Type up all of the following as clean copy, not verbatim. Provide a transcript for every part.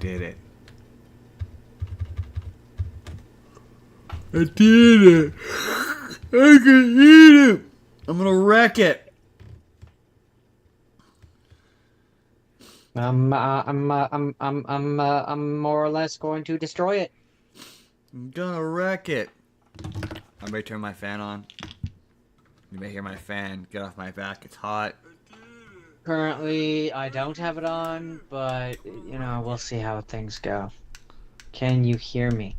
did it. I did it. I can eat it. I'm gonna wreck it. I'm more or less going to destroy it. I'm gonna wreck it. I'm ready to turn my fan on. You may hear my fan get off my back. It's hot. Currently, I don't have it on, but, you know, we'll see how things go. Can you hear me?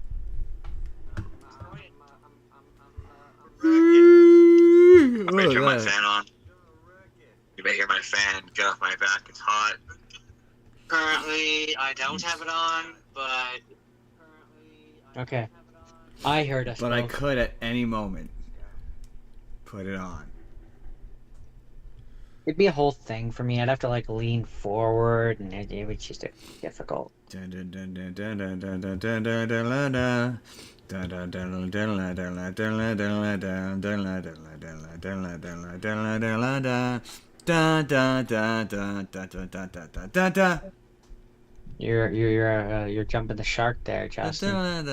I'm ready to turn my fan on. You may hear my fan get off my back. It's hot. Currently, I don't have it on, but... Okay. I heard us But both. I could at any moment put it on. It'd be a whole thing for me. I'd have to, like, lean forward, and it would just be difficult. You're jumping the shark there, Justin.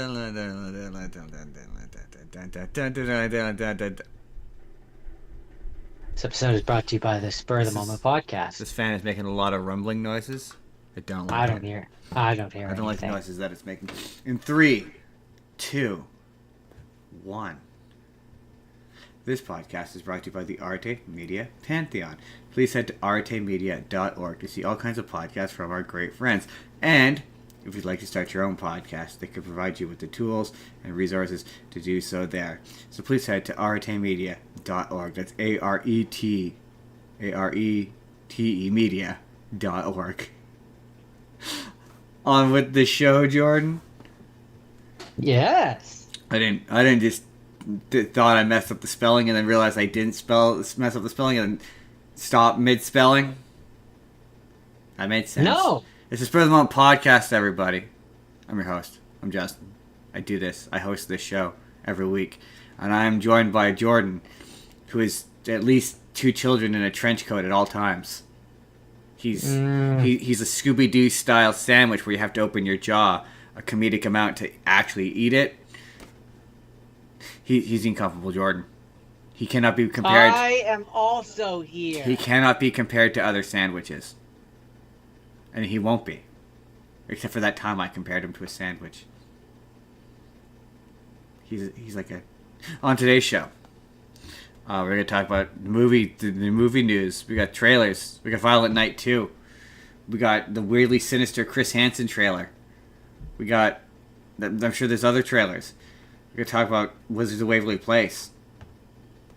This episode is brought to you by the Spur of the Moment podcast. This fan is making a lot of rumbling noises. I don't like it. I don't hear I don't like the anything. noises that it's making. In 3, 2, 1. This podcast is brought to you by the Arte Media Pantheon. Please head to artemedia.org to see all kinds of podcasts from our great friends. And if you'd like to start your own podcast, they can provide you with the tools and resources to do so there. So please head to artemedia.org. That's ARETE media.org. On with the show, Jordan. Yes. I didn't just thought I messed up the spelling and then realized I didn't mess up the spelling and then stop mid-spelling. That made sense. No. It's the Spur of the Moment podcast, everybody. I'm your host. I'm Justin. I do this. I host this show every week. And I am joined by Jordan, who is at least 2 children in a trench coat at all times. He's a Scooby-Doo style sandwich where you have to open your jaw a comedic amount to actually eat it. He's incomparable, Jordan. He cannot be compared. I am also here. He cannot be compared to other sandwiches. And he won't be. Except for that time I compared him to a sandwich. He's like a... On today's show, we're going to talk about the movie news. We got trailers. We got Violent Night 2. We got the weirdly sinister Chris Hansen trailer. We got... I'm sure there's other trailers. We're going to talk about Wizards of Waverly Place.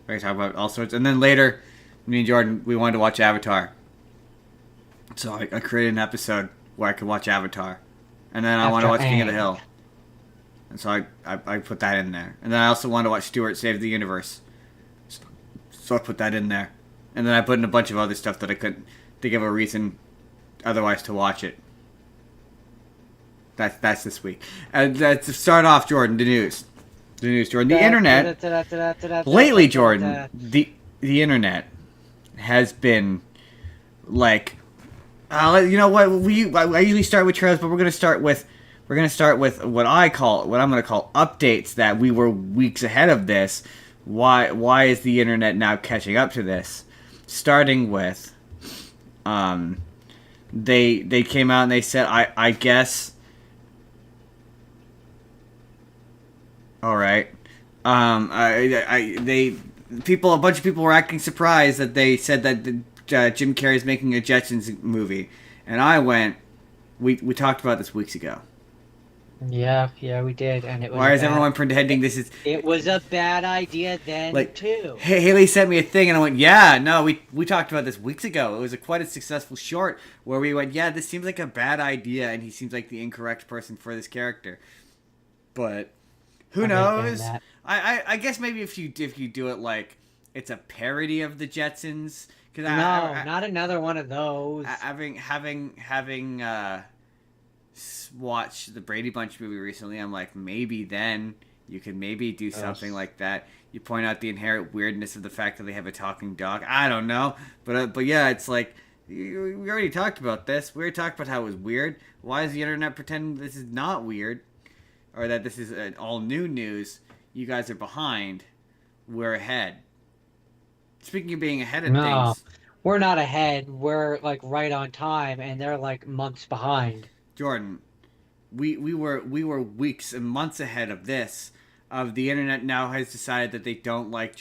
We're going to talk about all sorts. And then later, me and Jordan, we wanted to watch Avatar. So I created an episode where I could watch Avatar. And then I wanted to watch King of the Hill. And so I put that in there. And then I also wanted to watch Stewart Save the Universe. So I put that in there. And then I put in a bunch of other stuff that I couldn't think of a reason otherwise to watch it. That's this week. And to start off, Jordan, the news. The news, Jordan. The internet. Lately, Jordan, the internet has been like... you know what? I usually start with trailers, but we're gonna start with what I'm gonna call updates that we were weeks ahead of this. Why is the internet now catching up to this? Starting with, they came out and they said, I guess. All right. A bunch of people were acting surprised that they said that Jim Carrey is making a Jetsons movie, and I went. We talked about this weeks ago. Yeah, we did, and it was. Why is everyone pretending this is? It was a bad idea then too. Haley sent me a thing, and I went, "Yeah, no, we talked about this weeks ago. It was quite a successful short where we went, yeah, this seems like a bad idea, and he seems like the incorrect person for this character." But who knows? I guess maybe if you do it like it's a parody of the Jetsons. Not another one of those. Having watched the Brady Bunch movie recently, I'm like, maybe then you could maybe do something like that. You point out the inherent weirdness of the fact that they have a talking dog. I don't know, but yeah, it's like We already talked about this. We already talked about how it was weird. Why is the internet pretending this is not weird? Or that this is all new news? You guys are behind. We're ahead. Speaking of being ahead of No, things, we're not ahead. We're like right on time, and they're like months behind. Jordan, we were weeks and months ahead of this. Of the internet now has decided that they don't like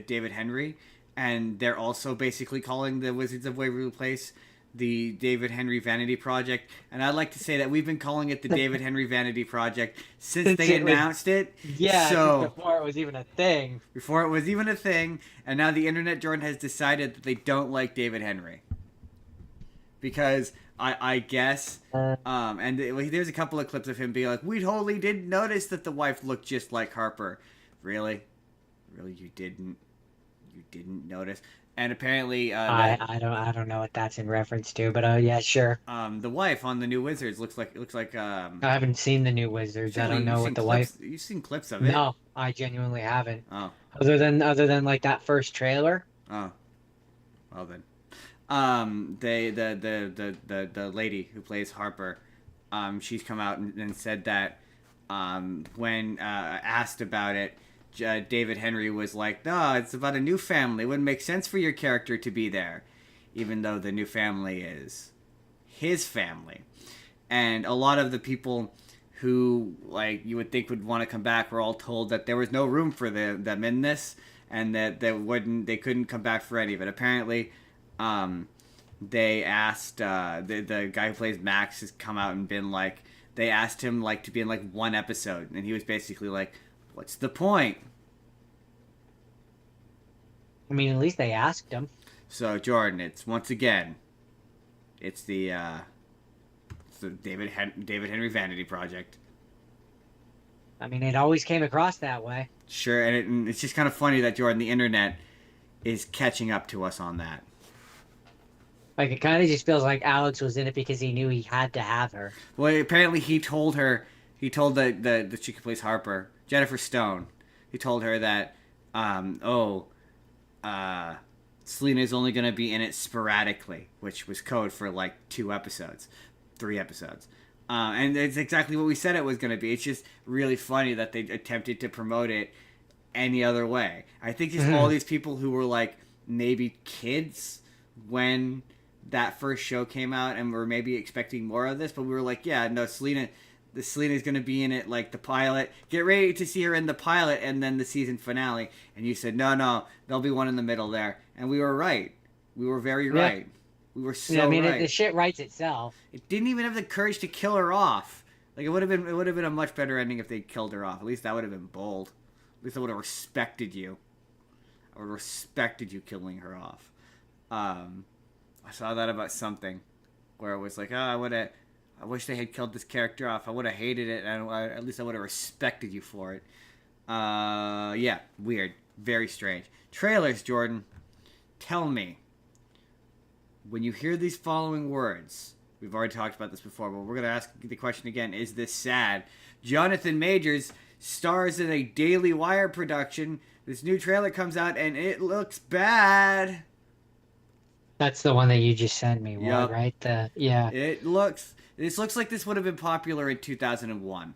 David Henry, and they're also basically calling the Wizards of Waverly Place the David Henry Vanity Project. And I'd like to say that we've been calling it the David Henry Vanity Project since they announced it. Yeah, So since before it was even a thing. before it was even a thing, and now the internet, Jordan, has decided that they don't like David Henry because I guess and there's a couple of clips of him being like, we totally didn't notice that the wife looked just like Harper. Really you didn't notice. And apparently I don't know what that's in reference to, but yeah, sure. the wife on the new Wizards looks like I haven't seen the new Wizards. I don't know what the wife. You've seen clips of it. No, I genuinely haven't. Oh, Other than like that first trailer. well then. The lady who plays Harper, she's come out and said that when asked about it, David Henry was like, no, it's about a new family. It wouldn't make sense for your character to be there, even though the new family is his family. And a lot of the people who, like, you would think would want to come back were all told that there was no room for them in this, and that they couldn't come back for any of it. Apparently, they asked the guy who plays Max has come out and been like, they asked him like to be in like one episode, and he was basically like, what's the point? I mean, at least they asked him. So Jordan, it's once again, it's the David Henry Vanity Project. I mean, it always came across that way. Sure, and it's just kind of funny that Jordan, the internet, is catching up to us on that. Like, it kind of just feels like Alex was in it because he knew he had to have her. Well, apparently he told the chick who plays Harper, Jennifer Stone, he told her that, Selena's only going to be in it sporadically, which was code for like 3 episodes. And it's exactly what we said it was going to be. It's just really funny that they attempted to promote it any other way. I think just all these people who were like maybe kids when that first show came out and were maybe expecting more of this, but we were like, yeah, no, Selena's going to be in it like the pilot. Get ready to see her in the pilot and then the season finale. And you said, no, there'll be one in the middle there. And we were right. We were very right. We were so right. The shit writes itself. It didn't even have the courage to kill her off. Like, it would have been a much better ending if they killed her off. At least that would have been bold. At least I would have respected you. I would have respected you killing her off. I saw that about something where it was like, I wish they had killed this character off. I would have hated it, and at least I would have respected you for it. Yeah, weird. Very strange. Trailers, Jordan. Tell me, when you hear these following words, we've already talked about this before, but we're going to ask the question again, is this sad? Jonathan Majors stars in a Daily Wire production. This new trailer comes out, and it looks bad. That's the one that you just sent me, Yep. right? Yeah. This looks like this would have been popular in 2001.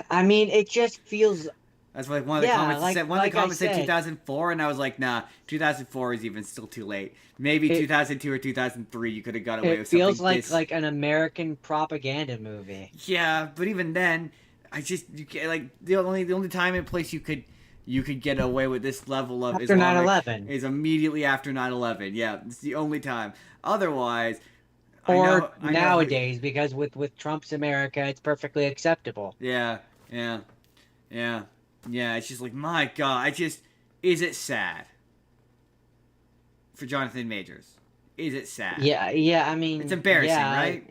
I mean, it just feels... That's like one of the comments said. One of the comments said said 2004, and I was like, nah, 2004 is even still too late. Maybe 2002 or 2003, you could have got away with something. It feels like an American propaganda movie. Yeah, but even then, you can't, like, the only time and place you could get away with this level of After 9/11 is immediately after 9/11. Yeah, it's the only time. Otherwise, or I know, nowadays, because with Trump's America, it's perfectly acceptable. Yeah. It's just like, my God, is it sad for Jonathan Majors? Is it sad? Yeah. I mean, it's embarrassing, right?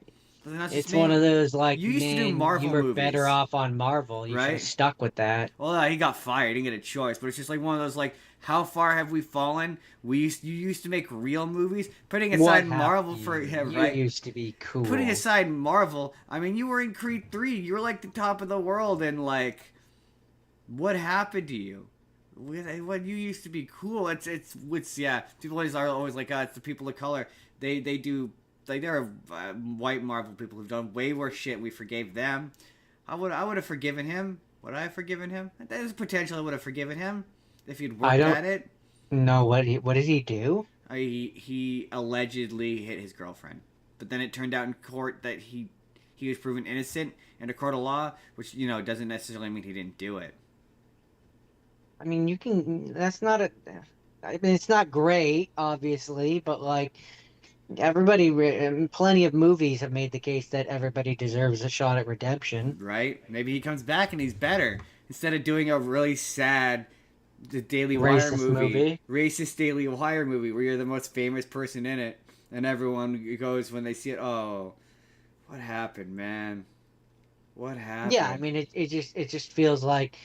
It's one of those like, you used to do Marvel you were movies. Better off on Marvel. You should have stuck with that. Well, he got fired. He didn't get a choice. But it's just like one of those, like, how far have we fallen? You used to make real movies. Putting aside Marvel for him, right? You used to be cool. Putting aside Marvel, I mean, you were in Creed 3. You were like the top of the world, and like, what happened to you? When you used to be cool, it's yeah. People are always like, it's the people of color. They do like there are white Marvel people who've done way worse shit. We forgave them. I would have forgiven him. Would I have forgiven him? There's potential I would have forgiven him if he'd I worked don't at it. know what did he do? He allegedly hit his girlfriend, but then it turned out in court that he was proven innocent in a court of law, which doesn't necessarily mean he didn't do it. I mean, you can. That's not a. I mean, it's not great, obviously, but like plenty of movies have made the case that everybody deserves a shot at redemption. Right? Maybe he comes back and he's better instead of doing a really sad the Daily Wire Racist movie. racist Daily Wire movie where you're the most famous person in it, and everyone goes when they see it, oh, what happened, man? What happened? Yeah, I mean, it just feels like.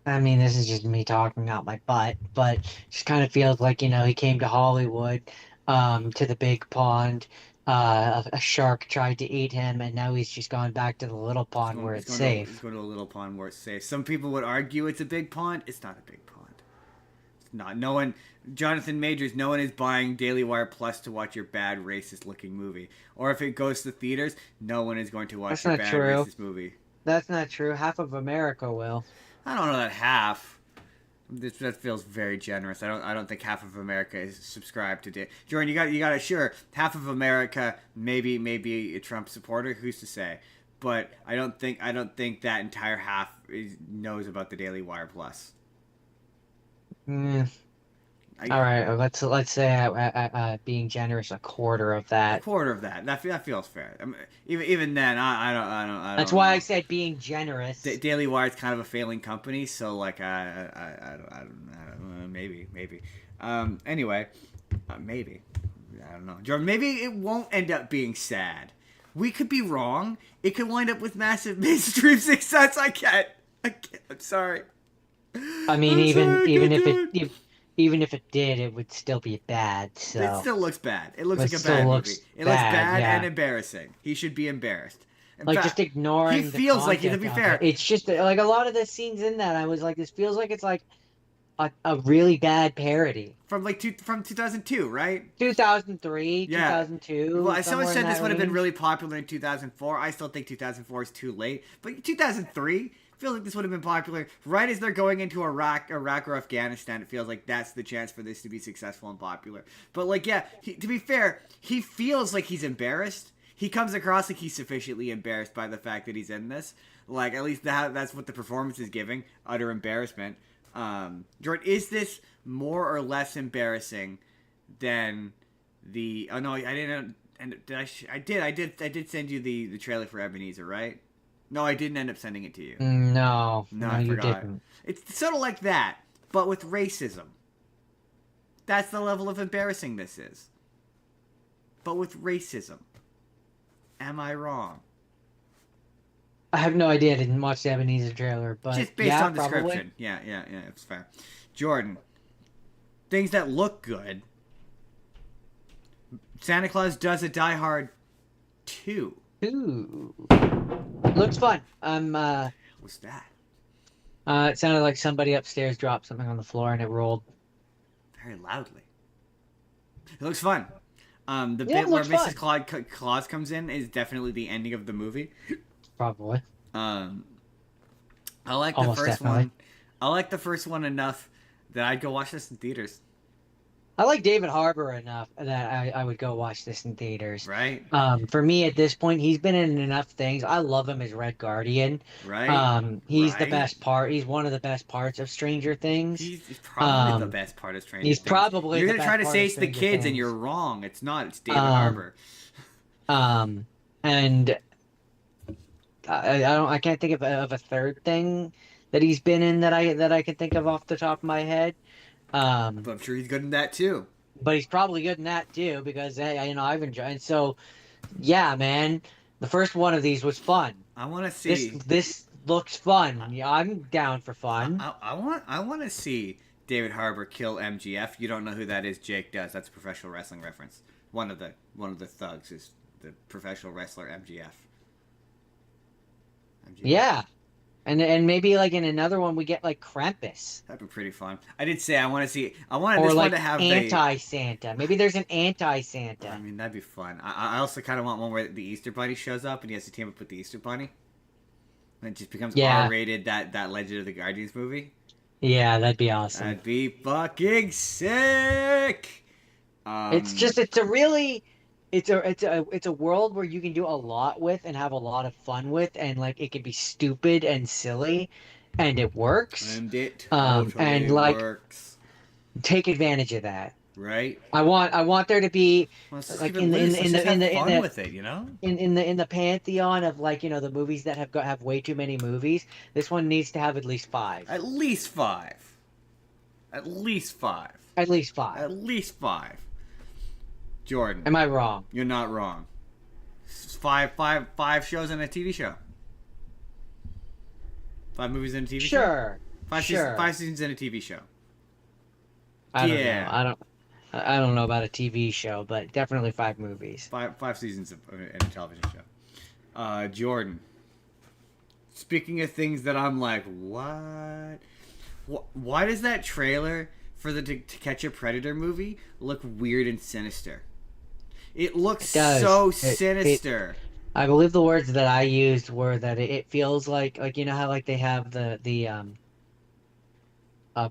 I mean, this is just me talking out my butt, but it just kind of feels like, he came to Hollywood, to the big pond. A shark tried to eat him, and now he's just gone back to the little pond where it's he's safe. going to a little pond where it's safe. Some people would argue it's a big pond. It's not a big pond. It's not. No one, Jonathan Majors, no one is buying Daily Wire Plus to watch your bad racist looking movie. Or if it goes to theaters, no one is going to watch That's your not bad true. racist movie. That's not true. Half of America will. I don't know that half. That feels very generous. I don't think half of America is subscribed to Jordan. You got to sure half of America maybe a Trump supporter. Who's to say? But I don't think that entire half knows about the Daily Wire Plus. All right, let's say being generous, a quarter of that. A quarter of that. That feels fair. I mean, even then, I don't. That's why I said being generous. Daily Wire is kind of a failing company, so like I don't know, maybe. Anyway, maybe I don't know, Jordan. Maybe it won't end up being sad. We could be wrong. It could wind up with massive mainstream success. I can't. I'm sorry. I mean, even if it did, it would still be bad. So it still looks bad. It looks It like a still bad looks movie. It looks bad yeah. and embarrassing. He should be embarrassed. In like fact, just ignoring. he the feels like, to content be of fair, it. It's just like a lot of the scenes in that. I was like, this feels like it's like a really bad parody. from 2002, right? 2003, Yeah. 2002. Well, someone somewhere in said this that would have been range. really popular in 2004. I still think 2004 is too late, but 2003 feels like this would have been popular right as they're going into Iraq or Afghanistan. It feels like that's the chance for this to be successful and popular. But like, yeah, to be fair, he feels like he's embarrassed. He comes across like he's sufficiently embarrassed by the fact that he's in this. Like, at least that's what the performance is giving, utter embarrassment. Jordan, is this more or less embarrassing than the? Oh no, I didn't. And I did send you the trailer for Ebenezer, right? No, I didn't end up sending it to you. No, I you forgot. didn't. It's sort of like that, but with racism. That's the level of embarrassing this is. But with racism. Am I wrong? I have no idea. I didn't watch the Ebenezer trailer, but Just based yeah, on description. probably. Yeah, it's fair. Jordan, things that look good. Santa Claus Does a Die Hard 2. Ooh, looks fun. What's that? It sounded like somebody upstairs dropped something on the floor and it rolled. Very loudly. It looks fun. The Yeah, bit where it Mrs. looks Claus comes in is definitely the ending of the movie. Probably. I like the Almost first definitely. one. I like the first one enough that I'd go watch this in theaters. I like David Harbour enough that I would go watch this in theaters. Right? For me at this point, he's been in enough things. I love him as Red Guardian. Right? He's the Right? best part. He's one of the best parts of Stranger Things. He's probably the best part of Stranger He's Things. probably You're the gonna best try to part say of it's the Stranger kids, and Things. you're wrong. It's not. It's David Harbour. And I can't think of a third thing that he's been in that I can think of off the top of my head. But I'm sure he's good in that too. But he's probably good in that too because I've enjoyed. And so, yeah, man, the first one of these was fun. I want to see. This looks fun. Yeah, I'm down for fun. I want to see David Harbour kill MGF. You don't know who that is. Jake does. That's a professional wrestling reference. One of the thugs is the professional wrestler MGF. Yeah, And maybe like in another one we get like Krampus That'd be pretty fun. I did say I want to see. I wanted or this one like to have the. anti-Santa. Maybe there's an I anti-Santa. mean, that'd be fun. I also kind of want one where the Easter Bunny shows up and he has to team up with the Easter Bunny. And it just becomes Yeah. R-rated. That Legend of the Guardians movie. Yeah, that'd be awesome. That'd be fucking sick. It's a really it's a world where you can do a lot with and have a lot of fun with, and like it can be stupid and silly and it works. And it And totally like works. take advantage of that. Right? I want there to be Well, let's just like keep it loose. Let's just have fun with it, you know? in the pantheon of like, you know, the movies that have way too many movies. This one needs to have at least 5. At least 5. At least 5. At least 5. At least 5. Jordan. Am I wrong? You're not wrong. Five shows and a TV show. 5 movies and a TV show? Sure. 5 seasons and a TV show. I don't Yeah. know. I don't know about a TV show, but definitely 5 movies. 5 seasons of a television show. Jordan. Speaking of things that I'm like, what? Why does that trailer for the To Catch a Predator movie look weird and sinister? It looks so sinister. I believe the words that I used were that it feels like you know how like they have the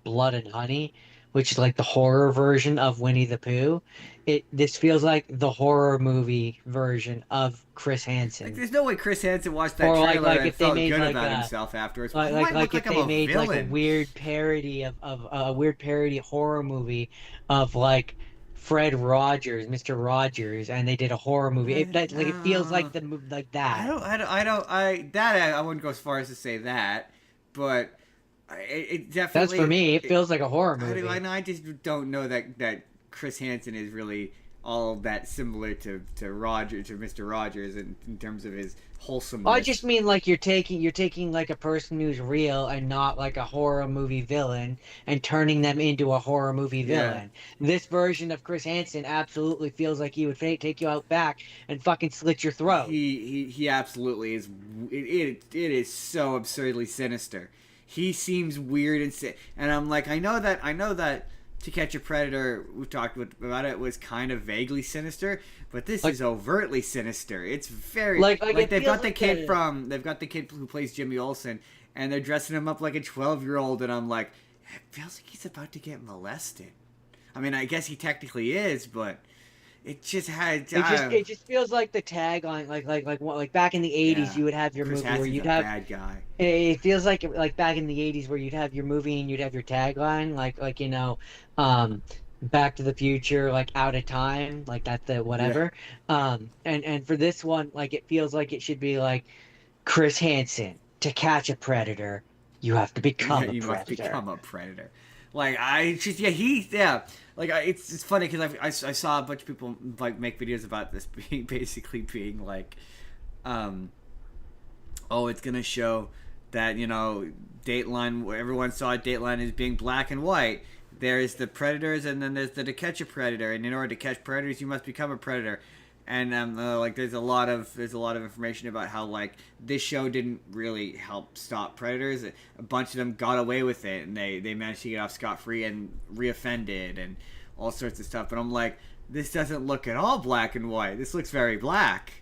Blood and Honey, which is like the horror version of Winnie the Pooh. This feels like the horror movie version of Chris Hansen. Like, there's no way Chris Hansen watched that Or trailer like and if they felt made good like about a- himself afterwards. Like if they made like a villain. weird parody of a weird parody horror movie of like Fred Rogers, Mr. Rogers, and they did a horror movie. It feels like the movie like that. I wouldn't go as far as to say that, but it definitely. That's for me. It feels like a horror movie. I just don't know that Chris Hansen is really all that similar to Mr. Rogers in terms of his wholesomeness. I just mean like you're taking like a person who's real and not like a horror movie villain and turning them into a horror movie villain. Yeah. This version of Chris Hansen absolutely feels like he would take you out back and fucking slit your throat. He absolutely is. It is so absurdly sinister. He seems weird and I'm like, I know that To Catch a Predator, we talked about it, was kind of vaguely sinister, but this is overtly sinister. It's very like they've got the kid who plays Jimmy Olsen, and they're dressing him up like a 12-year-old, and I'm like, it feels like he's about to get molested. I mean, I guess he technically is, but it just had. It just feels like the tag on like back in the 80s, you would have your Chris movie Hansen's where you'd a have. bad guy. It feels like back in the 80s where you'd have your movie and you'd have your tagline like you know, Back to the Future, like Out of Time, like that's the whatever. Yeah. And for this one, like it feels like it should be like Chris Hansen, to catch a predator, you have to become a predator. You must become a predator. Like it's funny because I saw a bunch of people like make videos about this being like, it's gonna show that, you know, Dateline, everyone saw Dateline as being black and white. There's the predators and then there's the To Catch a Predator, and in order to catch predators you must become a predator. And like there's a lot of information about how like this show didn't really help stop predators. A bunch of them got away with it, and they managed to get off scot-free and reoffended and all sorts of stuff. But I'm like, this doesn't look at all black and white. This looks very black,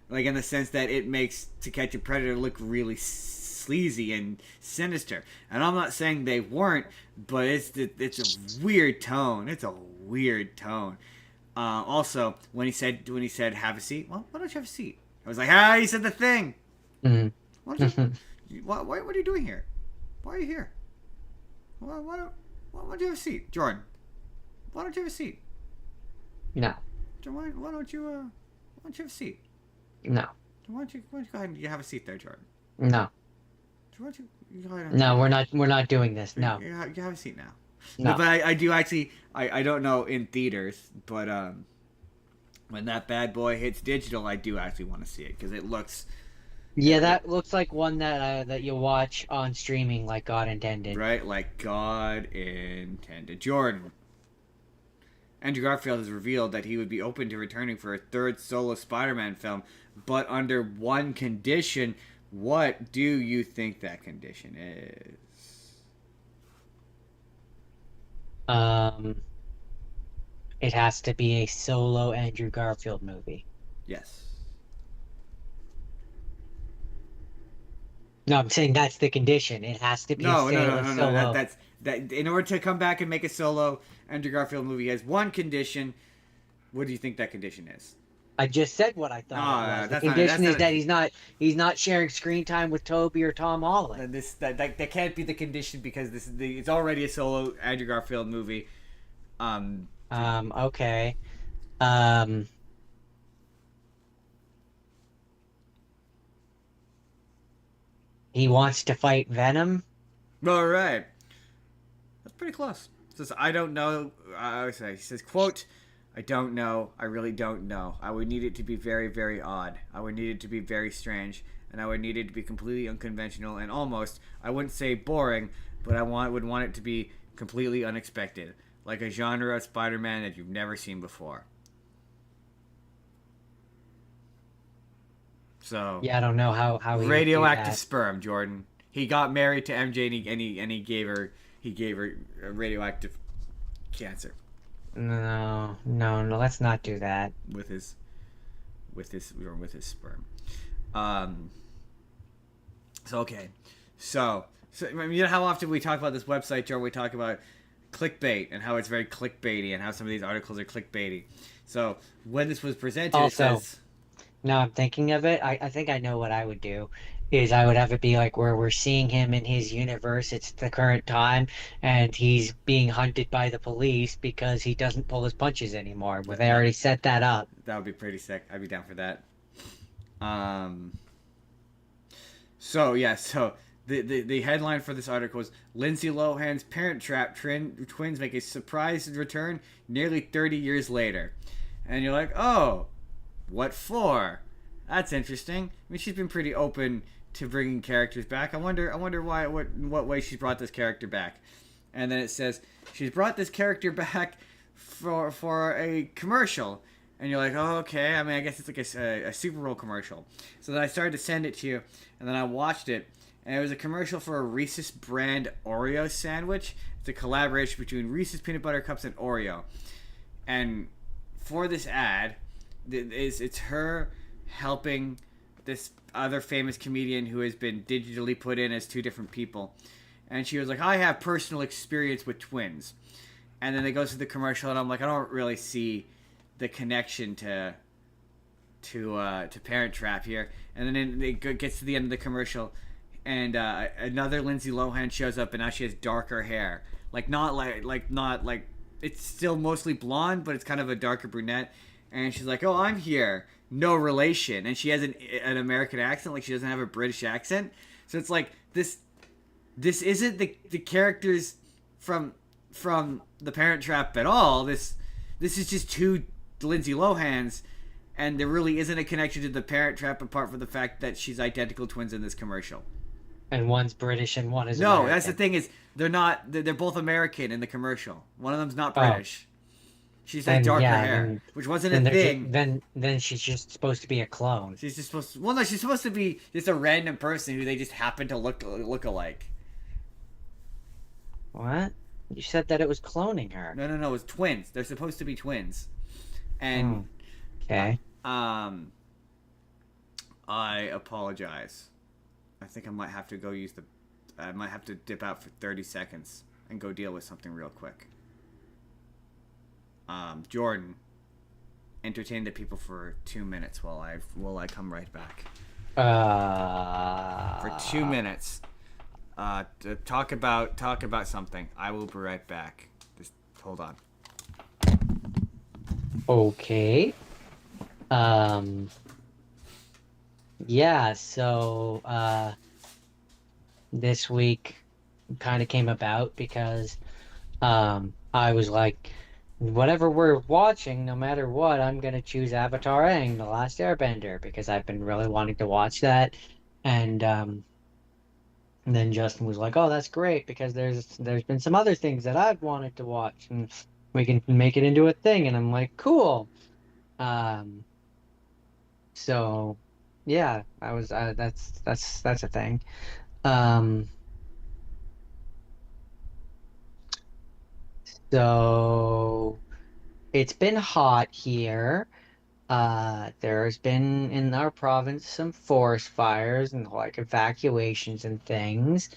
like in the sense that it makes To Catch a Predator look really sleazy and sinister. And I'm not saying they weren't, but it's a weird tone. It's a weird tone. Also, when he said have a seat, well, why don't you have a seat? I was like, he said the thing. Mm-hmm. What are you doing here? Why are you here? Why don't you have a seat, Jordan? Why don't you have a seat? No. Why don't you have a seat? No. Why don't you go ahead and have a seat there, Jordan? No. Why don't you go ahead no, we're not doing this. No. You have a seat now. No. But I do actually, I don't know in theaters, but when that bad boy hits digital, I do actually want to see it because it looks. Yeah, that looks like one that you watch on streaming, like God intended. Right, like God intended. Jordan. Andrew Garfield has revealed that he would be open to returning for a third solo Spider-Man film, but under one condition. What do you think that condition is? It has to be a solo Andrew Garfield movie. Yes. No, I'm saying that's the condition. It has to be No, no, no, a no, no. solo. That. In order to come back and make a solo Andrew Garfield movie, he has one condition. What do you think that condition is? I just said what I thought it was. The condition is that he's not sharing screen time with Toby or Tom Holland. That can't be the condition because it's already a solo Andrew Garfield movie. Okay. He wants to fight Venom. All right. That's pretty close. It says, I don't know. He says, quote, I don't know. I really don't know. I would need it to be very, very odd. I would need it to be very strange. And I would need it to be completely unconventional and almost, I wouldn't say boring, but would want it to be completely unexpected. Like a genre of Spider-Man that you've never seen before. So Yeah, I don't know how he radioactive would do that. sperm, Jordan. He got married to MJ and he gave her a radioactive cancer No, let's not do that. with his sperm. So okay, so I mean, you know how often we talk about this website, Joe? We talk about clickbait and how it's very clickbaity and how some of these articles are clickbaity. So when this was presented, Also, it says, now I'm thinking of it. I think I know what I would do. Is I would have it be like where we're seeing him in his universe. It's the current time, and he's being hunted by the police because he doesn't pull his punches anymore. But they already set that up. that would be pretty sick. I'd be down for that. So the headline for this article is Lindsay Lohan's Parent Trap twins make a surprise return nearly 30 years later. And you're like, oh, what for? That's interesting. I mean, she's been pretty open to bringing characters back. I wonder why, what way she's brought this character back. And then it says she's brought this character back for a commercial. And you're like, oh, okay. I mean, I guess it's like a Super Bowl commercial. So then I started to send it to you, and then I watched it, and it was a commercial for a Reese's brand Oreo sandwich. It's a collaboration between Reese's Peanut Butter Cups and Oreo. And for this ad, it's her helping this other famous comedian who has been digitally put in as two different people. And she was like, I have personal experience with twins. And then it goes to the commercial, and I'm like, I don't really see the connection to Parent Trap here. And then it gets to the end of the commercial, and another Lindsay Lohan shows up, and now she has darker hair, not like it's still mostly blonde, but it's kind of a darker brunette. And she's like, oh, I'm here, no relation, and she has an American accent, like she doesn't have a British accent. So it's like this isn't the characters from the Parent Trap at all. This is just two Lindsay Lohans, and there really isn't a connection to the Parent Trap apart from the fact that she's identical twins in this commercial. And one's British and one is No, American. that's the thing is they're not. They're both American in the commercial. One of them's not British. She's like darker hair, which wasn't a thing. Then she's just supposed to be a clone. She's just supposed to. Well, no, she's supposed to be just a random person who they just happen to look alike. What? You said that it was cloning her. No, it's twins. They're supposed to be twins. And okay. I apologize. I think I might have to go I might have to dip out for 30 seconds and go deal with something real quick. Jordan, entertain the people for 2 minutes while I come right back. For 2 minutes. To talk about something. I will be right back. Just hold on. Okay. Yeah, so this week kind of came about because I was like, whatever we're watching, no matter what, I'm gonna choose Avatar Aang, The Last Airbender, because I've been really wanting to watch that. And then Justin was like, oh, that's great, because there's been some other things that I've wanted to watch, and we can make it into a thing. And I'm like, cool. So Yeah, I was. That's a thing. Um, so it's been hot here. There's been in our province some forest fires and like evacuations and things.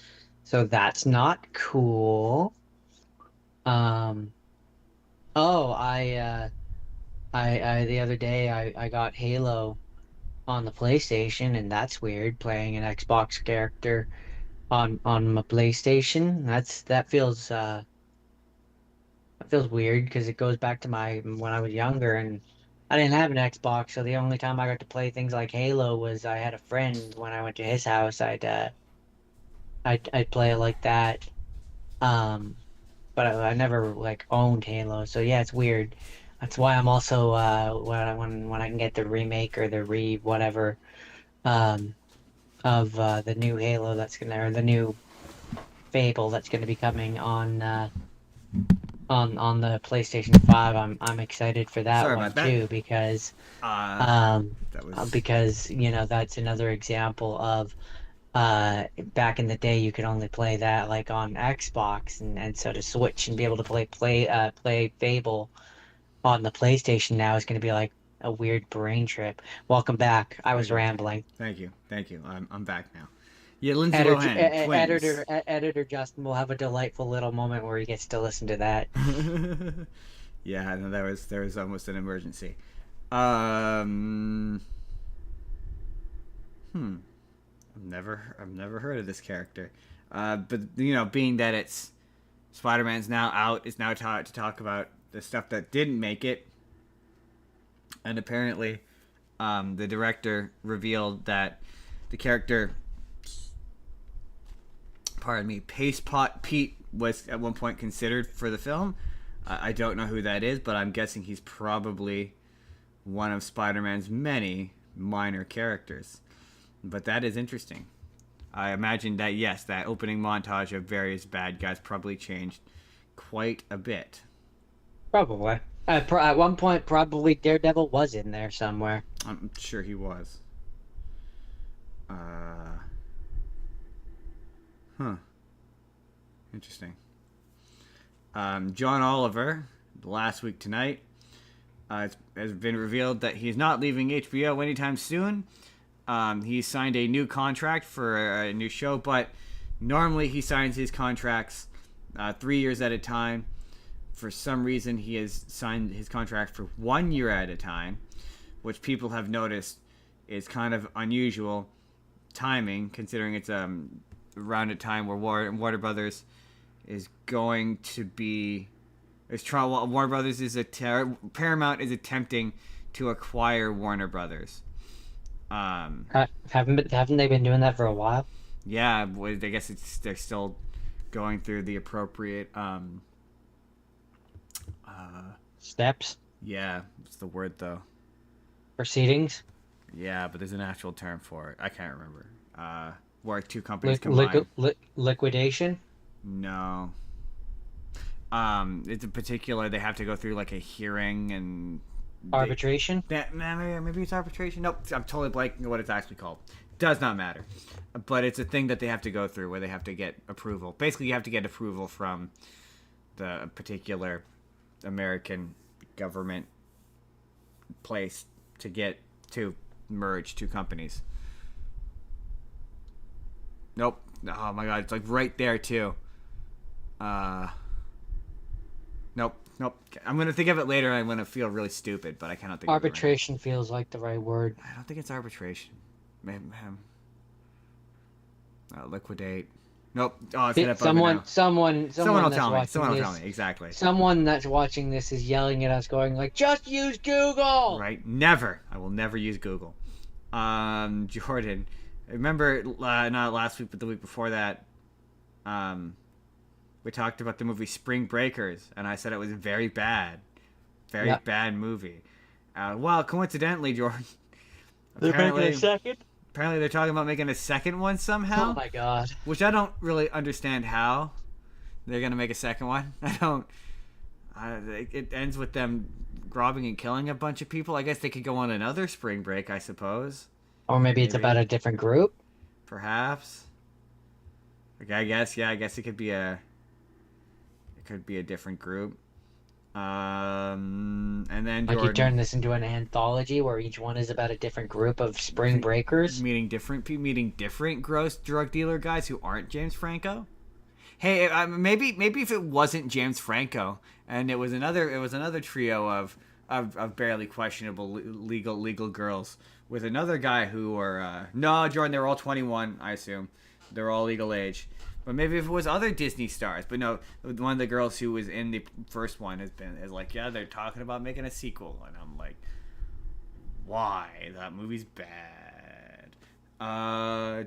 So that's not cool. Um, oh, I the other day I got Halo on the PlayStation, and that's weird playing an Xbox character on my PlayStation. That feels weird because it goes back to my when I was younger and I didn't have an Xbox, so the only time I got to play things like Halo was I had a friend when I went to his house. I'd play it like that. Um, but I never like owned Halo, so yeah, it's weird. That's why I'm also when I can get the remake or the re whatever um of the new Halo that's gonna or the new Fable that's gonna be coming on the PlayStation 5. I'm excited for that Sorry one about that. too Uh, um that was because that's another example of back in the day you could only play that like on Xbox and so to switch and be able to play Fable on the PlayStation now is going to be like a weird brain trip. Welcome back. I was okay. rambling. Thank you. I'm back now. Yeah, Lindsay Lohan, twins. Editor Justin will have a delightful little moment where he gets to listen to that. Yeah, no, there was almost an emergency. Um, hmm. I've never heard of this character. But being that it's Spider-Man's now out, it's now taught to talk about the stuff that didn't make it, and apparently, the director revealed that the character, pardon me, Paste Pot Pete was at one point considered for the film. I don't know who that is, but I'm guessing he's probably one of Spider-Man's many minor characters. But that is interesting. I imagine that, yes, that opening montage of various bad guys probably changed quite a bit. Probably. At one point, probably Daredevil was in there somewhere. I'm sure he was. Huh. Interesting. John Oliver, last week tonight, it has been revealed that he's not leaving HBO anytime soon. He signed a new contract for a new show, but normally he signs his contracts 3 years at a time. For some reason, he has signed his contract for 1 year at a time, which people have noticed is kind of unusual timing, considering it's around a time where Warner Brothers is going to be. Warner Brothers is Paramount is attempting to acquire Warner Brothers. Haven't they been doing that for a while? Yeah, I guess they're still going through the appropriate Steps? yeah, what's the word though? Proceedings? Yeah, but there's an actual term for it. I can't remember. Where two companies combine. Liquidation? No. It's in particular they have to go through like a hearing and Arbitration? Maybe it's arbitration. Nope, I'm totally blanking on what it's actually called. Does not matter. But it's a thing that they have to go through where they have to get approval. Basically, you have to get approval from the particular American government place to get to merge two companies. Nope. Oh my god, it's like right there too. Nope. I'm gonna think of it later. I'm gonna feel really stupid, but I cannot think. Arbitration feels like the right word. I don't think it's arbitration. Maybe, liquidate. Nope. Oh, it's Someone will tell me. watching Someone will this- tell me exactly. Someone that's watching this is yelling at us, going like, "Just use Google!" Right? Never. I will never use Google. Jordan, remember not last week, but the week before that, we talked about the movie Spring Breakers, and I said it was very bad, bad movie. Well, coincidentally, Jordan, They're making a second. apparently they're talking about making a second one somehow. Oh my god! Which I don't really understand how they're gonna make a second one. I don't. It ends with them robbing and killing a bunch of people. I guess they could go on another spring break, I suppose. Or maybe it's about a different group. Perhaps. Okay, I guess it could be a different group. And then Like you Jordan turn this into an anthology where each one is about a different group of spring breakers. meeting different gross drug dealer guys who aren't James Franco. Hey, maybe if it wasn't James Franco and it was another trio of barely questionable legal girls with another guy who were no, Jordan, they were all 21, I assume. They're all legal age. But maybe if it was other Disney stars. But no, one of the girls who was in the first one is like, yeah, they're talking about making a sequel. And I'm like, why? That movie's bad.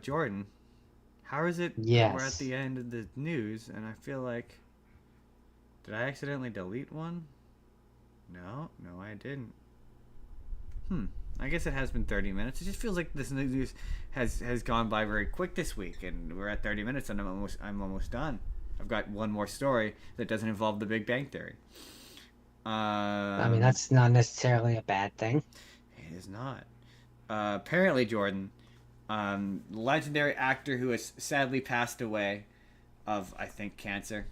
Jordan, how is it? Yes. We're at the end of the news, and I feel like, did I accidentally delete one? No, I didn't. I guess it has been 30 minutes. It just feels like this news has gone by very quick this week, and we're at 30 minutes, and I'm almost done. I've got one more story that doesn't involve the Big Bang Theory. I mean, that's not necessarily a bad thing. It is not. Apparently, Jordan, legendary actor who has sadly passed away of, I think, cancer,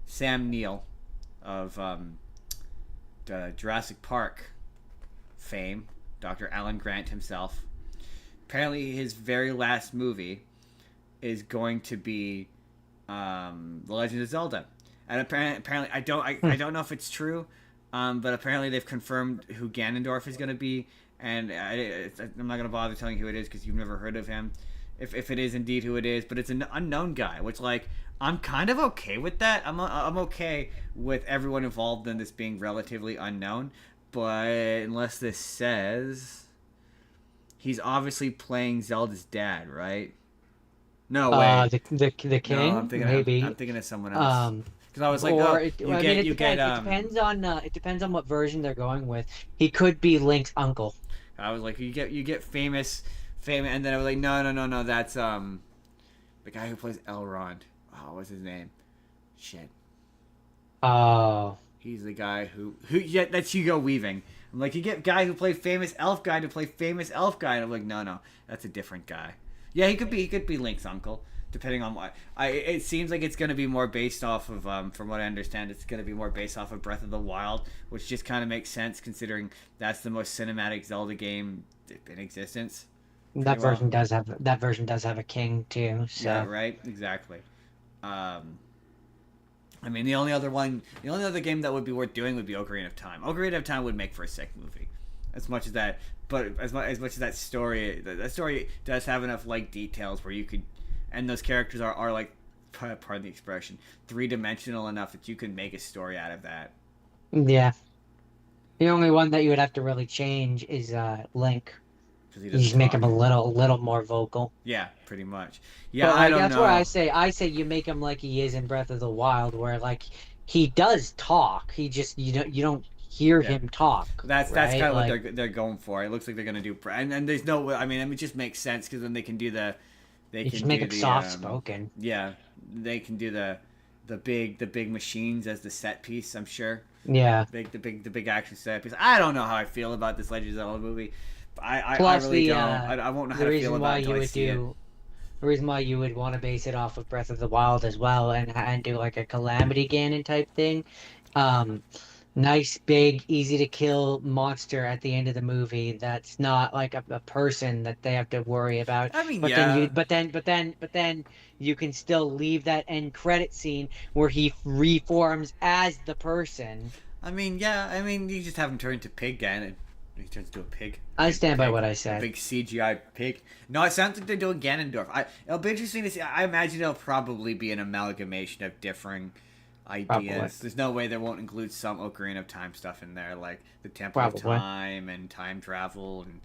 Sam Neill of the Jurassic Park fame, Dr. Alan Grant himself. Apparently, his very last movie is going to be The Legend of Zelda, and apparently, I don't know if it's true, but apparently they've confirmed who Ganondorf is going to be, and I'm not going to bother telling you who it is because you've never heard of him. If it is indeed who it is, but it's an unknown guy, which, like, I'm kind of okay with that. I'm okay with everyone involved in this being relatively unknown, but unless this says he's obviously playing Zelda's dad, right? No way. The king. No, I'm thinking of someone else. Because I was like, it depends on what version they're going with. He could be Link's uncle. I was like, you get famous, and then I was like, no, that's the guy who plays Elrond. Oh, what's his name? Shit. Oh. He's the guy who that's Hugo Weaving. I'm like, you get guy who played famous elf guy to play famous elf guy, and I'm like, no, that's a different guy. Yeah, he could be Link's uncle, depending on what. It seems like it's going to be more based off of, from what I understand, it's going to be more based off of Breath of the Wild, which just kind of makes sense considering that's the most cinematic Zelda game in existence. That version does have a king too. So. Yeah, right. Exactly. I mean, the only other game that would be worth doing would be Ocarina of Time. Ocarina of Time would make for a sick movie, as much as that. But as much as that story does have enough like details where you could, and those characters are like, pardon the expression, 3-dimensional enough that you can make a story out of that. Yeah. The only one that you would have to really change is Link. You just make him a little more vocal. Yeah, pretty much. Yeah, but, I don't know. That's where I say you make him like he is in Breath of the Wild, where like he does talk. He just you don't hear him talk. That's kind of like, what they're going for. It looks like they're gonna do, and there's no. I mean, it just makes sense because then they can do the. You can make it soft spoken. Yeah, they can do the big machines as the set piece. I'm sure. Yeah. The big action set piece. I don't know how I feel about this Legend of Zelda movie. I really don't. I won't know how to feel about it until I see it. The reason why you would want to base it off of Breath of the Wild as well and do like a Calamity Ganon type thing. Nice, big, easy to kill monster at the end of the movie that's not like a person that they have to worry about. I mean, but then you can still leave that end credit scene where he reforms as the person. I mean, you just have him turn into pig Ganon. He turns into a pig. I stand by what I said. A big CGI pig. No, it sounds like they're doing Ganondorf. It'll be interesting to see. I imagine it'll probably be an amalgamation of differing ideas. Probably. There's no way they won't include some Ocarina of Time stuff in there, like the Temple of Time and time travel and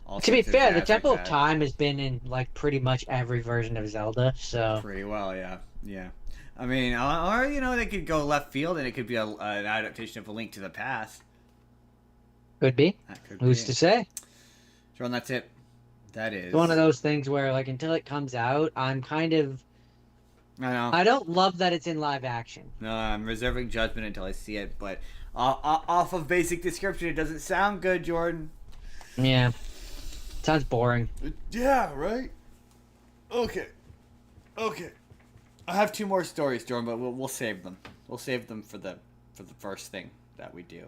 all. To be fair, the Temple of Time has been in like pretty much every version of Zelda, so pretty well, yeah. I mean, or they could go left field and it could be an adaptation of A Link to the Past. Could be. Who's to say? Jordan, that's it. That is. It's one of those things where, like, until it comes out, I'm kind of. I know. I don't love that it's in live action. No, I'm reserving judgment until I see it, but off of basic description, it doesn't sound good, Jordan. Yeah. Sounds boring. Yeah, right? Okay. I have 2 more stories, Jordan, but we'll save them. We'll save them for the first thing that we do.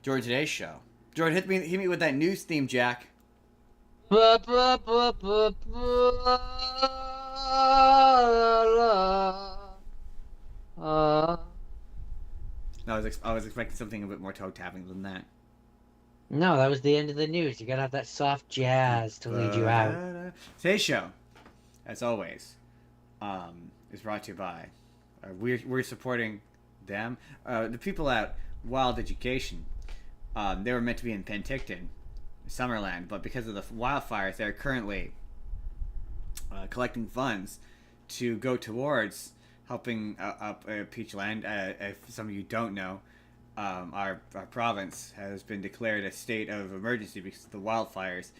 Jordan, today's show. Jordan, hit me with that news theme, Jack. I was expecting something a bit more toe tapping than that. No, that was the end of the news. You gotta have that soft jazz to lead you out. Today's show, as always, is brought to you by. We're supporting them. The people at Wild Education. They were meant to be in Penticton, Summerland, but because of the wildfires, they're currently collecting funds to go towards helping up Peachland. If some of you don't know, our province has been declared a state of emergency because of the wildfires.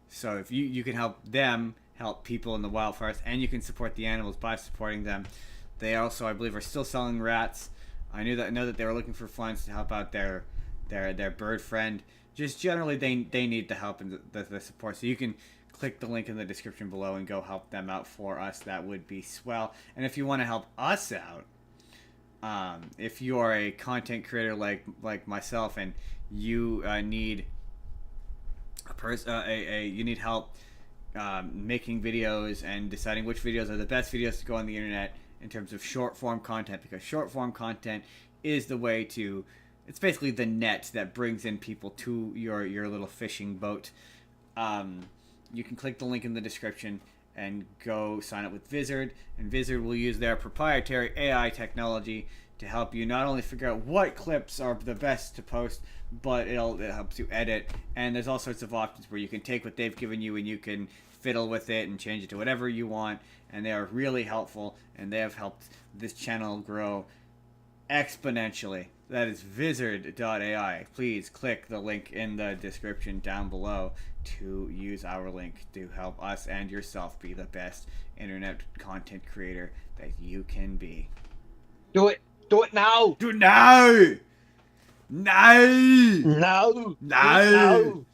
So if you can help them help people in the wildfires, and you can support the animals by supporting them. They also, I believe, are still selling rats. I know that they were looking for funds to help out their bird friend. Just generally, they need the help and the support. So you can click the link in the description below and go help them out for us. That would be swell. And if you want to help us out, if you are a content creator like myself and you need you need help making videos and deciding which videos are the best videos to go on the internet in terms of short form content, because short form content is the way to, it's basically the net that brings in people to your little fishing boat. You can click the link in the description and go sign up with Vizard, and Vizard will use their proprietary AI technology to help you not only figure out what clips are the best to post, but it helps you edit. And there's all sorts of options where you can take what they've given you and you can fiddle with it and change it to whatever you want. And they are really helpful, and they have helped this channel grow exponentially. That is Vizard.ai. Please click the link in the description down below to use our link to help us and yourself be the best internet content creator that you can be. Do it. Do it now. Do it now. No. No. No.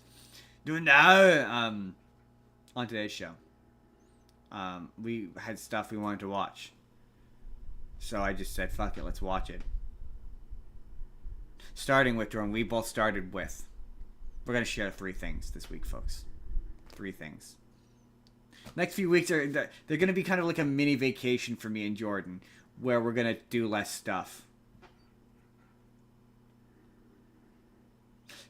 Do it now. On today's show, we had stuff we wanted to watch. So I just said, fuck it, let's watch it. Starting with, Jordan, we both started with, we're going to share 3 things this week, folks. 3 things. Next few weeks, they're going to be kind of like a mini vacation for me and Jordan, where we're going to do less stuff.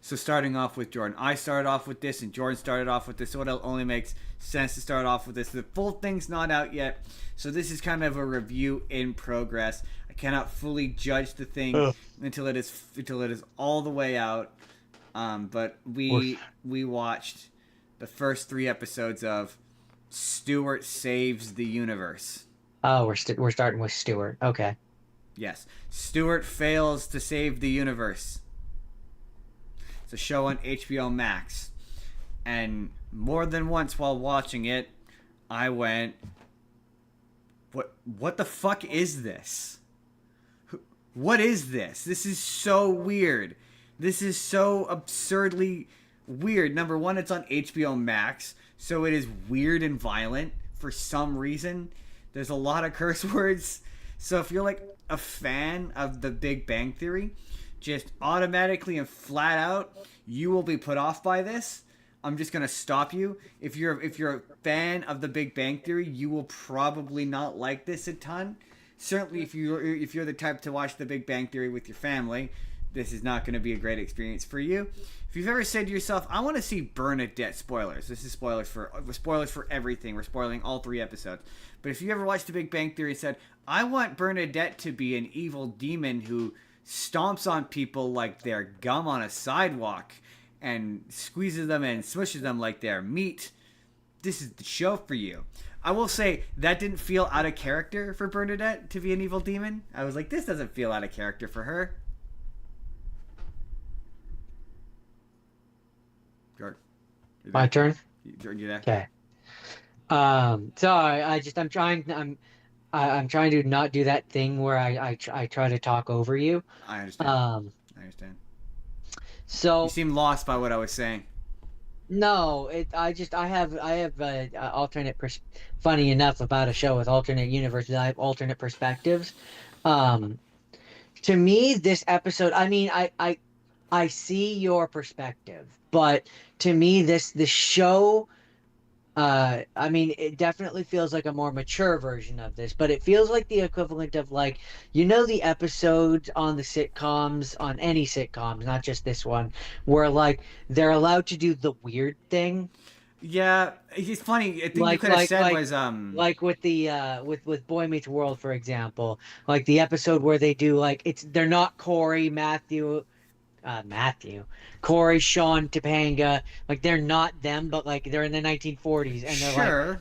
So starting off with Jordan. I started off with this, and Jordan started off with this, so it only makes sense to start off with this. The full thing's not out yet, so this is kind of a review in progress. I cannot fully judge the thing until it is all the way out. But we watched the first 3 episodes of Stuart Saves the Universe. Oh, we're starting with Stuart. Okay. Yes, Stuart Fails to Save the Universe. It's a show on HBO Max, and more than once while watching it, I went, "What the fuck is this? What is this? This is so weird. This is so absurdly weird." Number one, it's on HBO Max, so it is weird and violent for some reason. There's a lot of curse words. So if you're like a fan of The Big Bang Theory, just automatically and flat out, you will be put off by this. I'm just gonna stop you. If you're a fan of The Big Bang Theory, you will probably not like this a ton. Certainly, if you're the type to watch The Big Bang Theory with your family, this is not going to be a great experience for you. If you've ever said to yourself, "I want to see Bernadette," spoilers. This is spoilers for everything. We're spoiling all 3 episodes. But if you ever watched The Big Bang Theory and said, "I want Bernadette to be an evil demon who stomps on people like they're gum on a sidewalk and squeezes them and smushes them like they're meat," this is the show for you. I will say that didn't feel out of character for Bernadette to be an evil demon. I was like, this doesn't feel out of character for her. George, My turn. George, you there? Okay. Sorry. I'm trying to not do that thing where I try to talk over you. I understand. I understand. So You seem lost by what I was saying. No, I have alternate funny enough about a show with alternate universes. I have alternate perspectives. Um, to me, this episode. I mean, I see your perspective, but to me, this show. I mean, it definitely feels like a more mature version of this, but it feels like the equivalent of like, the episodes on the sitcoms, on any sitcoms, not just this one, where like they're allowed to do the weird thing, Yeah, it's funny. A thing you like could have like said like was like with the with Boy Meets World, for example, like the episode where they do like they're not Corey, Matthew, Corey, Sean, Topanga, like they're not them, but like they're in the 1940s and they're like sure.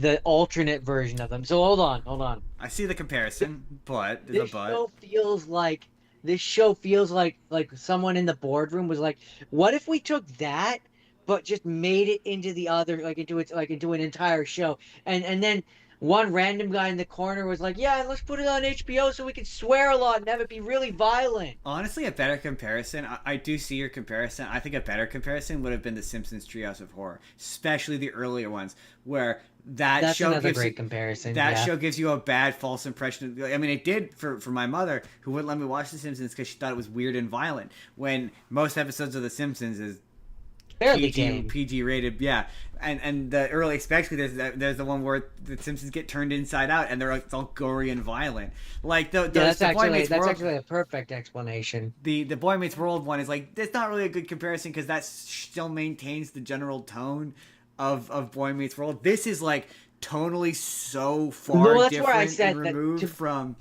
the alternate version of them. So hold on. I see the comparison, but there's a This but. show feels like this show feels like someone in the boardroom was like, what if we took that but just made it into the other, like into an entire show, and then one random guy in the corner was like, yeah, let's put it on HBO so we can swear a lot and have it be really violent. Honestly, a better comparison. I do see your comparison. I think a better comparison would have been The Simpsons Treehouse of Horror, especially the earlier ones, where That's another great comparison. that Yeah. show gives you a bad false impression. I mean, it did for my mother, who wouldn't let me watch The Simpsons because she thought it was weird and violent. When most episodes of The Simpsons is Fairly PG tame. PG rated, yeah. And the early, especially there's the one where the Simpsons get turned inside out and they're like, it's all gory and violent. Like Yeah, the Boy Meets that's World, actually a perfect explanation. the Boy Meets World one is like, it's not really a good comparison because that still maintains the general tone of Boy Meets World. This is like tonally so far Well, that's where I different said and that removed from.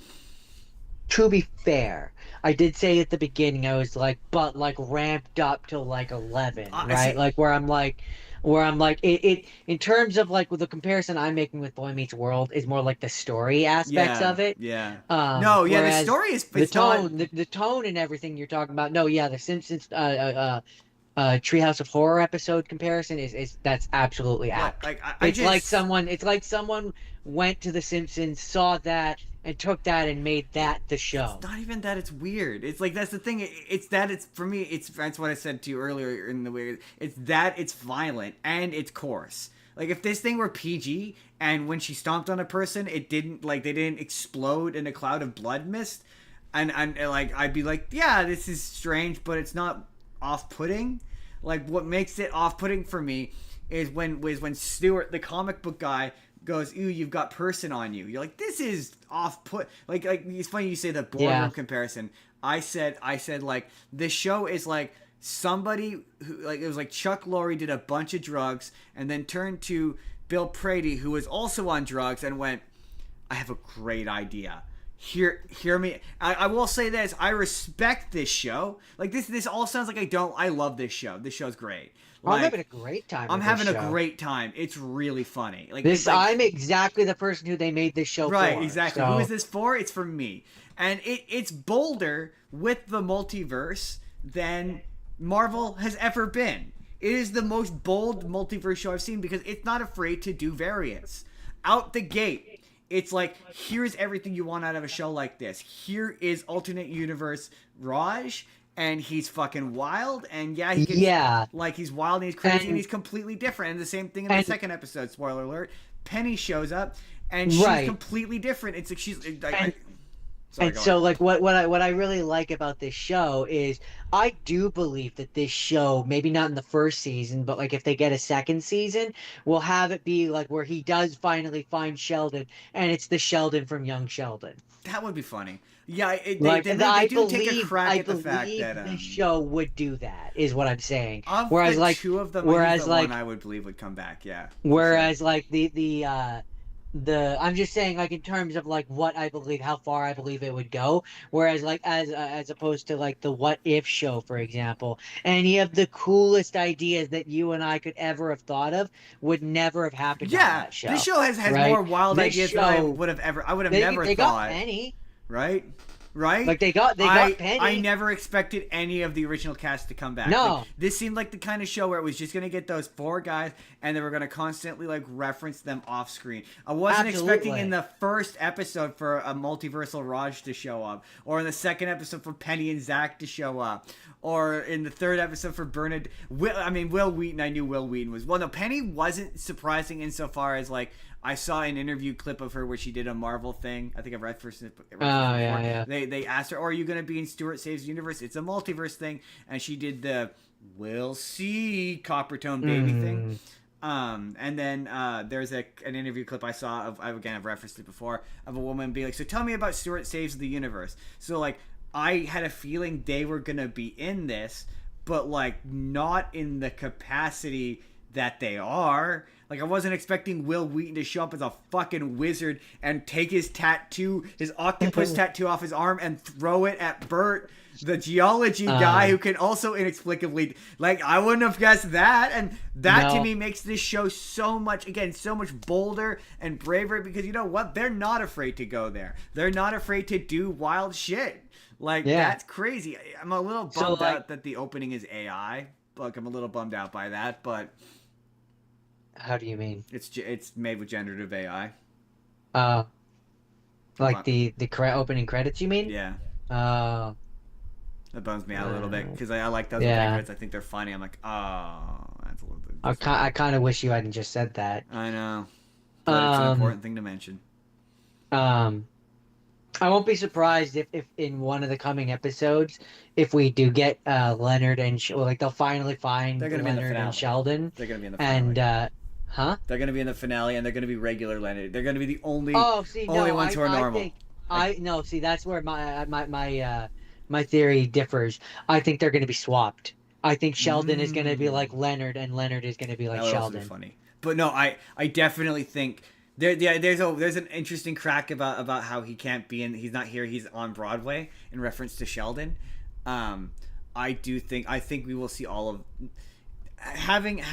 to be fair, I did say at the beginning I was like, but like ramped up to like 11, I right? see. Like where I'm like it in terms of like with the comparison I'm making with Boy Meets World is more like the story aspects Yeah, of it. yeah. No, yeah. The Whereas story is the it's not. tone, the tone and everything you're talking about. No, yeah, the Simpsons Treehouse of Horror episode comparison is that's absolutely Yeah, apt. like I It's like just. someone went to The Simpsons, saw that, and took that and made that the It's show. not even that it's weird. It's like that's the thing. It's that it's for me. It's that's what I said to you earlier in the way. It's that it's violent and it's coarse. Like if this thing were PG and when she stomped on a person, it didn't like they didn't explode in a cloud of blood mist, and like I'd be like, yeah, this is strange, but it's not off-putting. Like what makes it off-putting for me is when Stewart, the comic book guy, goes, "Ew, you've got person on you." You're like, "This is off-put." Like it's funny you say the boardroom Yeah. comparison. I said like this show is like somebody who like it was like Chuck Lorre did a bunch of drugs and then turned to Bill Prady who was also on drugs and went, "I have a great idea. Hear me. I will say this. I respect this show. Like this all sounds like I don't. I love this show. This show's great. I'm Like having a great time I'm with having this a show. great time. It's really funny. Like This it's like I'm exactly the person who they made this show right, for. exactly. Who So is this for? It's for me. And it's bolder with the multiverse than Marvel has ever been. It is the most bold multiverse show I've seen because it's not afraid to do variants. Out the gate, it's like, here's everything you want out of a show like this. Here is alternate universe Raj, and he's fucking wild, and yeah, he gets, yeah, like he's wild and he's crazy and and he's completely different. And the same thing in the and second episode. Spoiler alert: Penny shows up, and she's right. completely different. It's like she's. And Sorry, And go so, on. like, what I really like about this show is I do believe that this show, maybe not in the first season, but like if they get a second season, will have it be like where he does finally find Sheldon, and it's the Sheldon from Young Sheldon. That would be funny. Yeah, Like, they do take a crack I at the fact believe that this show would do that, is what I'm saying. of Whereas, the like, two of them, whereas the like, one I would believe would come back. Yeah. For sure. whereas like the I'm just saying like in terms of like what I believe, how far I believe it would go, whereas like as opposed to like the What If show, for example, any of the coolest ideas that you and I could ever have thought of would never have happened on Yeah, that show. this show has right? more wild This ideas than I show- would have ever. I would have they, never they got thought. Penny, Right. Right? like they got Penny. I never expected any of the original cast to come back. No. Like, this seemed like the kind of show where it was just going to get those four guys and they were going to constantly like reference them off screen. I wasn't expecting Absolutely. in the first episode for a multiversal Raj to show up or in the second episode for Penny and Zach to show up Or in the third episode for Bernard, Will Wheaton. I knew Will Wheaton was no. Penny wasn't surprising insofar as like I saw an interview clip of her where she did a Marvel thing. I think I've referenced it before. Yeah. They asked her, "Oh, are you going to be in Stuart Saves the Universe? It's a multiverse thing," and she did the "We'll see" Coppertone baby thing. And then there's an interview clip I saw of I've referenced it before of a woman being like, "So tell me about Stuart Saves the Universe." So like. I had a feeling they were going to be in this, but, like, not in the capacity that they are. Like, I wasn't expecting Will Wheaton to show up as a fucking wizard and take his octopus tattoo off his arm and throw it at Bert, the geology guy who can also inexplicably... Like, I wouldn't have guessed that. And that, to me, makes this show so much bolder and braver because, you know what? They're not afraid to go there. They're not afraid to do wild shit. Like, that's crazy. I'm a little bummed out that the opening is AI. Like, I'm a little bummed out by that, but... How do you mean? It's made with generative AI. Like the opening credits, you mean? Yeah. That bums me out a little bit, because I like those opening credits. I think they're funny. I'm like, oh, that's a little bit... I kind of wish you hadn't just said that. I know. But it's an important thing to mention. I won't be surprised if in one of the coming episodes, if we do get Leonard and they'll finally find Leonard and Sheldon. They're gonna be in the finale. And they're gonna be in the finale, and they're gonna be regular Leonard. They're gonna be the only ones who are normal. That's where my theory differs. I think they're gonna be swapped. I think Sheldon is gonna be like Leonard, and Leonard is gonna be like Sheldon. That would funny. But no, I definitely think. There's an interesting crack about how he can't be in. He's not here. He's on Broadway in reference to Sheldon. I think we will see all of having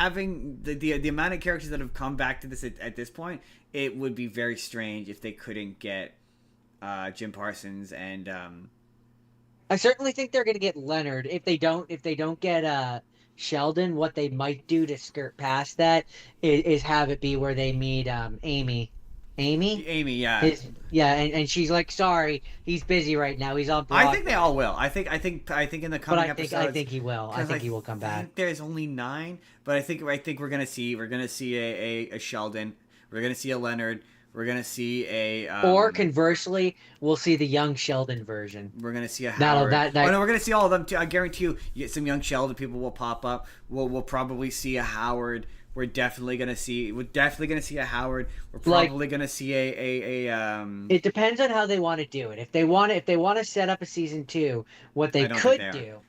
the amount of characters that have come back to this at this point. It would be very strange if they couldn't get Jim Parsons and. I certainly think they're going to get Leonard. If they don't get Sheldon, what they might do to skirt past that is have it be where they meet Amy. Amy, yeah. And she's like, sorry, he's busy right now. He's on Broadway. I think they all will. I think in the coming episodes. I think he will. I think he will come back. There's only 9, but I think we're gonna see a Sheldon. We're gonna see a Leonard. We're gonna see a. Or conversely, we'll see the young Sheldon version. We're gonna see a Howard. We're gonna see all of them too. I guarantee you, some young Sheldon people will pop up. We'll probably see a Howard. We're definitely gonna see a Howard. We're probably gonna see a. It depends on how they want to do it. If they want to set up a season 2, what they could do.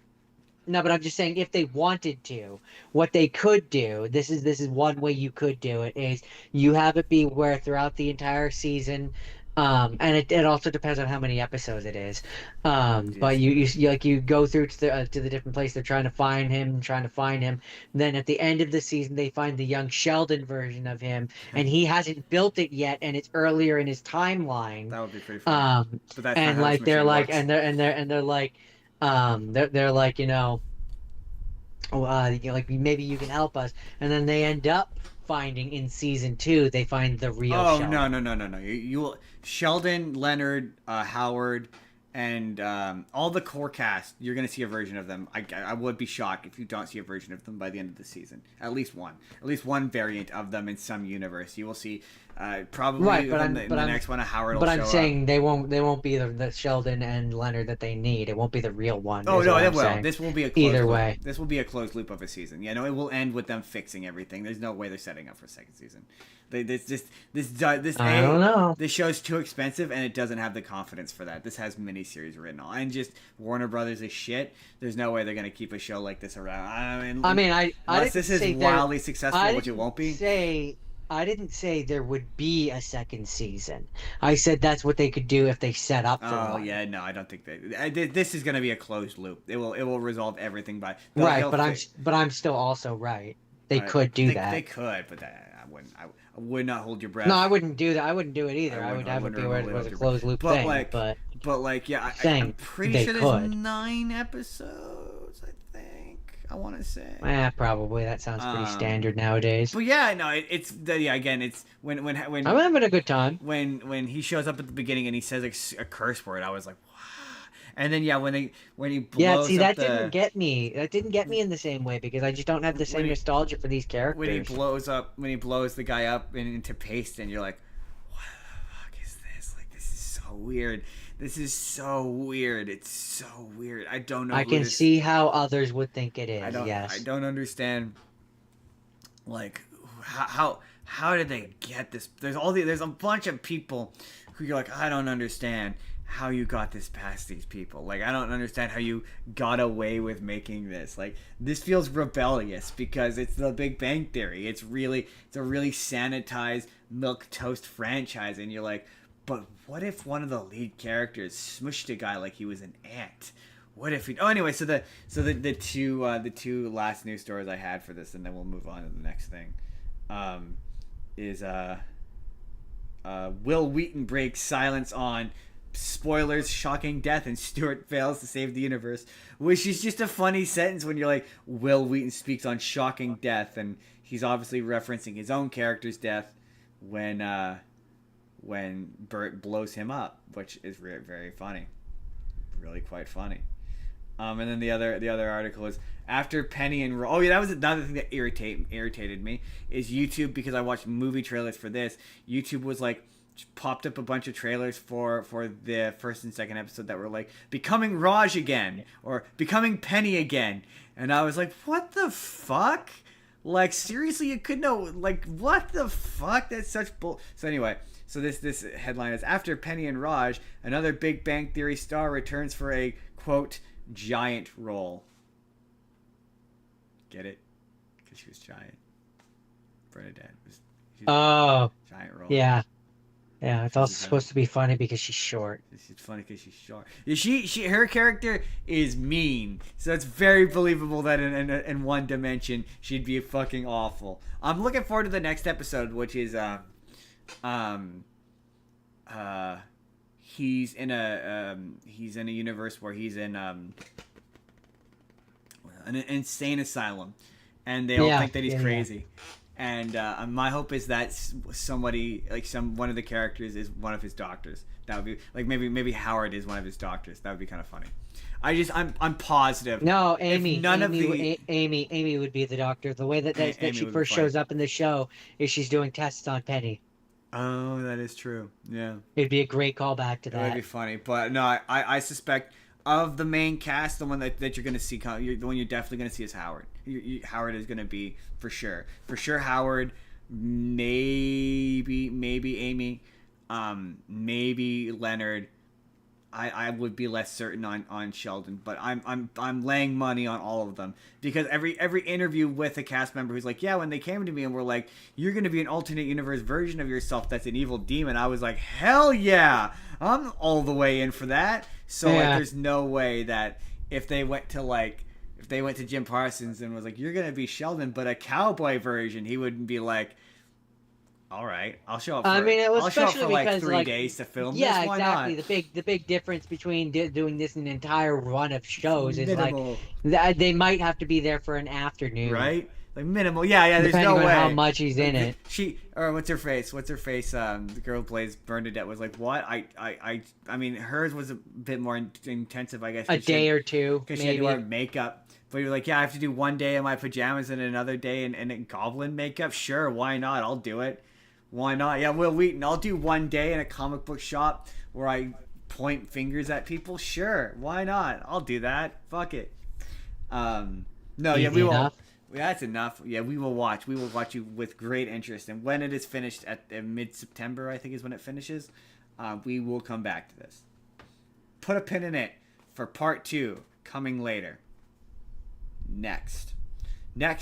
No, but I'm just saying, if they wanted to, what they could do, this is one way you could do it, is you have it be where throughout the entire season, and it also depends on how many episodes it is, but you go through to the different places they're trying to find him. Then at the end of the season, they find the young Sheldon version of him, and he hasn't built it yet, and it's earlier in his timeline. That would be pretty fun. But that's and like they're like, and they're like. They're like, like maybe you can help us, and then they end up finding in season 2 they find the real. Sheldon. No. You will Sheldon, Leonard, Howard, and all the core cast. You're gonna see a version of them. I would be shocked if you don't see a version of them by the end of the season. At least one variant of them in some universe. You will see. Probably in the next one, a Howard will show up. But I'm saying they won't be the Sheldon and Leonard that they need. It won't be the real one. Oh no, it will. Saying. This will be a closed either loop. way. This will be a closed loop of a season. Yeah, no, it will end with them fixing everything. There's no way they're setting up for a second season. I don't know. This show's too expensive, and it doesn't have the confidence for that. This has miniseries written on, and just Warner Brothers is shit. There's no way they're gonna keep a show like this around. Unless this is wildly successful, which it won't be. I didn't say there would be a second season. I said that's what they could do if they set up for one. Oh yeah, no, I don't think this is going to be a closed loop. It will resolve everything by right. But I'm still also right. They could do that. They could, but I wouldn't. I would not hold your breath. No, I wouldn't do that. I wouldn't do it either. I would have it be where it was a closed loop thing. I'm pretty sure there's 9 episodes. I want to say. Probably. That sounds pretty standard nowadays. But yeah, no, it's when I'm having a good time. When he shows up at the beginning and he says a curse word, I was like, wow. And then when he blows Yeah, see, up that didn't get me. That didn't get me in the same way because I just don't have the same nostalgia for these characters. when he blows the guy up into paste, and you're like, what the fuck is this? Like, this is so weird. This is so weird. It's so weird. I don't know. I can see how others would think it is. I don't understand. Like, how did they get this? There's a bunch of people who you're like, I don't understand how you got this past these people. Like, I don't understand how you got away with making this. Like, this feels rebellious because it's the Big Bang Theory. It's a really sanitized milquetoast franchise, and you're like, but what if one of the lead characters smushed a guy like he was an ant? What if he? Oh, anyway, so the two last news stories I had for this, and then we'll move on to the next thing, is Will Wheaton breaks silence on spoilers, shocking death, and Stewart fails to save the universe, which is just a funny sentence when you're like, Will Wheaton speaks on shocking death, and he's obviously referencing his own character's death when Bert blows him up, which is very, very funny, really quite funny. And then the other article is after Penny and oh yeah, that was another thing that irritated me is YouTube, because I watched movie trailers for this. YouTube was like popped up a bunch of trailers for the first and second episode that were like becoming Raj again or becoming Penny again, and I was like, what the fuck? Like, seriously, you could know, like, what the fuck? That's such bull. So anyway, so this headline is after Penny and Raj, another Big Bang Theory star returns for a quote giant role. Get it? Because she was giant. Bernadette was. Giant role. Yeah. Yeah, it's also supposed to be funny because she's short. She's funny because she's short. Her character is mean, so it's very believable that in one dimension she'd be fucking awful. I'm looking forward to the next episode, which is he's in a universe where he's in an insane asylum, and they all think that he's crazy. Yeah. And my hope is that somebody, like one of the characters, is one of his doctors. That would be like maybe Howard is one of his doctors. That would be kind of funny. I'm positive. No, Amy. Amy would be the doctor. The way that she first shows up in the show is she's doing tests on Penny. Oh, that is true. Yeah. It'd be a great callback to that. That would be funny, but no, I suspect of the main cast, the one that you're going to see, the one you're definitely going to see is Howard. Howard is going to be for sure. Howard, maybe Amy, maybe Leonard. I would be less certain on Sheldon, but I'm laying money on all of them because every interview with a cast member who's like, yeah, when they came to me and were like, you're going to be an alternate universe version of yourself that's an evil demon, I was like, hell yeah, I'm all the way in for that. So like, there's no way that if they went to Jim Parsons and was like, you're going to be Sheldon, but a cowboy version, he wouldn't be like, all right, I'll show up. I'll show up for like 3 days to film this. Why exactly. Not? The big difference between doing this an entire run of shows is like they might have to be there for an afternoon, right? Like minimal. Yeah. There's depending no on way how much he's in it. What's her face? The girl who plays Bernadette was like, what? I mean, hers was a bit more intensive, I guess. A day or two, because she had to wear makeup. But you're like, yeah, I have to do one day in my pajamas and another day in goblin makeup. Sure, why not? I'll do it. Why not? Yeah, Will Wheaton. I'll do one day in a comic book shop where I point fingers at people. Sure, why not? I'll do that. Fuck it. No, yeah, we will. That's enough. Yeah, we will watch. We will watch you with great interest. And when it is finished at mid-September, I think is when it finishes, we will come back to this. Put a pin in it for part 2 coming later. Next,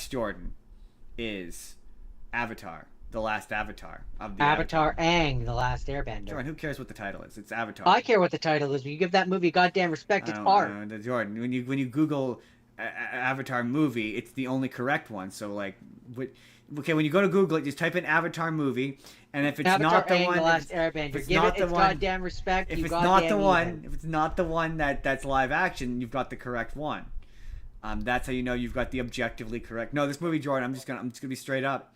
Jordan, is Avatar. The Last Avatar of the Avatar Aang, The Last Airbender. Jordan, who cares what the title is? It's Avatar. I care what the title is. When you give that movie goddamn respect, it's art. Jordan, when you Google Avatar movie, it's the only correct one. So like, when you go to Google it, just type in Avatar movie, and if it's Avatar not the Aang, one, The Last Airbender, give it its goddamn respect. If it's not the one, if it's not the one that's live action, you've got the correct one. That's how you know you've got the objectively correct. No, this movie, Jordan. I'm just gonna be straight up.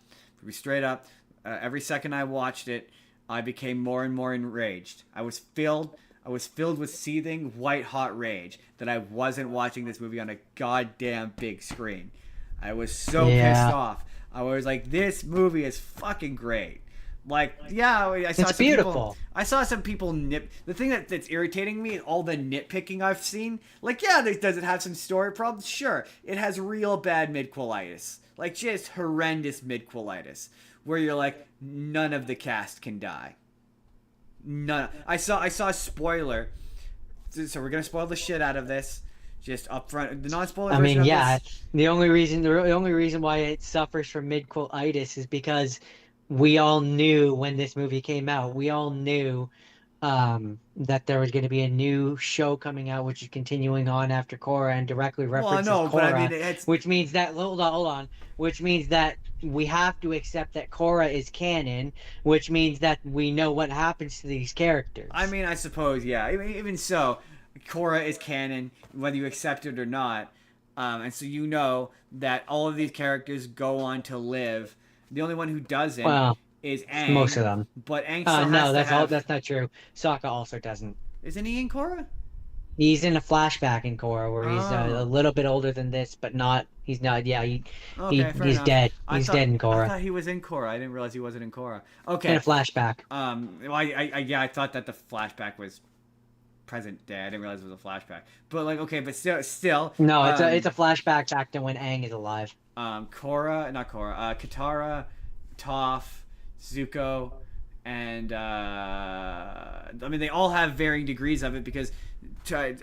Every second I watched it, I became more and more enraged. I was filled I was filled with seething, white-hot rage that I wasn't watching this movie on a goddamn big screen. I was so pissed off. I was like, this movie is fucking great. Like, yeah, I saw It's some beautiful. people. I saw some people nip. The thing that's irritating me, all the nitpicking I've seen. Like, yeah, does it have some story problems? Sure, it has real bad midquelitis, like just horrendous midquelitis, where you're like, none of the cast can die. None. I saw a spoiler, so we're gonna spoil the shit out of this. Just up front, the non-spoiler. I mean, yeah, the only reason why it suffers from midquelitis is because we all knew when this movie came out. We all knew that there was going to be a new show coming out, which is continuing on after Korra and directly references Korra. But I mean, it's... which means that hold on, which means that we have to accept that Korra is canon, which means that we know what happens to these characters. I mean, I suppose, yeah. Even so, Korra is canon, whether you accept it or not. And so you know that all of these characters go on to live. The only one who doesn't is Aang. Most of them. But Aang still has to have... that's not true. Sokka also doesn't. Isn't he in Korra? He's in a flashback in Korra where he's a little bit older than this, but not. He's not. Yeah, he's enough. dead. He's dead in Korra. I thought he was in Korra. I didn't realize he wasn't in Korra. Okay. In a flashback. I thought that the flashback was present day. I didn't realize it was a flashback. But like, okay, but still. No, it's a flashback back to when Aang is alive. Katara, Toph, Zuko, and I mean, they all have varying degrees of it because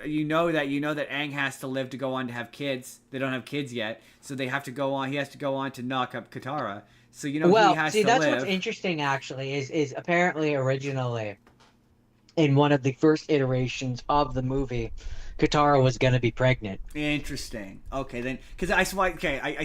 you know that Aang has to live to go on to have kids. They don't have kids yet, so they have to go on. He has to go on to knock up Katara. So he has to that's live. What's interesting actually is apparently originally in one of the first iterations of the movie, Katara was going to be pregnant. Interesting. Okay, then, because I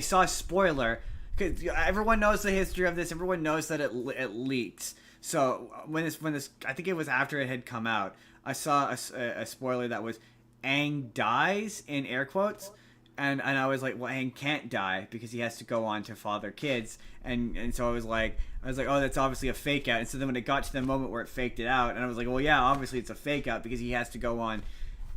saw a spoiler. Because everyone knows the history of this. Everyone knows that it leaks. So when this, I think it was after it had come out. I saw a spoiler that was Aang dies in air quotes, and I was like, well, Aang can't die because he has to go on to father kids, and so I was like, oh, that's obviously a fake out. And so then when it got to the moment where it faked it out, and I was like, well, yeah, obviously it's a fake out because he has to go on.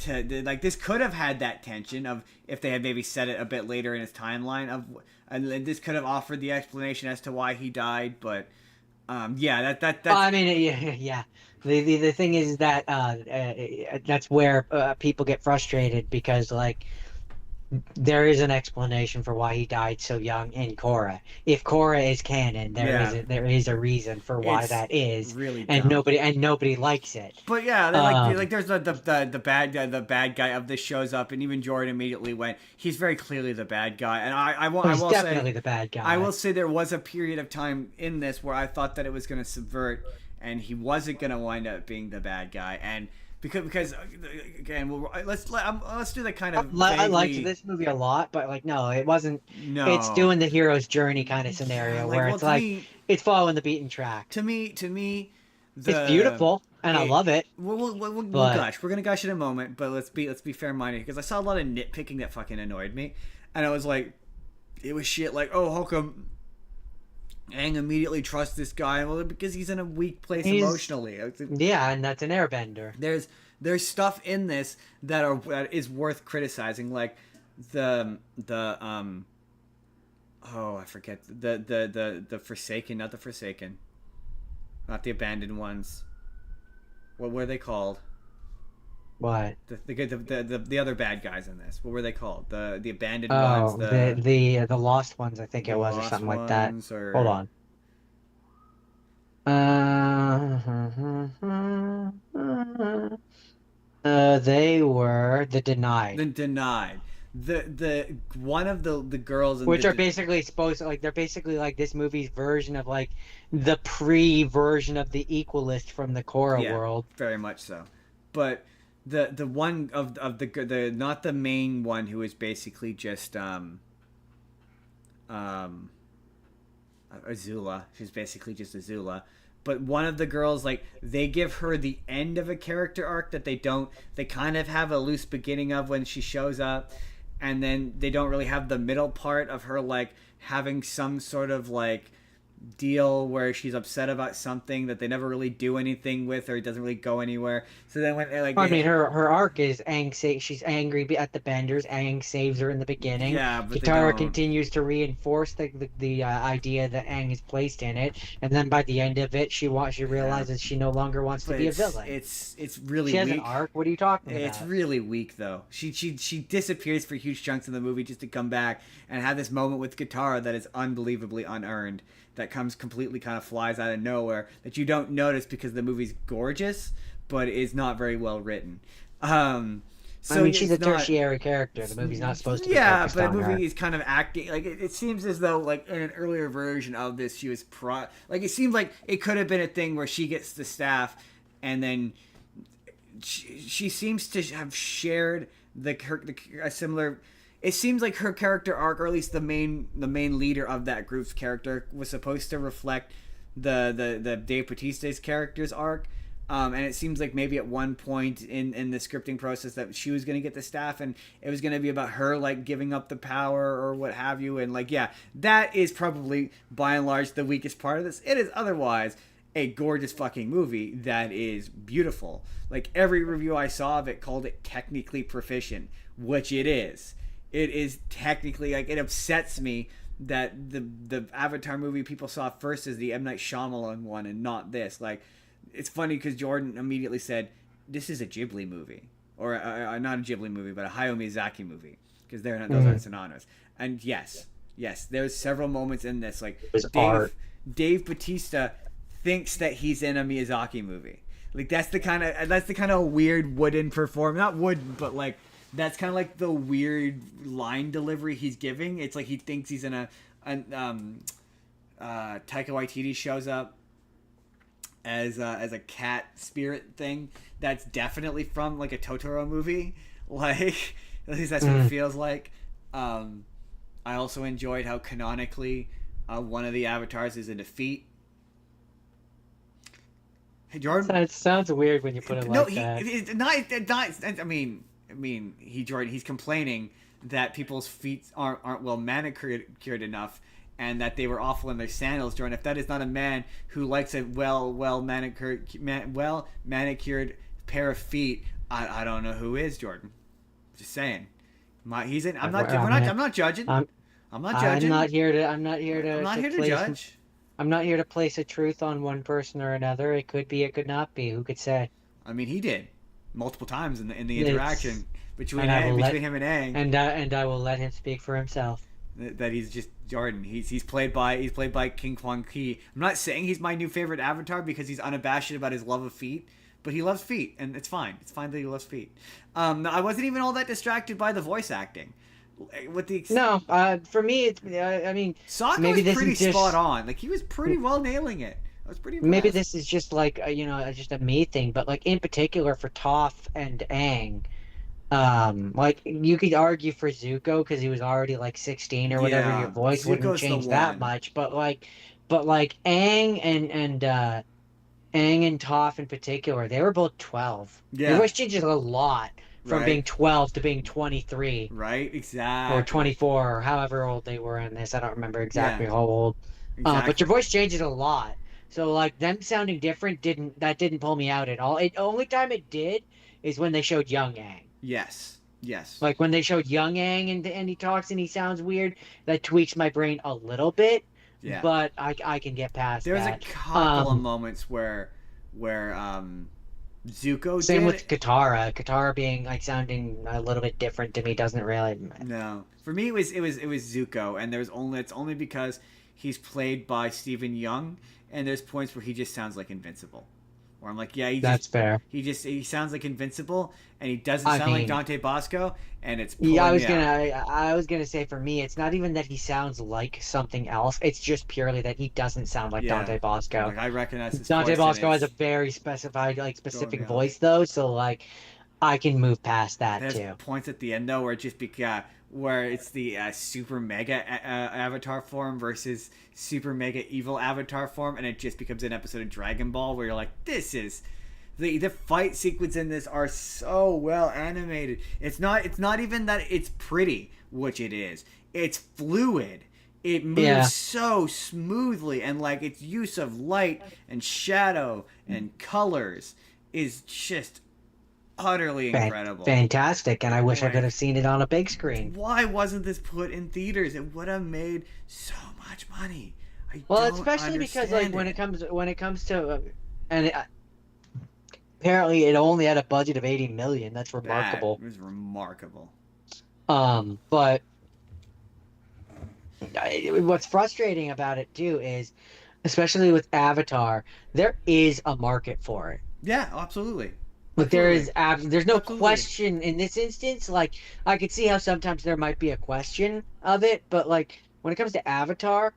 Like, this could have had that tension of if they had maybe said it a bit later in his timeline and this could have offered the explanation as to why he died, but that's... I mean, yeah. The thing is that that's where people get frustrated because like there is an explanation for why he died so young in Korra. If Korra is canon, there is a reason for why that is, really and nobody likes it. But yeah, like there's the bad guy of this shows up, and even Jordan immediately went, he's very clearly the bad guy, and I will definitely say the bad guy. I will say there was a period of time in this where I thought that it was going to subvert, and he wasn't going to wind up being the bad guy, and. Because again, let's do the kind of. I liked this movie a lot, but like no, it wasn't. No, it's doing the hero's journey kind of scenario where it's like it's following the beaten track. To me, it's beautiful and I love it. We'll gush. We're gonna gush in a moment, but let's be fair-minded because I saw a lot of nitpicking that fucking annoyed me, and I was like, it was shit like, oh, how come Aang immediately trusts this guy? Well, because he's in a weak place emotionally. Yeah, and that's an airbender. There's stuff in this that is worth criticizing, like I forget the Forsaken, not the Forsaken, not the abandoned ones. What were they called? What? The other bad guys in this. What were they called? The abandoned ones. The lost ones, I think it was, or something like that. Hold on. They were the Denied. The Denied. The one of the girls, which are basically supposed to, like, they're basically like this movie's version of like the pre-version of the Equalist from the Korra world. Very much so, but. The one of the not the main one who is basically just Azula. She's basically just Azula. But one of the girls, like, they give her the end of a character arc that they kind of have a loose beginning of when she shows up, and then they don't really have the middle part of her like having some sort of like deal where she's upset about something that they never really do anything with, or it doesn't really go anywhere. So then when like I mean, her arc is she's angry at the Benders. Aang saves her in the beginning. yeah, but they Katara don't. continues to reinforce the idea that Aang is placed in it, and then by the end of it, she realizes she no longer wants to But be a villain. it's really She has weak. an arc. What are you talking about? It's really weak though. She disappears for huge chunks of the movie just to come back and have this moment with Katara that is unbelievably unearned. That comes completely kind of flies out of nowhere that you don't notice because the movie's gorgeous, but is not very well written. So I mean, she's a tertiary character. The movie's not supposed to be focused but on the movie her. is kind of acting like it seems as though like in an earlier version of this she was like it seemed like it could have been a thing where she gets the staff and then she seems to have shared a similar. It seems like her character arc, or at least the main leader of that group's character, was supposed to reflect the Dave Bautista's character's arc. And it seems like maybe at one point in the scripting process that she was going to get the staff and it was going to be about her like giving up the power or what have you. And like, yeah, that is probably by and large the weakest part of this. It is otherwise a gorgeous fucking movie that is beautiful. Like every review I saw of it called it technically proficient, which it is. It is technically like it upsets me that the Avatar movie people saw first is the M. Night Shyamalan one and not this. Like, it's funny because Jordan immediately said, this is a Ghibli movie. Or not a Ghibli movie, but a Hayao Miyazaki movie. Because those aren't synonymous. And yes, there's several moments in this. Like, Dave Bautista thinks that he's in a Miyazaki movie. Like, that's the kind of weird wooden performance. Not wooden, but like, that's kind of like the weird line delivery he's giving. It's like he thinks he's in Taika Waititi shows up as a cat spirit thing. That's definitely from like a Totoro movie. Like at least that's what it feels like. I also enjoyed how canonically one of the avatars is in defeat. Hey Jordan, It sounds weird when you put it like that. I mean, he's complaining that people's feet aren't well manicured enough, and that they were awful in their sandals. Jordan, if that is not a man who likes a well manicured pair of feet, I don't know who is. Jordan, just saying. I'm not judging. I'm not judging. I'm not here to judge. I'm not here to place a truth on one person or another. It could be, it could not be. Who could say? I mean, he did multiple times in the interaction between him and Aang. And I will let him speak for himself. That he's just Jordan. He's played by King Kwang Ki. I'm not saying he's my new favorite Avatar because he's unabashed about his love of feet, but he loves feet, and it's fine. It's fine that he loves feet. I wasn't even all that distracted by the voice acting. For me, I mean, Sokka maybe was pretty spot on. Like he was pretty well nailing it. I was pretty impressed. Maybe this is just like just a me thing, but like in particular for Toph and Aang, like you could argue for Zuko because he was already like 16 or whatever. Yeah, your voice Zuko's wouldn't change that one. much, but Aang and Aang and Toph in particular, they were both 12. Yeah. Their voice changes a lot from Right. being 12 to being 23. Right, exactly. Or 24, or however old they were in this. I don't remember exactly how old. Exactly. But your voice changes a lot. So like them sounding different didn't pull me out at all. Only time it did is when they showed young Aang. Yes. Like when they showed young Aang and he talks and he sounds weird, that tweaks my brain a little bit. Yeah. But I can get past that. There's a couple of moments where Zuko same did with it. Katara being like sounding a little bit different to me doesn't really. No, for me it was Zuko, and it's only because he's played by Stephen Young, and there's points where he just sounds like Invincible, where I'm like, yeah, that's fair. He sounds like Invincible, and he doesn't sound like Dante Bosco, and it's I was gonna say for me, it's not even that he sounds like something else. It's just purely that he doesn't sound like Dante Bosco. Like I recognize his Dante voice, Bosco has a very specific voice though, so like I can move past that There's too. Points at the end though where it just where it's the super mega avatar form versus super mega evil avatar form, and it just becomes an episode of Dragon Ball where you're like, this is. The fight sequence in this are so well animated. It's not even that it's pretty, which it is. It's fluid. It moves so smoothly, and like its use of light and shadow and colors is just utterly incredible. Fantastic, and I wish I could have seen it on a big screen. Why wasn't this put in theaters? It would have made so much money. Especially because like when it comes to apparently it only had a budget of 80 million. That's remarkable. That was remarkable. But what's frustrating about it too is, especially with Avatar, there is a market for it. Yeah, absolutely. But there's no question in this instance. Like, I could see how sometimes there might be a question of it, but like when it comes to Avatar,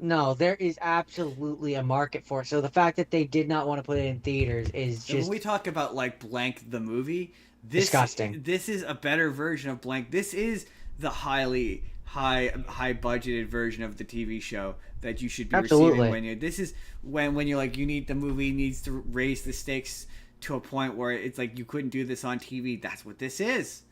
no, there is absolutely a market for it. So the fact that they did not want to put it in theaters is just... When we talk about like Blank the movie, disgusting. This is a better version of Blank. This is the high budgeted version of the TV show that you should be receiving when you... This is when you're like, the movie needs to raise the stakes to a point where it's like you couldn't do this on TV. That's what this is.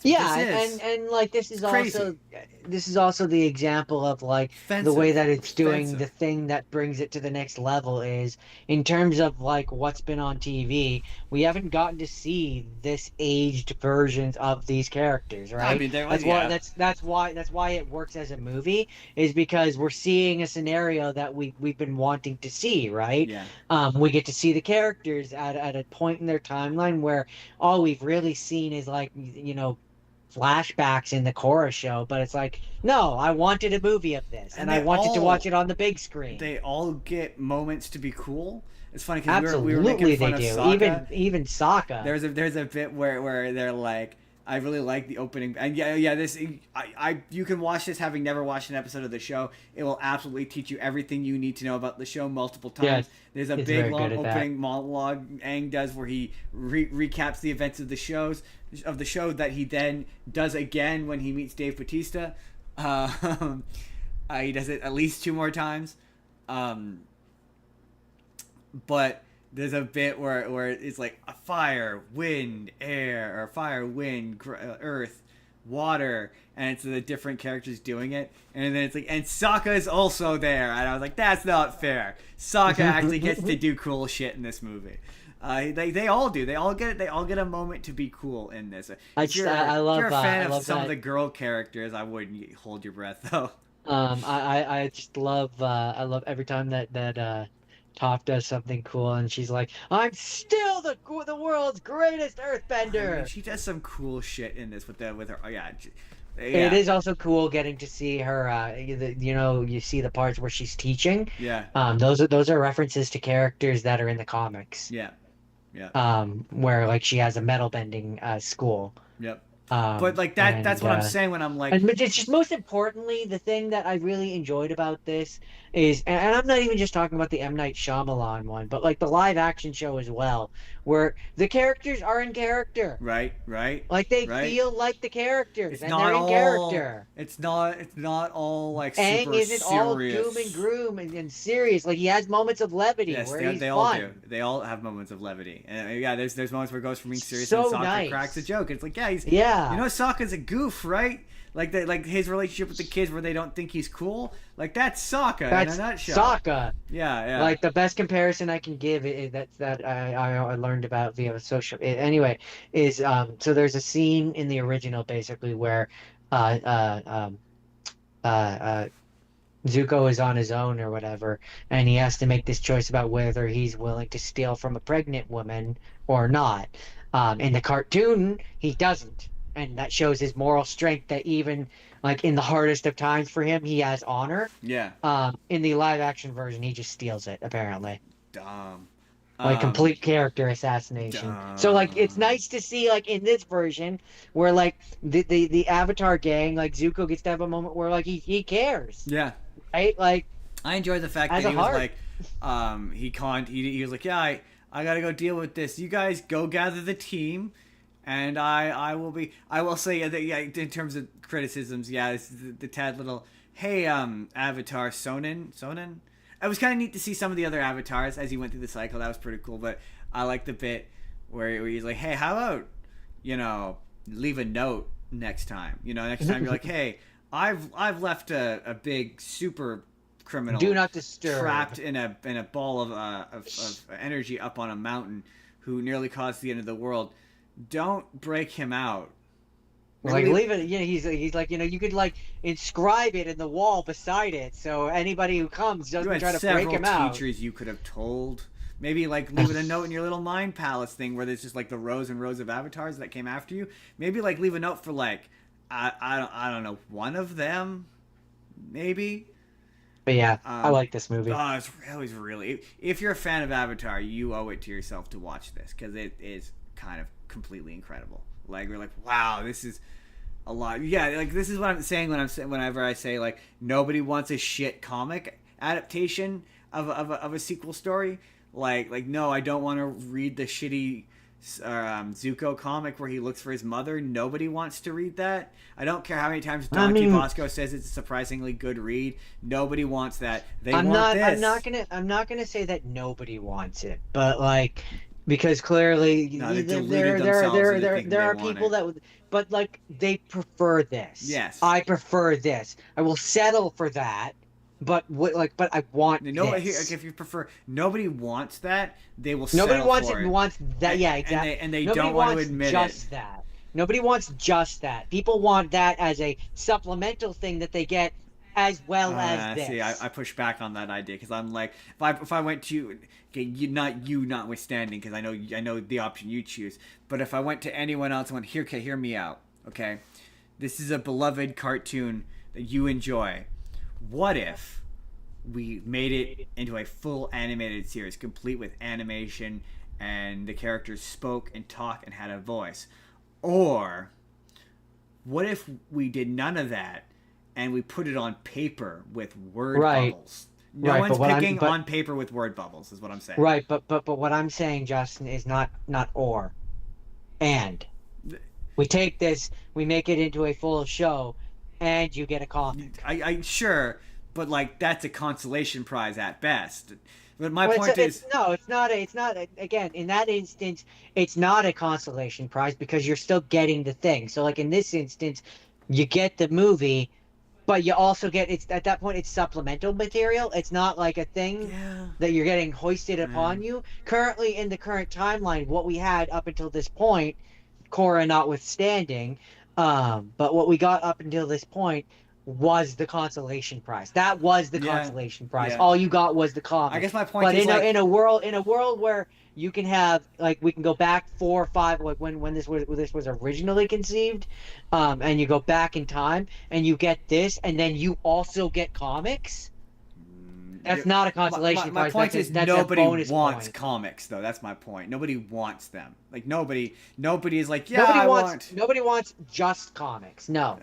And like this is also the example of like the way that it's doing the thing that brings it to the next level is in terms of like what's been on TV. We haven't gotten to see this aged versions of these characters, right? I mean, that's why it works as a movie is because we're seeing a scenario that we've been wanting to see, right? Yeah. We get to see the characters at a point in their timeline where all we've really seen is like flashbacks in the Korra show, but it's like, no, I wanted a movie of this, and I wanted to watch it on the big screen. They all get moments to be cool. It's funny because absolutely we were making fun they do. of Sokka. Even Sokka. There's a bit where they're like, I really like the opening, and this you can watch this having never watched an episode of the show. It will absolutely teach you everything you need to know about the show multiple times. Yeah, there's a big long opening monologue Aang does where he recaps the events of the show that he then does again when he meets Dave Bautista. He does it at least 2 more times, but there's a bit where it's like a fire, wind, air, or fire, wind, earth, water, and it's the different characters doing it, and then it's like, and Sokka is also there, and I was like, that's not fair. Sokka actually gets to do cool shit in this movie. They all do. They all get a moment to be cool in this. If you're a fan of some of the girl characters, I wouldn't hold your breath though. I just love I love every time that Toph does something cool and she's like, I'm still the world's greatest earthbender. I mean, she does some cool shit in this with her. Yeah. It is also cool getting to see her. You see the parts where she's teaching. Yeah. Those are references to characters that are in the comics. Yeah. Where like she has a metal bending school. Yep. But like that's what I'm saying when I'm like, but it's just most importantly the thing that I really enjoyed about this is, and I'm not even just talking about the M. Night Shyamalan one, but like the live action show as well, where the characters are in character. Right. Like they feel like the characters, it's and not they're in all, character. It's not all like Aang super isn't serious. all doom and gloom and serious. Like he has moments of levity. Yes, where they all do. They all have moments of levity, and there's moments where it goes from being serious and Sokka cracks a joke. It's like Sokka's a goof, right? Like his relationship with the kids where they don't think he's cool. Like that's Sokka in a nutshell. Sokka. Yeah. Like the best comparison I can give is that I learned about via social. Anyway, is so there's a scene in the original basically where Zuko is on his own or whatever, and he has to make this choice about whether he's willing to steal from a pregnant woman or not. In the cartoon, he doesn't. And that shows his moral strength that even like in the hardest of times for him, he has honor. Yeah. In the live action version, he just steals it, apparently. Dumb. Like complete character assassination. Dumb. So like it's nice to see like in this version where like the Avatar gang, like Zuko gets to have a moment where like he cares. Yeah. Right? Like I enjoy the fact that he was like he was like, yeah, I gotta go deal with this. You guys go gather the team. And I will say in terms of criticisms, it's the tad little, hey, Avatar Sonnen. It was kind of neat to see some of the other avatars as he went through the cycle. That was pretty cool. But I like the bit where he's like, hey, how about, leave a note next time. Next time you're like, hey, I've left a big super criminal Do not disturb. trapped in a ball of energy up on a mountain who nearly caused the end of the world. Don't break him out. Like leave it. Yeah, he's like, you could like inscribe it in the wall beside it, so anybody who comes doesn't try to break him out. Teachers you could have told. Maybe like leave it a note in your little mind palace thing where there's just like the rows and rows of avatars that came after you. Maybe like leave a note for like I don't know, one of them, maybe. But yeah, I like this movie. Oh, it's really. If you're a fan of Avatar, you owe it to yourself to watch this because it is kind of completely incredible. Like we're like, wow, this is a lot. Yeah, like this is what I'm saying whenever I say like nobody wants a shit comic adaptation of a sequel story. Like no, I don't want to read the shitty Zuko comic where he looks for his mother. Nobody wants to read that. I don't care how many times Donkey Bosco says it's a surprisingly good read. Nobody wants that. I'm not gonna say that nobody wants it, but like. Because clearly, there are people that would, but like they prefer this. Yes, I prefer this. I will settle for that, but but I want this. If you prefer, nobody wants that. They will. Nobody settle wants that. Yeah, exactly. And they don't want to admit just that. Nobody wants just that. People want that as a supplemental thing that they get. As well as this. See, I push back on that idea because I'm like, if I went to, okay, notwithstanding, because I know the option you choose, but if I went to anyone else and went, hear me out, okay, this is a beloved cartoon that you enjoy. What if we made it into a full animated series, complete with animation and the characters spoke and talked and had a voice? Or what if we did none of that? And we put it on paper with word bubbles. No one's picking on paper with word bubbles, is what I'm saying. Right, but what I'm saying, Justin, is not or, and. We take this, we make it into a full show, and you get a comic. I sure, but like that's a consolation prize at best. But my point is, it's not. Again, in that instance, it's not a consolation prize because you're still getting the thing. So, like in this instance, you get the movie. But you also get at that point it's supplemental material. It's not like a thing that you're getting hoisted upon you. Currently in the current timeline, what we had up until this point, Korra notwithstanding, but what we got up until this point was the consolation prize. That was the consolation prize. Yeah. All you got was the comic. I guess my point is in a world where you can have like we can go back 4 or 5 like when this was originally conceived, and you go back in time and you get this and then you also get comics. That's not a consolation prize. My point is nobody wants point. Comics though. That's my point. Nobody wants them. Like nobody is like Nobody wants just comics. No.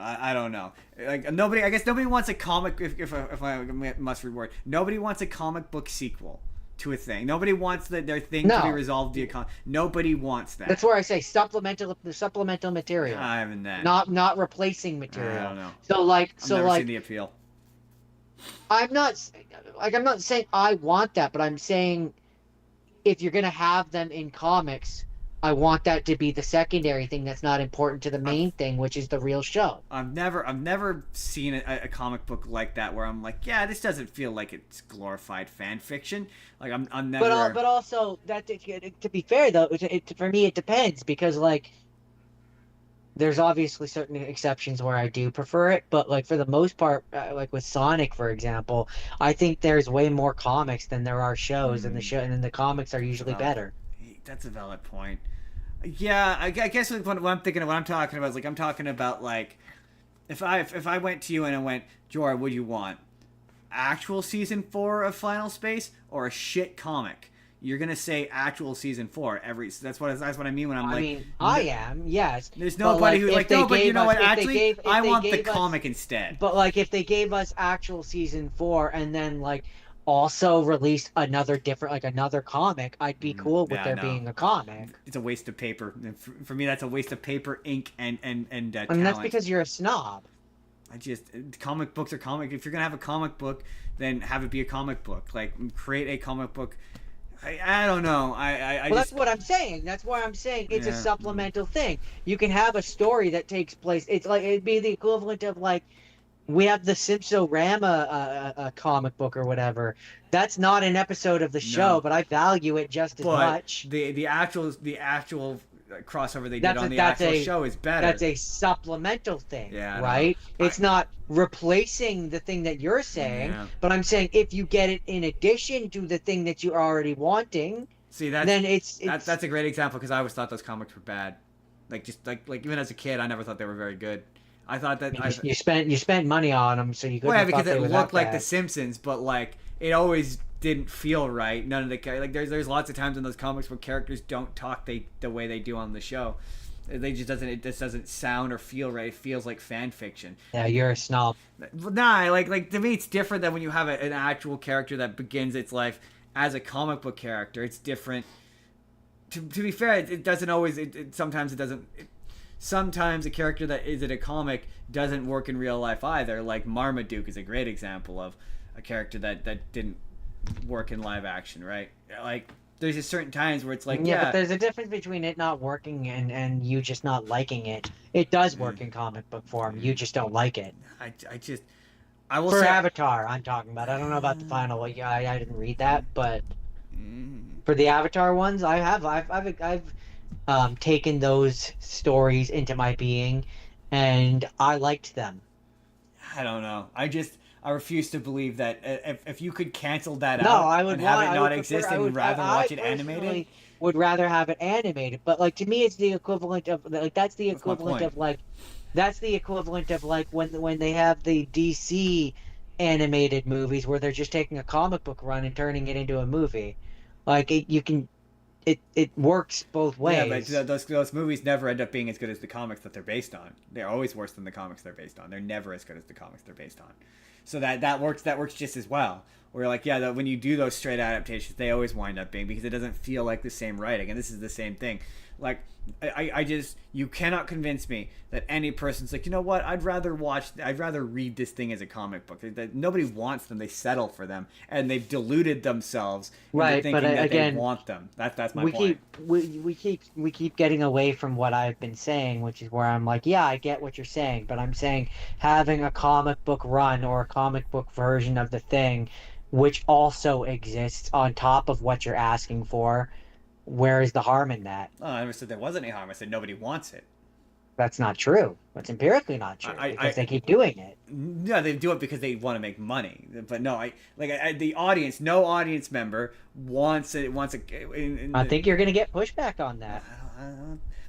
I don't know. Like nobody. I guess nobody wants a comic. If I must reword, nobody wants a comic book sequel to a thing. Nobody wants their thing to be resolved via nobody wants that. That's where I say supplemental material. I haven't that. Not replacing material. I don't know. I've never seen the appeal. I'm not saying I want that, but I'm saying if you're gonna have them in comics, I want that to be the secondary thing that's not important to the main thing, which is the real show. I've never seen a comic book like that where I'm like, yeah, this doesn't feel like it's glorified fan fiction. Like I'm never. But also that to be fair though, for me it depends because like. There's obviously certain exceptions where I do prefer it, but like for the most part, like with Sonic, for example, I think there's way more comics than there are shows, and the comics are usually better. That's a valid point. Yeah, I guess what I'm thinking of, what I'm talking about is like I'm talking about like if I went to you and I went, Jor, what do you want? Actual season 4 of Final Space or a shit comic? You're gonna say actual season 4 that's what I mean when I'm I am, yes. There's nobody who's like, no, but you know what? Actually, I want the comic instead. But like, if they gave us actual season 4 and then like also released another comic, I'd be cool with being a comic. It's a waste of paper. For me, that's a waste of paper, ink, and talent. And that's because you're a snob. Comic books are comic. If you're gonna have a comic book, then have it be a comic book. Like create a comic book. I don't know. I Well, just that's what I'm saying. That's why I'm saying it's a Yeah. supplemental thing. You can have a story that takes place. It's like it'd be the equivalent of like we have the Simpsorama comic book or whatever. That's not an episode of the show, no. but I value it just as But much. the actual crossover they did That's on a the that's actual a show is better. that's a supplemental thing, Yeah, I know. right? It's not replacing the thing that you're saying, Yeah. but I'm saying if you get it in addition to the thing that you're already wanting, See, then it's that's a great example because I always thought those comics were bad. Like just like even as a kid, I never thought they were very good. I thought that you spent money on them, so you couldn't well, yeah, have thought because they it were looked that like The bad. Simpsons, but like it always didn't feel right. None of the like there's lots of times in those comics where characters don't talk the way they do on the show. They just doesn't it just doesn't sound or feel right. It feels like fan fiction. Yeah, you're a snob. Nah, like to me, it's different than when you have an actual character that begins its life as a comic book character. It's different. To be fair, it doesn't always. Sometimes it doesn't. Sometimes a character that is in a comic doesn't work in real life either. Like Marmaduke is a great example of a character that didn't work in live action, right? Like there's just certain times where it's like, Yeah, yeah, but there's a difference between it not working and you just not liking it. It does work in comic book form. You just don't like it. I will For say, Avatar, I'm talking about. I don't know about the final one. Yeah, I didn't read that, but Mm, for the Avatar ones, I've taken those stories into my being, and I liked them. I don't know. I refuse to believe that if you could cancel that No, out I would and have want. it I not would prefer. exist I and would. rather I watch it animated, personally would rather have it animated. But like to me, it's the equivalent of like that's my point. that's the equivalent of like when they have the DC animated movies where they're just taking a comic book run and turning it into a movie. Like you can, it works both Yeah, but ways. those movies never end up being as good as the comics that they're based on. They're always worse than the comics they're based on. They're never as good as the comics they're based on. So that works just as well. Where like when you do those straight adaptations, they always wind up being because it doesn't feel like the same writing, and this is the same thing. Like I just you cannot convince me that any person's like, you know what, I'd rather read this thing as a comic book. That nobody wants them, they settle for them, and they've deluded themselves into Right, thinking but that again, they want them. That's my we point. we keep getting away from what I've been saying, which is where I'm like, yeah, I get what you're saying, but I'm saying having a comic book run or a comic book version of the thing, which also exists on top of what you're asking for, where is the harm in that? Oh, I never said there wasn't any harm. I said nobody wants it. That's not true. That's empirically not true because they I keep doing it. yeah, they do it because they want to make money. But no, the audience, no audience member wants it. Wants a. I think you're gonna get pushback on that.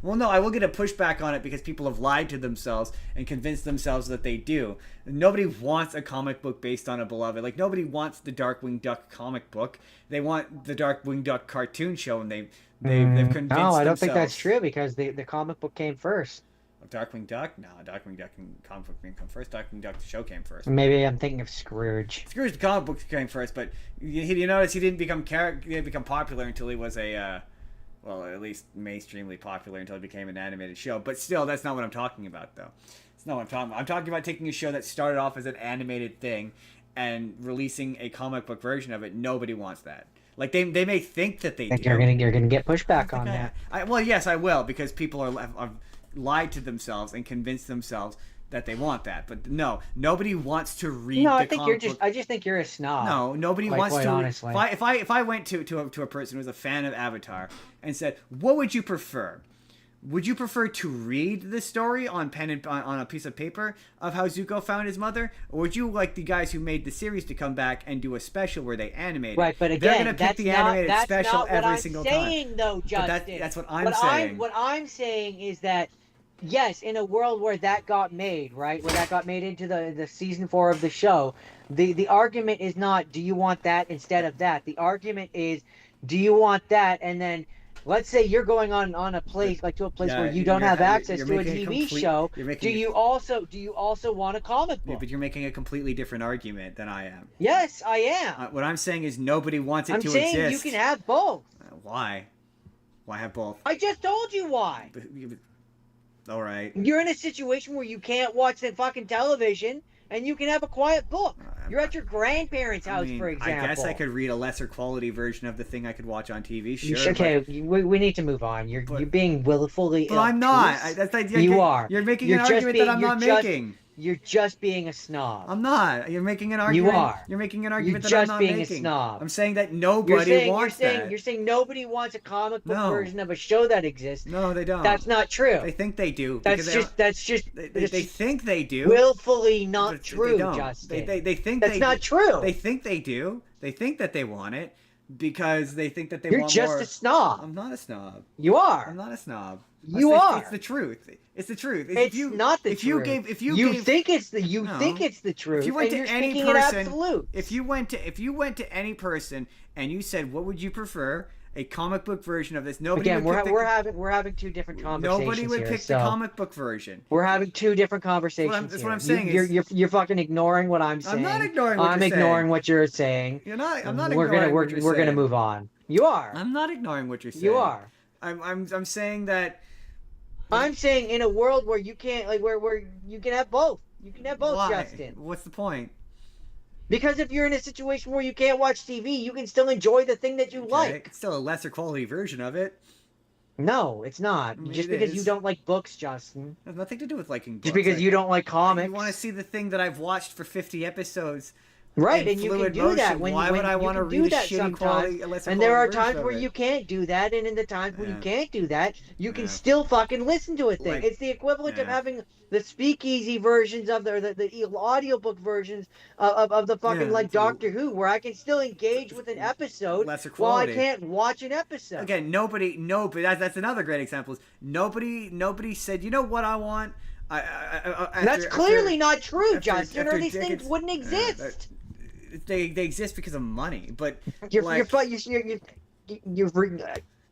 Well, no, I will get a pushback on it because people have lied to themselves and convinced themselves that they do. Nobody wants a comic book based on a beloved. Like nobody wants the Darkwing Duck comic book. They want the Darkwing Duck cartoon show, and they've convinced No, I don't think that's themselves. true because the comic book came first. Darkwing Duck? No, Darkwing Duck and comic book didn't come first. Darkwing Duck the show came first. Maybe I'm thinking of Scrooge. Scrooge the comic book came first, but you notice he didn't become popular until he was well, at least mainstreamly popular until it became an animated show. But still, that's not what I'm talking about, though. It's not what I'm talking about. I'm talking about taking a show that started off as an animated thing and releasing a comic book version of it. Nobody wants that. Like they may think that they I think do. you're gonna get pushback on that. Well, yes, I will because people are lied to themselves and convinced themselves that they want that. But no, nobody wants to read. No, the I think you're comic just. book. I just think you're a snob. No, nobody Like, wants quite to. honestly. If I went to a person who was a fan of Avatar and said, "What would you prefer? Would you prefer to read the story on pen and on a piece of paper of how Zuko found his mother, or would you like the guys who made the series to come back and do a special where they animate it?" Right, but They're again, gonna pick that's the not animated that's special not what every I'm single saying, time. though, But Justin. that's what I'm saying. What I'm saying is that yes, in a world where that got made, right, where that got made into the season 4 of the show, the argument is not do you want that instead of that. The argument is do you want that, and then let's say you're going on a place like to a place Yeah, where you don't have access you're to a making TV complete- show. you're Do making you also want a comic Yeah, book? but you're making a completely different argument than I am. Yes, I am. What I'm saying is nobody wants it I'm to saying exist. you can have both. Why? Why have both? I just told you why. All right. You're in a situation where you can't watch the fucking television and you can have a quiet book. You're at your grandparents' house, for example. I guess I could read a lesser quality version of the thing I could watch on TV. Sure. Okay, we need to move on. You're being willfully. Well, I'm not. You are. You're making an argument that I'm not making. You're just being a snob. I'm not. You're making an argument. You are. You're making an argument You're that I'm just not being making. a snob. I'm saying that nobody wants that. You're saying nobody wants a comic book version of a show that exists. No, they don't. That's not true. They think they do. That's just. They think they do. Willfully not true, they don't. Justin. They think that's not true. They think they do. They think that they want it because they think that they want more. You're just a snob. I'm not a snob. You are. I'm not a snob. You are. It's the truth. It's the truth. It's not the truth. You think it's the truth. If you went to any person, if you went to any person and you said, "What would you prefer?" A comic book version of this. Nobody. Again, we're having two different conversations. Nobody would pick the comic book version. We're having two different conversations. That's what I'm saying. You're fucking ignoring what I'm saying. I'm not ignoring what you're saying. I'm ignoring what you're saying. You're not. I'm not ignoring what you're saying. We're gonna move on. You are. I'm not ignoring what you're saying. You are. I'm saying that. I'm saying in a world where you can't where you can have both. You can have both, Why? Justin. What's the point? Because if you're in a situation where you can't watch TV, you can still enjoy the thing that you like. It's still a lesser quality version of it. No, it's not. Just because you don't like books, Justin. It has nothing to do with liking books. Just because you don't like comics. You want to see the thing that I've watched for 50 episodes. Right, and you can do that. Why would I want to read a shitty quality, and there are times where you can't do that, and in the times where you can't do that, you can still fucking listen to a thing. It's the equivalent of having the speakeasy versions of the audiobook versions of the fucking Doctor Who, where I can still engage with an episode while I can't watch an episode. Again, nobody. That's another great example. Nobody said, you know what I want. That's clearly not true, Justin. Or these things wouldn't exist. They exist because of money, but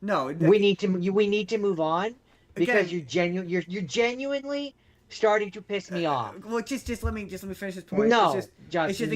no. We need to move on because you're genuinely starting to piss me off. Well, just let me finish this point. No, Justin,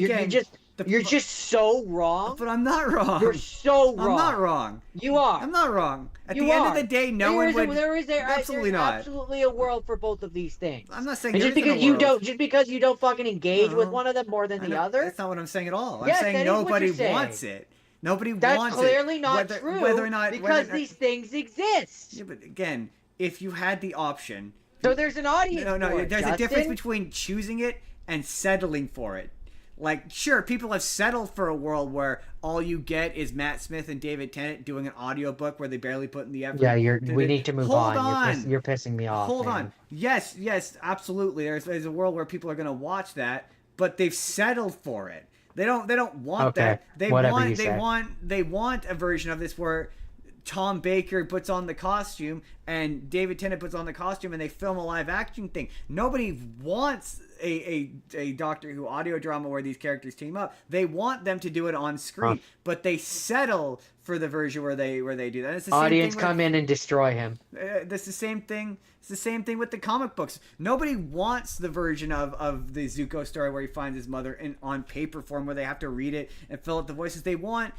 you're just so wrong. But I'm not wrong. You're so wrong. I'm not wrong. You are. I'm not wrong. At the end of the day, there's absolutely a world for both of these things. I'm not saying just because you don't fucking engage with one of them more than the other. That's not what I'm saying at all. I'm saying nobody wants it. Nobody wants it. That's clearly not true. Whether or not these things exist. Yeah, but again, if you had the option. So there's an audience. No. There's a difference between choosing it and settling for it. Like, sure, people have settled for a world where all you get is Matt Smith and David Tennant doing an audiobook where they barely put in the effort. Yeah, we need to move on. You're pissing me off. Hold on. Yes, absolutely. There's a world where people are going to watch that, but they've settled for it. They don't want that. They want a version of this where Tom Baker puts on the costume and David Tennant puts on the costume and they film a live action thing. Nobody wants a Doctor Who audio drama where these characters team up. They want them to do it on screen, but they settle for the version where they do that. It's the audience come in and destroy him. That's the same thing. It's the same thing with the comic books. Nobody wants the version of the Zuko story where he finds his mother on paper form where they have to read it and fill out the voices. They want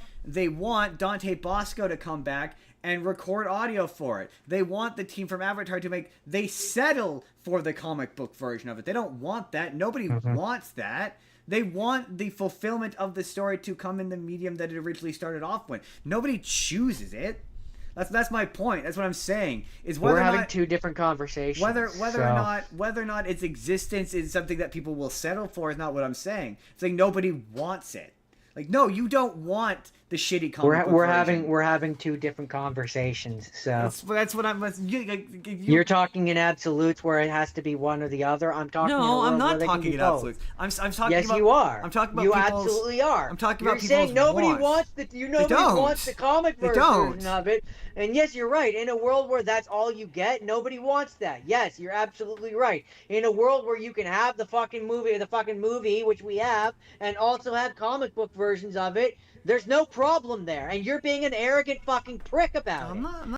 Dante Bosco to come back and record audio for it. They want the team from Avatar to they settle for the comic book version of it. They don't want that. Nobody wants that. They want the fulfillment of the story to come in the medium that it originally started off with. Nobody chooses it. That's my point. That's what I'm saying. Is whether we're having two different conversations. Whether or not its existence is something that people will settle for is not what I'm saying. It's like nobody wants it. Like, no, you don't want the shitty comic book version. We're having two different conversations. So that's what I'm. You're talking in absolutes where it has to be one or the other. I'm talking. No, I'm not talking in absolutes. I'm talking. Yes, you are. I'm talking about. You absolutely are. I'm talking about. You're saying nobody wants the. Nobody wants the comic version of it. And yes, you're right. In a world where that's all you get, nobody wants that. Yes, you're absolutely right. In a world where you can have the fucking movie, which we have, and also have comic book versions of it, there's no problem there. And you're being an arrogant fucking prick about it. I'm not.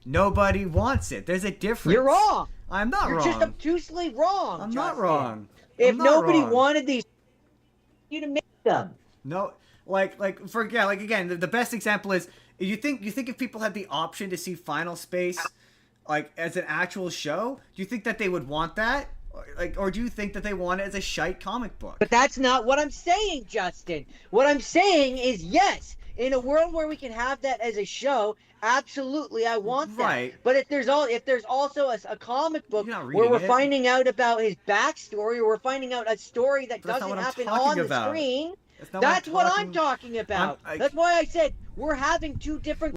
Nobody wants it. There's a difference. You're wrong. I'm not wrong. You're just obtusely wrong. I'm not wrong. If nobody wanted these, you to make them. No. Again, the best example is you think if people had the option to see Final Space like as an actual show? Do you think that they would want that? Or do you think that they want it as a shite comic book? But that's not what I'm saying, Justin. What I'm saying is yes, in a world where we can have that as a show, absolutely, I want that. Right. But if there's also a comic book You're not where reading we're it. finding out about his backstory, or we're finding out a story that But that's not doesn't what I'm happen talking on the about. screen, That's not that's what I'm talking about. I- That's why I said we're having two different.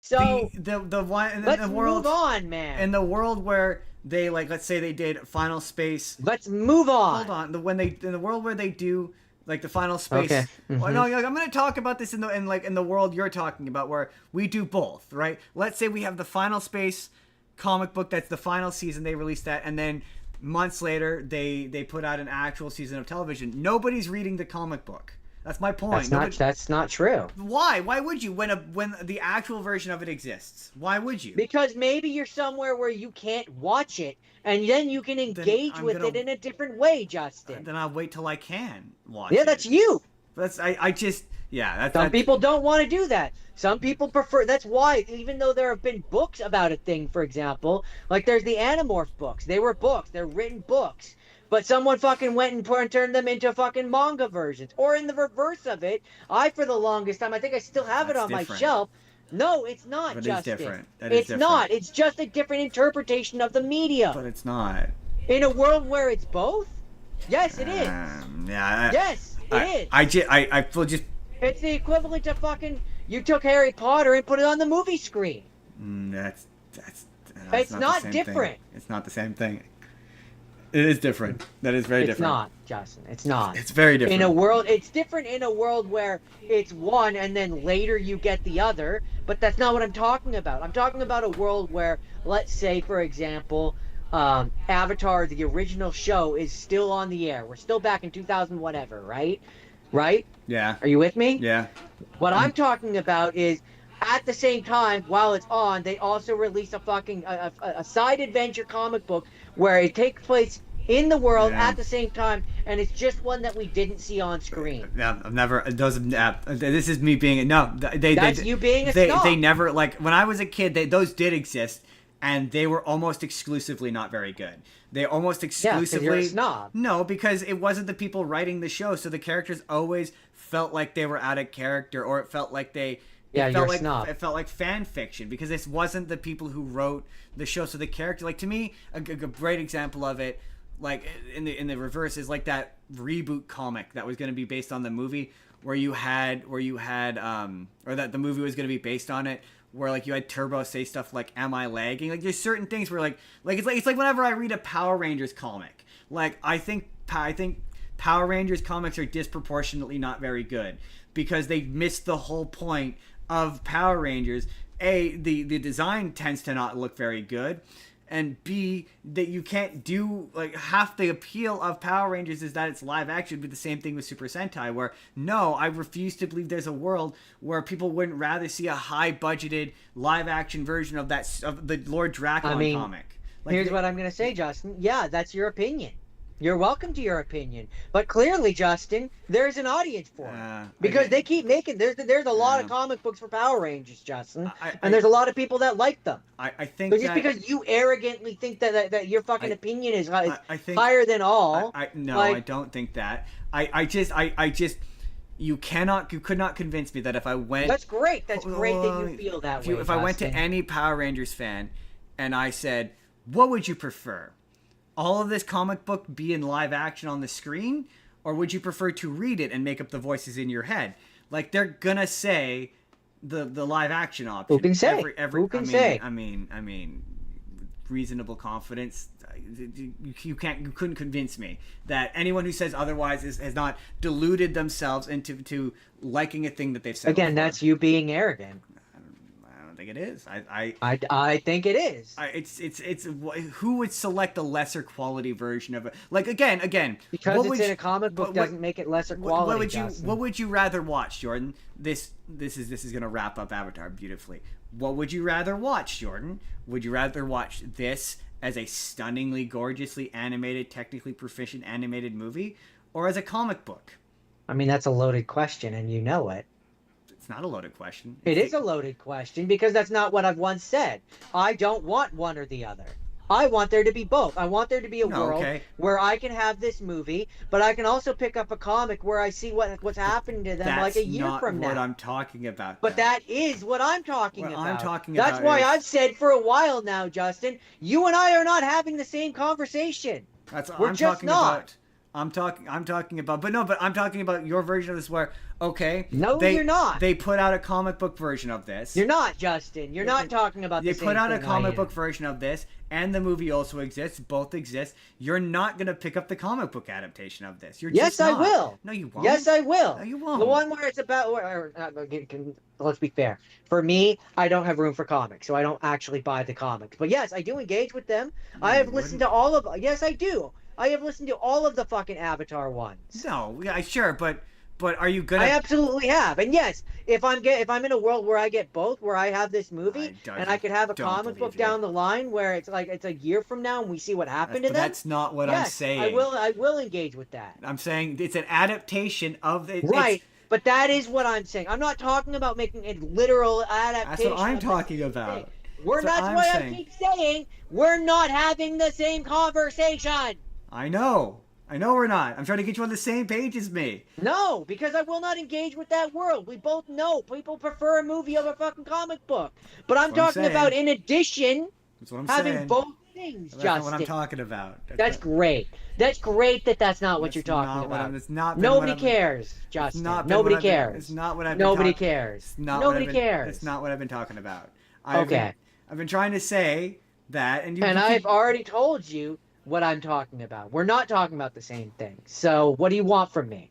So the one in let's the world move on, man. in the world where they like, let's say they did Final Space. Let's move on. Hold on. When they in the world where they do like the Final Space. Okay. Well, no, I'm going to talk about this in the world you're talking about, where we do both, right? Let's say we have the Final Space comic book. That's the final season. They released that, and then months later they put out an actual season of television. Nobody's reading the comic book. That's my point. That's not true. Why? Why would you when the actual version of it exists? Why would you? Because maybe you're somewhere where you can't watch it, and then you can engage with it in a different way, Justin. Then I'll wait till I can watch it. Yeah, that's you. Some people don't want to do that. Some people prefer. That's why, even though there have been books about a thing, for example, like there's the Animorph books. They were books. They're written books. But someone fucking went and turned them into fucking manga versions. Or in the reverse of it, for the longest time, I think I still have it on my shelf. No, it's not, But Justin. It's different. It's not. It's just a different interpretation of the media. But it's not. In a world where it's both? Yes, it is. Yes, it is. I feel just... It's the equivalent of fucking... You took Harry Potter and put it on the movie screen. It's not different. It's not the same thing. It is different. That is very different. It's not, Justin. It's not. It's very different. It's different in a world where it's one and then later you get the other, but that's not what I'm talking about. I'm talking about a world where, let's say, for example, Avatar, the original show, is still on the air. We're still back in 2000 whatever, right? Right? Yeah. Are you with me? Yeah. What I'm talking about is, at the same time, while it's on, they also release a side adventure comic book where it takes place in the world at the same time, and it's just one that we didn't see on screen. Yeah, I've never. This is me being That's you being a snob. They never, like, when I was a kid. Those did exist, and they were almost exclusively not very good. They almost exclusively. Yeah, 'cause you're a snob. No, because it wasn't the people writing the show, so the characters always felt like they were out of character, or it felt like they. Yeah, it felt you're a snob. It felt like fan fiction because this wasn't the people who wrote the show. So the character, like, to me, a great example of it, like in the reverse, is like that reboot comic that was going to be based on the movie, or that the movie was going to be based on it, where like you had Turbo say stuff like "Am I lagging?" Like there's certain things where like it's like whenever I read a Power Rangers comic, like I think Power Rangers comics are disproportionately not very good because they miss the whole point of Power Rangers. A, the design tends to not look very good, and B, that you can't do, like, half the appeal of Power Rangers is that it's live action. But the same thing with Super Sentai, where no, I refuse to believe there's a world where people wouldn't rather see a high budgeted live action version of the Lord Dracula comic. Like, here's what I'm gonna say, Justin. Yeah, that's your opinion. You're welcome to your opinion, but clearly, Justin, there's an audience for it because they keep making. There's a lot of comic books for Power Rangers, Justin, and there's a lot of people that like them. I think just because you arrogantly think that your fucking opinion is higher than all. I don't think that. I just. You could not convince me that if I went. That's great. That's great that you feel that way. If I went to any Power Rangers fan, and I said, "What would you prefer? All of this comic book be in live action on the screen, or would you prefer to read it and make up the voices in your head?" Like, they're gonna say the live action option. Who can say? Who can say? I mean, reasonable confidence. You couldn't convince me that anyone who says otherwise has not deluded themselves into liking a thing that they've said. Again, before. That's you being arrogant. I don't think it is. I think it is. It's who would select a lesser quality version of it? Like again. Because it's in a comic book doesn't make it lesser quality. What would you rather watch, Jordan? This is gonna wrap up Avatar beautifully. What would you rather watch, Jordan? Would you rather watch this as a stunningly, gorgeously animated, technically proficient animated movie, or as a comic book? I mean, that's a loaded question, and you know it. not a loaded question. It is a loaded question because that's not what I've once said. I don't want one or the other. I want there to be both. I want there to be a world where I can have this movie, but I can also pick up a comic where I see what's happening to them like a year from now. That's not what I'm talking about. But that is what I'm talking about. I'm talking That's about why I've said for a while now, Justin, you and I are not having the same conversation. We're just not. I'm talking about, but I'm talking about your version of this where, you're not. They put out a comic book version of this. You're not, Justin. You're not talking about the same thing. They put out a comic book version of this, and the movie also exists. Both exist. You're not going to pick up the comic book adaptation of this. Yes, I will. No, you won't. Yes, I will. No, you won't. The one where it's about, let's be fair. For me, I don't have room for comics, so I don't actually buy the comics. But yes, I do engage with them. I have listened to all of, yes, I do. I have listened to all of the fucking Avatar ones. No, yeah, sure, but are you gonna? I absolutely have, and yes, if I'm in a world where I get both, where I have this movie, and I could have a comic book down the line where it's a year from now and we see what happened to them. That's not what I'm saying. I will engage with that. I'm saying it's an adaptation of it. Right. But that is what I'm saying. I'm not talking about making a literal adaptation. That's what I'm talking about. That's why I keep saying we're not having the same conversation. I know we're not. I'm trying to get you on the same page as me. No, because I will not engage with that world. We both know people prefer a movie over a fucking comic book. But I'm talking about, in addition, having both things, Justin. That's what I'm talking about. That's great. That's great that's not what you're talking about. It's not. Nobody cares, Justin. Nobody cares. It's not what I've been Nobody cares. Nobody cares. It's not what I've been talking about. I've been trying to say that, and I've already told you what I'm talking about. We're not talking about the same thing. So what do you want from me?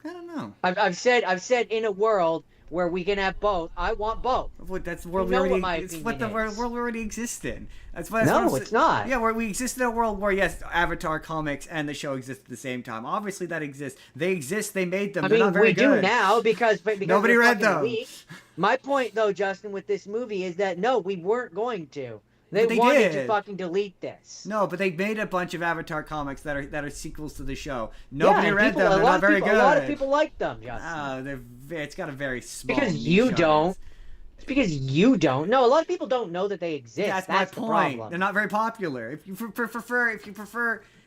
I don't know. I've said in a world where we can have both, I want both. That's the world the world we already exist in. It's not. Yeah, where we exist in a world where yes, Avatar comics and the show exist at the same time. Obviously, that exists. They exist. They made them. They're not very good. We do now because nobody read them. My point, though, Justin, with this movie is that no, we weren't going to. They wanted to fucking delete this. No, but they made a bunch of Avatar comics that are sequels to the show. Nobody read them. They're not very good. A lot of people like them, Justin. It's got a very small. Because you don't. It's because you don't. No, a lot of people don't know that they exist. That's my point. The problem. They're not very popular. If you prefer,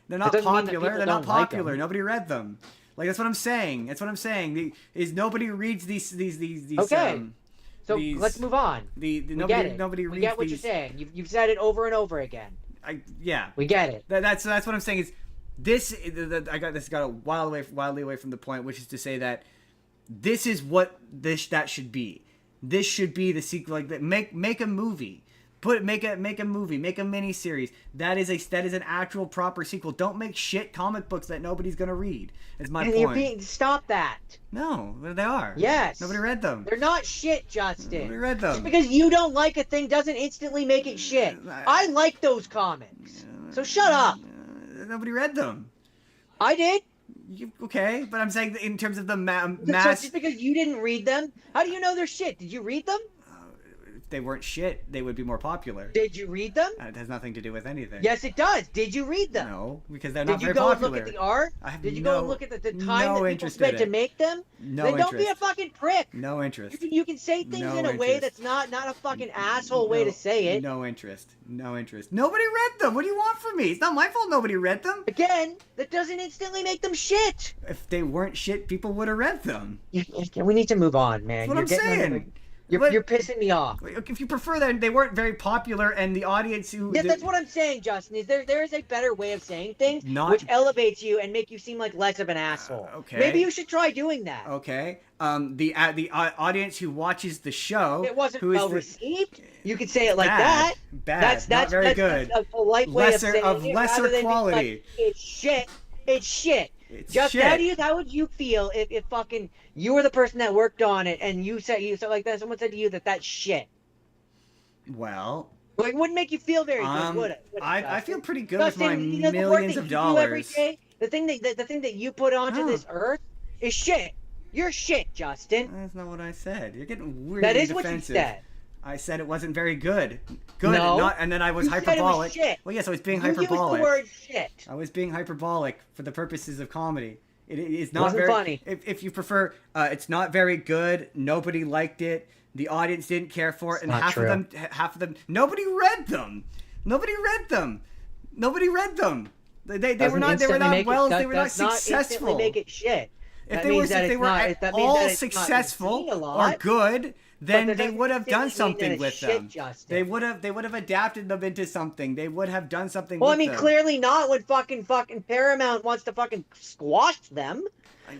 they're not popular. They're not popular. Like nobody read them. Like that's what I'm saying. Is nobody reads these. Okay. So let's move on. Nobody reads. We get what you're saying. You've said it over and over again. Yeah. We get it. That's what I'm saying. Is this? I got wildly away from the point, which is to say that this is what that should be. This should be the sequel. Like that. Make a movie. Make a movie. Make a mini series. That is an actual proper sequel. Don't make shit comic books that nobody's gonna read. Is my point. Stop that. No, they are. Yes. Nobody read them. They're not shit, Justin. Nobody read them. Just because you don't like a thing doesn't instantly make it shit. I like those comics. So shut up. Nobody read them. I did. Okay, but I'm saying in terms of the mass. So just because you didn't read them, how do you know they're shit? Did you read them? If they weren't shit, they would be more popular. Did you read them? It has nothing to do with anything. Yes, it does. Did you read them? No, because they're not very popular. popular. Did you go and look at the art? Did you go and look at the time that people spent to make them? No then interest. Don't be a fucking prick. No interest. You can say things in a way that's not a fucking asshole way to say it. No interest. Nobody read them. What do you want from me? It's not my fault nobody read them. Again, that doesn't instantly make them shit. If they weren't shit, people would have read them. We need to move on, man. That's what I'm saying. You're pissing me off. If you prefer that, they weren't very popular, and the audience who... Yeah, that's what I'm saying, Justin. Is there is a better way of saying things which elevates you and make you seem like less of an asshole. Okay. Maybe you should try doing that. Okay. The audience who watches the show... It wasn't well received. You could say it like that. Bad. That's very good. That's a polite way of saying it. Lesser quality. It's shit. It's shit. Just how would you feel if fucking you were the person that worked on it and you said like that? Someone said to you that's shit. Well, it wouldn't make you feel very good, would it? I feel pretty good with my millions of dollars. Every day, the thing that you put onto this earth is shit. You're shit, Justin. That's not what I said. You're getting weirdly defensive. That is what you said. I said it wasn't very good. No. And then I was hyperbolic. Said it was shit. Well, yes, I was being hyperbolic. You used the word shit. I was being hyperbolic for the purposes of comedy. It is not Wasn't very funny. If you prefer, it's not very good. Nobody liked it. The audience didn't care for it, and not half true. of them, nobody read them. Nobody read them. They were not successful. Make it shit. If they were at all successful or good, then they would have done something with them. They would have adapted them into something. They would have done something with them. Well, I mean, clearly not when fucking Paramount wants to fucking squash them.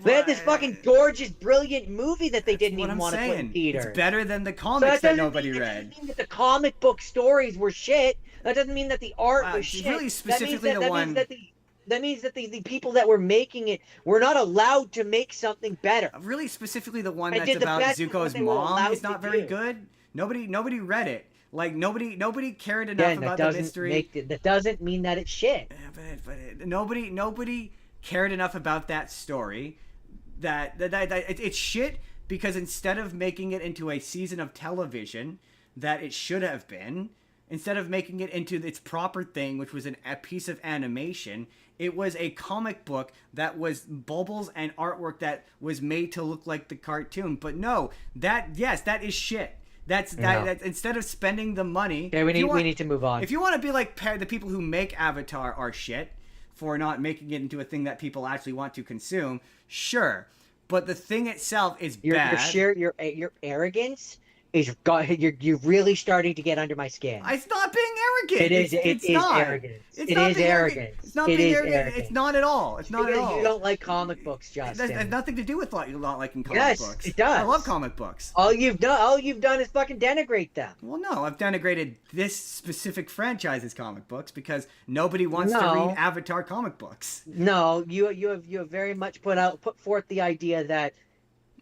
They had this fucking gorgeous, brilliant movie that they didn't even want to put in theater. It's better than the comics that nobody read. That doesn't mean that the comic book stories were shit. That doesn't mean that the art was shit. Really specifically That means that the people that were making it were not allowed to make something better. Really specifically the one that's about Zuko's mom is not very good. Nobody read it. Like nobody cared enough about the mystery. That doesn't mean that it's shit. But nobody cared enough about that story that it's shit, because instead of making it into a season of television that it should have been, instead of making it into its proper thing, which was a piece of animation, it was a comic book that was bubbles and artwork that was made to look like the cartoon. But no, that is shit. That's instead of spending the money. Okay, we need to move on. If you want to be like the people who make Avatar are shit for not making it into a thing that people actually want to consume, sure. But the thing itself is bad. Your arrogance is you're really starting to get under my skin. It's not being arrogant. It is arrogance. It is arrogance. It's not being arrogant. It's not at all. It's not at all. You don't like comic books, Justin. It has nothing to do with not liking comic books. Yes, it does. I love comic books. All you've done is fucking denigrate them. Well, no, I've denigrated this specific franchise's comic books because nobody wants to read Avatar comic books. No, you have very much put forth the idea that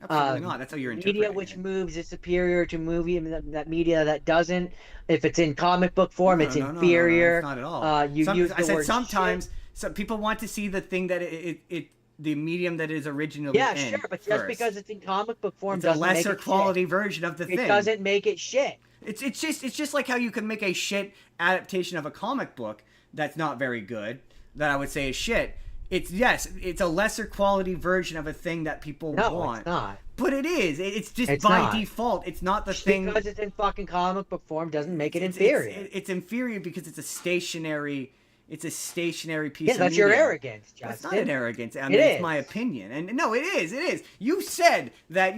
absolutely not. That's how you're interpreting media which moves is superior to movie, and that media that doesn't. If it's in comic book form, it's inferior. No, not at all. I said sometimes. Some people want to see the thing that the medium that is originally in. Yeah, sure, but just because it's in comic book form doesn't make it lesser quality version of the thing. It doesn't make it shit. It's just like how you can make a shit adaptation of a comic book that's not very good, that I would say is shit. It's a lesser quality version of a thing that people want. No, it's not. But it is. It's just by default. It's not the thing. Because it's in fucking comic book form doesn't make it inferior. It's inferior because it's a stationary piece of media. Yeah, that's your arrogance, Justin. That's not an arrogance. I mean, it's my opinion. And no, it is. You said that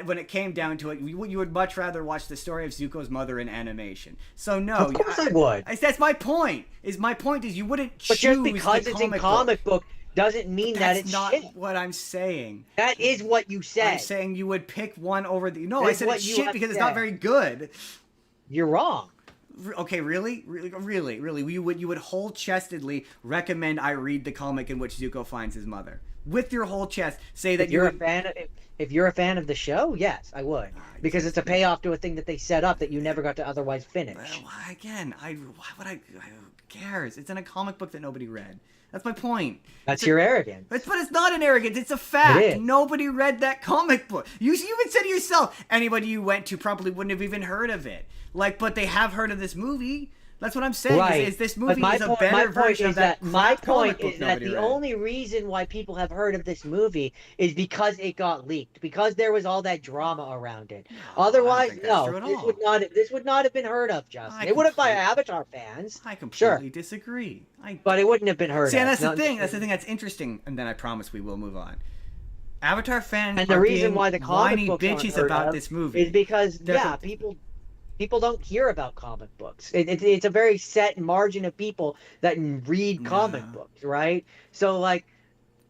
when it came down to it, you would much rather watch the story of Zuko's mother in animation. So no, of course I would. That's my point. My point is you wouldn't choose. But just because it's in comic book doesn't mean that it's not shit. What I'm saying. That is what you said. I'm saying you would pick one over the. No, I said it's shit because it's not very good. You're wrong. Okay, really? You would whole-chestedly recommend I read the comic in which Zuko finds his mother with your whole chest. Say that you're a fan. If you're a fan of the show, yes, I would, because it's a payoff to a thing that they set up that you never got to otherwise finish. Well, again, who cares? It's in a comic book that nobody read. That's my point. That's your arrogance. But it's not an arrogance. It's a fact. It is. Nobody read that comic book. You even said to yourself, anybody you went to probably wouldn't have even heard of it. But they have heard of this movie. That's what I'm saying. Right. Is this movie is a better version of that my comic point book is that the only reason why people have heard of this movie is because it got leaked, because there was all that drama around it. Otherwise, this would not have been heard of, Justin. It would have by Avatar fans. I completely disagree. But it wouldn't have been heard of. See, and that's the thing. That's the thing that's interesting. And then I promise we will move on. Avatar fans and the reason why the comic books bitches about this movie is because people don't hear about comic books. It's a very set margin of people that read comic books, right? So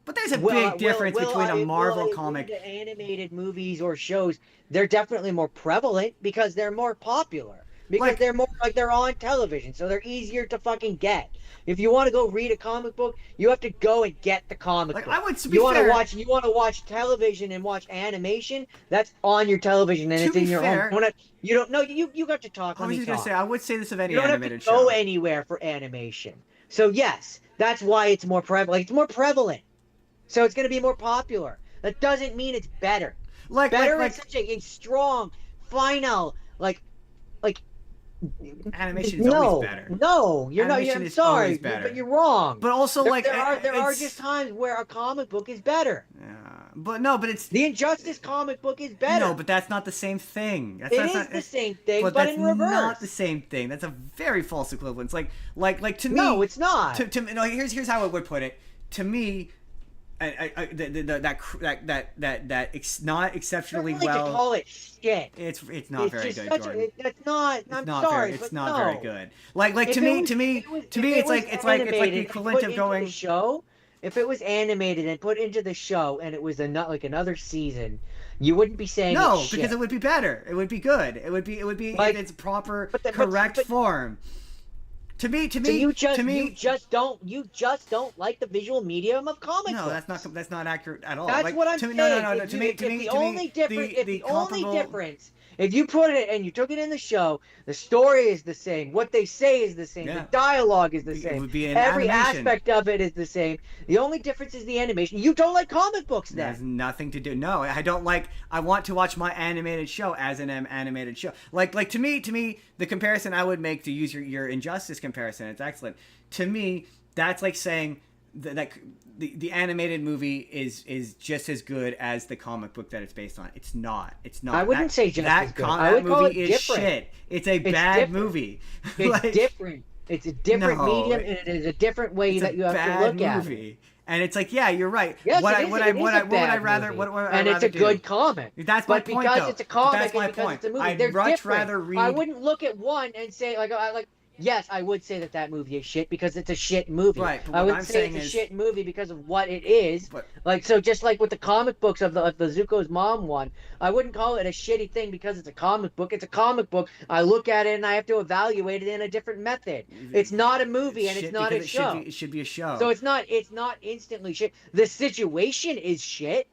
but there's a big difference between a Marvel comic. The animated movies or shows, they're definitely more prevalent because they're more popular. Because they're more they're on television, so they're easier to fucking get. If you want to go read a comic book, you have to go and get the comic book. I would be you want to watch television and watch animation, that's on your television and it's in your own. You don't know. You got to talk. I was just gonna say, I would say this of any animated show. You don't have to go anywhere for animation. So yes, that's why it's more prevalent. It's more prevalent, so it's going to be more popular. That doesn't mean it's better. Better is such a strong, final, Animation is No, always better. no, you're not. Animation I'm is sorry, always better. but you're wrong. But also, like, there are it's- just times where a comic book is better. but it's The Injustice comic book is better. no, but that's not the same thing. It is the same thing, but that's in reverse. not the same thing. That's a very false equivalence. Like to me, No, it's not. No, here's how I would put it. To me, not exceptionally I don't like well. to call it shit. It's not very just good, such Jordan. that's not. It's I'm not sorry, very, it's but not no. very good. Like If to it me, was- to me, if it was- to me, if it it's was like the animated and equivalent put of into going. the show. If it was animated and put into the show and it was like another season, you wouldn't be saying No, it's because shit. it would be better. It would be good. It would be Like- in its proper, but the- but- correct but- form. To me, So you just no, don't like the visual medium of comic books. that's not accurate at all. That's like, what I'm to me, saying. No. If To you- me, if to me, the to me, only difference, if the only comparable- difference, if you put it and you took it in the show, the story is the same. What they say is the same. Yeah. The dialogue is the It same. would be an Every animation. aspect of it is the same. The only difference is the animation. You don't like comic books, That has then. nothing to do. No, I don't like. I want to watch my animated show as an animated show. Like to me, the comparison I would make, to use your Injustice comparison, it's excellent. To me, that's like saying that the animated movie is just as good as the comic book that it's based on. It's not. It's not. I wouldn't say just as good. I that would call movie it is different. shit. It's a bad different. movie. It's Like, different. It's a different No, medium, and it is a different way It's that a you have bad to look at it. movie. And it's like, yeah, you're right. Yes, what it I is, what it I is what a I what would I bad rather movie. what would I and rather it's a do? good comic. That's my But point, because though. it's a comic That's my and because point. it's a movie, I'd they're much different. rather read. I wouldn't look at one and say like yes, I would say that movie is shit because it's a shit movie. Right, but I what would I'm say saying it's a is- shit movie because of what it is. But- Like so, just like with the comic books of the Zuko's mom one, I wouldn't call it a shitty thing because it's a comic book. It's a comic book. I look at it and I have to evaluate it in a different method. It's not a movie and Shit, it's not a because show. It should be a show. So it's not instantly shit. The situation is shit.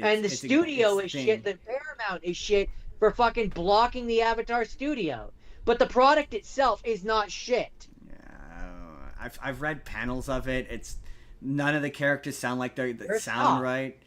And the studio is shit. The Paramount is shit for fucking blocking the Avatar studio. But the product itself is not shit. Yeah, I've read panels of it. It's none of the characters sound like they They're sound soft. right.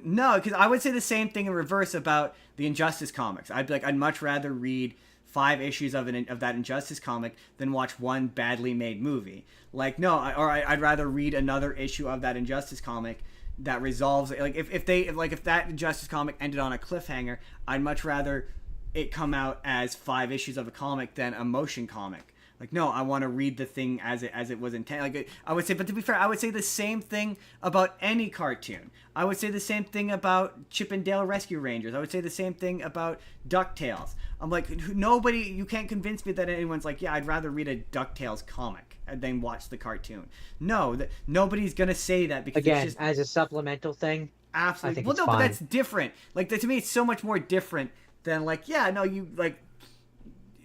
No, because I would say the same thing in reverse about the Injustice comics. I'd be like, I'd much rather read 5 issues of that Injustice comic than watch one badly made movie. Like, no, I'd rather read another issue of that Injustice comic that resolves it. Like, if that Injustice comic ended on a cliffhanger, I'd much rather it come out as 5 issues of a comic than a motion comic. Like, no, I want to read the thing as it was intended. Like, I would say, but to be fair, I would say the same thing about any cartoon. I would say the same thing about Chip and Dale Rescue Rangers. I would say the same thing about DuckTales. I'm like, you can't convince me that anyone's like, yeah, I'd rather read a DuckTales comic than watch the cartoon. No, nobody's gonna say that because Again, it's just as a supplemental thing. absolutely. I think Well, it's no, but fine. that's different. Like, to me, it's so much more different than like, yeah, no, you like.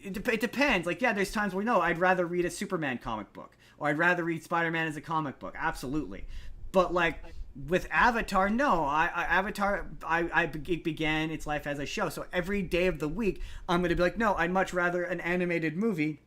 It depends. Like, yeah, there's times where, no, I'd rather read a Superman comic book. Or I'd rather read Spider-Man as a comic book. Absolutely. But, like, with Avatar, no. Avatar, it began its life as a show. So every day of the week, I'm going to be like, no, I'd much rather an animated movie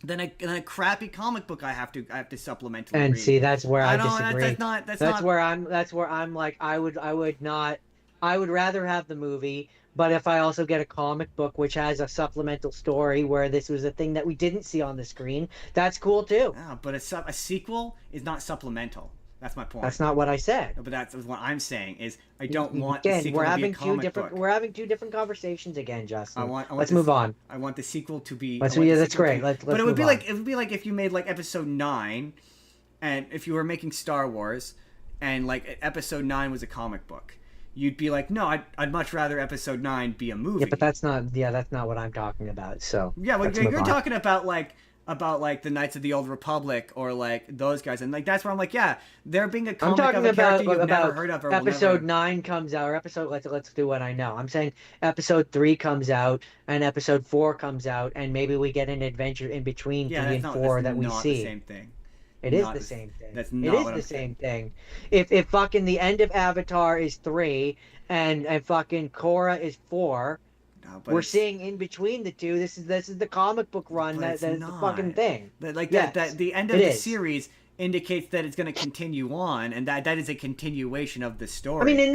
than a crappy comic book I have to supplementally And read. see, that's where I don't- disagree. That's not... where I'm like, I would rather have the movie, but if I also get a comic book which has a supplemental story where this was a thing that we didn't see on the screen, that's cool too. Yeah, but a sequel is not supplemental. That's my point. That's not what I said. No, but that's what I'm saying is I don't want the Again, sequel we're to be a having comic book. we're having 2 different conversations again, Justin. Let's this- move on. I want the sequel to be. Let's I want yeah, the that's sequel to great. be- Let's but it would move be on. like if you made like episode 9, and if you were making Star Wars, and like episode 9 was a comic book, you'd be like, no, I'd much rather episode 9 be a movie. Yeah, but that's not what I'm talking about. So yeah, well, let's move you're on. talking about like the Knights of the Old Republic or like those guys, and like that's where I'm like, yeah, there being a I'm comic talking of a character about you've never heard of or will episode never... 9 comes out, or episode let's do what I know. I'm saying episode 3 comes out and episode 4 comes out, and maybe we get an adventure in between 3 and 4 that we not see. The same thing. It is Not the the- same thing. that's It not is what the I'm same saying. thing. If fucking the end of Avatar is 3 and fucking Korra is 4, No, but we're it's- seeing in between the two. This is the comic book run. But That it's is the not. fucking thing. But like Yes, that the end of it the is. series indicates that it's going to continue on, and that is a continuation of the story. I mean, in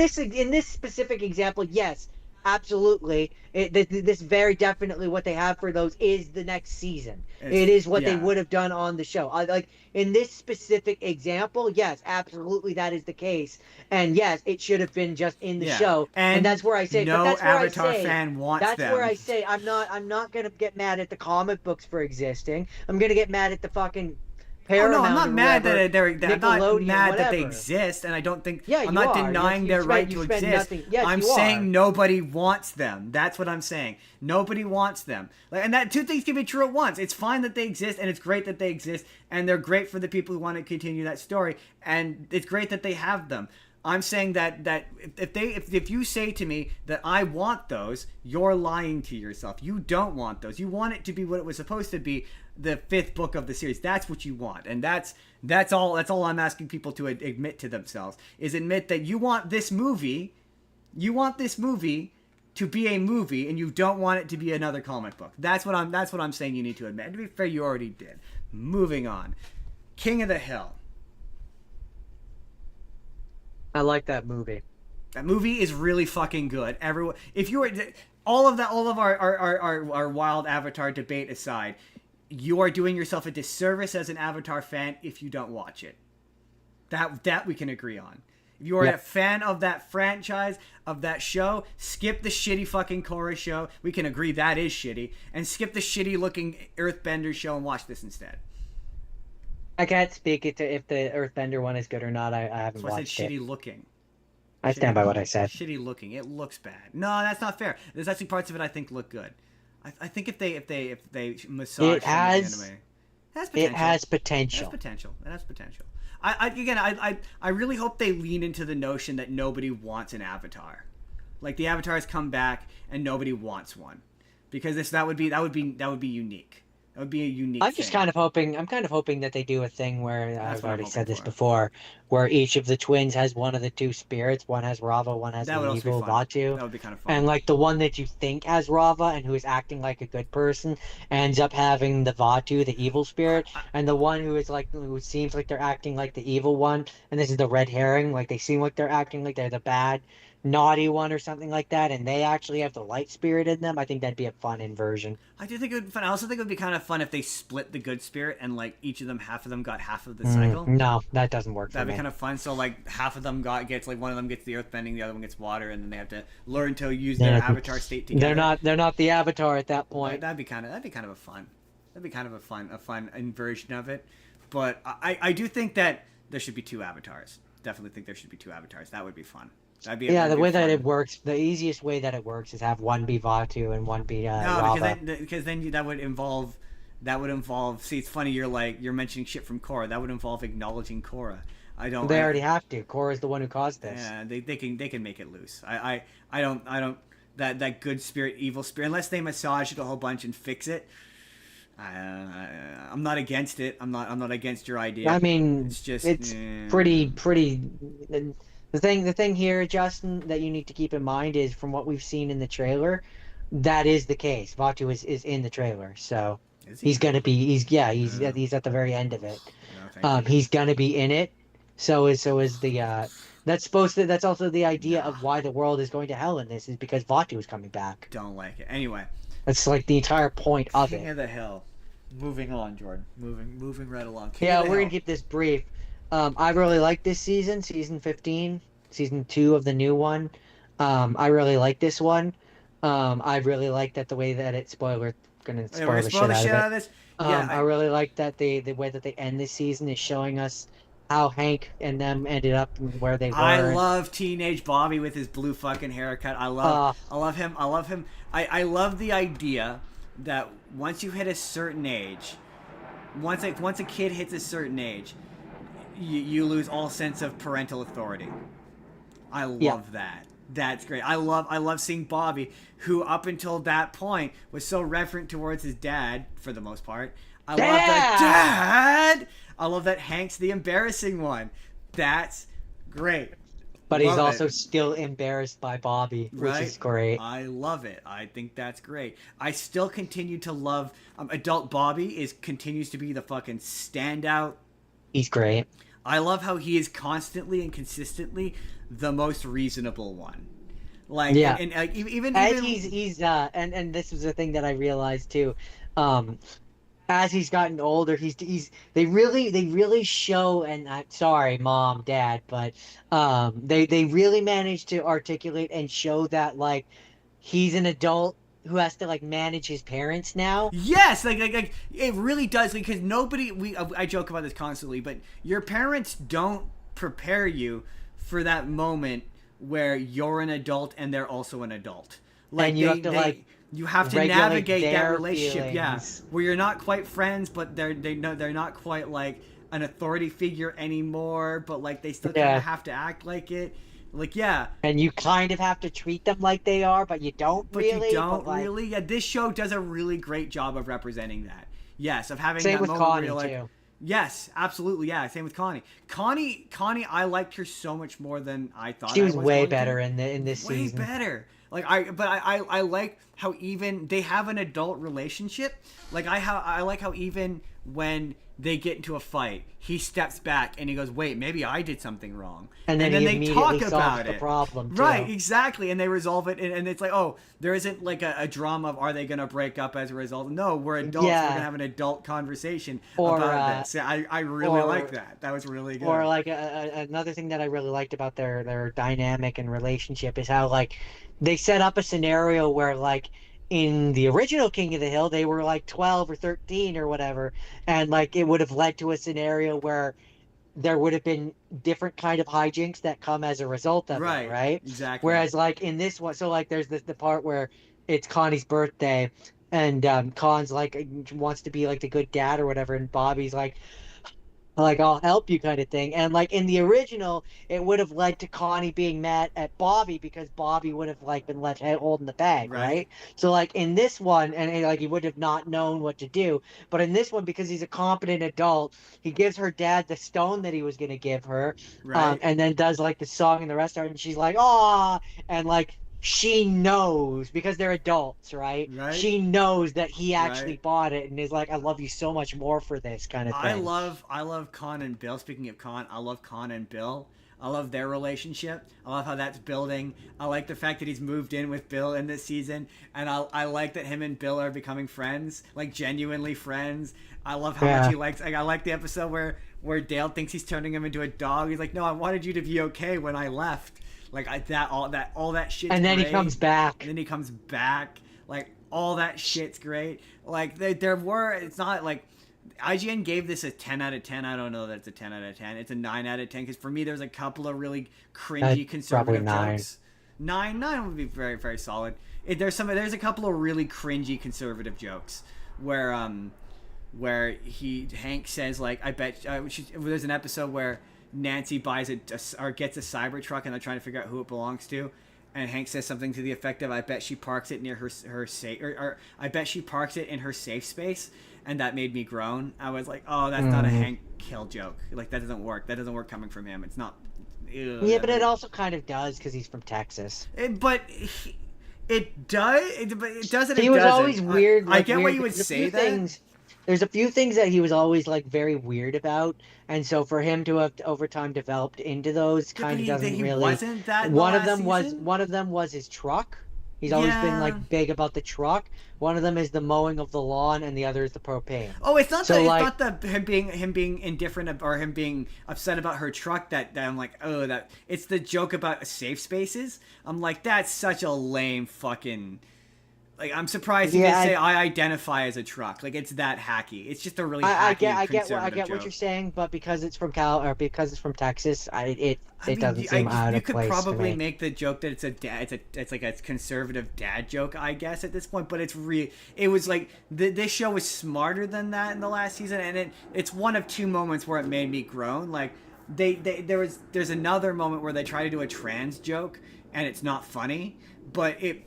this specific example, yes, absolutely. This very definitely what they have for those is the next season. It is what they would have done on the show. Like in this specific example, yes, absolutely that is the case. And yes, it should have been just in the show. And that's where I say, but no that's where Avatar I say, fan wants that's them. where I say I'm not gonna get mad at the comic books for existing. I'm gonna get mad at the fucking Paramount. Oh no, I'm not mad that I'm not mad that they whatever. exist, and I don't think you I'm not are. denying their right to exist. Nothing. Yes, I'm you saying are. nobody wants them. That's what I'm saying. Nobody wants them. Like, and that two things can be true at once. It's fine that they exist, and it's great that they exist, and they're great for the people who want to continue that story, and it's great that they have them. I'm saying that if you say to me that I want those, you're lying to yourself. You don't want those. You want it to be what it was supposed to be, the 5th book of the series. That's what you want, and that's all I'm asking people to admit to themselves, is admit that you want this movie to be a movie, and you don't want it to be another comic book. That's what I'm saying you need to admit. And to be fair, you already did. Moving on. King of the Hill. I like that movie. That movie is really fucking good. Everyone, if you were all of our wild Avatar debate aside, you are doing yourself a disservice as an Avatar fan if you don't watch it. That we can agree on. If you are a fan of that franchise, of that show, skip the shitty fucking Korra show. We can agree that is shitty, and skip the shitty looking Earthbender show and watch this instead. I can't speak it to if the Earthbender one is good or not. I haven't watched it. I said shitty looking. I stand by what I said. Shitty looking. It looks bad. No, that's not fair. There's actually parts of it I think look good. I think if they massage it has the anime, it has potential. It has potential. I really hope they lean into the notion that nobody wants an Avatar. Like the Avatars come back and nobody wants one, because that would be unique. That would be a unique I'm kind of hoping that they do a thing where I've already said this before, where each of the twins has one of the two spirits. One has Rava, one has the evil Vaatu. That would be kind of fun. And like the one that you think has Rava and who is acting like a good person ends up having the Vaatu, the evil spirit, and the one who seems like they're acting like the evil one, and this is the red herring, like they seem like they're acting like they're the bad naughty one or something like that, and they actually have the light spirit in them. I think that'd be a fun inversion. I do think it would be fun. I also think it would be kind of fun if they split the good spirit and like each of them, half of them got half of the cycle. No, that doesn't work. That'd be kind of fun. So like half of them gets like one of them gets the earthbending, the other one gets water, and then they have to learn to use their avatar state together. They're not the avatar at that point. That'd be kind of a fun inversion of it. But I do think that there should be 2 avatars. Definitely think there should be 2 avatars. That would be fun. The way that it works, the easiest way that it works is have one be Vaatu and one be Rava. Because then that would involve. See, it's funny you're mentioning shit from Korra. That would involve acknowledging Korra. They already have to. Korra's the one who caused this. Yeah, they can make it loose. I don't that good spirit, evil spirit, unless they massage it a whole bunch and fix it. I'm not against it. I'm not against your idea. I mean, it's pretty. The thing here, Justin, that you need to keep in mind is from what we've seen in the trailer, that is the case. Vaatu is in the trailer, so he's gonna be. He's at the very end of it. No, he's gonna be in it. So is the. That's also the idea of why the world is going to hell in this, is because Vaatu is coming back. Don't like it. Anyway, that's like the entire point of it. King of the Hill. Moving on, Jordan. Moving right along. We're gonna keep this brief. I really like this season 15, season 2 of the new one. I really like this one. I really like that the way that it spoil the shit out of it. I really like that the way that they end this season is showing us how Hank and them ended up where they were. I love teenage Bobby with his blue fucking haircut. I love him. I love the idea that once you hit a certain age, once a kid hits a certain age, you lose all sense of parental authority. I love that. That's great. I love seeing Bobby, who up until that point was so reverent towards his dad for the most part. I love that dad. I love that Hank's the embarrassing one. That's great. But he's also still embarrassed by Bobby, which is great. I love it. I think that's great. I still continue to love adult Bobby continues to be the fucking standout. He's great. I love how he is constantly and consistently the most reasonable one. Like, Yeah. and like even As he's and this was the thing that I realized too. Um, as he's gotten older, he's they really show, and I'm sorry, mom, dad, but they really managed to articulate and show that like he's an adult who has to like manage his parents now. yes, like it really does, because nobody, I joke about this constantly, but your parents don't prepare you for that moment where you're an adult and they're also an adult. Like And you have to, like, you have to regulate navigate that their relationship, yeah, feelings. where you're not quite friends, but they're not quite like an authority figure anymore, but like they still kind Yeah. of have to act like it. Like, yeah, And you kind of have to treat them like they are, but you don't but really. you don't But, like, really. Yeah, this show does a really great job of representing that. Yes, of having same that with moment where Connie you're like, too. yes, absolutely, yeah. Same with Connie. Connie, I liked her so much more than I thought. She I was was way going better to. in this Way season. better. Like I like how even they have an adult relationship. Like I like how even when they get into a fight, he steps back and he goes, "Wait, maybe I did something wrong." And then he they immediately talk solves about the it. problem, too. Right, exactly, and they resolve it, and it's like, oh, there isn't like a drama of are they gonna break up as a result? No, we're adults. Yeah. We're gonna have an adult conversation Or, about this. Yeah, I really or- like that. That was really good. Or like another thing that I really liked about their dynamic and relationship is how like they set up a scenario where like in the original King of the Hill they were like 12 or 13 or whatever, and like it would have led to a scenario where there would have been different kind of hijinks that come as a result of Right, it, right? exactly. Whereas like in this one, so like there's the part where it's Connie's birthday and Con's like wants to be like the good dad or whatever, and Bobby's like I'll help you kind of thing. And like in the original, it would have led to Connie being mad at Bobby because Bobby would have like been left holding the bag, Right. right? So like in this one, and like he would have not known what to do. But in this one, because he's a competent adult, he gives her dad the stone that he was gonna give her, Right. and then does like the song in the restaurant, and she's like, "Ah," and like she knows because they're adults, right? Right. She knows that he actually Right. bought it and is like, "I love you so much more for this," kind of thing. I love Con and Bill. Speaking of Con, I love Con and Bill. I love their relationship. I love how that's building. I like the fact that he's moved in with Bill in this season, and I like that him and Bill are becoming friends, like genuinely friends. I love how much he likes. Like, I like the episode where Dale thinks he's turning him into a dog. He's like, "No, I wanted you to be okay when I left." Like all that shit. And then great. he comes back. And then he comes back. Like all that shit's great. Like there were. It's not like IGN gave this a 10 out of 10. I don't know that it's a 10 out of 10. It's a 9 out of 10 because for me there's a couple of really cringy conservative probably 9. jokes. 9 would be very very solid. There's a couple of really cringy conservative jokes where Hank says like I bet there's an episode where Nancy buys or gets a Cybertruck and they're trying to figure out who it belongs to, and Hank says something to the effect of I bet she parks it near her safe, or I bet she parks it in her safe space, and that made me groan. I was like, oh, that's not a Hank kill joke. Like that doesn't work. That doesn't work coming from him. It's not. Yeah, but it also kind of does because he's from Texas. It does. But it doesn't. He it was doesn't. always weird. I Like, get why weird, you would there's a say few that. There's a few things that he was always like very weird about, and so for him to have over time developed into those kind of doesn't he really. wasn't that in the One of last them season? was his truck. He's always been Yeah. like big about the truck. One of them is the mowing of the lawn, and the other is the propane. Oh, it's not So, that. like- It's not the him being indifferent or him being upset about her truck. That I'm like, oh, that it's the joke about safe spaces. I'm like, that's such a lame fucking. Like, I'm surprised you Yeah, didn't say I identify as a truck. Like, it's that hacky. It's just a really I hacky get conservative what joke. you're saying, but because it's from because it's from Texas, it I mean, doesn't seem out you of could place to probably me. make the joke that it's like a conservative dad joke, I guess, at this point. But it was like this show was smarter than that in the last season, and it's one of two moments where it made me groan. Like there's another moment where they try to do a trans joke and it's not funny, but it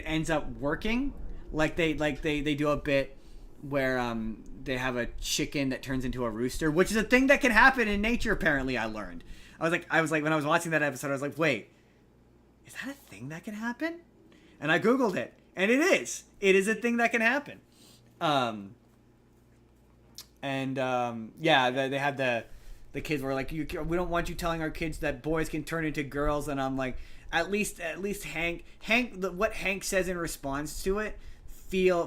ends up working. Like they do a bit where they have a chicken that turns into a rooster, which is a thing that can happen in nature. Apparently, I learned. I was like when I was watching that episode, I was like, wait, is that a thing that can happen? And I googled it, and it is. It is a thing that can happen. Yeah, they had the kids were like, we don't want you telling our kids that boys can turn into girls. And I'm like, at least Hank, what Hank says in response to it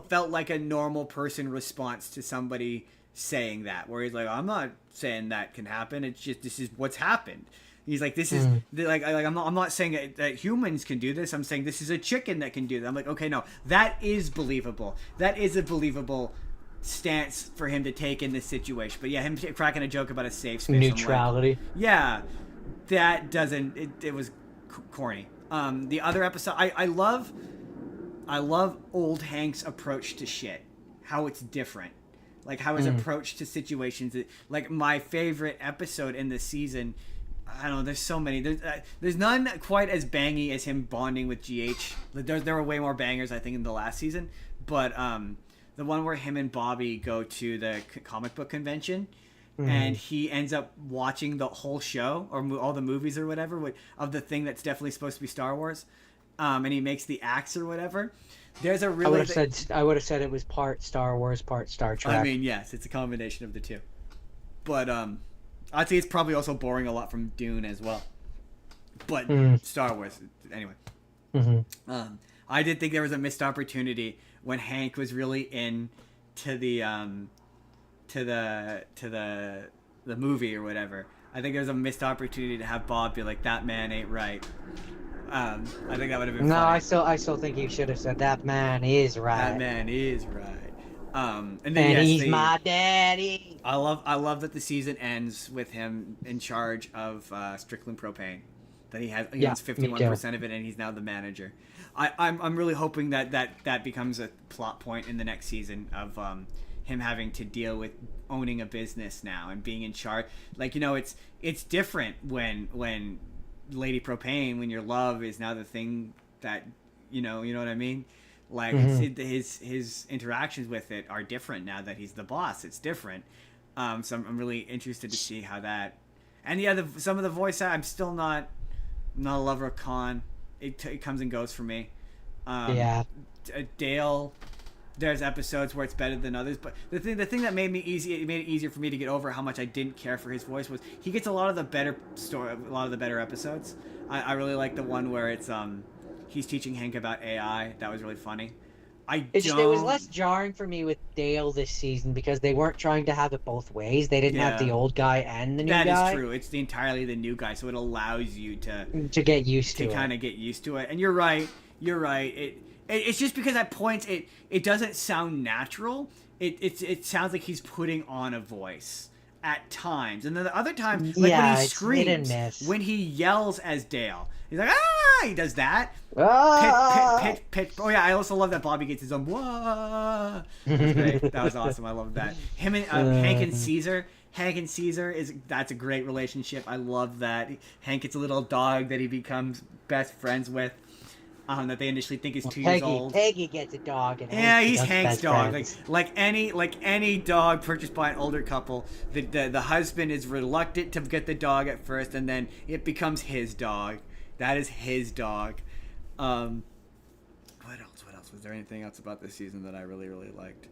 felt like a normal person response to somebody saying that, where he's like, I'm not saying that can happen. It's just, this is what's happened. He's like, this is I'm not saying that humans can do this. I'm saying this is a chicken that can do that. I'm like, okay, no, that is believable. That is a believable stance for him to take in this situation. But yeah, him cracking a joke about a safe space, neutrality. Like, yeah, that doesn't. It was corny. The other episode, I love old Hank's approach to shit. How it's different, like how his approach to situations. Like my favorite episode in this season. I don't know. There's so many. There's none quite as bangy as him bonding with GH. There were way more bangers, I think, in the last season. But the one where him and Bobby go to the comic book convention, and he ends up watching the whole show or all the movies or whatever of the thing that's definitely supposed to be Star Wars, and he makes the axe or whatever. There's a really. I would have said it was part Star Wars, part Star Trek. I mean, yes, it's a combination of the two. But I'd say it's probably also borrowing a lot from Dune as well. But Star Wars, anyway. I did think there was a missed opportunity when Hank was really into the movie or whatever. I think there was a missed opportunity to have Bob be like, that man ain't right. I think that would have been funny. I still think you should have said that man is right. That man is right. And he's my daddy. I love that the season ends with him in charge of Strickland Propane. That he owns 51% of it, and he's now the manager. I'm really hoping that becomes a plot point in the next season of him having to deal with owning a business now and being in charge. Like, it's different when Lady Propane, when your love is now the thing that you know what I mean. Like his interactions with it are different now that he's the boss. It's different. So I'm really interested to see how that. And yeah, some of the voice, I'm still not a lover of Khan. It comes and goes for me. Dale, there's episodes where it's better than others, but the thing that made it easier for me to get over how much I didn't care for his voice was he gets a lot of the better episodes. I really like the one where it's he's teaching Hank about AI. That was really funny. It was less jarring for me with Dale this season because they weren't trying to have it both ways. They didn't have the old guy and the new guy. That is true. It's entirely the new guy, so it allows you to get used to it. Kind of get used to it. And you're right. It's just because at points it doesn't sound natural. It sounds like he's putting on a voice at times, and then the other times, like when he screams, when he yells as Dale, he's like, ah, he does that. Pit. Oh yeah, I also love that Bobby gets his own. Wah. That's great. That was awesome. I love that. Him and Hank and Caesar. Hank and Caesar that's a great relationship. I love that. Hank gets a little dog that he becomes best friends with. That they initially think is 2 years old. Peggy gets a dog, and he's Hank's dog. Like any dog purchased by an older couple, the husband is reluctant to get the dog at first, and then it becomes his dog. That is his dog. What else? Was there anything else about this season that I really liked?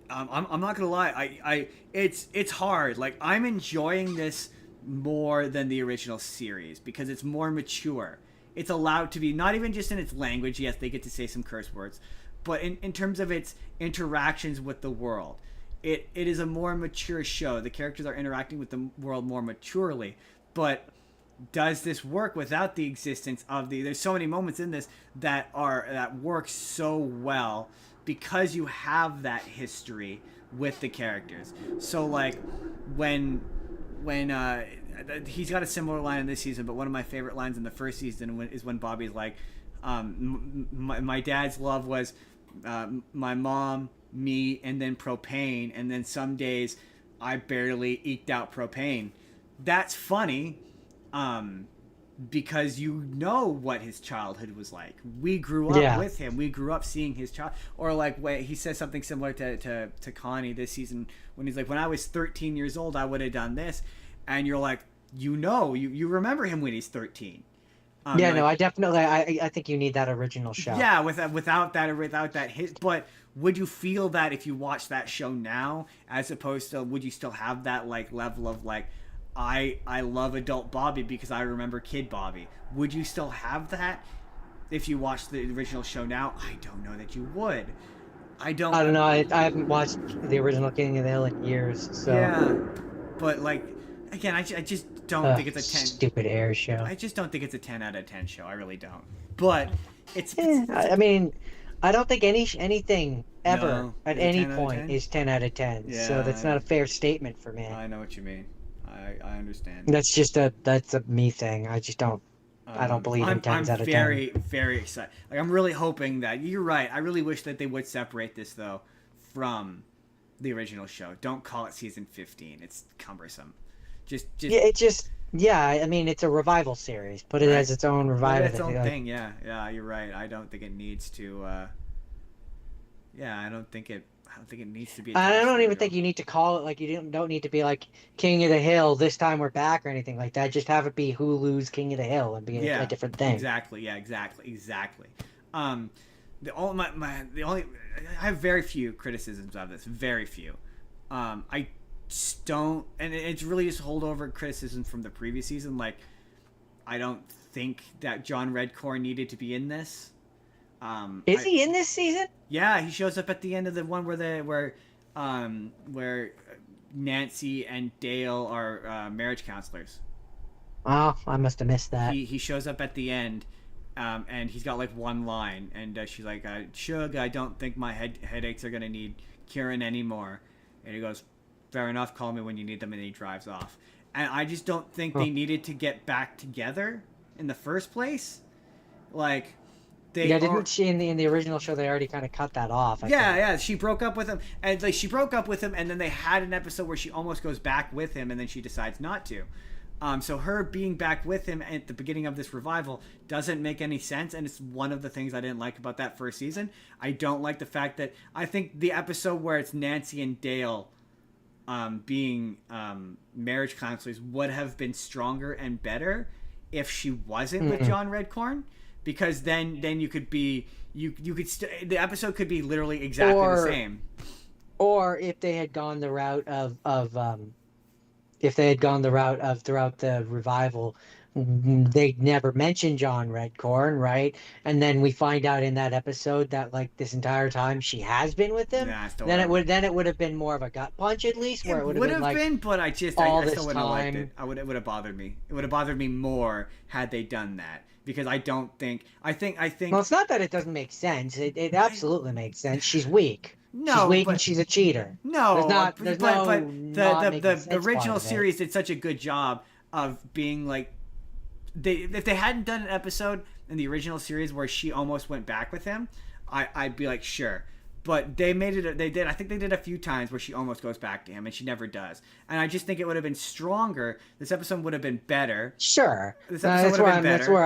I'm not gonna lie. It's hard. Like, I'm enjoying this more than the original series because it's more mature. It's allowed to be, not even just in its language. Yes, they get to say some curse words, but in terms of its interactions with the world, it is a more mature show. The characters are interacting with the world more maturely. But does this work without the existence of there's so many moments in this that work so well because you have that history with the characters. So like when he's got a similar line in this season, but one of my favorite lines in the first season is when Bobby's like, my dad's love was my mom, me, and then propane, and then some days I barely eked out propane. That's funny, because you know what his childhood was like. We grew up with him. We grew up seeing his child. Or like he says something similar to Connie this season when he's like, when I was 13 years old, I would have done this. And you're like, you remember him when he's 13. I definitely, I think you need that original show. Yeah, without that hit. But would you feel that if you watch that show now, as opposed to, would you still have that like level of like, I love adult Bobby because I remember kid Bobby. Would you still have that if you watched the original show now? I don't know that you would. I don't know. I haven't watched the original King of the Hill in years, so Yeah, but like again, I just don't think it's a 10. stupid air show. I just don't think it's a 10 out of 10 show. I really don't. But it's I mean, I don't think anything ever No, at is it any 10 out of point 10? is 10 out of 10. Yeah, So that's not a fair statement for me. I know what you mean. I understand. That's a me thing. I just don't. I don't believe in 10s out of 10. I'm very excited. Like I'm really hoping that you're right. I really wish that they would separate this though from the original show. Don't call it season 15. It's cumbersome. Yeah, I mean, it's a revival series. Put it Right. as its own revival. Its own thing. Yeah, you're right. I don't think it needs to. I don't think it needs to be. I don't even serial. think you need to call it like you don't need to be like King of the Hill. This time we're back or anything like that. Just have it be Hulu's King of the Hill and be a different thing. Exactly. Yeah. Exactly. The only I have very few criticisms of this. Very few. I just don't, and it's really just holdover criticism from the previous season. Like, I don't think that John Redcorn needed to be in this. Is he in this season? Yeah, he shows up at the end of the one where Nancy and Dale are marriage counselors. Oh, I must have missed that. He shows up at the end, and he's got like one line, and she's like, "Shug, I don't think my headaches are gonna need curing anymore." And he goes, "Fair enough. Call me when you need them." And he drives off. And I just don't think they needed to get back together in the first place. Like. Didn't she in the original show? They already kind of cut that off. I think. She broke up with him, and then they had an episode where she almost goes back with him, and then she decides not to. So her being back with him at the beginning of this revival doesn't make any sense, and it's one of the things I didn't like about that first season. I don't like the fact that I think the episode where it's Nancy and Dale being marriage counselors would have been stronger and better if she wasn't with John Redcorn. Because then you could be you could the episode could be literally exactly the same. Or if they had gone the route of throughout the revival, they never mentioned John Redcorn, right? And then we find out in that episode that like this entire time she has been with him. Then it would have been more of a gut punch at least, where it would have been, but I still wouldn't have liked it. It would have bothered me. It would have bothered me more had they done that. Because I think. Well, it's not that it doesn't make sense. It absolutely makes sense. She's weak. No, she's weak and she's a cheater. No, but the original part of series did such a good job of being like, if they hadn't done an episode in the original series where she almost went back with him, I'd be like, sure. But they made it. They did. I think they did a few times where she almost goes back to him, and she never does. And I just think it would have been stronger. This episode would have been better. Sure. That's where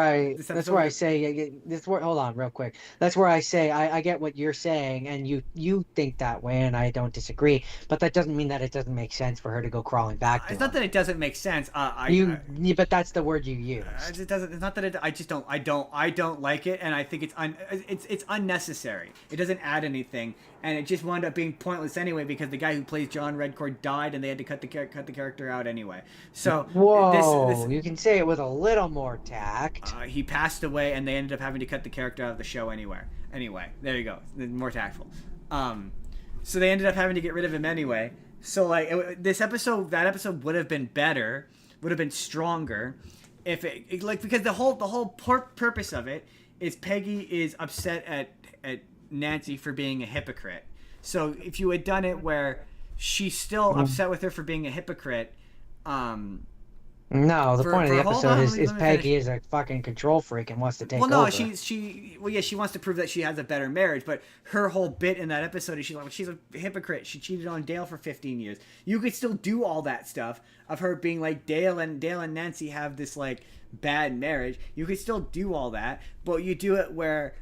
I say. Hold on, real quick. That's where I say I get what you're saying, and you think that way, and I don't disagree. But that doesn't mean that it doesn't make sense for her to go crawling back to him. It's not that it doesn't make sense. But that's the word you use. It doesn't. It's not that I just don't. I don't like it, and I think it's unnecessary. It doesn't add anything. And it just wound up being pointless anyway because the guy who plays John Redcorn died, and they had to cut the character out anyway. So whoa, you can say it with a little more tact. He passed away, and they ended up having to cut the character out of the show anyway. Anyway, there you go, more tactful. So they ended up having to get rid of him anyway. So like that episode would have been better, would have been stronger, if it like because the whole purpose of it is Peggy is upset at Nancy for being a hypocrite. So if you had done it where she's still upset with her for being a hypocrite, no, the point of the episode is Peggy is a fucking control freak and wants to take over. Well, no, she wants to prove that she has a better marriage, but her whole bit in that episode is she's a hypocrite. She cheated on Dale for 15 years. You could still do all that stuff of her being like Dale and Nancy have this like bad marriage. You could still do all that, but you do it where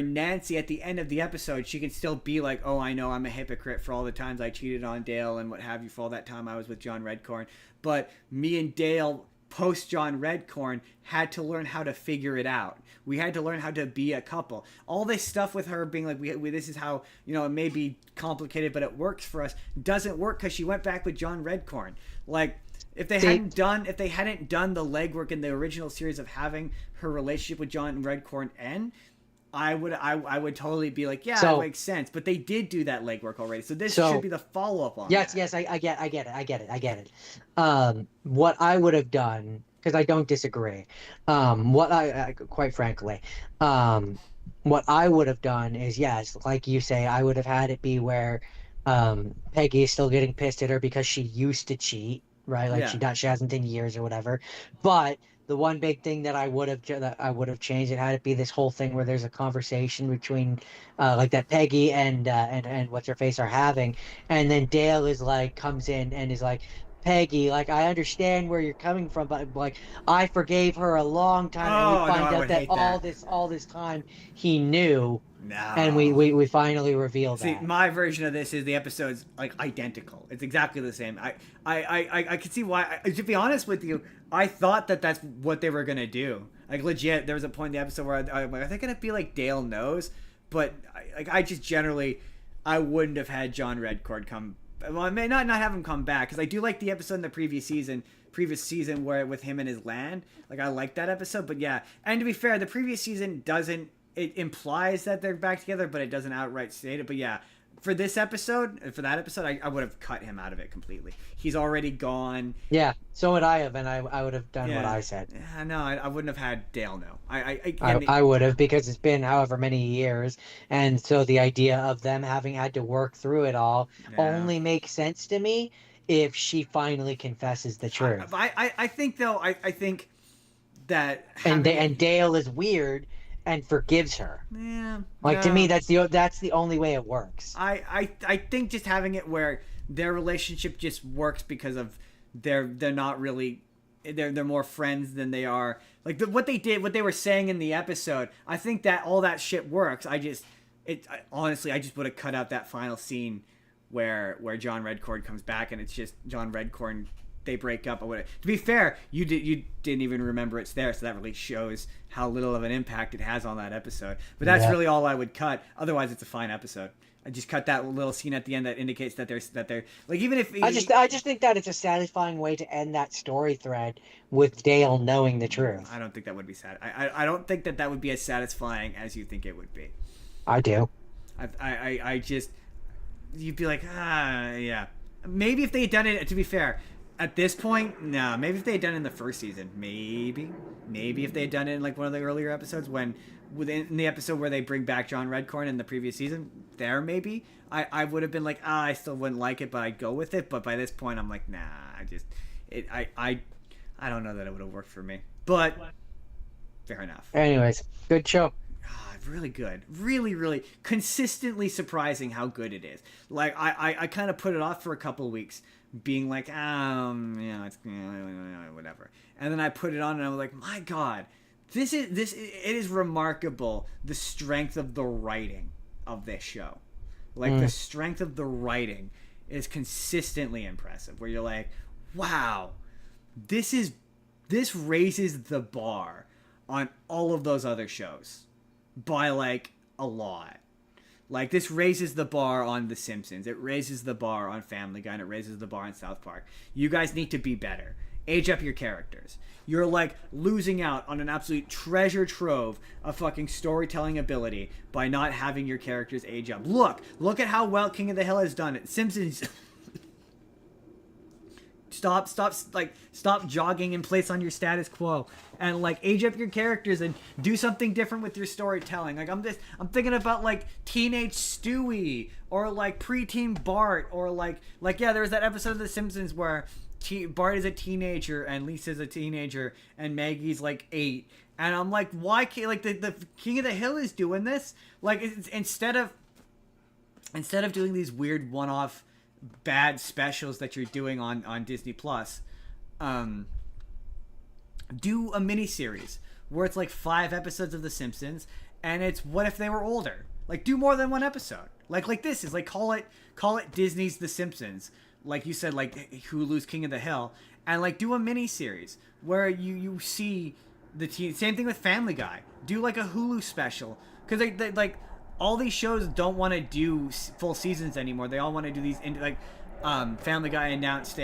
Nancy at the end of the episode, she can still be like, oh, I know I'm a hypocrite for all the times I cheated on Dale and what have you, for all that time I was with John Redcorn. But me and Dale, post John Redcorn, had to learn how to figure it out. We had to learn how to be a couple. All this stuff with her being like, this is how, it may be complicated, but it works for us, doesn't work because she went back with John Redcorn. Like, If they hadn't done the legwork in the original series of having her relationship with John Redcorn end, I would totally be like, yeah, that makes sense. But they did do that legwork already, so this should be the follow up on. Yes, that. yes, I get it. What I would have done, because I don't disagree. What I quite frankly, what I would have done is, yes, like you say, I would have had it be where Peggy is still getting pissed at her because she used to cheat, right? Like she hasn't in years or whatever. But the one big thing that I would have changed, it had to be this whole thing where there's a conversation between like that Peggy and what's her face are having, and then Dale is like comes in and is like, Peggy, like, I understand where you're coming from, but like I forgave her a long time, and we find out that all this time he knew. No. And we finally reveal that. See, my version of this is the episode's like identical. It's exactly the same. I can see why. To be honest with you, I thought that that's what they were gonna do. Like legit, there was a point in the episode where I'm like, are they gonna be like Dale knows? But I just generally, I wouldn't have had John Redcord come. Well, I may not have him come back because I do like the episode in the previous season where with him and his land. Like I like that episode, but yeah. And to be fair, the previous season doesn't. It implies that they're back together, but it doesn't outright state it. But yeah, for that episode, I would have cut him out of it completely. He's already gone. Yeah, so would I have, and I would have done what I said. Yeah, no, I wouldn't have had Dale know. I would have, because it's been however many years, and so the idea of them having had to work through it all only makes sense to me if she finally confesses the truth. I think though, I think that and Dale is weird and forgives her. Yeah. Like to me, that's the only way it works. I think just having it where their relationship just works because of they're not really they're more friends than they are like what they were saying in the episode. I think that all that shit works. Honestly I just would have cut out that final scene where John Redcord comes back and it's just John Redcord. They break up or whatever. To be fair, you didn't even remember it's there, so that really shows how little of an impact it has on that episode. But that's really all I would cut. Otherwise, it's a fine episode. I just cut that little scene at the end that indicates that they're like even if I just think that it's a satisfying way to end that story thread with Dale knowing the truth. I don't think that would be sad. I don't think that would be as satisfying as you think it would be. I do. I just you'd be like yeah. Maybe if they had done it. To be fair. At this point, no. Maybe if they had done it in the first season, maybe if they had done it in like one of the earlier episodes, within the episode where they bring back John Redcorn in the previous season, there maybe I would have been like, I still wouldn't like it, but I'd go with it. But by this point, I'm like, nah. I don't know that it would have worked for me. But fair enough. Anyways, good show. Really good. Really, really consistently surprising how good it is. Like I kind of put it off for a couple of weeks. Being like, it's whatever, and then I put it on and I was like, my God, it is remarkable the strength of the writing of this show. Like the strength of the writing is consistently impressive. Where you're like, wow, this raises the bar on all of those other shows by like a lot. Like, this raises the bar on The Simpsons. It raises the bar on Family Guy, and it raises the bar on South Park. You guys need to be better. Age up your characters. You're, like, losing out on an absolute treasure trove of fucking storytelling ability by not having your characters age up. Look at how well King of the Hill has done it. Simpsons... Stop jogging in place on your status quo and like age up your characters and do something different with your storytelling. Like I'm thinking about like teenage Stewie or like preteen Bart or like yeah, there was that episode of The Simpsons where Bart is a teenager and Lisa's a teenager and Maggie's like 8, and I'm like, why can't like the King of the Hill is doing this? Like it's, instead of doing these weird one-off bad specials that you're doing on Disney Plus, do a miniseries where it's like 5 episodes of The Simpsons and it's what if they were older. Like do more than one episode. Like this is like call it Disney's The Simpsons. Like you said, like Hulu's King of the Hill, and like do a miniseries where you see the same thing with Family Guy. Do like a Hulu special because they like. All these shows don't want to do full seasons anymore. They all want to do these, like, Family Guy announced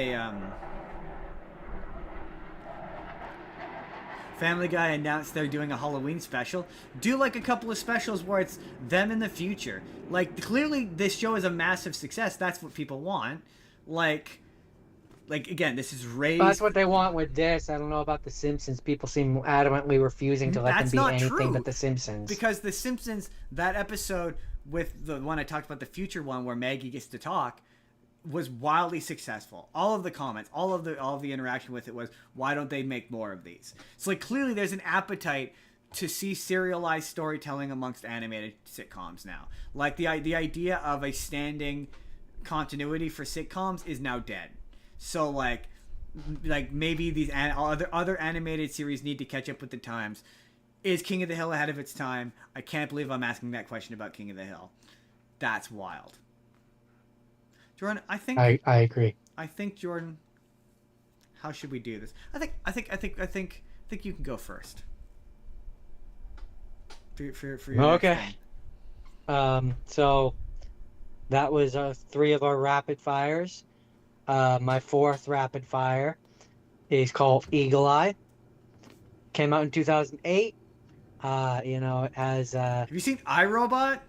Family Guy announced they're doing a Halloween special. Do like a couple of specials where it's them in the future. Like clearly this show is a massive success. That's what people want. Like again, this is raised. That's what they want with this. I don't know about The Simpsons. People seem adamantly refusing to let them be anything but The Simpsons. Because The Simpsons, that episode with the one I talked about, the future one where Maggie gets to talk, was wildly successful. All of the comments, all of the interaction with it was, why don't they make more of these? So like clearly there's an appetite to see serialized storytelling amongst animated sitcoms now. Like the idea of a standing continuity for sitcoms is now dead. So like maybe these other animated series need to catch up with the times. Is King of the Hill ahead of its time? I can't believe I'm asking that question about King of the Hill. That's wild. Jordan, I think I agree. I think Jordan, how should we do this? I think you can go first. For your okay. So that was 3 of our rapid fires. My 4th rapid fire is called Eagle Eye. Came out in 2008. It has. Have you seen iRobot?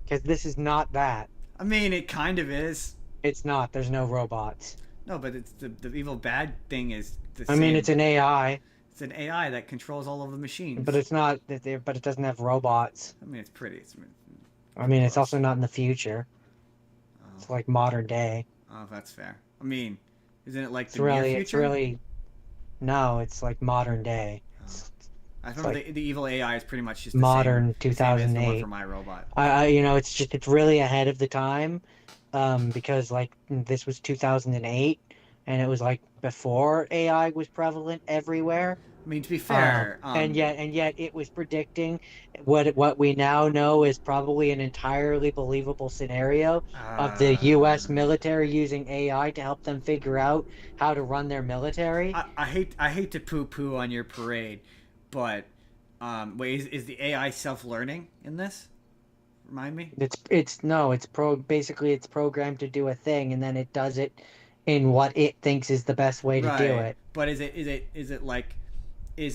Because this is not that. I mean, it kind of is. It's not. There's no robots. No, but it's the evil bad thing is the I same. mean, it's an AI. It's an AI that controls all of the machines. But it's not. But it doesn't have robots. I mean, it's pretty. It's also not in the future. It's like modern day. Oh, that's fair. I mean, isn't it like the near future? It's really. No, it's like modern day. I remember the evil AI is pretty much just the modern same 2008. Same as the one from iRobot. It's really ahead of the time, because like this was 2008, and it was like before AI was prevalent everywhere. I mean, to be fair, and yet it was predicting what we now know is probably an entirely believable scenario of the U.S. military using AI to help them figure out how to run their military. I hate to poo-poo on your parade, but wait, is the AI self-learning in this? Remind me. It's basically it's programmed to do a thing, and then it does it in what it thinks is the best way to do it. But is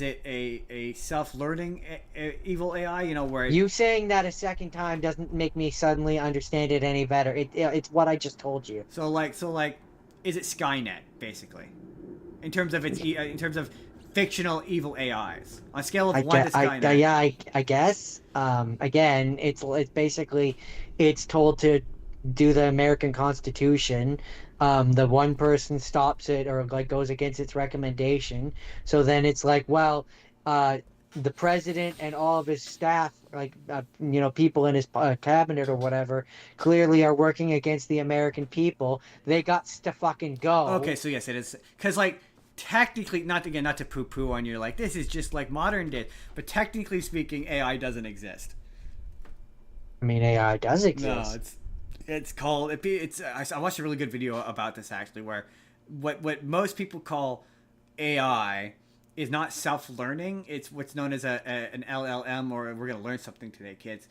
it a self-learning evil AI? Where you saying that a second time doesn't make me suddenly understand it any better. It's what I just told you. So is it Skynet basically, in terms of fictional evil AIs on a scale of 1 to Skynet? I guess. Again, it's basically it's told to do the American Constitution. The one person stops it or like goes against its recommendation. So then it's like, well, the president and all of his staff, like people in his cabinet or whatever, clearly are working against the American people. They got to fucking go. Okay, so yes, it is because technically, not to poo-poo on you, this is just like modern day, but technically speaking, AI doesn't exist. I mean, AI does exist. No, it's called I watched a really good video about this actually, where what most people call AI is not self-learning. It's what's known as an LLM, or we're gonna learn something today, kids.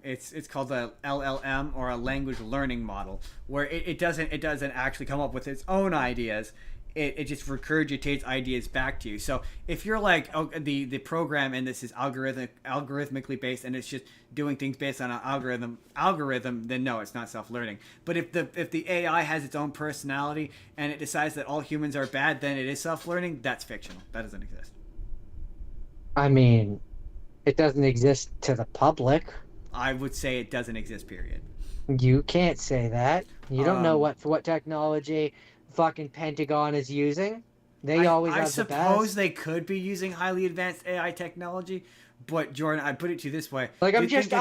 It's called a LLM, or a language learning model, where it doesn't actually come up with its own ideas. It just regurgitates ideas back to you. So if you're like, the program and this is algorithmically based and it's just doing things based on an algorithm, then no, it's not self-learning. But if the AI has its own personality and it decides that all humans are bad, then it is self-learning. That's fictional. That doesn't exist. I mean, it doesn't exist to the public. I would say it doesn't exist, period. You can't say that. You don't know what technology fucking Pentagon is using. They always have the best. I suppose they could be using highly advanced AI technology, but Jordan, I put it to you this way. I'm just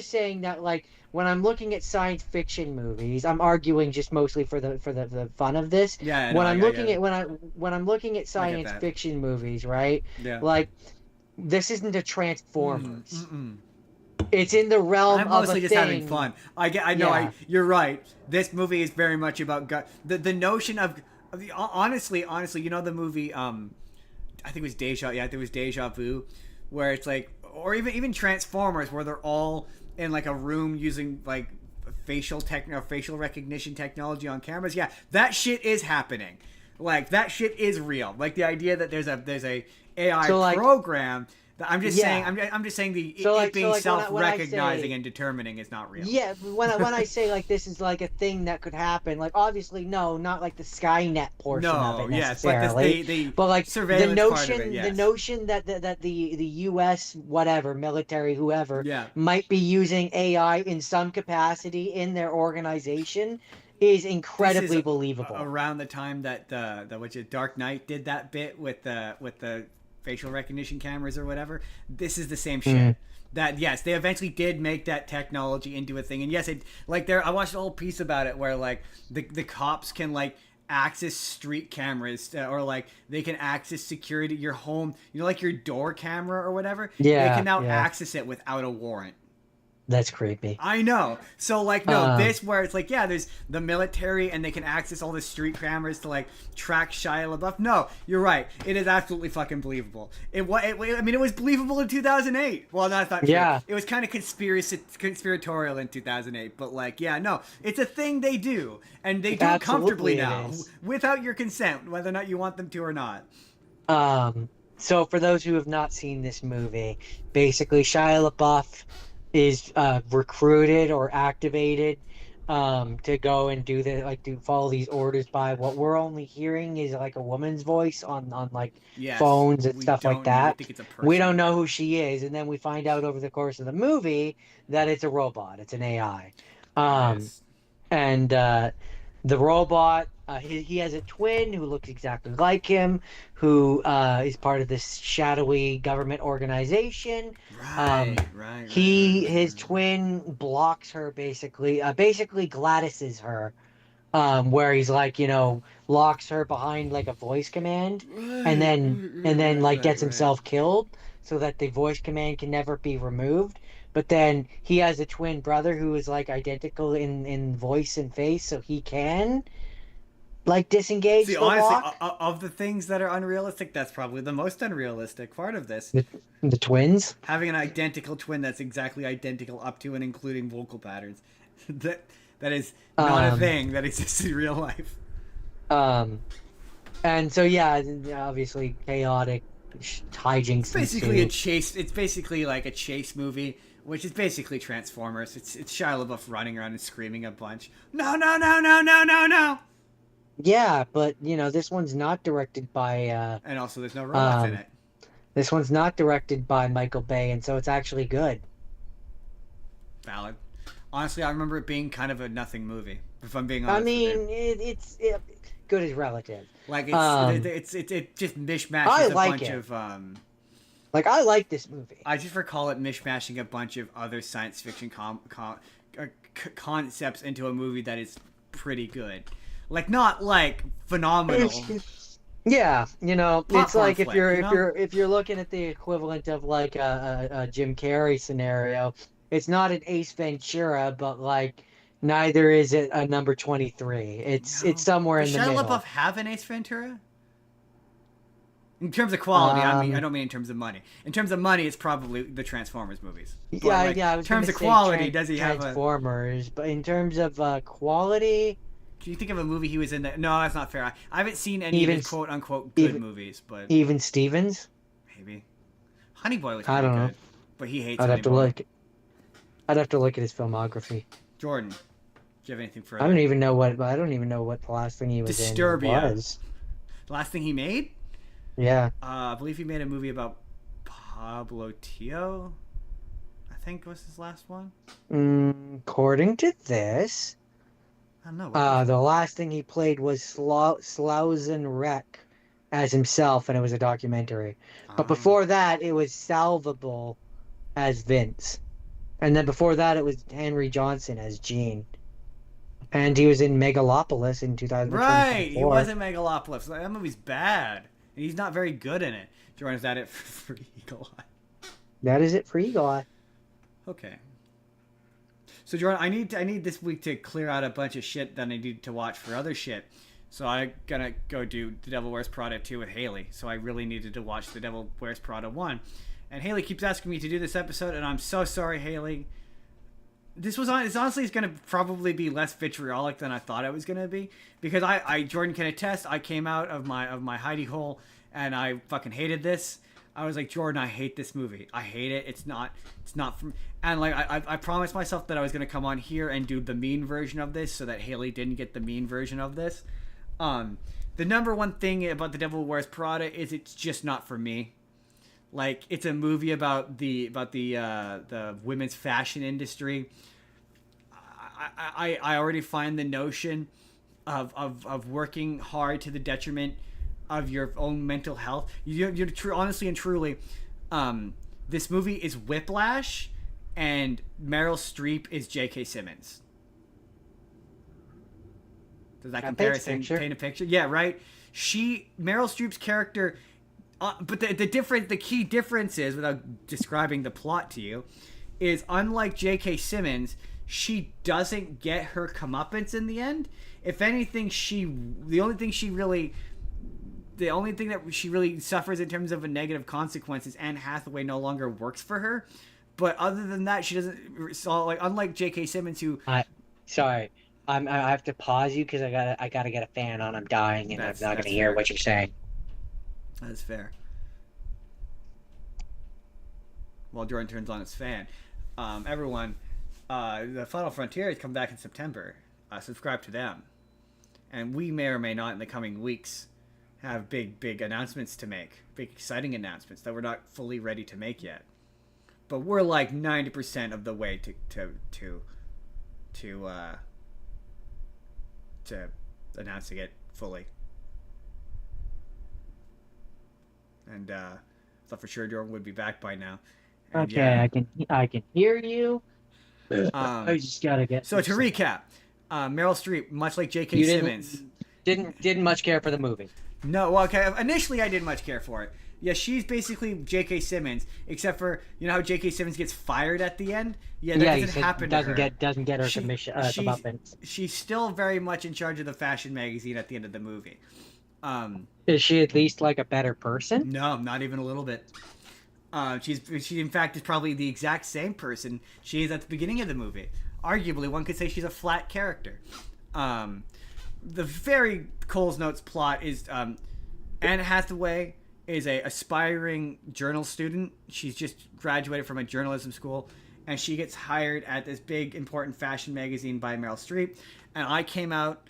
saying that like when I'm looking at science fiction movies, I'm arguing just mostly for the fun of this. Yeah. When I'm looking at science fiction movies, right? Yeah. Like this isn't a Transformers. It's in the realm of a thing. I'm mostly just having fun. I know. Yeah. You're right. This movie is very much about the notion of honestly, the movie. I think it was Deja. Yeah, I think it was Deja Vu, where it's like, or even Transformers, where they're all in like a room using like facial recognition technology on cameras. Yeah, that shit is happening. Like that shit is real. Like the idea that there's a AI So, like, program. I'm just Yeah. saying. I'm just saying the So, it like- being so, like, when I self-recognizing say- and determining is not real. Yeah, when I say like this is like a thing that could happen, like obviously no, not like the Skynet portion of No, it yes, but necessarily. the But like the surveillance notion, part of it, yes. the notion that the U.S. whatever military whoever Yeah. might be using AI in some capacity in their organization is incredibly This is believable. around the time that Dark Knight did that bit with the facial recognition cameras or whatever. This is the same shit. That yes, they eventually did make that technology into a thing, and yes, it like there. I watched a whole piece about it where like the cops can like access street cameras or like they can access security your home, like your door camera or whatever. Yeah, they can now yeah. access it without a warrant. That's creepy. I know. So like no, this where it's like yeah, there's the military and they can access all the street cameras to like track Shia LaBeouf. No, you're right. It is absolutely fucking believable. It was believable in 2008. Well, that's not true. Yeah. It was kind of conspiratorial in 2008, but like yeah, no, it's a thing they do and they do it comfortably now Absolutely it is. without your consent, whether or not you want them to or not. So for those who have not seen this movie, basically Shia LaBeouf is recruited or activated to go and to follow these orders by what we're only hearing is like a woman's voice on like Yes, phones and we stuff like don't that. think it's a We person. don't know who she is, and then we find out over the course of the movie that it's a robot. It's an AI. Yes. And the robot, he has a twin who looks exactly like him, who is part of this shadowy government organization. Right. His twin blocks her basically Gladys's her, where he's like, locks her behind like a voice command, and then like gets himself killed so that the voice command can never be removed. But then he has a twin brother who is like identical in voice and face, so he can like disengage See, the honestly, lock. of the things that are unrealistic, that's probably the most unrealistic part of this. The twins. Having an identical twin that's exactly identical up to and including vocal patterns. that is not a thing that exists in real life. And so yeah, obviously chaotic hijinks. It's basically ensue. a chase. It's basically like a chase movie, which is basically Transformers. It's Shia LaBeouf running around and screaming a bunch. No, no, no, no, no, no, no. Yeah, but this one's not directed by. And also, there's no robots in it. This one's not directed by Michael Bay, and so it's actually good. Valid. Honestly, I remember it being kind of a nothing movie. If I'm being honest. I mean, with you. it's good is relative. Like it just mishmashes I a like bunch it. of Like I like this movie. I just recall it mishmashing a bunch of other science fiction concepts into a movie that is pretty good. Like not like phenomenal. Yeah, it's Popcorn like if flick, you're looking at the equivalent of like a Jim Carrey scenario, it's not an Ace Ventura, but like neither is it a number 23. It's somewhere in the Does Shia middle. LaBeouf have an Ace Ventura? In terms of quality, I don't mean in terms of money. In terms of money, it's probably the Transformers movies. But Yeah, like, yeah. I in was terms gonna of say quality, does he have a? Transformers? But in terms of quality, Can you think of a movie he was in that? No, that's not fair. I haven't seen any Even- of his quote unquote good even- movies, but even Stevens, maybe Honey Boy was I pretty don't know. good, but he hates I'd Honey have to Boy. look. I'd have to look at his filmography. Jordan, do you have anything further? I don't even know what the last thing he was Disturbia. in was. The last thing he made? Yeah. I believe he made a movie about Pablo Tio. I think was his last one. According to this, I don't know. the last thing he played was Slausen Wreck as himself, and it was a documentary. But before that, it was Salvable as Vince. And then before that, it was Henry Johnson as Gene. And he was in Megalopolis in 2024. Right, he was in Megalopolis. That movie's bad. And he's not very good in it. Jordan, is that it for Eagle Eye? That is it for Eagle Eye. Okay. So Jordan, I need this week to clear out a bunch of shit that I need to watch for other shit. So I'm gonna go do The Devil Wears Prada 2 with Haley. So I really needed to watch The Devil Wears Prada 1. And Haley keeps asking me to do this episode, and I'm so sorry, Haley. it's honestly it's gonna probably be less vitriolic than I thought it was gonna be, because I Jordan can attest, I came out of my hidey hole and I fucking hated this. I was like, Jordan, I hate this movie. I hate it. It's not from, and like I promised myself that I was gonna come on here and do the mean version of this so that Haley didn't get the mean version of this. The number one thing about The Devil Wears Prada is it's just not for me. Like, it's a movie about the women's fashion industry. I already find the notion of working hard to the detriment of your own mental health. Honestly and truly, this movie is Whiplash, and Meryl Streep is J.K. Simmons. Does that comparison paint a picture? Yeah, right. Meryl Streep's character, but the key difference is, without describing the plot to you, is unlike J.K. Simmons, she doesn't get her comeuppance in the end. If anything, the only thing that she really suffers in terms of a negative consequence is Anne Hathaway no longer works for her. But other than that, she doesn't. So, like, unlike J.K. Simmons, who sorry. I have to pause you because I gotta get a fan on. I'm dying and I'm not gonna hear what you're saying. That's fair. While Jordan turns on his fan, everyone, the Final Frontier has come back in September. Subscribe to them, and we may or may not in the coming weeks have big announcements to make, big exciting announcements that we're not fully ready to make yet. But we're like 90% of the way to announcing it fully. And thought for sure Jordan would be back by now. And okay, yeah. I can hear you. I just gotta get. So to recap, Meryl Streep, much like J.K. Simmons, didn't much care for the movie. No, well, okay. Initially, I didn't much care for it. Yeah, she's basically J.K. Simmons, except for, you know how J.K. Simmons gets fired at the end. Yeah, that doesn't happen to her. Doesn't get her commission. She's still very much in charge of the fashion magazine at the end of the movie. Is she at least like a better person? No, not even a little bit. She in fact is probably the exact same person she is at the beginning of the movie. Arguably, one could say she's a flat character. The very Coles Notes plot is Anne Hathaway is a aspiring journal student. She's just graduated from a journalism school, and she gets hired at this big important fashion magazine by Meryl Streep. And I came out,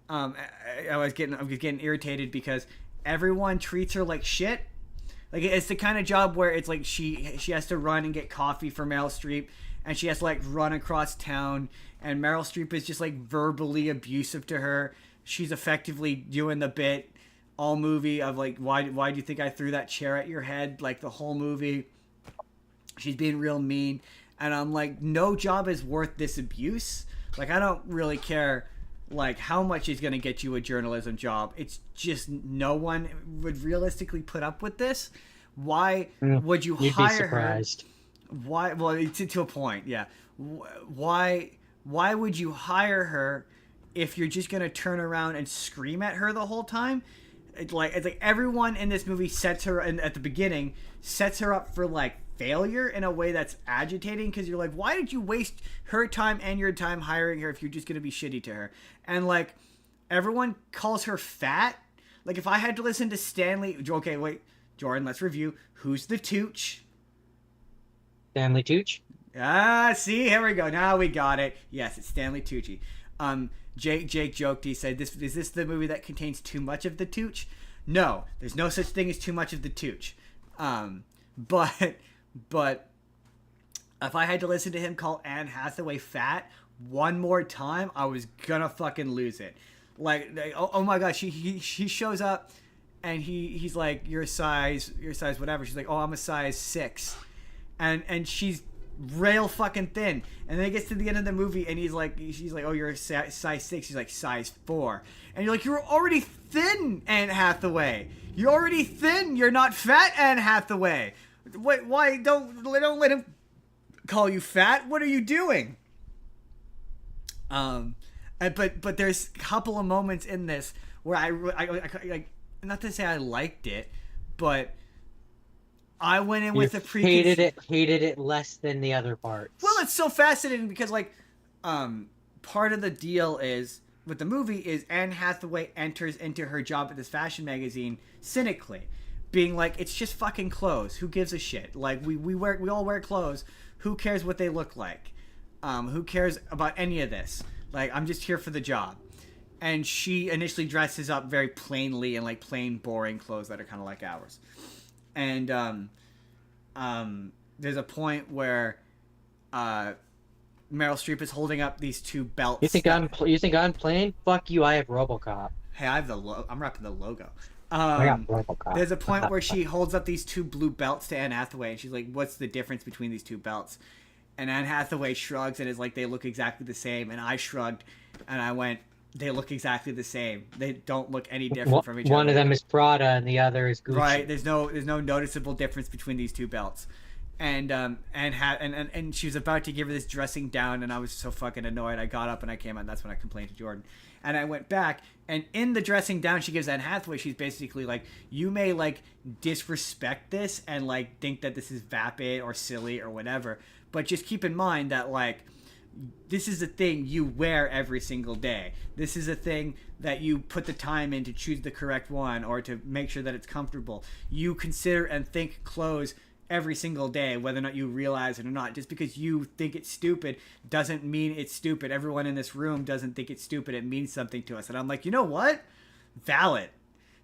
I was getting irritated because everyone treats her like shit. Like, it's the kind of job where it's like she has to run and get coffee for Meryl Streep, and she has to like run across town, and Meryl Streep is just like verbally abusive to her. She's effectively doing the bit all movie of like, why do you think I threw that chair at your head? Like, the whole movie, she's being real mean, and I'm like, no job is worth this abuse. Like, I don't really care like how much is going to get you a journalism job. It's just no one would realistically put up with this. Why would you You'd hire be surprised. her? Why? Well, to a point, yeah. Why would you hire her if you're just going to turn around and scream at her the whole time? It's like everyone in this movie sets her, and at the beginning sets her up for like failure in a way that's agitating, because you're like, why did you waste her time and your time hiring her if you're just going to be shitty to her? And like, everyone calls her fat. Like, if I had to listen to Stanley, okay, wait, Jordan, let's review. Who's the Tooch? Stanley Tucci? See, here we go. Now we got it. Yes, it's Stanley Tucci. Jake joked. He said, "Is this the movie that contains too much of the Tooch?" No, there's no such thing as too much of the Tooch. But if I had to listen to him call Anne Hathaway fat one more time, I was gonna fucking lose it. Like, oh my gosh, he shows up and he's like, you're a size whatever. She's like, oh, I'm a size 6, and she's rail fucking thin. And then it gets to the end of the movie and she's like, oh, you're a size 6. She's like, size 4. And you're like, you're already thin, Anne Hathaway. You're already thin. You're not fat, Anne Hathaway. Wait, why don't let him call you fat? What are you doing? But there's a couple of moments in this where I like, not to say I liked it, but I went in You with a preconceived. hated it less than the other parts. Well, it's so fascinating because like, part of the deal is with the movie is Anne Hathaway enters into her job at this fashion magazine cynically, being like, it's just fucking clothes. Who gives a shit? Like we all wear clothes. Who cares what they look like? Who cares about any of this? Like, I'm just here for the job. And she initially dresses up very plainly in like plain, boring clothes that are kind of like ours. And there's a point where Meryl Streep is holding up these two belts. You think I'm playing? Fuck you! I have RoboCop. Hey, I have I'm repping the logo. I got RoboCop. There's a point where she holds up these two blue belts to Anne Hathaway, and she's like, "What's the difference between these two belts?" And Anne Hathaway shrugs and is like, "They look exactly the same." And I shrugged, and I went, "They look exactly the same. They don't look any different from each other." One of them is Prada, and the other is Gucci. Right. There's no noticeable difference between these two belts. And and she was about to give her this dressing down, and I was so fucking annoyed. I got up and I came out. And that's when I complained to Jordan. And I went back, and in the dressing down she gives Anne Hathaway, she's basically like, you may like disrespect this and like think that this is vapid or silly or whatever, but just keep in mind that like, this is a thing you wear every single day. This is a thing that you put the time in to choose the correct one or to make sure that it's comfortable. You consider and think clothes every single day, whether or not you realize it or not. Just because you think it's stupid doesn't mean it's stupid. Everyone in this room doesn't think it's stupid. It means something to us. And I'm like, you know what? Valid.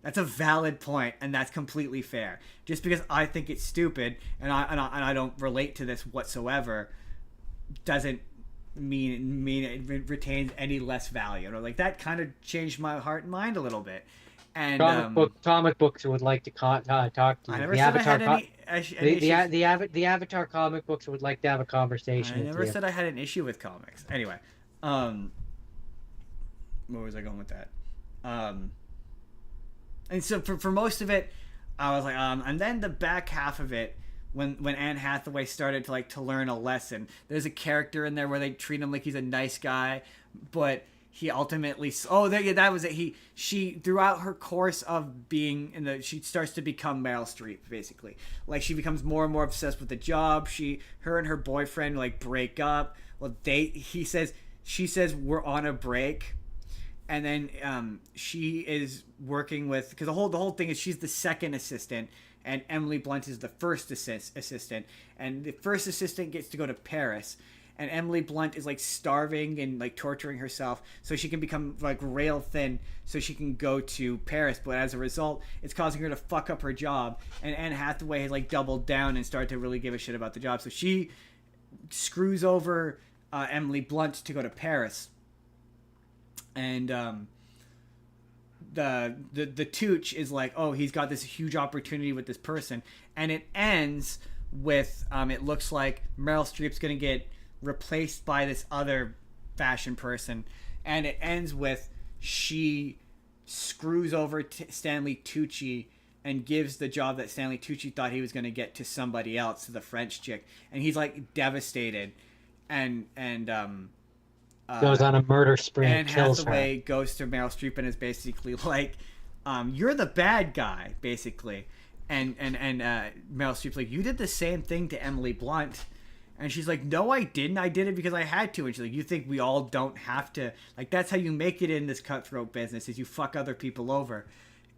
That's a valid point, and that's completely fair. Just because I think it's stupid and I don't relate to this whatsoever doesn't mean it retains any less value. Or like, that kind of changed my heart and mind a little bit. And comic books would like to talk to you. I never said I had any issues. The Avatar comic books would like to have a conversation. I never said I had an issue with comics. Anyway, where was I going with that? And so for most of it, I was like, and then the back half of it, when Anne Hathaway started to learn a lesson, there's a character in there where they treat him like he's a nice guy, but he ultimately, that was it. She throughout her course of being she starts to become Meryl Streep, basically. Like, she becomes more and more obsessed with the job. Her and her boyfriend like break up. Well, she says we're on a break, and then she is working with, because the whole thing is she's the second assistant and Emily Blunt is the first assistant, and the first assistant gets to go to Paris. And Emily Blunt is like starving and like torturing herself so she can become like rail thin so she can go to Paris. But as a result, it's causing her to fuck up her job. And Anne Hathaway has like doubled down and started to really give a shit about the job. So she screws over Emily Blunt to go to Paris. And the Tooch is like, oh, he's got this huge opportunity with this person. And it ends with, it looks like Meryl Streep's going to get replaced by this other fashion person, and it ends with she screws over Stanley Tucci and gives the job that Stanley Tucci thought he was going to get to somebody else, to the French chick, and he's like devastated, and goes on a murder spree and kills Hathaway her. Goes to Meryl Streep and is basically like, you're the bad guy, basically, and Meryl Streep's like, you did the same thing to Emily Blunt. And she's like, no, I didn't. I did it because I had to. And she's like, you think we all don't have to? Like, that's how you make it in this cutthroat business, is you fuck other people over.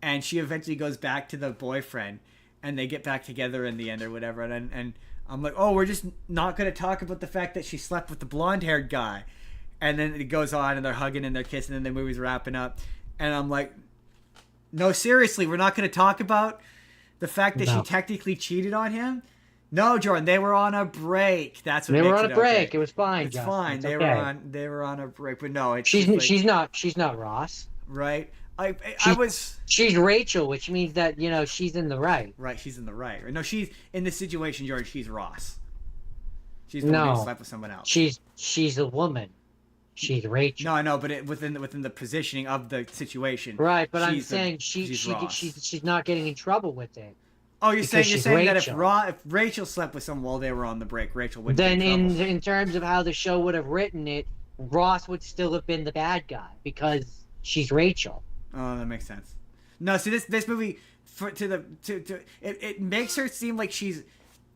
And she eventually goes back to the boyfriend, and they get back together in the end or whatever. And I'm like, oh, we're just not going to talk about the fact that she slept with the blonde-haired guy. And then it goes on, and they're hugging and they're kissing, and the movie's wrapping up. And I'm like, no, seriously, we're not going to talk about the fact that she technically cheated on him? No, Jordan, they were on a break. That's what they were on a break. Okay. It was fine. It's Justin. fine. It's they okay. were on a break, but no, she's not Ross. Right. She's Rachel, which means that she's in the right. Right, she's in the right. No, she's in this situation, George. She's Ross. She's the one who slept with someone else. She's a woman. She's Rachel. No, I know, but within the positioning of the situation. Right, but I'm saying she's not getting in trouble with it. Oh, you're saying that if Rachel slept with someone while they were on the break, Rachel wouldn't. Then in terms of how the show would have written it, Ross would still have been the bad guy because she's Rachel. Oh, that makes sense. No, see, this movie it makes her seem like she's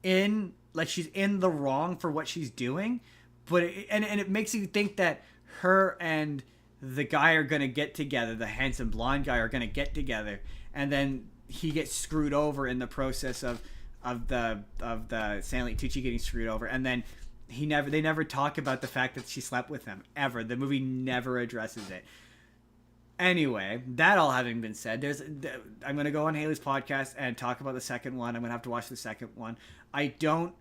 in the wrong for what she's doing, but it makes you think that her and the guy are gonna get together, the handsome blonde guy are gonna get together, and then he gets screwed over in the process of the Stanley Tucci getting screwed over, and then they never talk about the fact that she slept with him ever. The movie never addresses it. Anyway, that all having been said, I'm going to go on Haley's podcast and talk about the second one. I'm going to have to watch the second one. I don't,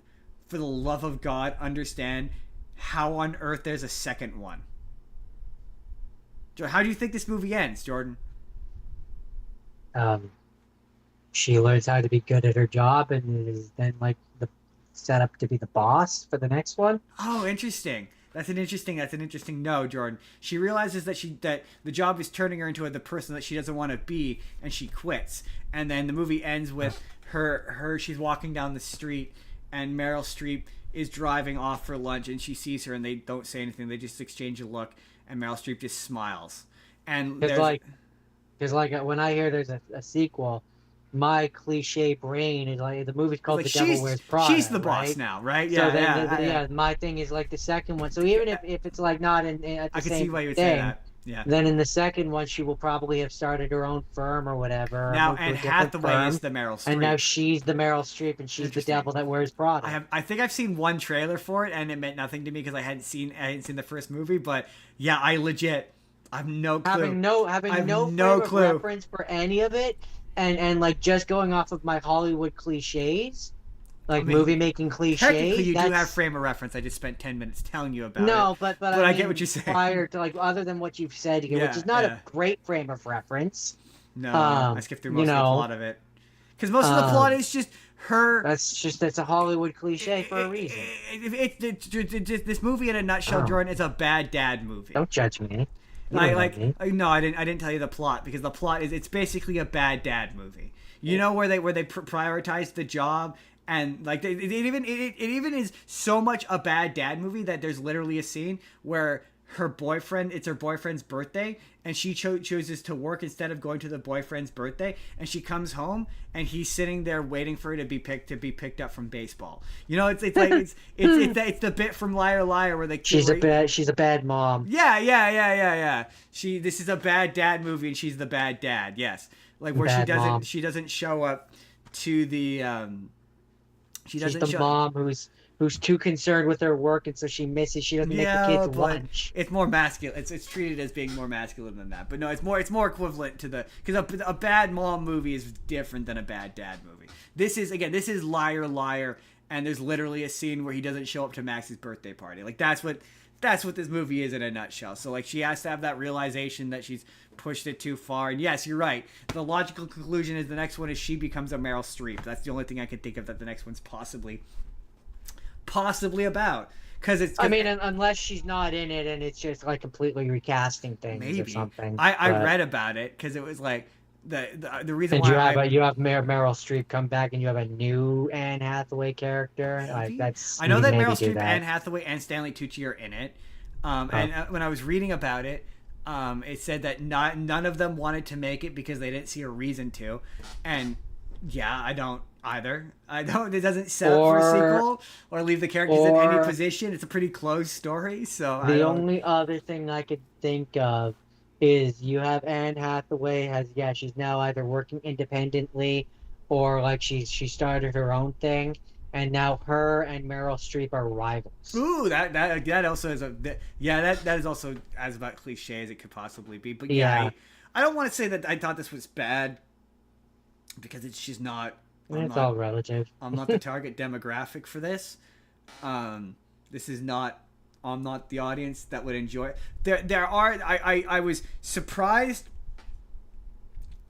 for the love of God, understand how on earth there's a second one. How do you think this movie ends, Jordan? She learns how to be good at her job and is then like set up to be the boss for the next one. Oh, interesting. That's an interesting no, Jordan. She realizes that the job is turning her into the person that she doesn't want to be, and she quits. And then the movie ends with she's walking down the street, and Meryl Streep is driving off for lunch, and she sees her, and they don't say anything. They just exchange a look, and Meryl Streep just smiles. And there's like when I hear there's a sequel, my cliche brain is like the movie's called The Devil Wears Prada. She's the boss now, right? Yeah, so yeah. My thing is like the second one. So even if it's like not at the same I can see why you would say that. Yeah. Then in the second one, she will probably have started her own firm or whatever. Now Anne Hathaway is the Meryl Streep, and now she's the Meryl Streep, and she's the Devil that Wears Prada. I think I've seen one trailer for it, and it meant nothing to me because I hadn't seen the first movie. But yeah, I have no clue. Having no clue. Reference for any of it. And like just going off of my Hollywood cliches, like movie making cliches. Technically, you do have frame of reference. I just spent 10 minutes telling you about it. No, but I get what you're saying. Prior to other than what you've said here, which is not a great frame of reference. No, I skipped through most of the plot of it because most of the plot is just her. That's a Hollywood cliche for a reason. This movie in a nutshell, Jordan, is a bad dad movie. Don't judge me. No, I didn't tell you the plot because the plot is it's basically a bad dad movie. You know where they prioritize the job and like it even is so much a bad dad movie that there's literally a scene where it's her boyfriend's birthday and she chooses to work instead of going to the boyfriend's birthday, and she comes home and he's sitting there waiting for her to be picked up from baseball. You know, it's the bit from Liar Liar where she's a bad mom. Yeah. This is a bad dad movie and she's the bad dad. Yes. Like where she doesn't show up to the she's the mom who's too concerned with her work, and so she doesn't make the kids lunch. It's more masculine. It's treated as being more masculine than that. But no, it's more equivalent to because a bad mom movie is different than a bad dad movie. This is Liar Liar, and there's literally a scene where he doesn't show up to Max's birthday party. Like that's what this movie is in a nutshell. So like she has to have that realization that she's pushed it too far. And yes, you're right. The logical conclusion is the next one is she becomes a Meryl Streep. That's the only thing I can think of that the next one's possibly about, because unless she's not in it and it's just like completely recasting things or something. I read about it because it was like the reason why you have Meryl Streep come back and you have a new Anne Hathaway character. I know that Meryl Streep, Anne Hathaway, and Stanley Tucci are in it. And when I was reading about it, it said that none of them wanted to make it because they didn't see a reason to, and yeah, I don't either. It doesn't set up for a sequel or leave the characters in any position. It's a pretty closed story. So the only other thing I could think of is you have Anne Hathaway she's now either working independently or like she started her own thing, and now her and Meryl Streep are rivals. Ooh, that also is that is also as about cliche as it could possibly be. But I don't want to say that I thought this was bad because it's just not. It's all relative. I'm not the target demographic for this. This is not. I'm not the audience that would enjoy it. I was surprised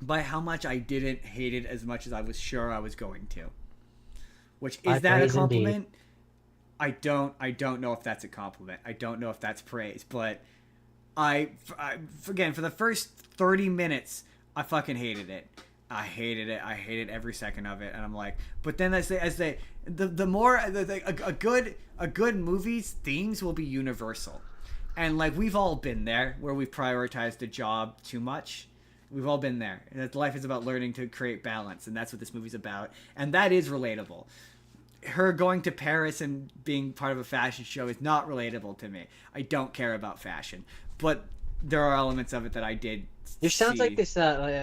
by how much I didn't hate it as much as I was sure I was going to. Which is that a compliment? Indeed. I don't know if that's a compliment. I don't know if that's praise. But again, for the first 30 minutes, I fucking hated it. I hated it. I hated every second of it, and I'm like, but then a good movie's themes will be universal, and like we've all been there where we've prioritized a job too much. We've all been there. That life is about learning to create balance, and that's what this movie's about. And that is relatable. Her going to Paris and being part of a fashion show is not relatable to me. I don't care about fashion, but there are elements of it that I did. It sounds see. like this,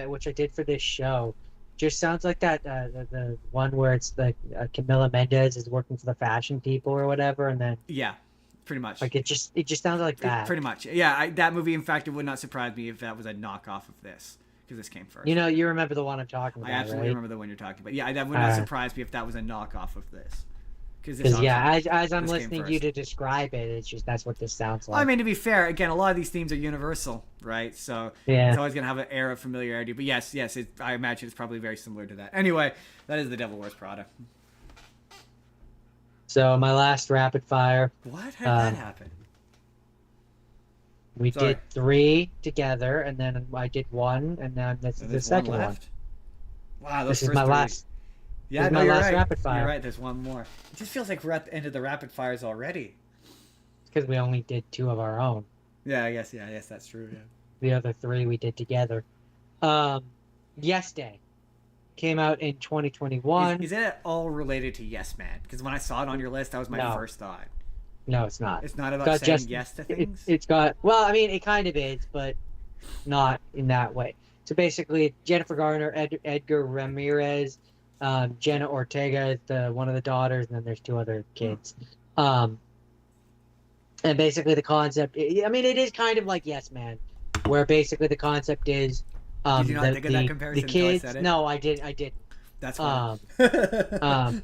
which I did for this show. Just sounds like that the one where it's like Camila Mendes is working for the fashion people or whatever, and then Yeah, pretty much. like it just sounds like that. Pretty much. Yeah, that movie. In fact, it would not surprise me if that was a knockoff of this, because this came first. You know, you remember the one I'm talking about, I absolutely right? remember the one you're talking about. Yeah, that would not surprise me if that was a knockoff of this. Because yeah, as I'm this came listening to first. you to describe it, it's just that's what this sounds like. Well, I mean, to be fair, again, a lot of these themes are universal, right? So Yeah. it's always going to have an air of familiarity. But yes, I imagine it's probably very similar to that. Anyway, that is The Devil Wears Prada. So my last rapid fire, What? How did that happen? we Sorry. did 3 together, and then I did 1, and then this is the There's second one one. left? Wow, those This is first my three. last. Yeah, this is no, my you're last right. rapid fire. You're right. There's one more. It just feels like we're at the end of the rapid fires already. Because we only did 2 of our own. Yeah, I guess that's true. Yeah. The other 3 we did together. Yes Day came out in 2021. Is it all related to Yes Man? Because when I saw it on your list, that was my No. first thought. No, it's not. It's not about got saying just- yes to things. It's got, well, I mean, it kind of is, but not in that way. So basically, Jennifer Garner, Edgar Ramirez, Jenna Ortega is one of the daughters, and then there's 2 other kids. And basically the concept, I mean, it is kind of like Yes Man, where basically the concept is Did you not think of that comparison the until I kids. said it? No, I didn't. That's fine.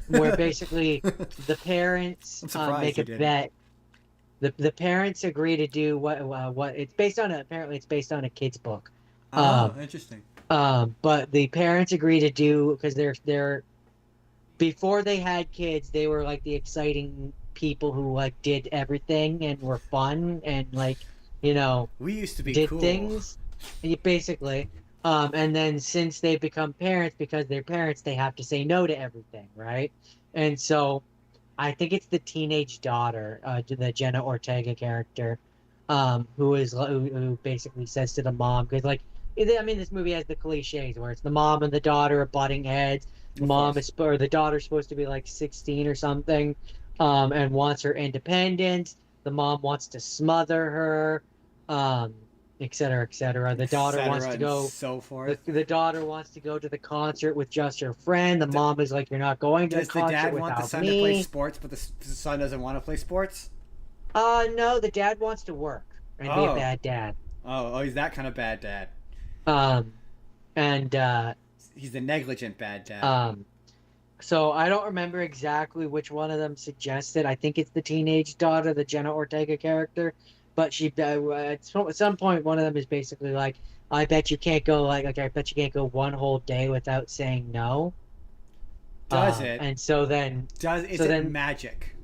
Where basically the parents I'm surprised make you a didn't. bet. The parents agree to do what it's based on. Apparently, it's based on a kid's book. Oh, interesting. But the parents agree to do because they're before they had kids, they were like the exciting people who like did everything and were fun and like We used to be did cool. things basically. And then since they become parents, because they're parents, they have to say no to everything, right? And so I think it's the teenage daughter, the Jenna Ortega character, who basically says to the mom, because like, I mean, this movie has the cliches where it's the mom and the daughter are butting heads. The daughter's supposed to be like 16 or something, and wants her independence. The mom wants to smother her, et cetera, et cetera. The daughter wants to go. So forth. The daughter wants to go to the concert with just her friend. The mom is like, "You're not going to the Does the concert dad without want the son me." to play sports, but the son doesn't want to play sports? No, the dad wants to work and be a Oh. bad dad. Oh, he's that kind of bad dad. And He's the negligent bad dad. so I don't remember exactly which one of them suggested. I think it's the teenage daughter, the Jenna Ortega character. But she, at some point, one of them is basically like, "I bet you can't go I bet you can't go one whole day without saying no." Does it? And so then, Is so it then- magic?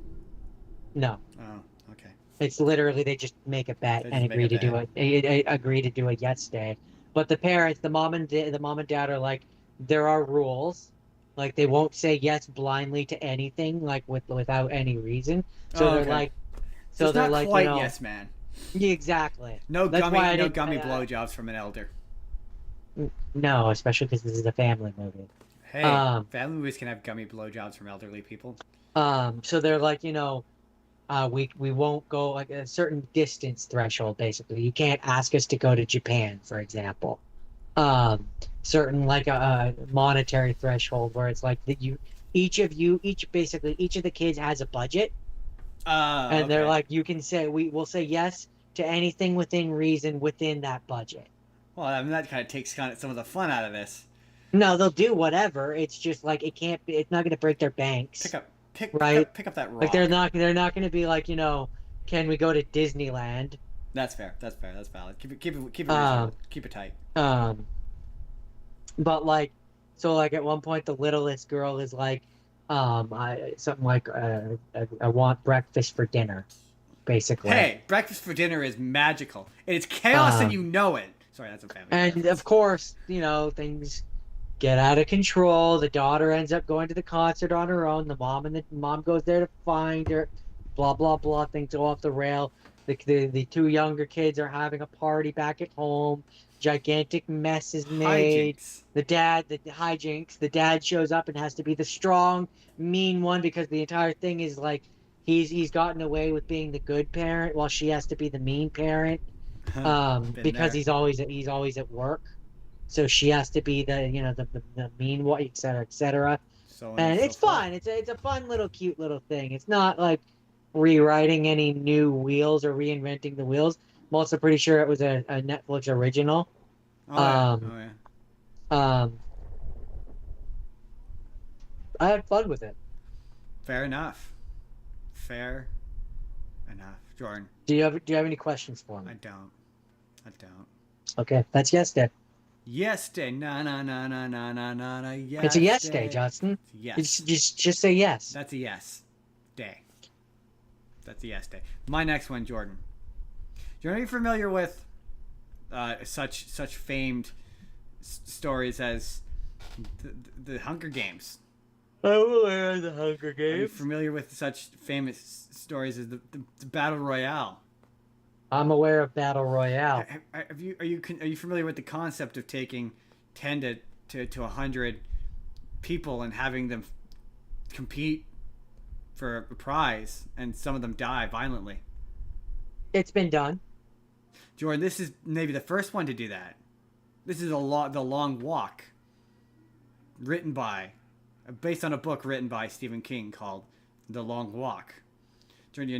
no, Oh, okay. it's literally they just make a bet They and just make agree a to do it. Agree to do a yes day. But the parents, the mom and dad are like, there are rules. Like they won't say yes blindly to anything, like without any reason. So Oh, they're okay. like, So it's they're not like, quite you know, yes man. yeah, exactly. No That's gummy, why I no didn't- gummy blowjobs from an elder. No, especially because this is a family movie. Hey, family movies can have gummy blowjobs from elderly people. So they're like, we won't go like a certain distance threshold. Basically, you can't ask us to go to Japan, for example. Certain like a monetary threshold where it's like that each of the kids has a budget, and they're Okay. like, you can say we'll say yes to anything within reason within that budget. Well, I mean, that kind of takes some of the fun out of this. No, they'll do whatever. It's just like it can't be. It's not going to break their banks. Pick Right. up that rock. Like they're not going to be like, can we go to Disneyland? That's fair. That's valid. Keep it reasonable. Keep it tight. But like, so like at one point the littlest girl is like, something like, I want breakfast for dinner, basically. Hey, breakfast for dinner is magical. It's chaos and you know it. Sorry, that's a family. And reference. of course, things get out of control. The daughter ends up going to the concert on her own. The mom goes there to find her. Blah blah blah. Things go off the rail. The 2 younger kids are having a party back at home. gigantic mess is made. Hijinks. The hijinks. The dad shows up and has to be the strong, mean one because the entire thing is like he's gotten away with being the good parent while she has to be the mean parent. Been Because there. he's always at work, so she has to be the the mean one, etc., etc. So on and And so it's forth. fun. It's a fun little cute little thing. It's not like rewriting any new wheels or reinventing the wheels. I'm also pretty sure it was a Netflix original. Oh yeah. Um, Oh yeah. um, I had fun with it. Fair enough. Fair enough. Jordan, Do you have any questions for I me? don't. I don't. Okay, that's yes day. Yes day. Na na na na na na na na. Yes. It's a yes day, Justin. It's a yes. Just say yes. That's a yes day. That's a yes day. My next one, Jordan. Jordan, are you familiar with such famed stories as the Hunger Games? I'm aware of the Hunger Are you Games. familiar with such famous stories as the Battle Royale? I'm aware of Battle Royale. Are you familiar with the concept of taking 10 to 100 people and having them compete for a prize, and some of them die violently? It's been done. Jordan, this is maybe the first one to do that. This is the Long Walk, based on a book written by Stephen King called The Long Walk. Jordan, you're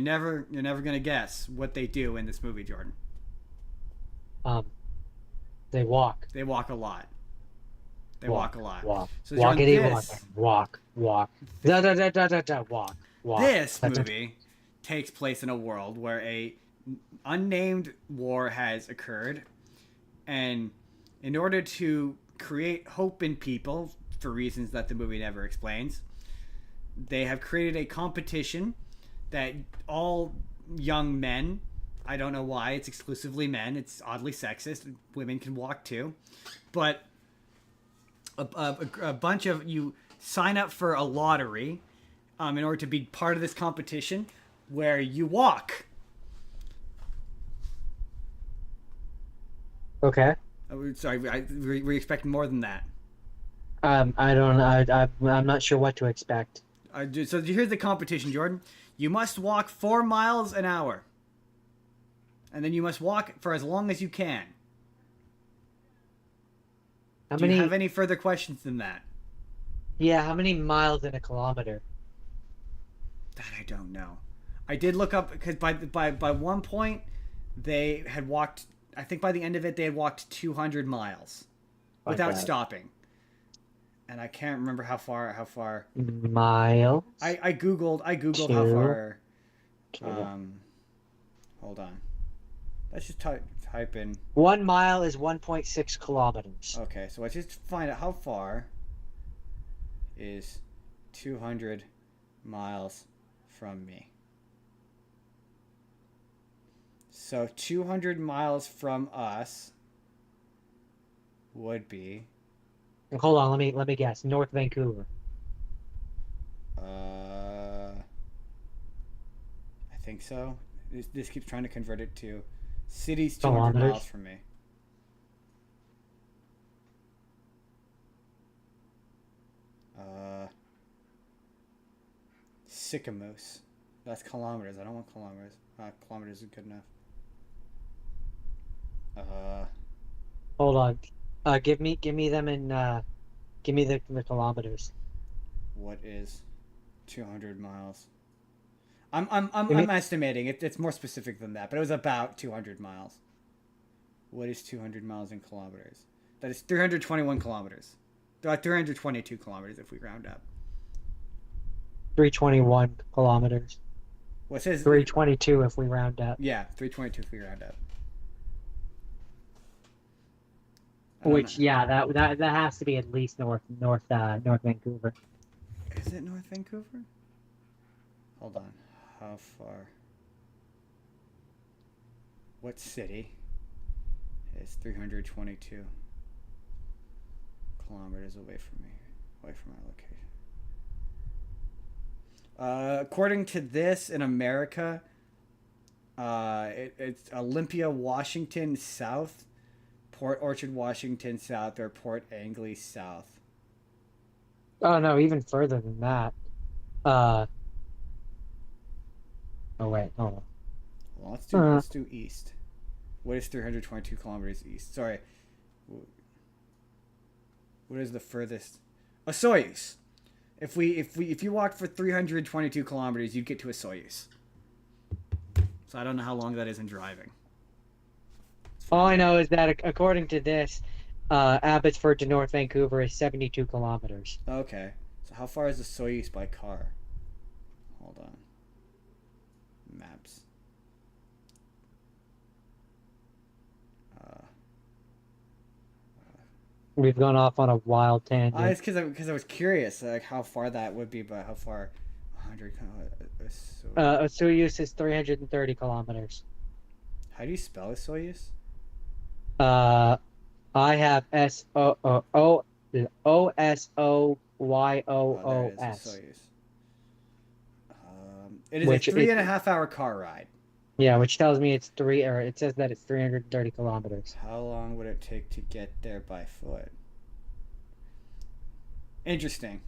never gonna guess what they do in this movie, Jordan. They walk. They walk a lot. They walk a lot. Walk. So Walkity Jordan, walk. Walk. Da da da da da da. Walk. Walk. this Da, da, da. movie takes place in a world where a unnamed war has occurred, and in order to create hope in people for reasons that the movie never explains, they have created a competition that all young men, I don't know why it's exclusively men, it's oddly sexist, women can walk too, but a bunch of you sign up for a lottery in order to be part of this competition where you walk. Okay. Sorry, were you expecting more than that? I don't. I'm not sure what to expect. So here's the competition, Jordan. You must walk 4 miles an hour. And then you must walk for as long as you can. How Do many? you have any further questions than that? Yeah. How many miles in a kilometer? That I don't know. I did look up because by one point they had walked. I think by the end of it they had walked 200 miles without that. stopping. And I can't remember how far. Miles. I googled how Two. far. Okay. Hold on. Let's just type in. 1 mile is 1.6 kilometers. Okay, so let's just find out how far is 200 miles from me. So 200 miles from us would be. Hold on. Let me guess. North Vancouver. I think so. This keeps trying to convert it to cities 200 Kilometers. miles from me. Sycamoose. That's kilometers. I don't want kilometers. Kilometers is good enough. Hold on. Give me them in. Give me the kilometers. What is 200 miles? I'm estimating it. It's more specific than that, but it was about 200 miles. What is 200 miles in kilometers? That is 321 kilometers. 322 kilometers if we round up. 321 kilometers. What says 322 if we round up. Yeah, 322 if we round up. Which that has to be at least North Vancouver. Is it North Vancouver? Hold on. How far? What city is 322 kilometers away from me? Away from my location. According to this, in America, it's Olympia, Washington, south Port Orchard, Washington south, or Port Angley south. Oh no, even further than that. Uh, oh wait, hold Well, on. let's do east. What is 322 kilometers east? Sorry. What is the furthest? Soyuz. If you walked for 322 kilometers, you'd get to Soyuz. So I don't know how long that is in driving. All I know is that according to this, Abbotsford to North Vancouver is 72 kilometers. Okay. So how far is the Soyuz by car? Hold on. Maps. We've gone off on a wild tangent. It's because I was curious, like how far that would be, but how far? 100. Soyuz is 330 kilometers. How do you spell a Soyuz? I have Sosoyoos. Soyuz. It is a 3.5 hour car ride. Yeah, which tells me it says that it's 330 kilometers. How long would it take to get there by foot? Interesting.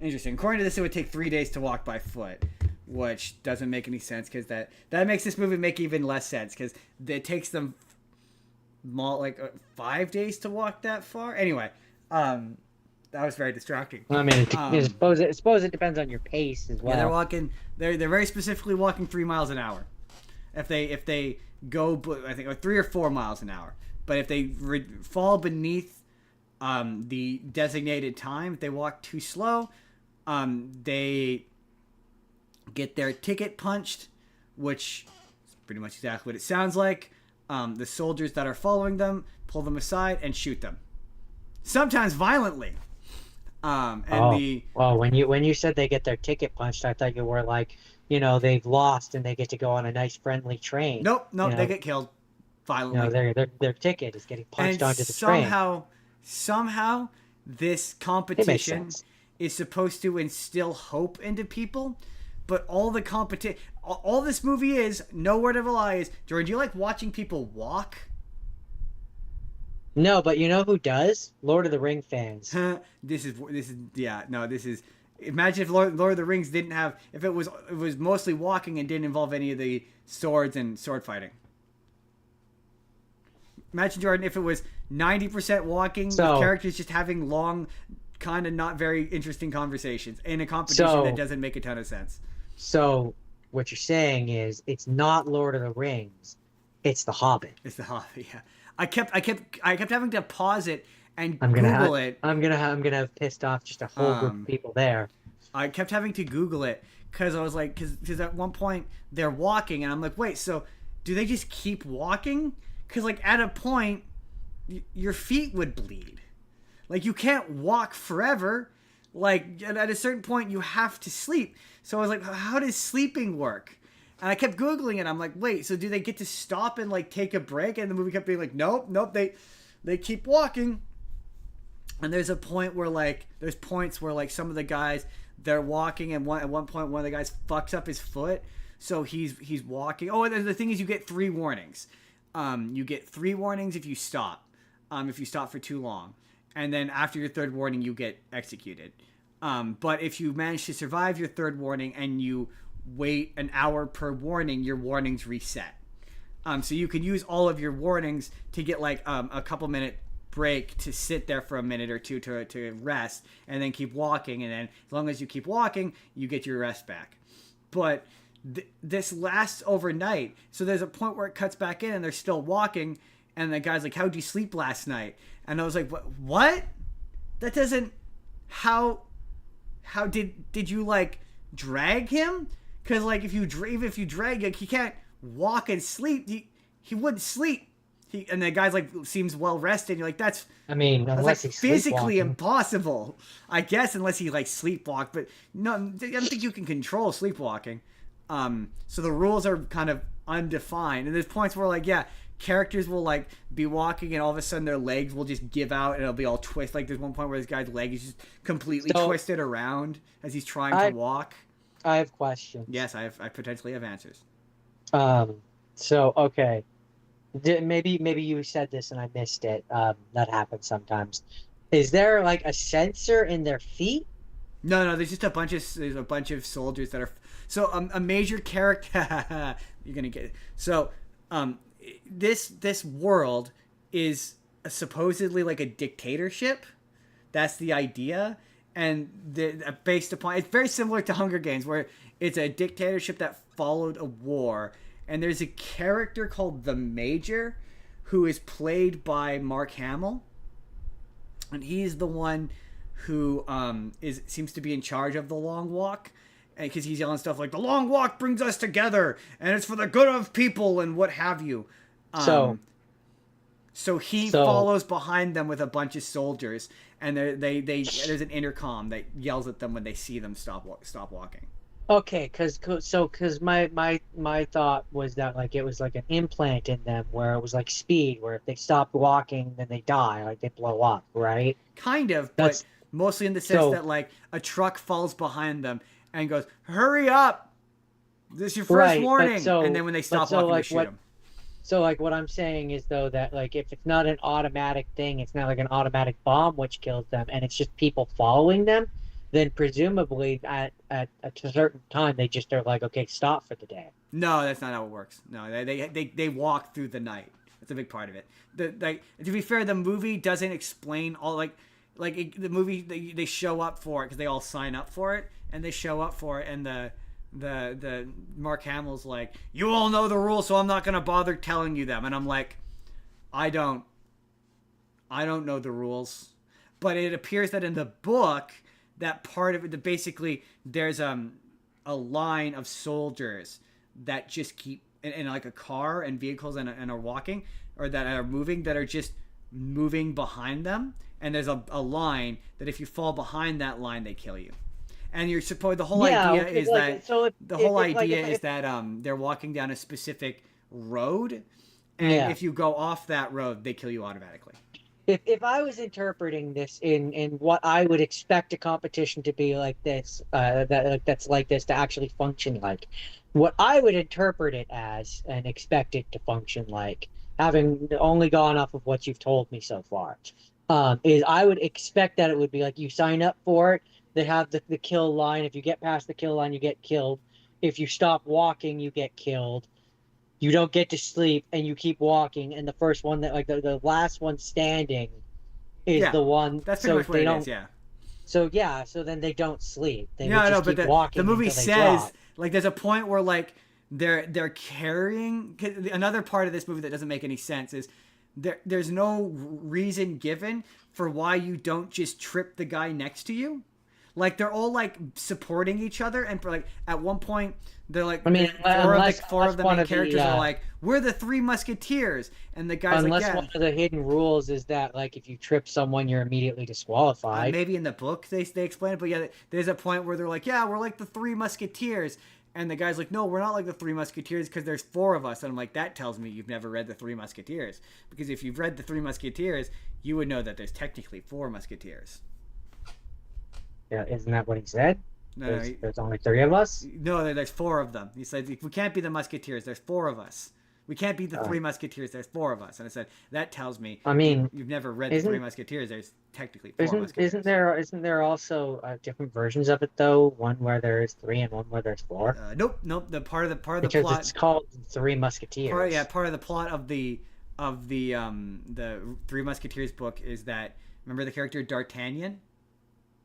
According to this, it would take 3 days to walk by foot, which doesn't make any sense because that makes this movie make even less sense because it takes them 5 days to walk that far. Anyway, that was very distracting. I mean, I suppose it depends on your pace as well. Yeah, they're walking. They're very specifically walking 3 miles an hour. If they go, I think 3 or 4 miles an hour. But if they fall beneath the designated time, if they walk too slow, they get their ticket punched, which is pretty much exactly what it sounds like. The soldiers that are following them pull them aside and shoot them, sometimes violently. When you said they get their ticket punched, I thought you were like, they've lost and they get to go on a nice friendly train. Nope, they get killed violently. Their ticket is getting punched onto the train. Somehow, this competition is supposed to instill hope into people, but all this movie is, no word of a lie, is, Jordan, do you like watching people walk? No, but you know who does? Lord of the Ring fans. Imagine if Lord of the Rings didn't have, if it was mostly walking and didn't involve any of the swords and sword fighting. Imagine, Jordan, if it was 90% walking, with characters just having long, kind of not very interesting conversations in a competition that doesn't make a ton of sense. So, what you're saying is, it's not Lord of the Rings, it's The Hobbit. It's The Hobbit, yeah. I kept having to pause it and Google it. I'm gonna have pissed off just a whole group of people there. I kept having to Google it because I was like, because at one point they're walking and I'm like, wait, so do they just keep walking? Because like at a point, your feet would bleed. Like you can't walk forever. Like at a certain point, you have to sleep. So I was like, how does sleeping work? And I kept Googling it. I'm like, wait, so do they get to stop and like take a break? And the movie kept being like, nope, they keep walking. And there's a point where there's points where like some of the guys, they're walking and at one point one of the guys fucks up his foot. So he's walking. Oh, and the thing is you get 3 warnings. You get 3 warnings if you stop for too long. And then after your 3rd warning, you get executed. But if you manage to survive your 3rd warning and you wait an hour per warning, your warnings reset. So you can use all of your warnings to get like a couple minute break to sit there for a minute or two to rest and then keep walking. And then as long as you keep walking, you get your rest back. But this lasts overnight. So there's a point where it cuts back in and they're still walking. And the guy's like, how'd you sleep last night? And I was like, what? That doesn't, how did you like drag him? Because like if you drag, like he can't walk and sleep. He wouldn't sleep. And the guy's like seems well rested. And you're like, that's unless like he's physically impossible, I guess, unless he like sleepwalk. But no, I don't think you can control sleepwalking. So the rules are kind of undefined. And there's points where like, yeah, characters will like be walking and all of a sudden their legs will just give out and it'll be all twisted. Like there's one point where this guy's leg is just completely twisted around as he's trying to walk. I have questions. Yes, I potentially have answers. So okay, Maybe you said this and I missed it. That happens sometimes. Is there like a sensor in their feet? No, there's just there's a bunch of soldiers that are so a major character. You're gonna get it. So this world is supposedly like a dictatorship. That's the idea, and based upon it's very similar to Hunger Games, where it's a dictatorship that followed a war, and there's a character called the Major, who is played by Mark Hamill, and he's the one who seems to be in charge of the Long Walk, because he's yelling stuff like the Long Walk brings us together and it's for the good of people and what have you. So he follows behind them with a bunch of soldiers, and there's an intercom that yells at them when they see them stop walking. Okay, because my thought was that like it was like an implant in them where it was like speed, where if they stop walking, then they die, like they blow up, right? Kind of, but mostly in the sense that like a truck falls behind them and goes, "Hurry up! This is your first warning," and then when they stop walking, they shoot them. So like what I'm saying is though that like if it's not an automatic thing, it's not like an automatic bomb which kills them, and it's just people following them, then presumably at a certain time they just are like, okay, stop for the day. No, that's not how it works. No, they walk through the night. That's a big part of it. To be fair, the movie doesn't explain all the movie they show up for it because they all sign up for it, and they show up for it, and the Mark Hamill's like, you all know the rules, so I'm not gonna bother telling you them, and I'm like, I don't know the rules, but it appears that in the book, that part of it, basically there's a line of soldiers that just keep in like a car and vehicles and are walking or that are moving, that are just moving behind them, and there's a line that if you fall behind that line they kill you. And you're supposed the whole idea is that they're walking down a specific road, and if you go off that road they kill you automatically. If I was interpreting this in what I would expect a competition to be like this, that's like this to actually function like, what I would interpret it as and expect it to function like, having only gone off of what you've told me so far, is I would expect that it would be like you sign up for it, they have the kill line. If you get past the kill line, you get killed. If you stop walking, you get killed. You don't get to sleep, and you keep walking, and the first one that, like, the last one standing is the one. That's pretty much what it is, yeah. So then they don't sleep. They but the movie says, like, there's a point where, like, they're carrying... Another part of this movie that doesn't make any sense is there's no reason given for why you don't just trip the guy next to you. Like, they're all, like, supporting each other, and, like, at one point, they're like, four of the main characters are like, we're the Three Musketeers, and the guy's like, yeah. Unless one of the hidden rules is that, like, if you trip someone, you're immediately disqualified. Maybe in the book they explain it, but yeah, there's a point where they're like, yeah, we're like the Three Musketeers, and the guy's like, no, we're not like the Three Musketeers because there's four of us, and I'm like, that tells me you've never read the Three Musketeers, because if you've read the Three Musketeers, you would know that there's technically four Musketeers. Yeah, isn't that what he said? No, there's only three of us? No, there's four of them. He said, we can't be the Musketeers. There's four of us. We can't be the Three Musketeers. There's four of us. And I said, that tells me you've never read the Three Musketeers. There's technically four Musketeers. Isn't there also different versions of it, though? One where there's three and one where there's four? Nope. The part of the plot... Because it's called Three Musketeers. Part of the plot of the Three Musketeers book is that... Remember the character D'Artagnan?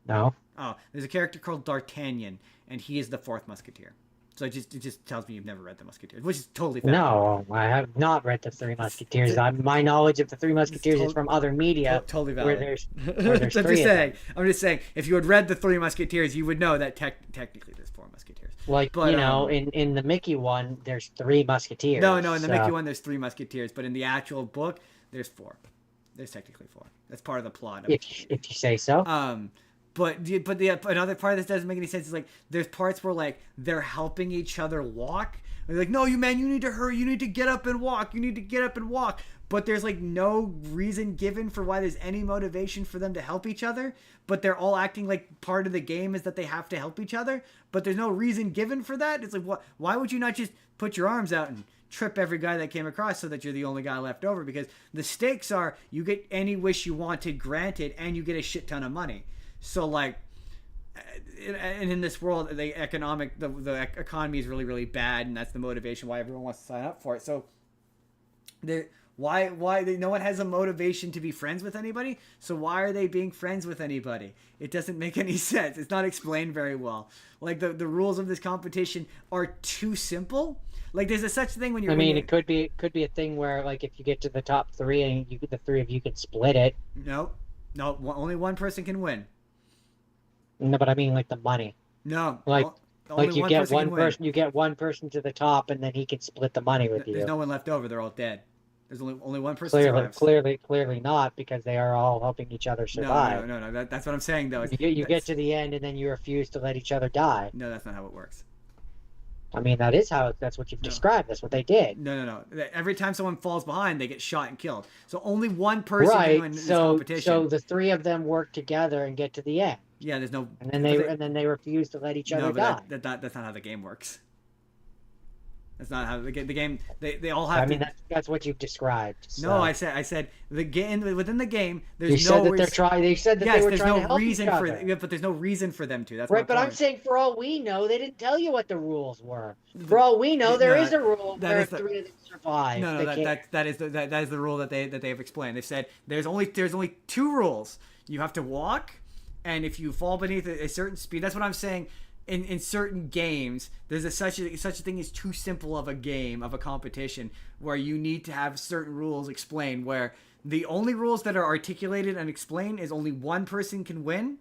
No. Oh, there's a character called D'Artagnan, and he is the fourth Musketeer. So it just tells me you've never read the Musketeers, which is totally fair. No, I have not read the Three Musketeers. My knowledge of the Three Musketeers is from other media. Totally valid. Where there's three I'm just saying, if you had read the Three Musketeers, you would know that technically there's four Musketeers. Like, in the Mickey one, there's three Musketeers. No, in the Mickey one, there's three Musketeers, but in the actual book, there's four. There's technically four. That's part of the plot. If you say so. But another part of this doesn't make any sense is like there's parts where like they're helping each other walk. They're like, no, you need to hurry. You need to get up and walk. You need to get up and walk. But there's like no reason given for why there's any motivation for them to help each other. But they're all acting like part of the game is that they have to help each other. But there's no reason given for that. It's like, why would you not just put your arms out and trip every guy that came across so that you're the only guy left over, because the stakes are you get any wish you wanted granted and you get a shit ton of money. So like, and in this world, the economy is really, really bad, and that's the motivation why everyone wants to sign up for it. So no one has a motivation to be friends with anybody, so why are they being friends with anybody? It doesn't make any sense. It's not explained very well. Like, the rules of this competition are too simple. Like, there's a such thing when you're... it could be a thing where, like, if you get to the top 3 and the 3 of you can split it. No, only one person can win. No, but I mean, like, the money. No, like you get one person, win. you get one person to the top, and then he can split the money with you. There's no one left over. They're all dead. There's only one person survives. Clearly not, because they are all helping each other survive. No. That's what I'm saying, though. You get to the end, and then you refuse to let each other die. No, that's not how it works. I mean, that's what you've described. That's what they did. No. Every time someone falls behind, they get shot and killed. So only one person can win this competition. So the 3 of them work together and get to the end. Yeah, there's no... And then they refuse to let each other die. That's not how the game works. That's not how the game. They all have. I mean, that's what you've described. So. No, I said the game within the game. There's They said that they were trying to help each other. But there's no reason for them to. That's right. But I'm saying, for all we know, they didn't tell you what the rules were. For all we know, there is a rule where 3 of them survive. No, that is the rule that they have explained. They've said there's only 2 rules. You have to walk, and if you fall beneath a certain speed, that's what I'm saying. In certain games, there's such a thing as too simple of a game, of a competition, where you need to have certain rules explained, where the only rules that are articulated and explained is only one person can win.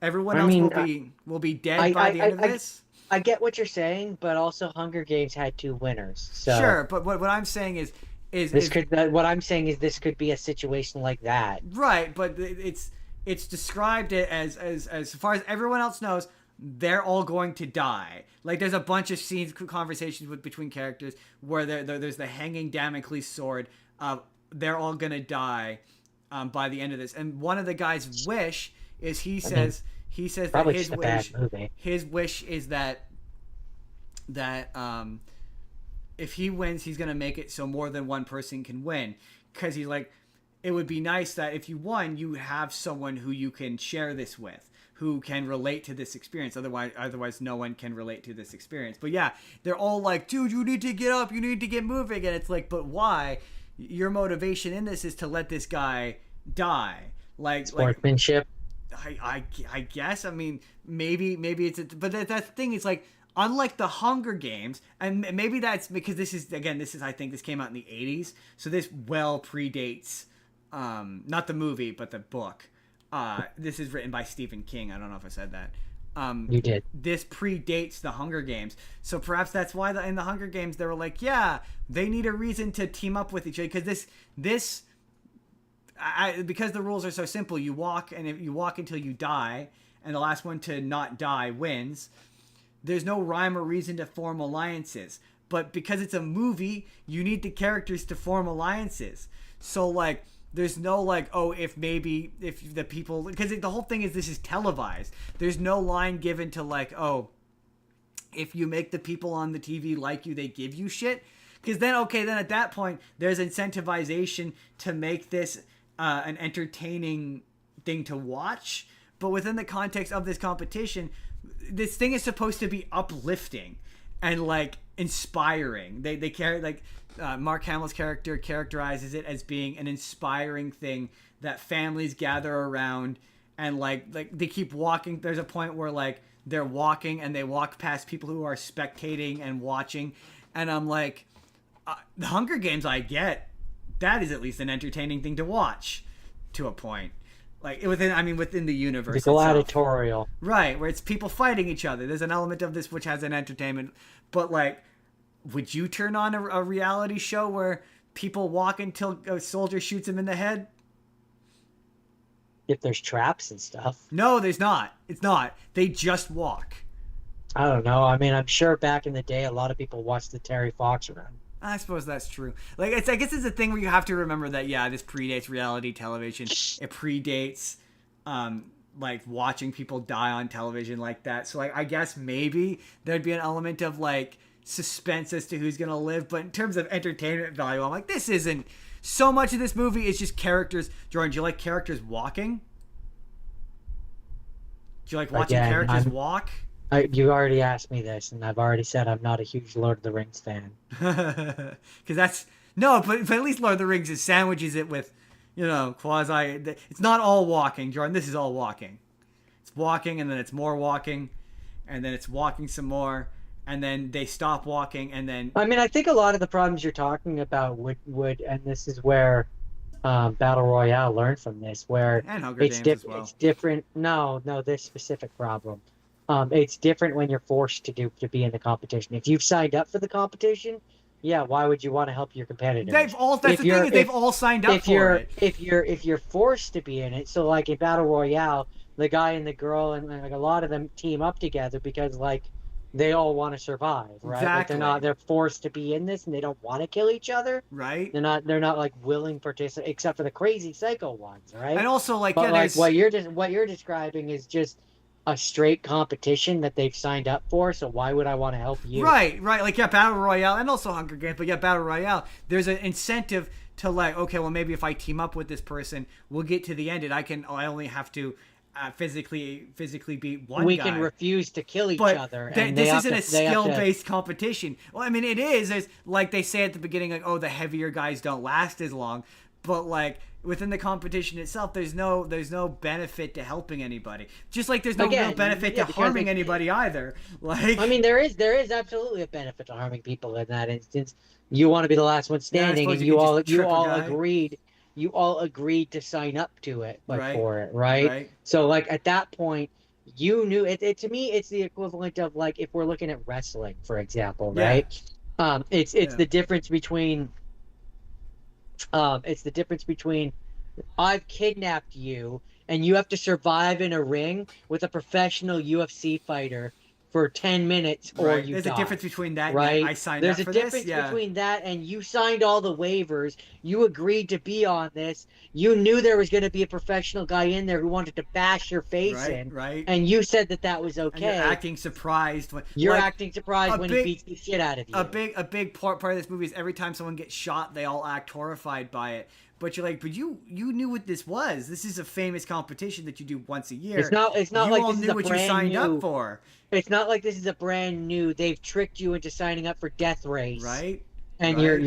Everyone else will be dead by the end of this. I get what you're saying, but also Hunger Games had 2 winners. So sure, but what I'm saying is this could be a situation like that. Right, but it's described as far as everyone else knows, they're all going to die. Like, there's a bunch of scenes, conversations between characters where there's the hanging Damocles sword. They're all gonna die by the end of this. And one of the guy's wish is he says that his wish is that if he wins, he's gonna make it so more than one person can win. Because he's like, it would be nice that if you won, you have someone who you can share this with, who can relate to this experience. Otherwise no one can relate to this experience. But yeah, they're all like, dude, you need to get up, you need to get moving. And it's like, but why? Your motivation in this is to let this guy die. Like sportsmanship. I guess. I mean, maybe it's but that the thing is, like, unlike the Hunger Games, and maybe that's because this is I think this came out in the 80s, so this well predates not the movie but the book. This is written by Stephen King. I don't know if I said that. You did. This predates the Hunger Games, so perhaps that's why in the Hunger Games they were like, yeah, they need a reason to team up with each other, because because the rules are so simple. You walk, and if you walk until you die, and the last one to not die wins. There's no rhyme or reason to form alliances, but because it's a movie, you need the characters to form alliances. So like, there's no like, oh, if the people, because the whole thing is this is televised. There's no line given to like, oh, if you make the people on the TV like you, they give you shit. Because then at that point, there's incentivization to make this an entertaining thing to watch. But within the context of this competition, this thing is supposed to be uplifting and like inspiring. They like Mark Hamill's character characterizes it as being an inspiring thing that families gather around, and like they keep walking. There's a point where like they're walking and they walk past people who are spectating and watching, and I'm like, the Hunger Games, I get that is at least an entertaining thing to watch to a point. Like within the universe, the gladiatorial, right? Where it's people fighting each other. There's an element of this which has an entertainment, but like, would you turn on a reality show where people walk until a soldier shoots them in the head? If there's traps and stuff. No, there's not. It's not. They just walk. I don't know. I mean, I'm sure back in the day, a lot of people watched the Terry Fox run. I suppose that's true. Like, I guess it's a thing where you have to remember that, yeah, this predates reality television. It predates, like, watching people die on television like that. So, like, I guess maybe there'd be an element of, like, suspense as to who's gonna live, but in terms of entertainment value, I'm like, this isn't. So much of this movie is just characters. Jordan, do you like characters walking? Do you like watching characters walk? You already asked me this, and I've already said I'm not a huge Lord of the Rings fan. Because that's no, but at least Lord of the Rings is sandwiches it with, quasi. It's not all walking, Jordan. This is all walking. It's walking, and then it's more walking, and then it's walking some more, and then they stop walking, and then. I mean, I think a lot of the problems you're talking about would, and this is where Battle Royale learned from this, where and Hunger Games as well. It's different. No, this specific problem. It's different when you're forced to be in the competition. If you've signed up for the competition, yeah, why would you want to help your competitors? That's the thing is they've all signed up for it. If you're forced to be in it, so like in Battle Royale, the guy and the girl and like a lot of them team up together because like they all want to survive, right? Exactly. Like they're forced to be in this and they don't want to kill each other. Right. They're not like willing participate except for the crazy psycho ones, right? And also like but like what you're describing is just a straight competition that they've signed up for, so why would I want to help you? Right. Like Battle Royale and also Hunger Games, but Battle Royale, there's an incentive to like, okay, well maybe if I team up with this person, we'll get to the end and I only have to physically beat one we guy. Can refuse to kill each other. And this isn't a skill-based competition. Well, I mean, it is. It's like they say at the beginning, like, oh, the heavier guys don't last as long. But like within the competition itself, there's no benefit to helping anybody. Just like there's no real benefit to harming anybody either. Like, I mean, there is absolutely a benefit to harming people in that instance. You want to be the last one standing, and you all agreed. You all agreed to sign up to it, for it, right? So, like at that point, you knew it. To me, it's the equivalent of like if we're looking at wrestling, for example, right? It's the difference between. It's the difference between I've kidnapped you and you have to survive in a ring with a professional UFC fighter for 10 minutes or you die. There's a difference between that right? and I signed up for this. There's a difference between that and you signed all the waivers. You agreed to be on this. You knew there was going to be a professional guy in there who wanted to bash your face in. Right. And you said that was okay. And you're acting surprised. When he beats the shit out of you. A big part of this movie is every time someone gets shot, they all act horrified by it. But you're like, but you knew what this was. This is a famous competition that you do once a year. It's not you like all this knew is a what brand you signed new, up for. It's not like this is a brand new. They've tricked you into signing up for Death Race, right? And you're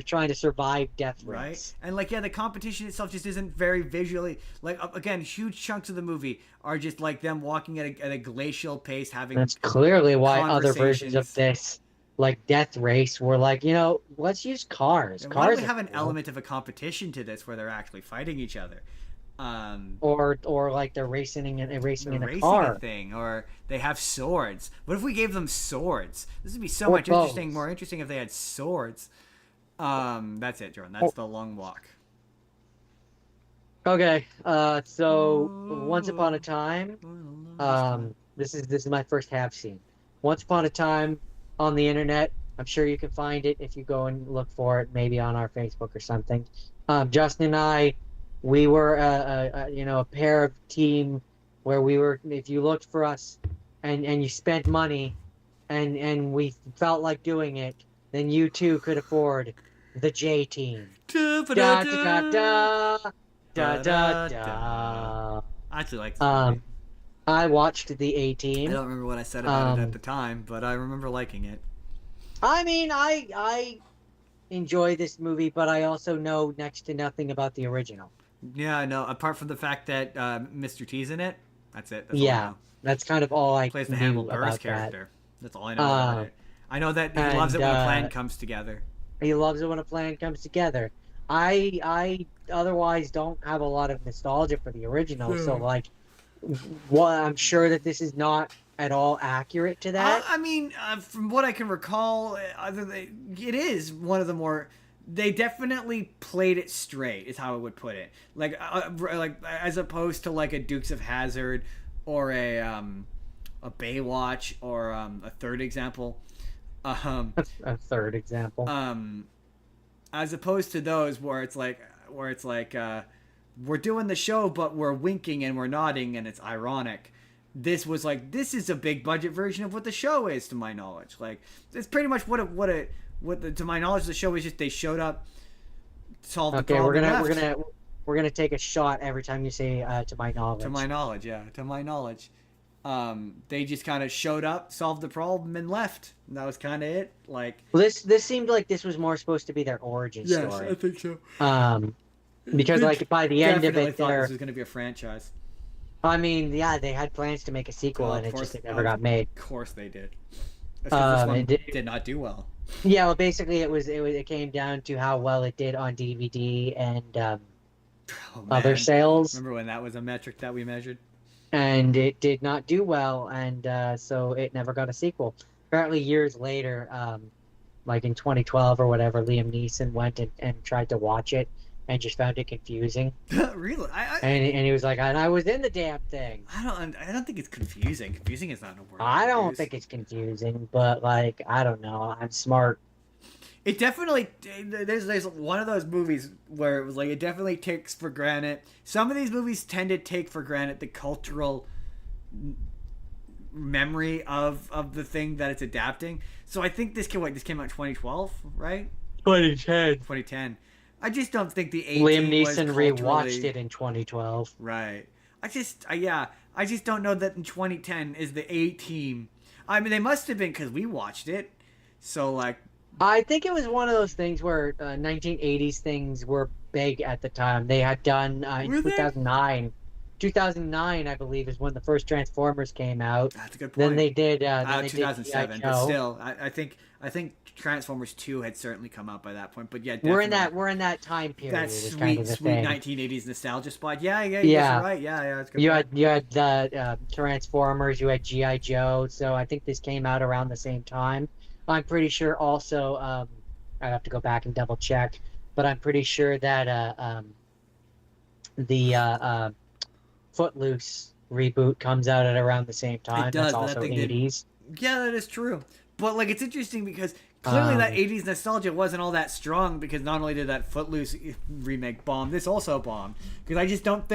trying to survive Death Race, right? And like the competition itself just isn't very visually like again. Huge chunks of the movie are just like them walking at a glacial pace, having. That's clearly why other versions of this. Like Death Race, were like, let's use cars. And cars why do we have cool. an element of a competition to this where they're actually fighting each other? Or like they're racing in a car thing, or they have swords. What if we gave them swords? This would be so much interesting. More interesting if they had swords. That's it, Jordan. That's the long walk. Okay. So Once Upon a Time. This is my first have seen. Once Upon a Time. On the internet, I'm sure you can find it if you go and look for it, maybe on our Facebook or something. Justin and I, we were a pair of team where we were. If you looked for us, and you spent money, and we felt like doing it, then you too could afford the J Team. Da da da da da da. I actually like this movie. I watched the A-Team. I don't remember what I said about it at the time, but I remember liking it. I mean, I enjoy this movie, but I also know next to nothing about the original. Yeah, I know. Apart from the fact that Mr. T's in it, that's it. That's all I know. That's kind of all I plays the Hannibal Buress character. That's all I know about it. I know that he loves it when a plan comes together. He loves it when a plan comes together. I otherwise don't have a lot of nostalgia for the original, so like. Well, I'm sure that this is not at all accurate to that. I mean, from what I can recall, it is one of the more. They definitely played it straight, is how I would put it. Like as opposed to like a Dukes of Hazzard or a Baywatch or a third example. A third example. As opposed to those where it's like. We're doing the show, but we're winking and we're nodding, and it's ironic. this was like, this is a big budget version of what the show is, to my knowledge. Like, it's pretty much to my knowledge, the show is just they showed up, solved the Okay, problem. we're gonna take a shot every time you say to my knowledge. To my knowledge, yeah, to my knowledge. They just kind of showed up, solved the problem, and left. And that was kind of it. Like, Well, this seemed like this was more supposed to be their origin story. I think so. Because like by the end of it, thought this was going to be a franchise. I mean, yeah, they had plans to make a sequel, and it never got made. Of course they did. This one did not do well. Yeah, well, basically, it came down to how well it did on DVD and other sales. Remember when that was a metric that we measured? And it did not do well, and so it never got a sequel. Apparently, years later, like in 2012 or whatever, Liam Neeson went and tried to watch it and just found it confusing. Really? And he was like, and I was in the damn thing. I don't think it's confusing. Confusing is not a word. I don't think it's confusing, but like, I don't know. I'm smart. It definitely, there's one of those movies where it was like, it definitely takes for granted. Some of these movies tend to take for granted the cultural memory of the thing that it's adapting. So I think this came out in 2012, right? 2010. I just don't think the Liam Neeson rewatched it in 2012. Right. I just don't know that in 2010 is the A-Team. I mean, they must have been because we watched it. So, like... I think it was one of those things where 1980s things were big at the time. They had done in 2009. 2009, I believe, is when the first Transformers came out. That's a good point. Then they did... 2007, but still, I think Transformers 2 had certainly come out by that point, but yeah, we're in that time period. That sweet 1980s nostalgia spot. Yeah, you're right. Yeah, that's good. You had the Transformers, you had G.I. Joe, so I think this came out around the same time. I'm pretty sure also, I have to go back and double check, but I'm pretty sure that the Footloose reboot comes out at around the same time. It does. That's also 80s. Yeah, that is true. But like, it's interesting because clearly that 80s nostalgia wasn't all that strong, because not only did that Footloose remake bomb, this also bombed. Because I just don't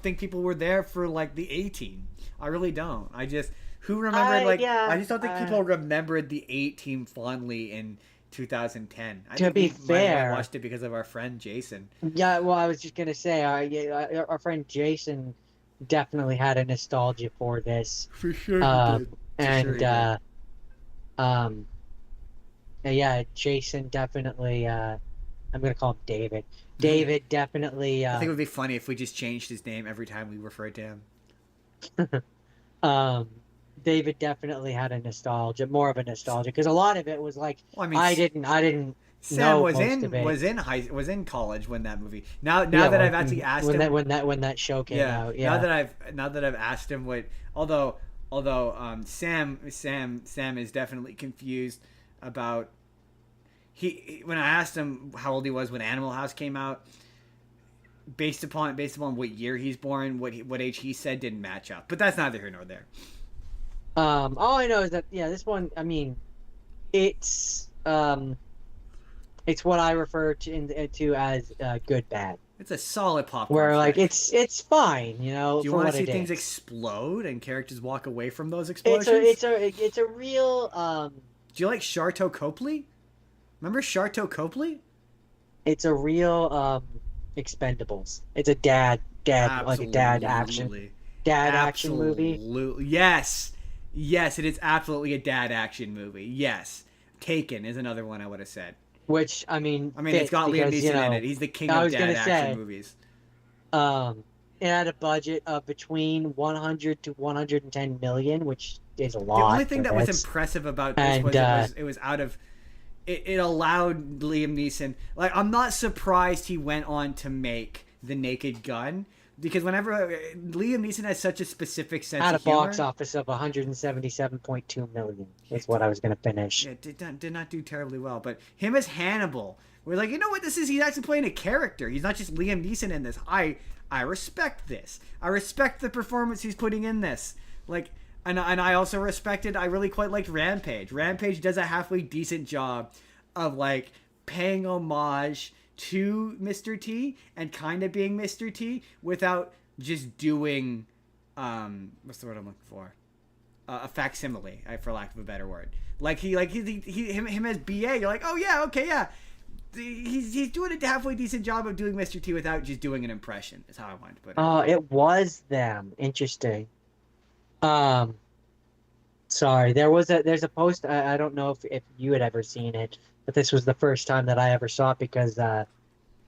think people were there for like the A-Team. I really don't. I just don't think people remembered the A-Team fondly in 2010. To be fair, I watched it because of our friend Jason. Yeah, well, I was just gonna say our friend Jason definitely had a nostalgia for this. For sure, yeah, Jason definitely. I'm gonna call him David. David definitely. I think it would be funny if we just changed his name every time we referred to him. David definitely had more of a nostalgia, because a lot of it was like, well, I mean, I didn't. Sam was in college when that movie. Now that I've actually asked him when that show came out. Yeah. Now that I've asked him what, although Sam is definitely confused about when I asked him how old he was when Animal House came out, based upon what year he's born, what age he said didn't match up. But that's neither here nor there. All I know is that this one, I mean, it's what I refer to as good bad. It's a solid popcorn. Where like it's fine, you know. Do you want to see things explode and characters walk away from those explosions? It's a real. Do you like Sharto Copley? Remember Sharto Copley? It's a real Expendables. It's a dad like a dad action movie. Yes, it is absolutely a dad action movie. Yes. Taken is another one I would have said. Which, I mean, it's got Liam Neeson in it. He's the king of dad action movies. It had a budget of between 100 to 110 million, which is a lot. The only thing that was impressive about this was it was out of... It allowed Liam Neeson... Like, I'm not surprised he went on to make The Naked Gun, because whenever Liam Neeson has such a specific sense of humor... Had a box office of 177.2 million is what I was going to finish. Yeah, did not do terribly well. But him as Hannibal, we're like, you know what this is? He's actually playing a character. He's not just Liam Neeson in this. I respect this. I respect the performance he's putting in this. Like, and I also I really quite liked Rampage. Rampage does a halfway decent job of, like, paying homage to Mr. T and kind of being Mr. T without just doing what's the word I'm looking for? A facsimile, for lack of a better word. Like him as BA, you're like, oh yeah, okay, yeah. He's doing a halfway decent job of doing Mr. T without just doing an impression. Is how I wanted to put it. Oh, it was them. Interesting. Sorry, there's a post. I don't know if you had ever seen it, but this was the first time that I ever saw it because I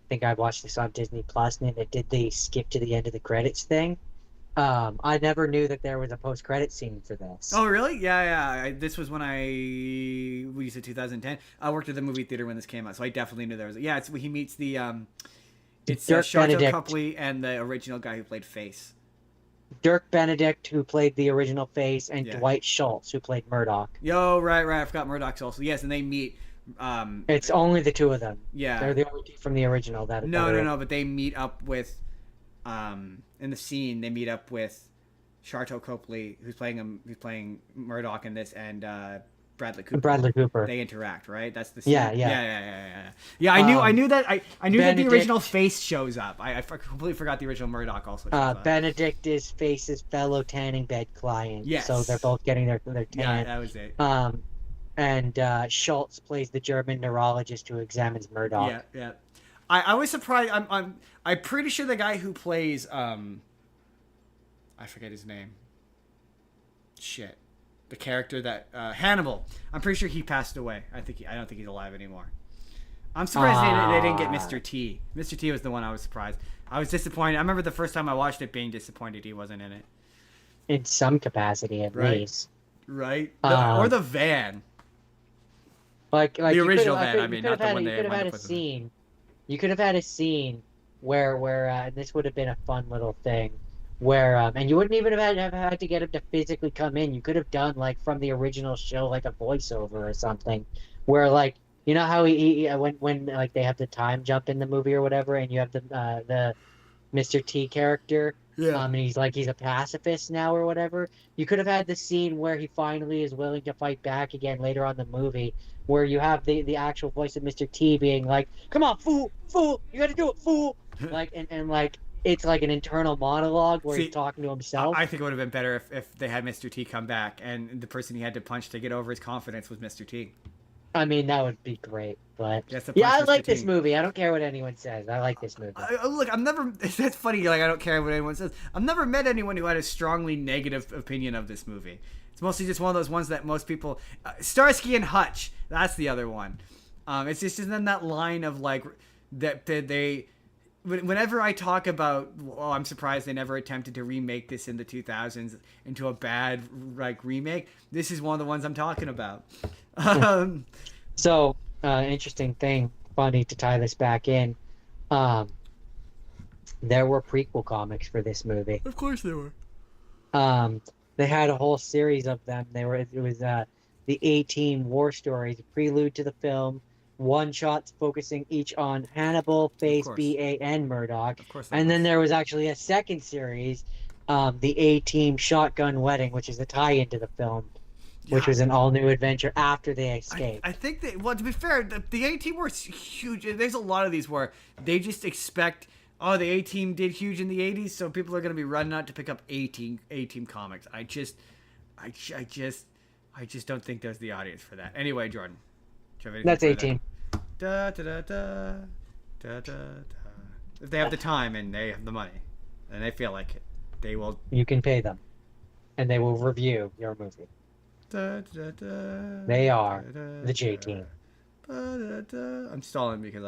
think I watched this on Disney Plus, and it did the skip to the end of the credits thing. I never knew that there was a post-credit scene for this. Oh, really? Yeah. This was when we said 2010. I worked at the movie theater when this came out, so I definitely knew there was. Yeah, he meets the it's Dirk Sharto Benedict. Copley and the original guy who played Face. Dirk Benedict, who played the original Face, and Yeah. Dwight Schultz, who played Murdoch. Yo, right. I forgot Murdoch's also. Yes, and they meet. It's only the two of them. Yeah. They're the only two from the original. No. But they meet up with, in the scene, they meet up with Sharto Copley, who's playing Murdoch in this, and Bradley Cooper. Bradley Cooper. They interact, right? That's the scene. Yeah. Yeah, I knew that. I knew that the Benedict- original Face shows up. I completely forgot the original Murdoch also shows up. Benedict is Face's fellow tanning bed client. Yes. So they're both getting their tan. Yeah, that was it. And Schultz plays the German neurologist who examines Murdoch. Yeah. I was surprised. I'm pretty sure the guy who plays I forget his name. Shit. The character that Hannibal. I'm pretty sure he passed away. I don't think he's alive anymore. I'm surprised they didn't get Mr. T. Mr. T was the one I was surprised. I was disappointed. I remember the first time I watched it being disappointed he wasn't in it. In some capacity, at Right. least. Right? Or the van. Like The you original could've- van, I mean, you not the could've one had- they You could have wound had up a with. scene. You could have had a scene where this would have been a fun little thing. Where and you wouldn't even have had to get him to physically come in. You could have done like from the original show, like a voiceover or something, where like you know how he when like they have the time jump in the movie or whatever, and you have the Mr. T character. Yeah. And he's a pacifist now or whatever. You could have had the scene where he finally is willing to fight back again later on in the movie, where you have the actual voice of Mr. T being like, "Come on, fool, you got to do it, fool!" Like and like it's like an internal monologue where See, he's talking to himself. I think it would have been better if they had Mr. T come back and the person he had to punch to get over his confidence was Mr. T. I mean, that would be great, but Yes, the yeah, I punch, Mr. like this T. movie. I don't care what anyone says. I like this movie. Look, I'm never. That's funny. Like I don't care what anyone says. I've never met anyone who had a strongly negative opinion of this movie. It's mostly just one of those ones that most people. Starsky and Hutch. That's the other one. It's just in that line of like that they. Whenever I talk about, oh, I'm surprised they never attempted to remake this in the 2000s into a bad like remake. This is one of the ones I'm talking about. So, interesting thing, funny to tie this back in. There were prequel comics for this movie. Of course there were. They had a whole series of them. It was the A-Team War Stories, a prelude to the film. One shots focusing each on Hannibal, Face, course. BA, and Murdoch. Of course. And then there was actually a second series, the A-Team Shotgun Wedding, which is a tie-in to the film, which was an all-new adventure after they escaped. I think that, well, to be fair, the A-Team were huge. There's a lot of these where they just expect, oh, the A-Team did huge in the 80s, so people are going to be running out to pick up A-Team comics. I just don't think there's the audience for that. Anyway, Jordan. do you have anything That's further? A-Team. Da, da, da, da, da, da, da. If they have the time and they have the money and they feel like it, they will. You can pay them, and they will review your movie. Da, da, da, They are da, da, the J-Team. da, da, da. I'm stalling because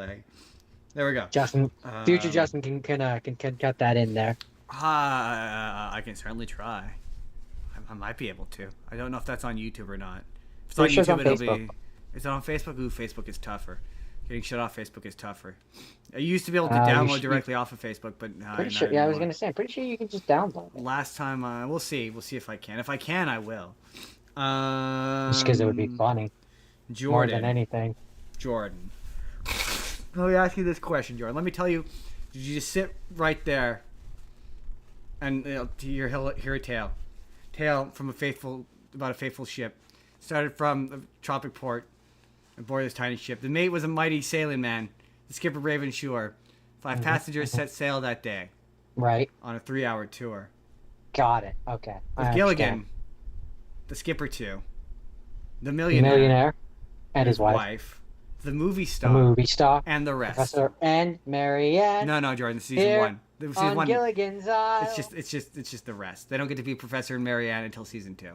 There we go. Justin, future Um, Justin can cut that in there. I can certainly try. I might be able to. I don't know if that's on YouTube or not. If it's on Pretty sure it's YouTube, on it'll Facebook. be. Is it on Facebook? Ooh, Facebook is tougher. Getting shut off Facebook is tougher. I used to be able to You download should- directly off of Facebook, but Pretty sure. Yeah, I was gonna say. I'm pretty sure you can just download it. Last time, we'll see. We'll see if I can. If I can, I will. Just because it would be funny more Jordan. than anything. Jordan. Let me ask you this question, Jordan. Let me tell you. Did you just sit right there and hear a tale? Tale from about a faithful ship. Started from a tropic port aboard this tiny ship. The mate was a mighty sailing man. The skipper brave and sure. 5 passengers set sail that day Right. on a 3-hour tour. Got it. Okay. With I Gilligan, understand. the skipper too, the The millionaire, millionaire and his his wife, wife, the movie the star, movie star, and the rest. Professor and Marianne. No, Jordan. Season Here one. The season on one. Gilligan's Isle. It's just the rest. They don't get to be Professor and Marianne until season 2.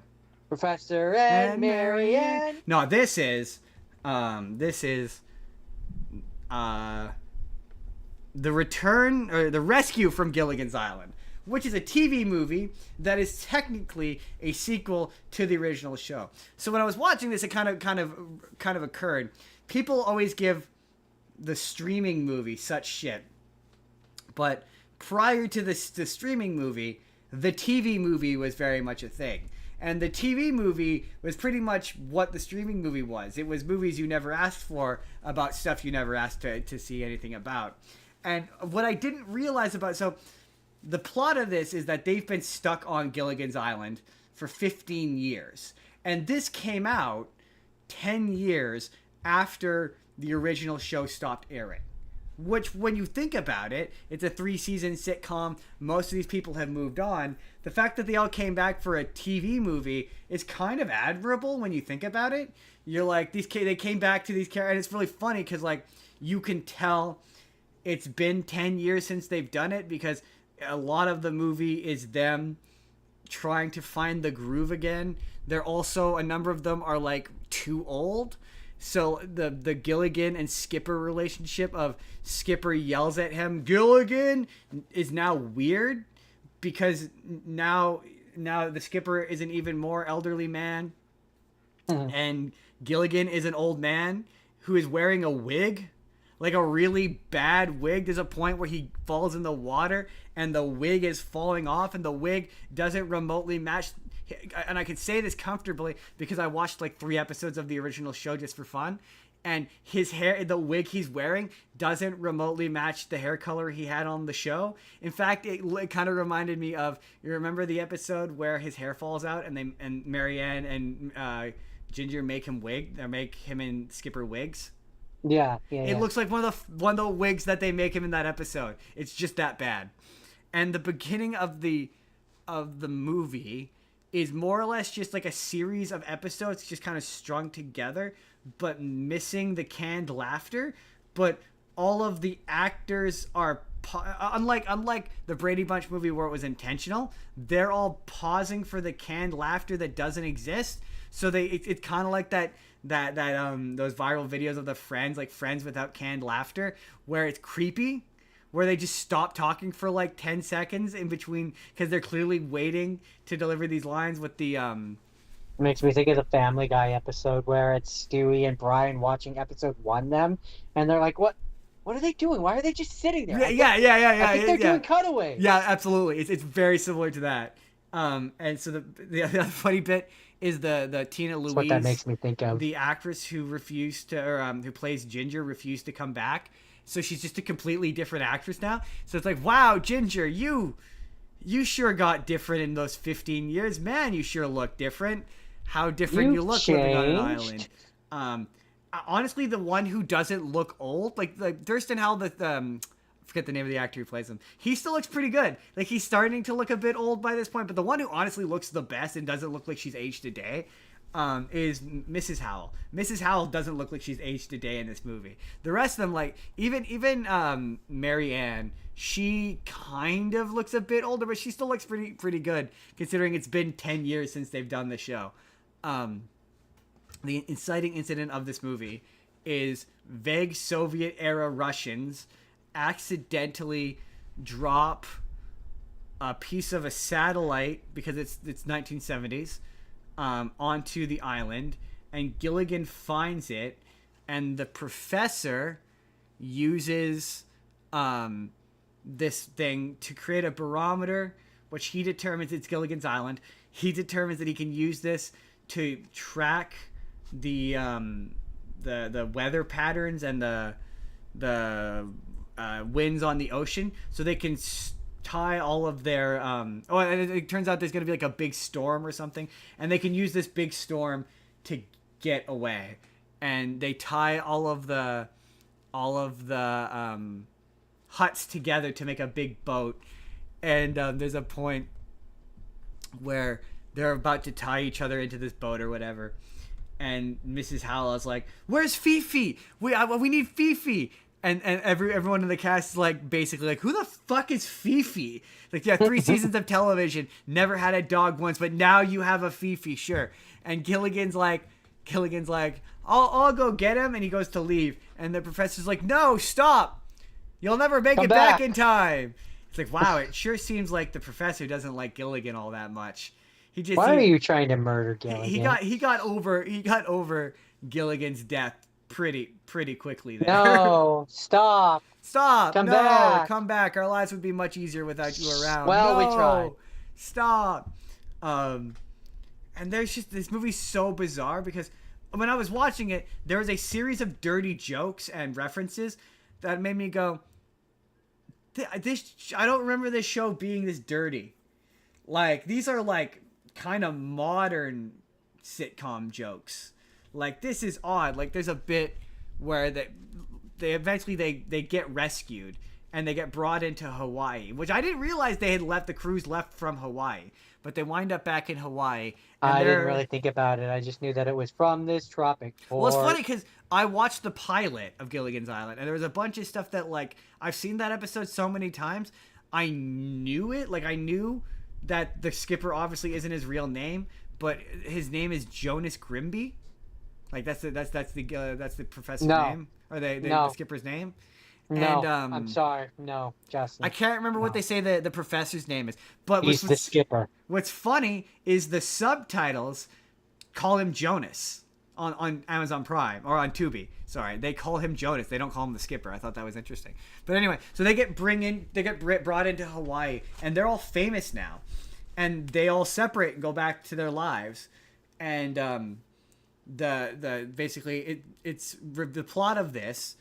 Professor and Marianne. No, this is the return or the rescue from Gilligan's Island, which is a TV movie that is technically a sequel to the original show. So when I was watching this, it kind of occurred. People always give the streaming movie such shit, but prior to the streaming movie, the TV movie was very much a thing. And the TV movie was pretty much what the streaming movie was. It was movies you never asked for about stuff you never asked to see anything about. And what I didn't realize about... So the plot of this is that they've been stuck on Gilligan's Island for 15 years. And this came out 10 years after the original show stopped airing. Which, when you think about it, it's a 3-season sitcom. Most of these people have moved on. The fact that they all came back for a TV movie is kind of admirable when you think about it. You're like, they came back to these characters, and it's really funny because, like, you can tell it's been 10 years since they've done it because a lot of the movie is them trying to find the groove again. They're also, a number of them are, like, too old. So the Gilligan and Skipper relationship of Skipper yells at him, Gilligan, is now weird because now the Skipper is an even more elderly man and Gilligan is an old man who is wearing a wig, like a really bad wig. There's a point where he falls in the water and the wig is falling off and the wig doesn't remotely match. And I can say this comfortably because I watched like 3 episodes of the original show just for fun. And his hair, the wig he's wearing, doesn't remotely match the hair color he had on the show. In fact, it kind of reminded me of, you remember the episode where his hair falls out and Marianne and Ginger make him in Skipper wigs? Yeah. It looks like one of the wigs that they make him in that episode. It's just that bad. And the beginning of the movie is more or less just like a series of episodes just kind of strung together, but missing the canned laughter. But all of the actors are, unlike the Brady Bunch movie where it was intentional, they're all pausing for the canned laughter that doesn't exist. So it's kind of like that those viral videos of the Friends, like Friends without canned laughter, where it's creepy, where they just stop talking for like 10 seconds in between because they're clearly waiting to deliver these lines with the It makes me think of the Family Guy episode where it's Stewie and Brian watching episode 1 them, and they're like, what are they doing? Why are they just sitting there? Yeah. I think they're doing cutaways. Yeah, absolutely. It's very similar to that. And so the other funny bit is the Tina Louise. That's what that makes me think of. The actress who refused to, or who plays Ginger, refused to come back. So she's just a completely different actress now. So it's like, wow, Ginger, you sure got different in those 15 years. Man, you sure look different. How different you look living on an island. Honestly, the one who doesn't look old, like Thurston Howell, I forget the name of the actor who plays him. He still looks pretty good. Like, he's starting to look a bit old by this point. But the one who honestly looks the best and doesn't look like she's aged a day is Mrs. Howell. Mrs. Howell doesn't look like she's aged a day in this movie. The rest of them, like, even Marianne, she kind of looks a bit older, but she still looks pretty good, considering it's been 10 years since they've done the show. The inciting incident of this movie is vague Soviet-era Russians accidentally drop a piece of a satellite, because it's 1970s, onto the island, and Gilligan finds it, and the professor uses this thing to create a barometer, which he determines it's Gilligan's Island. He determines that he can use this to track the weather patterns and the winds on the ocean, so they can tie all of their and it turns out there's going to be like a big storm or something, and they can use this big storm to get away, and they tie all of the huts together to make a big boat. And there's a point where they're about to tie each other into this boat or whatever, and Mrs. Howell's like, "Where's Fifi? We need Fifi." And everyone in the cast is like, basically like, who the fuck is Fifi? Like, yeah, 3 seasons of television, never had a dog once, but now you have a Fifi, sure. And Gilligan's like, I'll go get him, and he goes to leave, and the professor's like, no, stop, you'll never make it back in time. It's like, wow, it sure seems like the professor doesn't like Gilligan all that much. Why are you trying to murder Gilligan? He got over Gilligan's death pretty quickly there. No, stop. Come back. Our lives would be much easier without you around. Well, we tried. Stop. And there's just, this movie's so bizarre because when I was watching it, there was a series of dirty jokes and references that made me go, I don't remember this show being this dirty. Like, these are like kind of modern sitcom jokes. Like, this is odd. Like, there's a bit where they eventually they get rescued and they get brought into Hawaii, which I didn't realize they had left. The cruise left from Hawaii, but they wind up back in Hawaii. I didn't really think about it. I just knew that it was from this tropic. Well, it's funny because I watched the pilot of Gilligan's Island, and there was a bunch of stuff that, like, I've seen that episode so many times. I knew it. Like, I knew that the skipper obviously isn't his real name, but his name is Jonas Grimby. Like, that's the professor's name, or the skipper's name. No, and, I'm sorry. No, Justin. I can't remember what they say the professor's name is. But he's the skipper. What's funny is the subtitles call him Jonas on Amazon Prime, or on Tubi. Sorry, they call him Jonas. They don't call him the skipper. I thought that was interesting. But anyway, so they get brought into Hawaii, and they're all famous now, and they all separate and go back to their lives, and basically it's the plot of this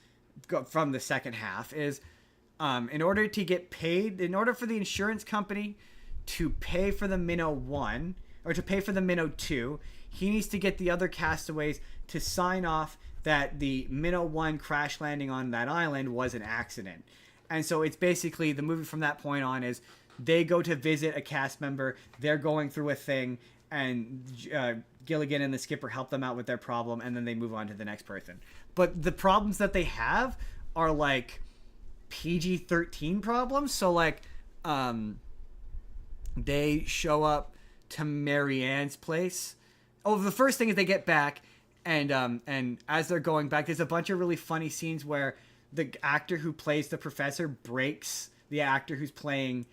from the second half is in order to get paid, in order for the insurance company to pay for the Minnow 1 or to pay for the Minnow 2, he needs to get the other castaways to sign off that the Minnow 1 crash landing on that island was an accident. And so it's basically the movie from that point on is they go to visit a cast member, they're going through a thing, and Gilligan and the skipper help them out with their problem, and then they move on to the next person. But the problems that they have are like PG-13 problems. So like they show up to Marianne's place. Oh, the first thing is they get back, and as they're going back, there's a bunch of really funny scenes where the actor who plays the professor breaks the actor who's playing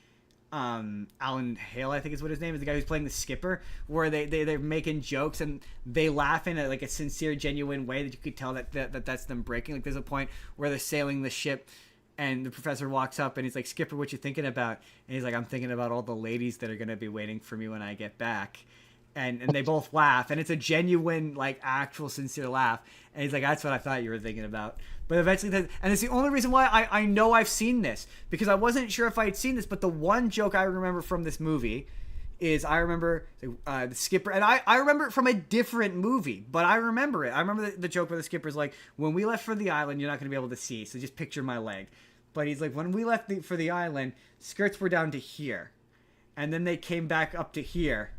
Alan Hale, I think is what his name is, the guy who's playing the skipper, where they're making jokes and they laugh in a sincere, genuine way that you could tell that's them breaking. Like, there's a point where they're sailing the ship and the professor walks up and he's like, "Skipper, what you thinking about?" And he's like, "I'm thinking about all the ladies that are going to be waiting for me when I get back." And they both laugh, and it's a genuine, like, actual sincere laugh. And he's like, "That's what I thought you were thinking about." But eventually, and it's the only reason why I know I've seen this, because I wasn't sure if I had seen this, but the one joke I remember from this movie is I remember the skipper, and I remember it from a different movie, but I remember it. I remember the joke where the skipper's like, "When we left for the island, you're not going to be able to see, so just picture my leg." But he's like, "When we left for the island, skirts were down to here, and then they came back up to here,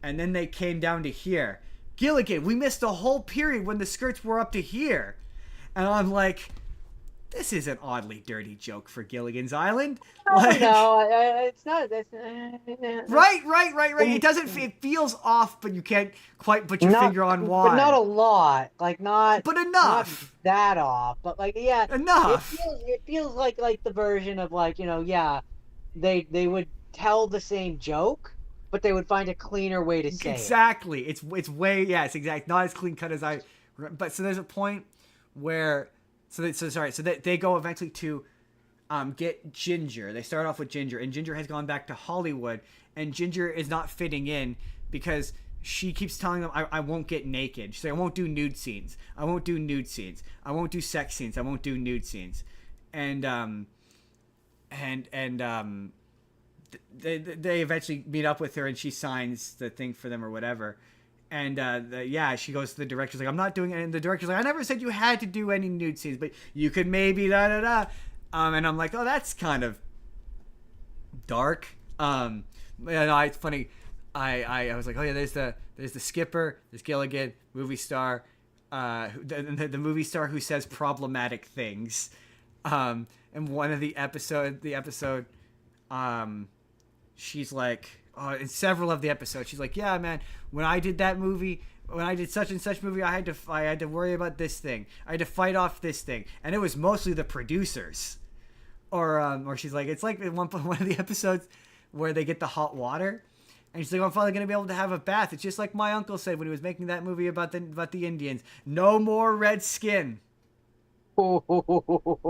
and then they came down to here. Gilligan, we missed a whole period when the skirts were up to here." And I'm like, this is an oddly dirty joke for Gilligan's Island. Like, no, it's not. Right. It doesn't. It feels off, but you can't quite put your finger on why. But not a lot. Like, not. But enough. Not that off. But like, yeah. Enough. It feels like the version of, like, yeah, they would tell the same joke, but they would find a cleaner way to say exactly. It's way, it's exactly not as clean cut as I. But so there's a point where they go eventually to get Ginger. They start off with Ginger, and Ginger has gone back to Hollywood, and Ginger is not fitting in because she keeps telling them, I won't get naked. She's like, "I won't do nude scenes. I won't do nude scenes. I won't do sex scenes. I won't do nude scenes." And they eventually meet up with her, and she signs the thing for them or whatever. And she goes to the director's like, "I'm not doing it." And the director's like, "I never said you had to do any nude scenes, but you could maybe da da da." And I'm like, "Oh, that's kind of dark." It's funny. I was like, oh yeah, there's the skipper, there's Gilligan, movie star, the movie star who says problematic things, and one of the episode, she's like, in several of the episodes, she's like, yeah, man, when I did that movie, when I did such and such movie, I had to worry about this thing, I had to fight off this thing, and it was mostly the producers, or she's like, it's like in one of the episodes where they get the hot water. And she's like, I'm finally going to be able to have a bath. It's just like my uncle said when he was making that movie about the Indians. No more red skin. Yeah.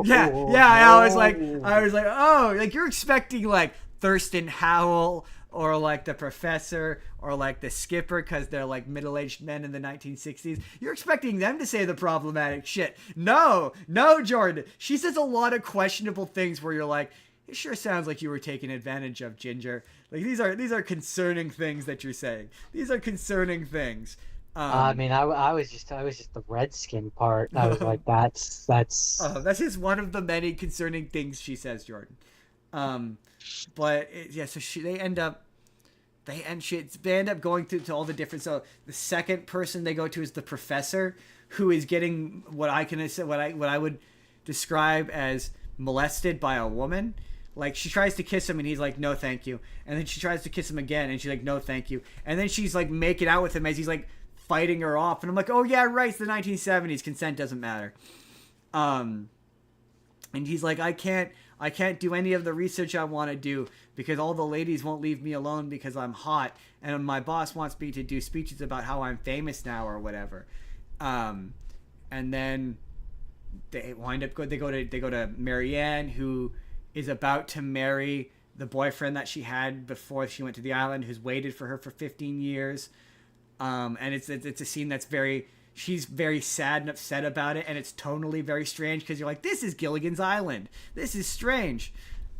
I was like, oh, like you're expecting like Thurston Howell or like the professor or like the skipper because they're like middle-aged men in the 1960s. You're expecting them to say the problematic shit. No, Jordan. She says a lot of questionable things where you're like, it sure sounds like you were taken advantage of, Ginger. Like these are concerning things that you're saying. These are concerning things. I mean, I was just the redskin part. I was like, that's. That's just one of the many concerning things she says, Jordan. So they end up going to all the different. So the second person they go to is the professor, who is getting what I would describe as molested by a woman. Like, she tries to kiss him, and he's like, no, thank you. And then she tries to kiss him again, and she's like, no, thank you. And then she's, like, making out with him as he's, like, fighting her off. And I'm like, oh, yeah, right, it's the 1970s. Consent doesn't matter. And he's like, I can't do any of the research I want to do because all the ladies won't leave me alone because I'm hot. And my boss wants me to do speeches about how I'm famous now or whatever. And then they go to Marianne, who is about to marry the boyfriend that she had before she went to the island, who's waited for her for 15 years. And it's a scene that's she's very sad and upset about it, and it's tonally very strange because you're like, this is Gilligan's Island. This is strange.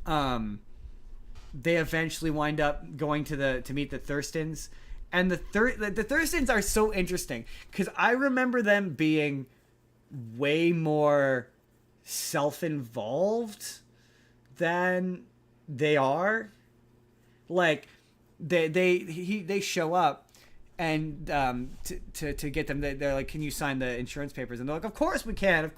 They eventually wind up going to meet the Thurstons, and the Thurstons are so interesting because I remember them being way more self-involved than they are. Like they show up and to get them, they're like, can you sign the insurance papers? And they're like, of course we can,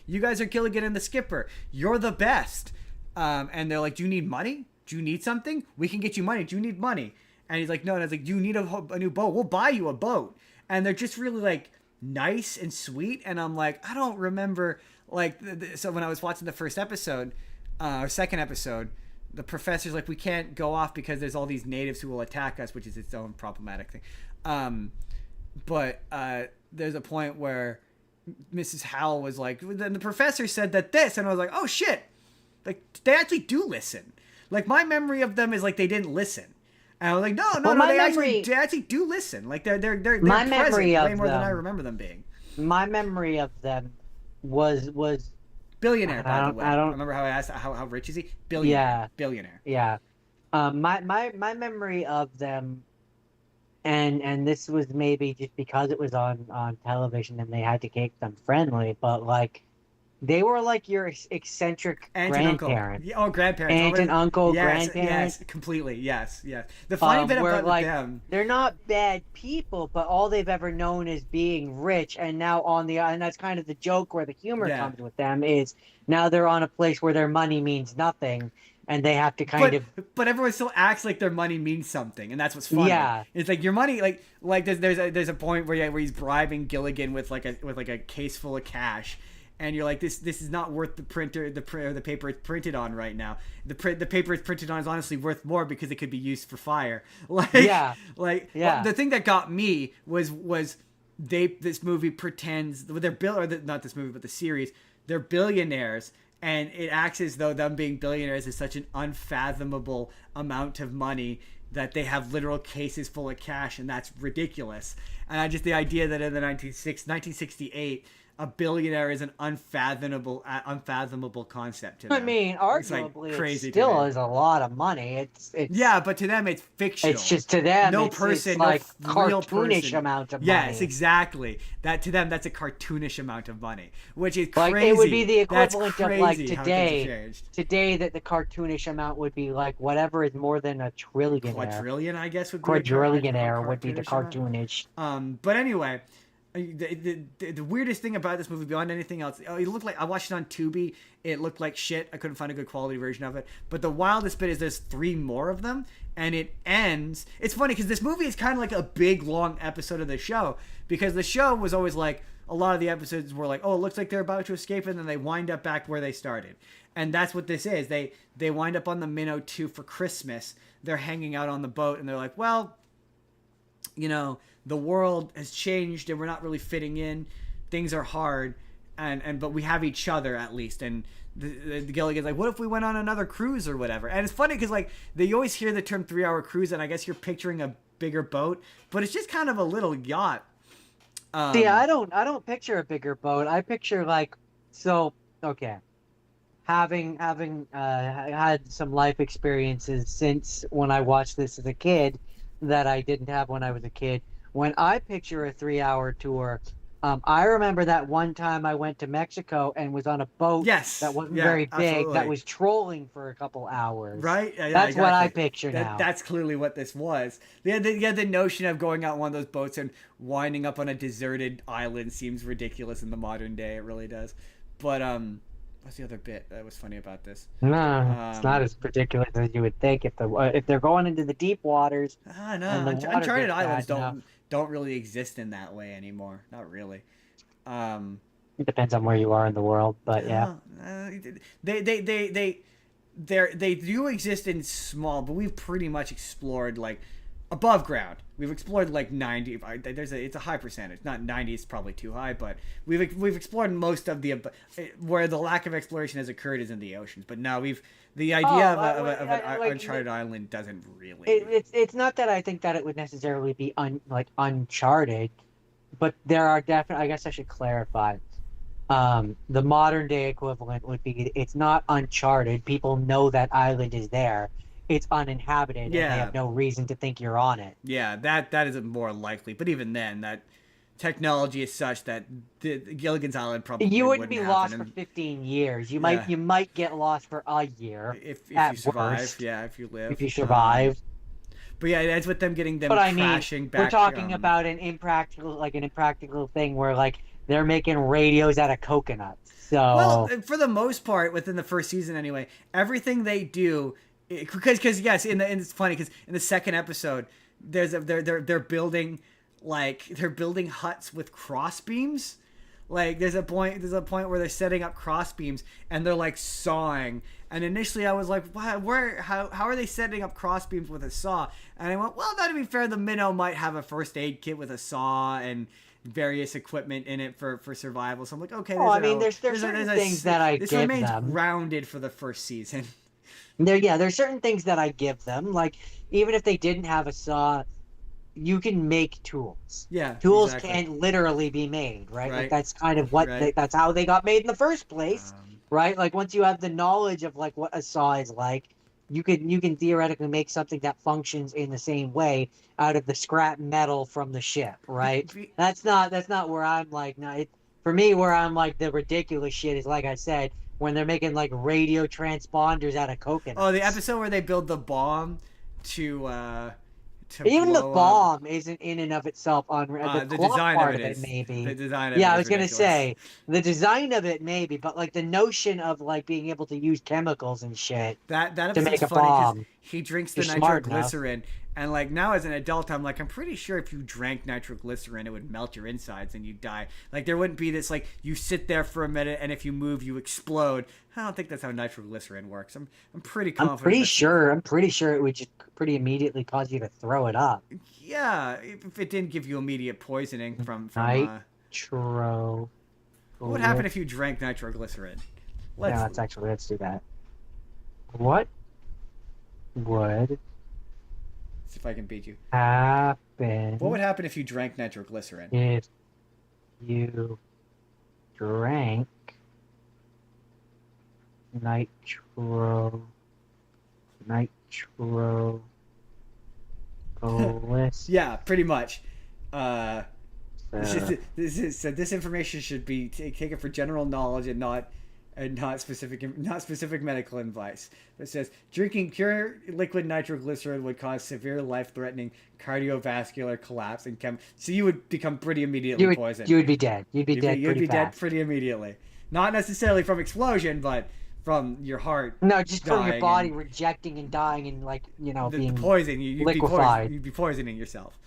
you guys are Gilligan and the skipper, you're the best. And they're like, do you need money? Do you need something? We can get you money. Do you need money? And he's like, no. And I was like, do you need a new boat? We'll buy you a boat. And they're just really like nice and sweet. And I'm like, I don't remember, like, so when I was watching the first episode or second episode, the professor's like, we can't go off because there's all these natives who will attack us, which is its own problematic thing. But there's a point where Mrs. Howell was like, then the professor said that this, and I was like, oh shit, like they actually do listen. Like my memory of them is like they didn't listen. And I was like, no, they actually do listen. Like they're my present memory way of more than them, I remember them being. My memory of them was billionaire, by the way. I don't remember how I asked how rich is he? Billionaire. Yeah. Billionaire. Yeah. My memory of them, and this was maybe just because it was on television and they had to keep them friendly, but like they were like your eccentric grandparents. Oh, grandparents. Aunt and uncle, yes, grandparents. Yes, completely. Yes. The funny bit about like, them, they're not bad people, but all they've ever known is being rich. And now and that's kind of the joke where the humor comes with them is now they're on a place where their money means nothing, and they have to But everyone still acts like their money means something, and that's what's funny. Yeah, it's like your money, like there's a point where he's bribing Gilligan with a case full of cash. And you're like, this is not worth the paper it's printed on right now. The paper it's printed on is honestly worth more because it could be used for fire. The thing that got me was this movie pretends not this movie but the series, they're billionaires, and it acts as though them being billionaires is such an unfathomable amount of money that they have literal cases full of cash, and that's ridiculous. And the idea that in the 1968. a billionaire is an unfathomable concept to them. I mean, It's like arguably, crazy it to still me. is a lot of money. It's Yeah, but to them it's fictional. It's just to them, no it's person, like no real cartoonish person. amount of Yes, money. exactly. That to them, that's a cartoonish amount of money, which is Like crazy. it would be the That's equivalent of like crazy how things have today. changed. Today, that the cartoonish amount would be like whatever is more than a trillionaire. Quadrillion, I guess, would be Quadrillionaire a would be the cartoonish cartoonish. But anyway, the weirdest thing about this movie, beyond anything else, it looked like I watched it on Tubi. It looked like shit. I couldn't find a good quality version of it. But the wildest bit is there's 3 more of them, and it ends. It's funny because this movie is kind of like a big long episode of the show, because the show was always like a lot of the episodes were like, oh, it looks like they're about to escape, and then they wind up back where they started. And that's what this is. They wind up on the Minnow 2 for Christmas. They're hanging out on the boat, and they're like, well, you know, the world has changed and we're not really fitting in. Things are hard, but we have each other at least. And the Gilligan's like, what if we went on another cruise or whatever? And it's funny because like you always hear the term 3-hour cruise, and I guess you're picturing a bigger boat, but it's just kind of a little yacht. See, I don't picture a bigger boat. I picture like, so okay, having had some life experiences since when I watched this as a kid that I didn't have when I was a kid. When I picture a 3-hour tour, I remember that one time I went to Mexico and was on a boat that wasn't very big, absolutely. that was trolling for a couple hours. Right? Yeah, that's exactly. what I picture now. That's clearly what this was. The notion of going out on one of those boats and winding up on a deserted island seems ridiculous in the modern day. It really does. But what's the other bit that was funny about this? No, it's not as ridiculous as you would think. If they're going into the deep waters, no, Uncharted Islands don't really exist in that way anymore. Not really. It depends on where you are in the world, but yeah. They do exist in small, but we've pretty much explored like above ground. We've explored like 90. It's a high percentage. Not 90 is probably too high, but we've explored most of where the lack of exploration has occurred is in the oceans. But no, the idea of an uncharted island doesn't really. It's not that I think that it would necessarily be uncharted, but there are definitely. I guess I should clarify. The modern day equivalent would be it's not uncharted. People know that island is there. It's uninhabited, and they have no reason to think you're on it. Yeah, that is more likely. But even then, that technology is such that the Gilligan's Island probably you wouldn't be lost happen. for 15 years. You might get lost for a year if you survive. Worst, if you live. If you survive. But yeah, that's with them getting them crashing back. We're talking about an impractical thing where like they're making radios out of coconuts. So well, for the most part, within the first season anyway, everything they do. Because yes, it's funny because in the second episode, they're building huts with cross beams. Like there's a point where they're setting up cross beams and they're like sawing. And initially I was like, how are they setting up cross beams with a saw? And I went, well, now to be fair, the Minnow might have a first aid kit with a saw and various equipment in it for survival. So I'm like, okay. There's certain things that I give them. This remains grounded for the first season. There's certain things that I give them. Like, even if they didn't have a saw, you can make tools. Yeah, tools exactly. can't literally be made, right? Right. Like, that's kind of what that's how they got made in the first place, right? Like, once you have the knowledge of like what a saw is like, you can theoretically make something that functions in the same way out of the scrap metal from the ship, right? That's not where I'm like, no. For me, where I'm like the ridiculous shit is, like I said, when they're making like radio transponders out of coconuts. Oh, the episode where they build the bomb to even the blow bomb isn't in and of itself unreal. The design part of it is maybe. The design of it I is was gonna ridiculous. say the design of it maybe, but like the notion of like being able to use chemicals and shit that to make a funny bomb. he drinks the You're smart nitroglycerin, and like now as an adult, I'm like, I'm pretty sure if you drank nitroglycerin, it would melt your insides and you'd die. Like there wouldn't be this like you sit there for a minute and if you move, you explode. I don't think that's how nitroglycerin works. I'm pretty confident. I'm pretty sure it would just pretty immediately cause you to throw it up. Yeah, if it didn't give you immediate poisoning from nitro. What would happen if you drank nitroglycerin? Let's do that. What would see if I can beat you. Happen? What would happen if you drank nitroglycerin? If you drank nitro glycerin. Yeah, pretty much. This information should be taken for general knowledge and not specific medical advice. It says drinking pure liquid nitroglycerin would cause severe life-threatening cardiovascular collapse and so you would become pretty immediately poisoned. You would be dead. You'd be dead pretty immediately. Not necessarily from explosion, but from your heart. No, just from your body rejecting and dying and being poison. liquefied. You'd be poisoning yourself.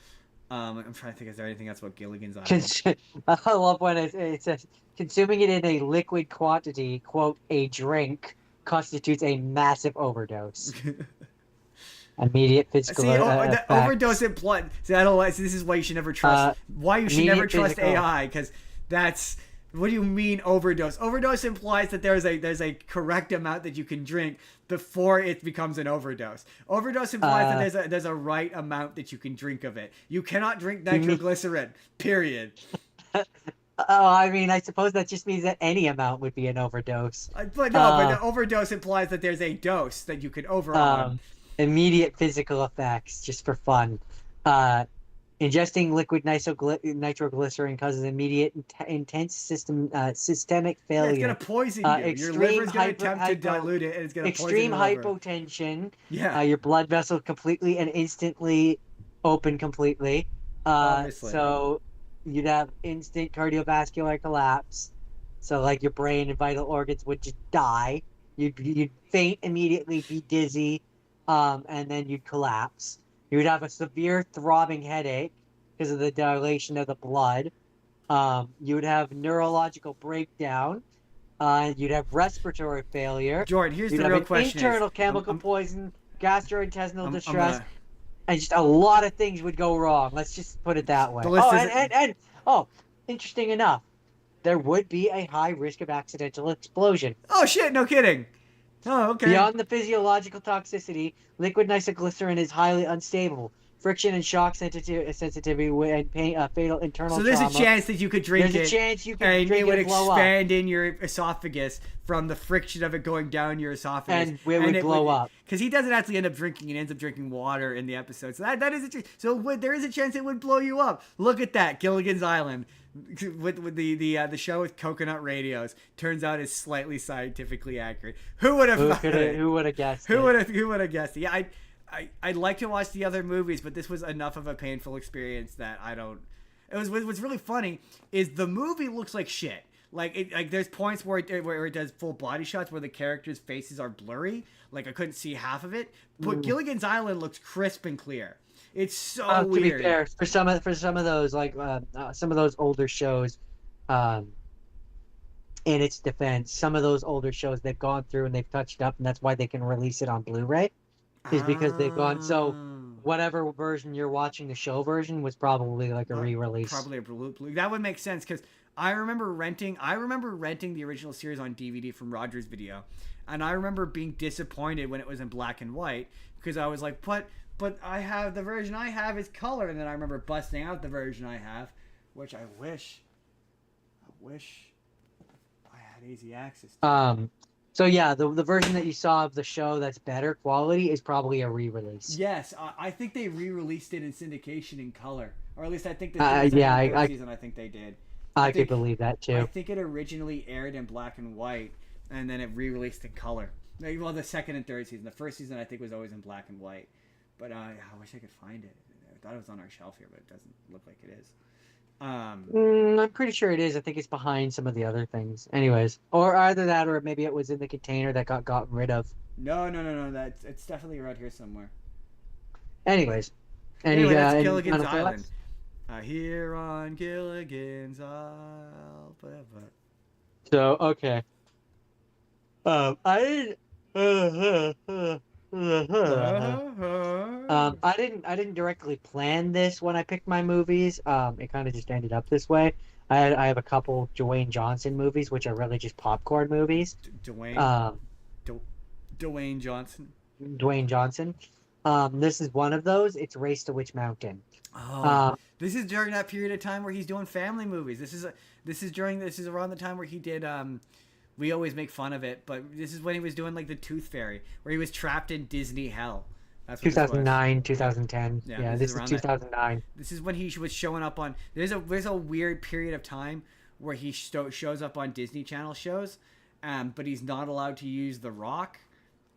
I'm trying to think. Is there anything else about Gilligan's Island? I love when it says consuming it in a liquid quantity, quote, a drink, constitutes a massive overdose. Immediate physical the overdose implied. See, I don't like. This is why you should never trust. Why you should never trust AI, because that's. What do you mean overdose? Overdose implies that there's a correct amount that you can drink before it becomes an overdose. Overdose implies that there's a right amount that you can drink of it. You cannot drink nitroglycerin. Period. I mean, I suppose that just means that any amount would be an overdose. But the overdose implies that there's a dose that you can over on. Immediate physical effects, just for fun. Ingesting liquid nitroglycerin causes immediate intense systemic failure. Yeah, it's going to poison you. Your liver's going to attempt to dilute it, and it's going to poison your liver. Extreme hypotension. Yeah. Your blood vessels completely and instantly open completely. So you'd have instant cardiovascular collapse. So like your brain and vital organs would just die. You'd faint immediately, be dizzy, and then you'd collapse. You would have a severe throbbing headache because of the dilation of the blood. You would have neurological breakdown. You'd have respiratory failure. Jordan, here's the real question. Internal chemical poison, gastrointestinal distress, and just a lot of things would go wrong. Let's just put it that way. Interesting enough, there would be a high risk of accidental explosion. Oh, shit, no kidding. Oh, okay. Beyond the physiological toxicity, liquid nitroglycerin is highly unstable. Friction and shock sensitivity and fatal internal trauma. So there's a chance that you could drink it. There's a chance you could drink it and it would expand in your esophagus from the friction of it going down your esophagus. And it would blow up. Because he doesn't actually end up drinking. He ends up drinking water in the episode. So that is there is a chance it would blow you up. Look at that, Gilligan's Island. With the show with coconut radios, turns out is slightly scientifically accurate. Who would have guessed? Who would have guessed it? Yeah, I'd like to watch the other movies, but this was enough of a painful experience that I don't. What's really funny is the movie looks like shit. Like there's points where it does full body shots where the characters' faces are blurry. Like I couldn't see half of it. But Gilligan's Island looks crisp and clear. It's so weird. To be fair, for some of those some of those older shows, in its defense, some of those older shows they've gone through and they've touched up, and that's why they can release it on Blu-ray, is because they've gone. So whatever version you're watching, the show version was probably like a re-release. Probably a blue. That would make sense because I remember renting the original series on DVD from Rogers Video, and I remember being disappointed when it was in black and white because I was like, But I have the version I have is color, and then I remember busting out the version I have, which I wish I had easy access to. So yeah, the version that you saw of the show that's better quality is probably a re-release. Yes, I think they re-released it in syndication in color, or at least I think season I think they did. I could believe that too. I think it originally aired in black and white, and then it re-released in color. Well, the second and third season. The first season I think was always in black and white. But I wish I could find it. I thought it was on our shelf here, but it doesn't look like it is. I'm pretty sure it is. I think it's behind some of the other things. Anyways, or either that, or maybe it was in the container that got gotten rid of. No. It's definitely right here somewhere. Anyways, that's Gilligan's Island. Here on Gilligan's Island. So okay. I didn't directly plan this when I picked my movies. It kind of just ended up this way. I have a couple Dwayne Johnson movies, which are really just popcorn movies. Dwayne Johnson. Dwayne Johnson. This is one of those. It's Race to Witch Mountain. Oh, Um, this is during that period of time where he's doing family movies. This is around the time where he did. We always make fun of it, but this is when he was doing like the Tooth Fairy, where he was trapped in Disney hell. That's what this was. 2009, 2010. Yeah, Yeah, this is 2009. This is when he was showing up on. There's a weird period of time where he shows up on Disney Channel shows, but he's not allowed to use The Rock,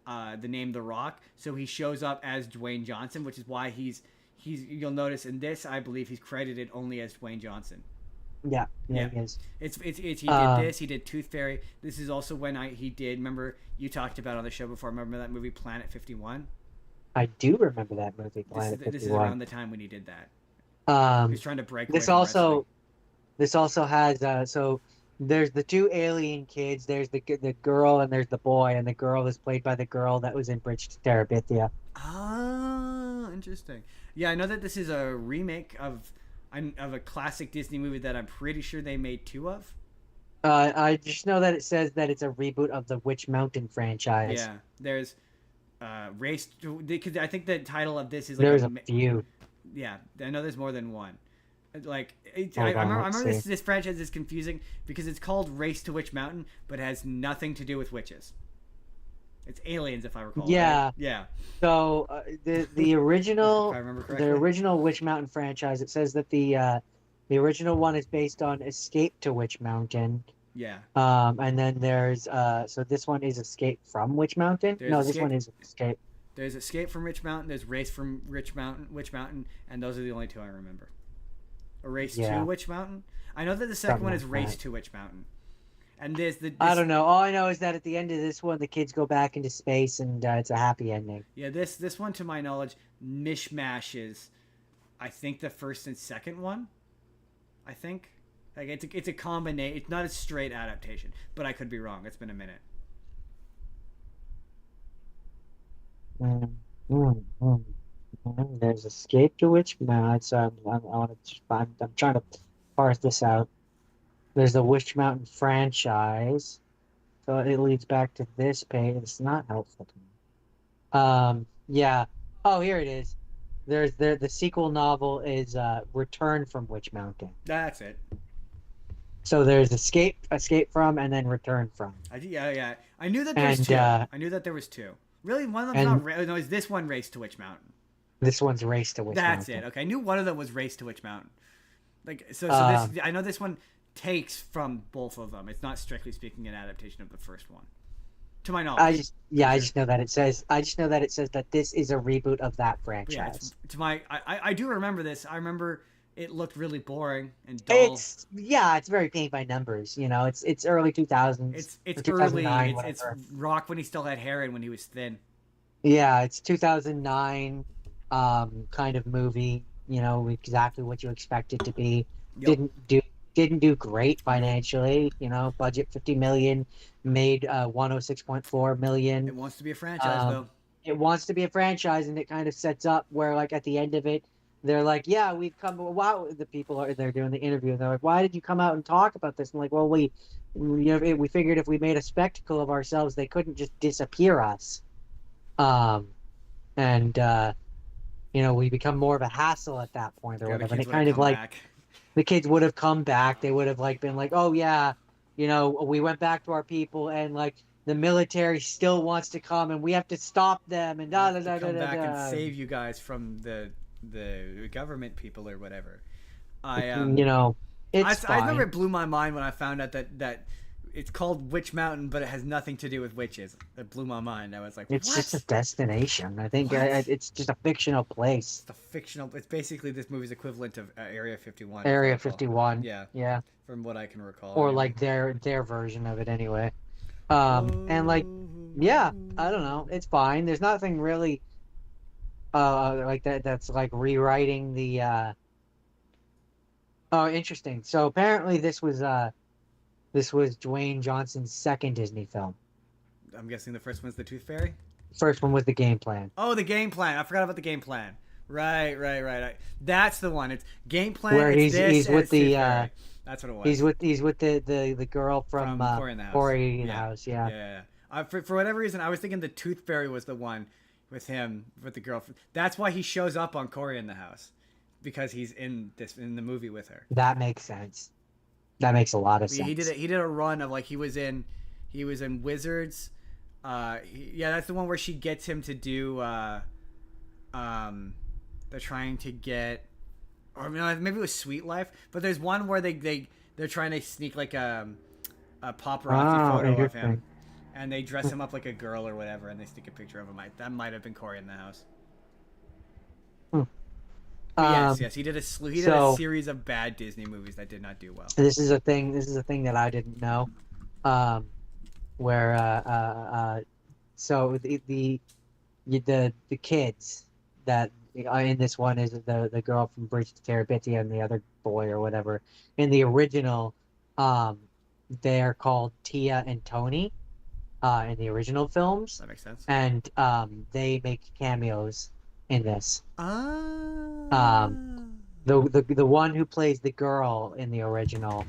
the name The Rock. So he shows up as Dwayne Johnson, which is why he's. You'll notice in this, I believe he's credited only as Dwayne Johnson. Yeah, he is. It's he did this. He did Tooth Fairy. This is also when he did. Remember you talked about on the show before. Remember that movie Planet 51? I do remember that movie. This is around the time when he did that. He was trying to break. This also has so there's the two alien kids. There's the girl and there's the boy, and the girl is played by the girl that was in Bridge to Terabithia. Ah, interesting. Yeah, I know that this is a remake of a classic Disney movie that I'm pretty sure they made two of. I just know that it says that it's a reboot of the Witch Mountain franchise. Yeah, there's Race because I think the title of this is like there's a few. Yeah, I know there's more than one. Like I remember this franchise is confusing because it's called Race to Witch Mountain, but it has nothing to do with witches. It's aliens, if I recall. Yeah, right? Yeah. So the original, if I remember correctly, the original Witch Mountain franchise, it says that the original one is based on Escape to Witch Mountain. Yeah. And then there's so this one is Escape from Witch Mountain. This one is Escape. There's Escape from Witch Mountain. There's Race from Witch Mountain, and those are the only two I remember. Or Race to Witch Mountain. I know that the second one is Race to Witch Mountain. And there's I don't know. All I know is that at the end of this one, the kids go back into space, and it's a happy ending. Yeah, this one, to my knowledge, mishmashes, I think, the first and second one. I think like it's a combination. It's not a straight adaptation, but I could be wrong. It's been a minute. There's Escape to Witch Mountain. I'm trying to parse this out. There's the Witch Mountain franchise, so it leads back to this page. It's not helpful to me. Yeah. Oh, here it is. There's the sequel novel is Return from Witch Mountain. That's it. So there's Escape from, and then Return from. Yeah. I knew that there's two. I knew that there was two. Really, one of them's not. No, is this one Race to Witch Mountain? This one's Race to Witch Mountain. That's it. Okay, I knew one of them was Race to Witch Mountain. Like so this, I know this one takes from both of them. It's not strictly speaking an adaptation of the first one, to my knowledge. I just know that it says that this is a reboot of that franchise. Yeah, I do remember this. I remember it looked really boring and dull. It's very paint by numbers. You know, it's early 2000s. It's early. It's Rock when he still had hair and when he was thin. Yeah, it's 2009 kind of movie. You know, exactly what you expect it to be. Yep. Didn't do great financially, you know, budget 50 million, made 106.4 million. It wants to be a franchise though. It wants to be a franchise, and it kind of sets up where, like, at the end of it, they're like, yeah, we've come, wow, the people are, they're doing the interview, and they're like, why did you come out and talk about this? I'm like, well, we figured if we made a spectacle of ourselves, they couldn't just disappear us. We become more of a hassle at that point or whatever. And it kind of like, back. The kids would have come back. They would have like been like, oh yeah, you know, we went back to our people, and like the military still wants to come, and we have to stop them, and come back and save you guys from the government people or whatever. I remember it blew my mind when I found out that it's called Witch Mountain, but it has nothing to do with witches. It blew my mind. I was like, it's just a destination. I think it's just a fictional place. It's basically this movie's equivalent of Area 51. Area 51. Yeah. From what I can recall. Or like their version of it anyway. And like, yeah, I don't know. It's fine. There's nothing really like that's like rewriting the Oh, interesting. So apparently this was Dwayne Johnson's second Disney film. I'm guessing the first one's the Tooth Fairy? First one was The Game Plan. Oh, The Game Plan. I forgot about The Game Plan. Right. That's the one. It's Game Plan. Where he's with the that's what it was. He's with the girl from Cory in the House. Cory in the House, yeah. Yeah. For whatever reason, I was thinking the Tooth Fairy was the one with him with the girlfriend. That's why he shows up on Cory in the House, because he's in the movie with her. That makes sense. That makes a lot of sense. He did a run of like he was in Wizards. That's the one where she gets him to do. They're trying to get, or maybe it was Sweet Life. But there's one where they're trying to sneak like a paparazzi photo of him, and they dress him up like a girl or whatever, and they stick a picture of him. That might have been Cory in the House. Yes, he did a series of bad Disney movies that did not do well. This is a thing that I didn't know, where so the kids that in this one is the girl from Bridge to Terabithia and the other boy or whatever. In the original, they're called Tia and Tony, in the original films. That makes sense. And they make cameos in this. The one who plays the girl in the original,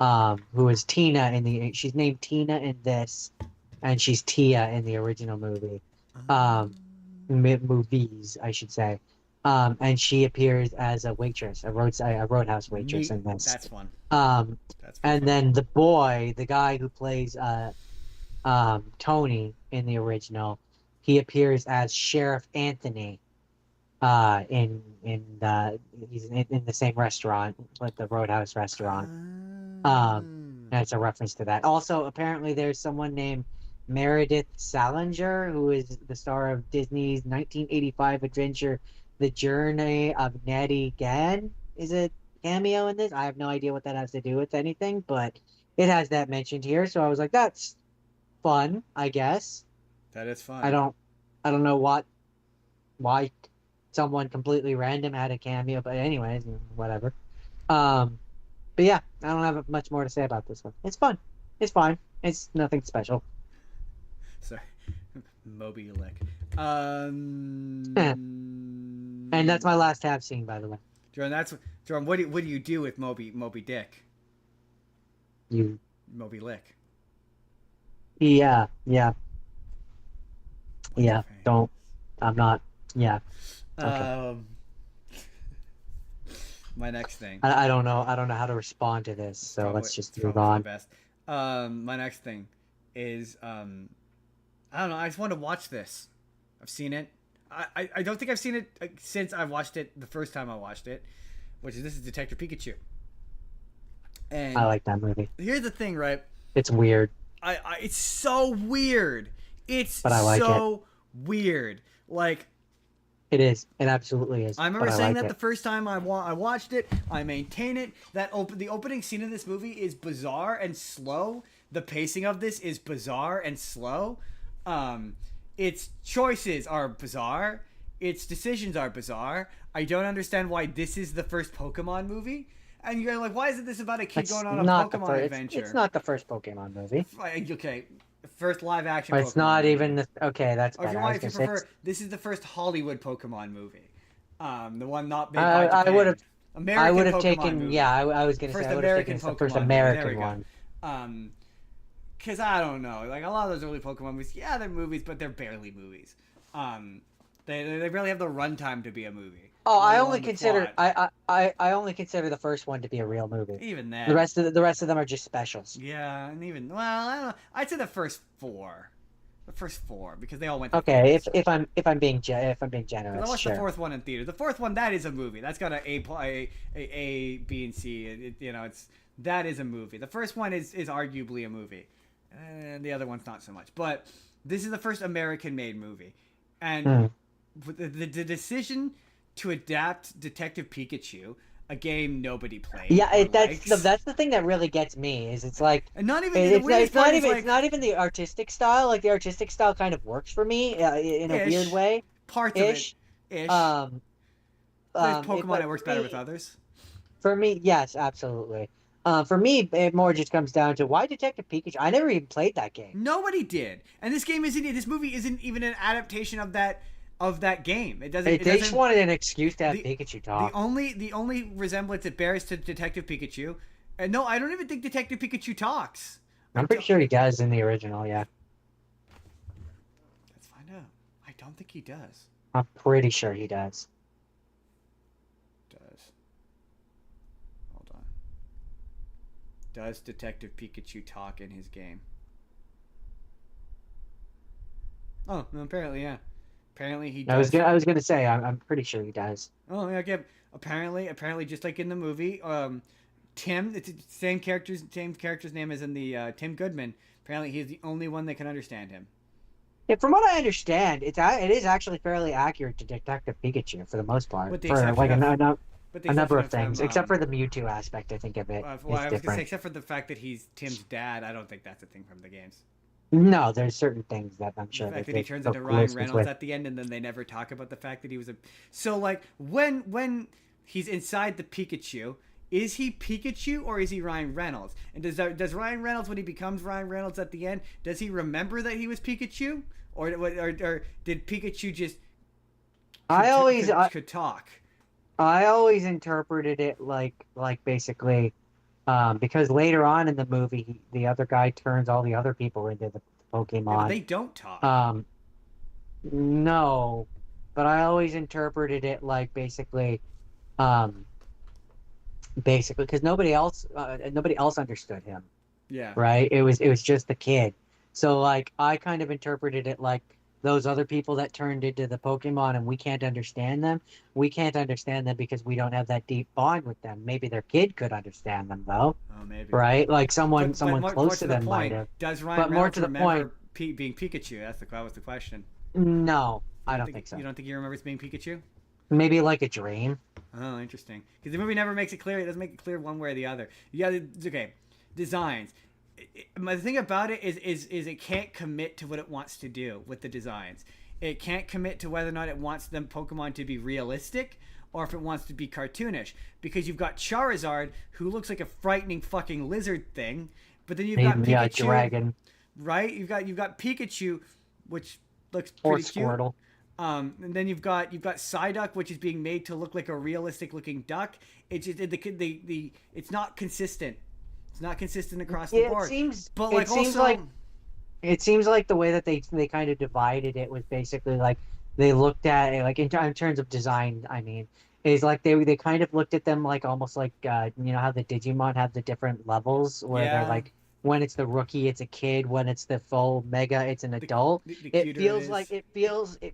who is Tina she's named Tina in this, and she's Tia in the original movie. Movies, I should say. And she appears as a waitress, a roadhouse waitress in this. That's fun. And then the boy, the guy who plays Tony in the original, he appears as Sheriff Anthony. He's in the same restaurant, like the Roadhouse restaurant. And it's a reference to that. Also, apparently, there's someone named Meredith Salinger, who is the star of Disney's 1985 adventure, The Journey of Nettie Gann. Is it cameo in this? I have no idea what that has to do with anything, but it has that mentioned here. So I was like, that's fun, I guess. That is fun. I don't know why someone completely random had a cameo, but anyways, whatever. But yeah, I don't have much more to say about this one. It's fun. It's fine. It's nothing special. Sorry. Moby Lick. And that's my last tab scene, by the way. Jordan, what do you do with Moby Dick? Moby Lick. Yeah. Don't. I'm not. Yeah. Okay. My next thing. I don't know how to respond to this, so let's just move on. Best. My next thing is I don't know. I just want to watch this. I've seen it. I don't think I've seen it since I watched it the first time I watched it, this is Detective Pikachu. And I like that movie. Here's the thing, right? It's weird. It's so weird. But I like it. Weird. Like. It is. It absolutely is. I remember saying that the first time I watched it. I maintain it. The opening scene of this movie is bizarre and slow. The pacing of this is bizarre and slow. Its choices are bizarre. Its decisions are bizarre. I don't understand why this is the first Pokemon movie. And you're like, why isn't this about a kid going on a Pokemon adventure? It's not the first Pokemon movie. Okay. First live action. But it's not even okay. That's bad. If you prefer, this is the first Hollywood Pokemon movie. The one not made by Japan. I would have taken. Movie. Yeah, I was going to say I would have taken the first American one. Because I don't know, like a lot of those early Pokemon movies, yeah, they're movies, but they're barely movies. They barely have the runtime to be a movie. Oh, I only consider the first one to be a real movie. Even then, the rest of them are just specials. Yeah, and even I don't know. I'd say the first four, because they all went. Okay, if I'm being generous, I watched the fourth one in theater. The fourth one, that is a movie. That's got a B, and C. That is a movie. The first one is arguably a movie, and the other one's not so much. But this is the first American-made movie, and the decision to adapt Detective Pikachu, a game nobody played. Yeah, that's the thing that really gets me. Is it's like, and not even it's not even the artistic style. Like the artistic style kind of works for me in a weird way. Parts of it. There's Pokemon that works better with others. For me, yes, absolutely. For me, it more just comes down to why Detective Pikachu. I never even played that game. Nobody did, and this movie isn't even an adaptation of that game. It doesn't. They just wanted an excuse to have Pikachu talk. The only resemblance it bears to Detective Pikachu, and no, I don't even think Detective Pikachu talks. I'm pretty sure he does in the original. Yeah. Let's find out. I don't think he does. I'm pretty sure he does. Does. Hold on. Does Detective Pikachu talk in his game? Oh, no, apparently, yeah. Apparently he does. I was gonna say I'm pretty sure he does. Oh, yeah, okay. Apparently, just like in the movie, Tim, it's the same character's name as in the Tim Goodman. Apparently, he's the only one that can understand him. Yeah, from what I understand, it is actually fairly accurate to Detective Pikachu for the most part. With the For exception like of, a number of things, except for the Mewtwo aspect, I think of it well, is I was gonna different. say, except for the fact that he's Tim's dad, I don't think that's a thing from the games. No, there's certain things that I'm The sure fact that that he they turns took into Ryan license Reynolds with. at the end, and then they never talk about the fact that he was a. So like when he's inside the Pikachu, is he Pikachu or is he Ryan Reynolds? And does Ryan Reynolds, when he becomes Ryan Reynolds at the end, does he remember that he was Pikachu, or did Pikachu just could talk? I always interpreted it like basically because later on in the movie the other guy turns all the other people into the Yeah, but Pokemon. they don't talk. No, but I always interpreted it like um, basically because nobody else understood him, Yeah. right? It was just the kid. So like I kind of interpreted it like those other people that turned into the Pokemon and we can't understand them. We can't understand them because we don't have that deep bond with them. Maybe their kid could understand them though, Oh, maybe. right? Like someone But more close to to the them might point, have. does Ryan But more Reynolds to the remember point, being Pikachu? That was the question. no, You I don't think so. You don't think he remembers being Pikachu? Maybe like a dream. Oh, interesting. Because the movie never makes it clear. It doesn't make it clear one way or the other. Yeah, it's okay. Designs. The thing about it is it can't commit to what it wants to do with the designs. It can't commit to whether or not it wants them Pokemon to be realistic or if it wants to be cartoonish. Because you've got Charizard, who looks like a frightening fucking lizard thing, but then you've got Maybe Pikachu, a dragon right? You've got Pikachu, which looks or pretty cute. Squirtle. And then you've got Psyduck, which is being made to look like a realistic looking duck. It's just it's not consistent. It's not consistent across the board. It seems like the way that they kind of divided it was basically like they looked at it like in terms of design. I mean, is like they kind of looked at them like almost like you know how the Digimon have the different levels where they're like when it's the rookie it's a kid, when it's the full mega it's an adult. It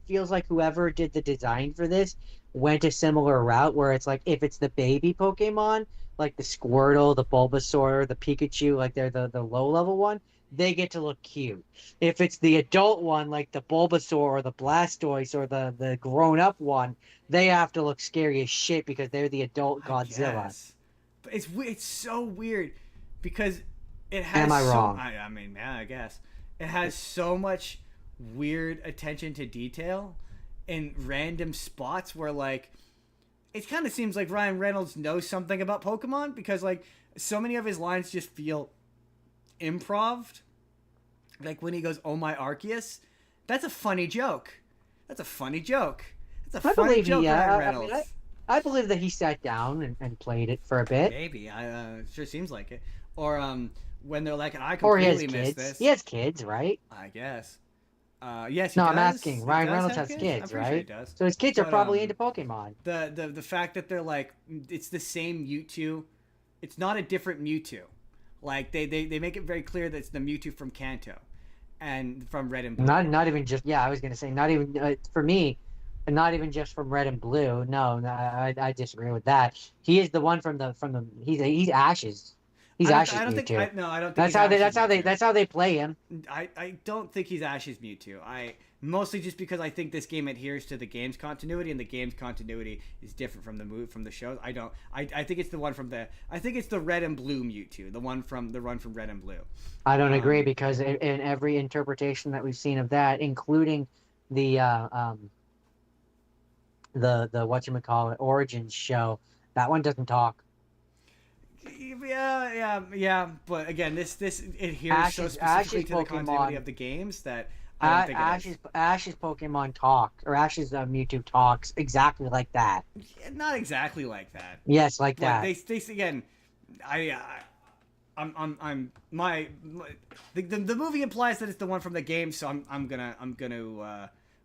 feels like whoever did the design for this went a similar route where it's like if it's the baby Pokemon like the Squirtle, the Bulbasaur, the Pikachu, like they're the low level one, they get to look cute. If it's the adult one, like the Bulbasaur or the Blastoise or the grown up one, they have to look scary as shit because they're the adult Godzilla. But it's so weird because it has. Am I wrong? I mean, yeah, I guess it has so much weird attention to detail in random spots where like it kind of seems like Ryan Reynolds knows something about Pokemon because like so many of his lines just feel improv. Like when he goes, "Oh my Arceus," that's a funny joke. That's a funny joke. That's a funny joke, Ryan Reynolds. I believe that he sat down and played it for a bit. Maybe. It sure seems like it. Or when they're like, I completely missed this. He has kids, right? I guess. Yes, I'm asking. Ryan Reynolds has kids, right? Sure he does. So his kids are probably into Pokemon. The fact that they're like, it's the same Mewtwo. It's not a different Mewtwo. Like, they make it very clear that it's the Mewtwo from Kanto. And from Red and Blue. Not even just, yeah, I was going to say, not even, for me, not even just from Red and Blue. No, I disagree with that. He is the one from the he's Ash's. He's Ash's Mewtwo. I don't think that's how they play him. I don't think he's Ash's Mewtwo. Mostly just because I think this game adheres to the game's continuity, and the game's continuity is different from the shows. I think it's the one from it's the Red and Blue Mewtwo, the one from Red and Blue. I don't agree because in every interpretation that we've seen of that, including the whatchamacallit Origins show, that one doesn't talk. Yeah. But again, this adheres so specifically to the continuity of the games that I don't think Ash's Pokemon talk, or Ash's Mewtwo talks exactly like that. Yeah, not exactly like that. Yes, like that. They again, the movie implies that it's the one from the game, so I'm gonna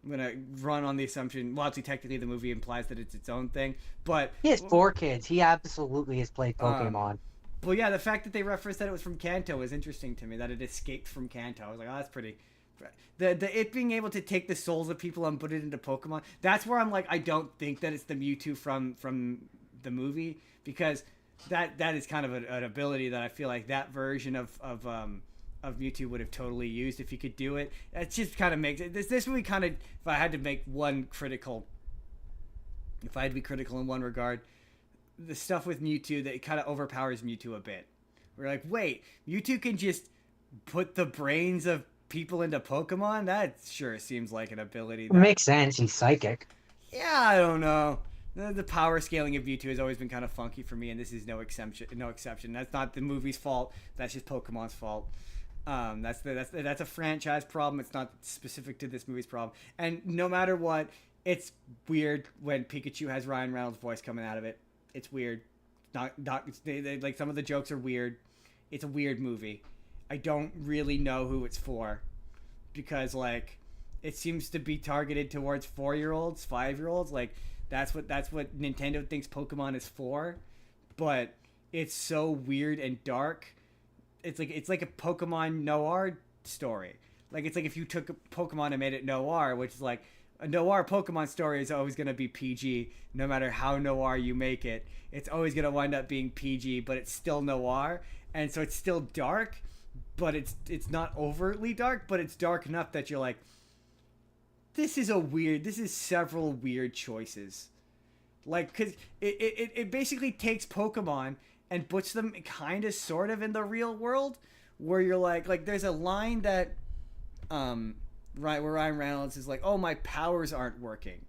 I'm gonna run on the assumption. Well, actually, technically, the movie implies that it's its own thing, but He has 4 kids. He absolutely has played Pokemon. well, yeah, the fact that they referenced that it was from Kanto is interesting to me. That it escaped from Kanto. I was like, oh, that's pretty. The it being able to take the souls of people and put it into Pokemon. That's where I'm like, I don't think that it's the Mewtwo from the movie, because that is kind of an ability that I feel like that version of Mewtwo would have totally used if he could do it. It just kind of makes it. This movie kind of, if I had to make one critical, if I had to be critical in one regard, the stuff with Mewtwo, that it kind of overpowers Mewtwo a bit. We're like, wait, Mewtwo can just put the brains of people into Pokemon? That sure seems like an ability. That... It makes sense. He's psychic. Yeah, I don't know. The power scaling of Mewtwo has always been kind of funky for me, and this is no exception. No exception. That's not the movie's fault. That's just Pokemon's fault. That's a franchise problem. It's not specific to this movie's problem. And no matter what, it's weird when Pikachu has Ryan Reynolds' voice coming out of it. It's weird. Like some of the jokes are weird. It's a weird movie. I don't really know who it's for, because like it seems to be targeted towards 4-year-olds, 5-year-olds. Like that's what Nintendo thinks Pokemon is for, but it's so weird and dark. It's like a Pokemon noir story. Like it's like if you took a Pokemon and made it noir, which is like a noir Pokemon story is always going to be PG, no matter how noir you make it. It's always going to wind up being PG, but it's still noir, and so it's still dark, but it's not overtly dark, but it's dark enough that you're like, this is several weird choices. Like, because it basically takes Pokemon and puts them kind of sort of in the real world, where you're like there's a line that right where Ryan Reynolds is like, oh, my powers aren't working,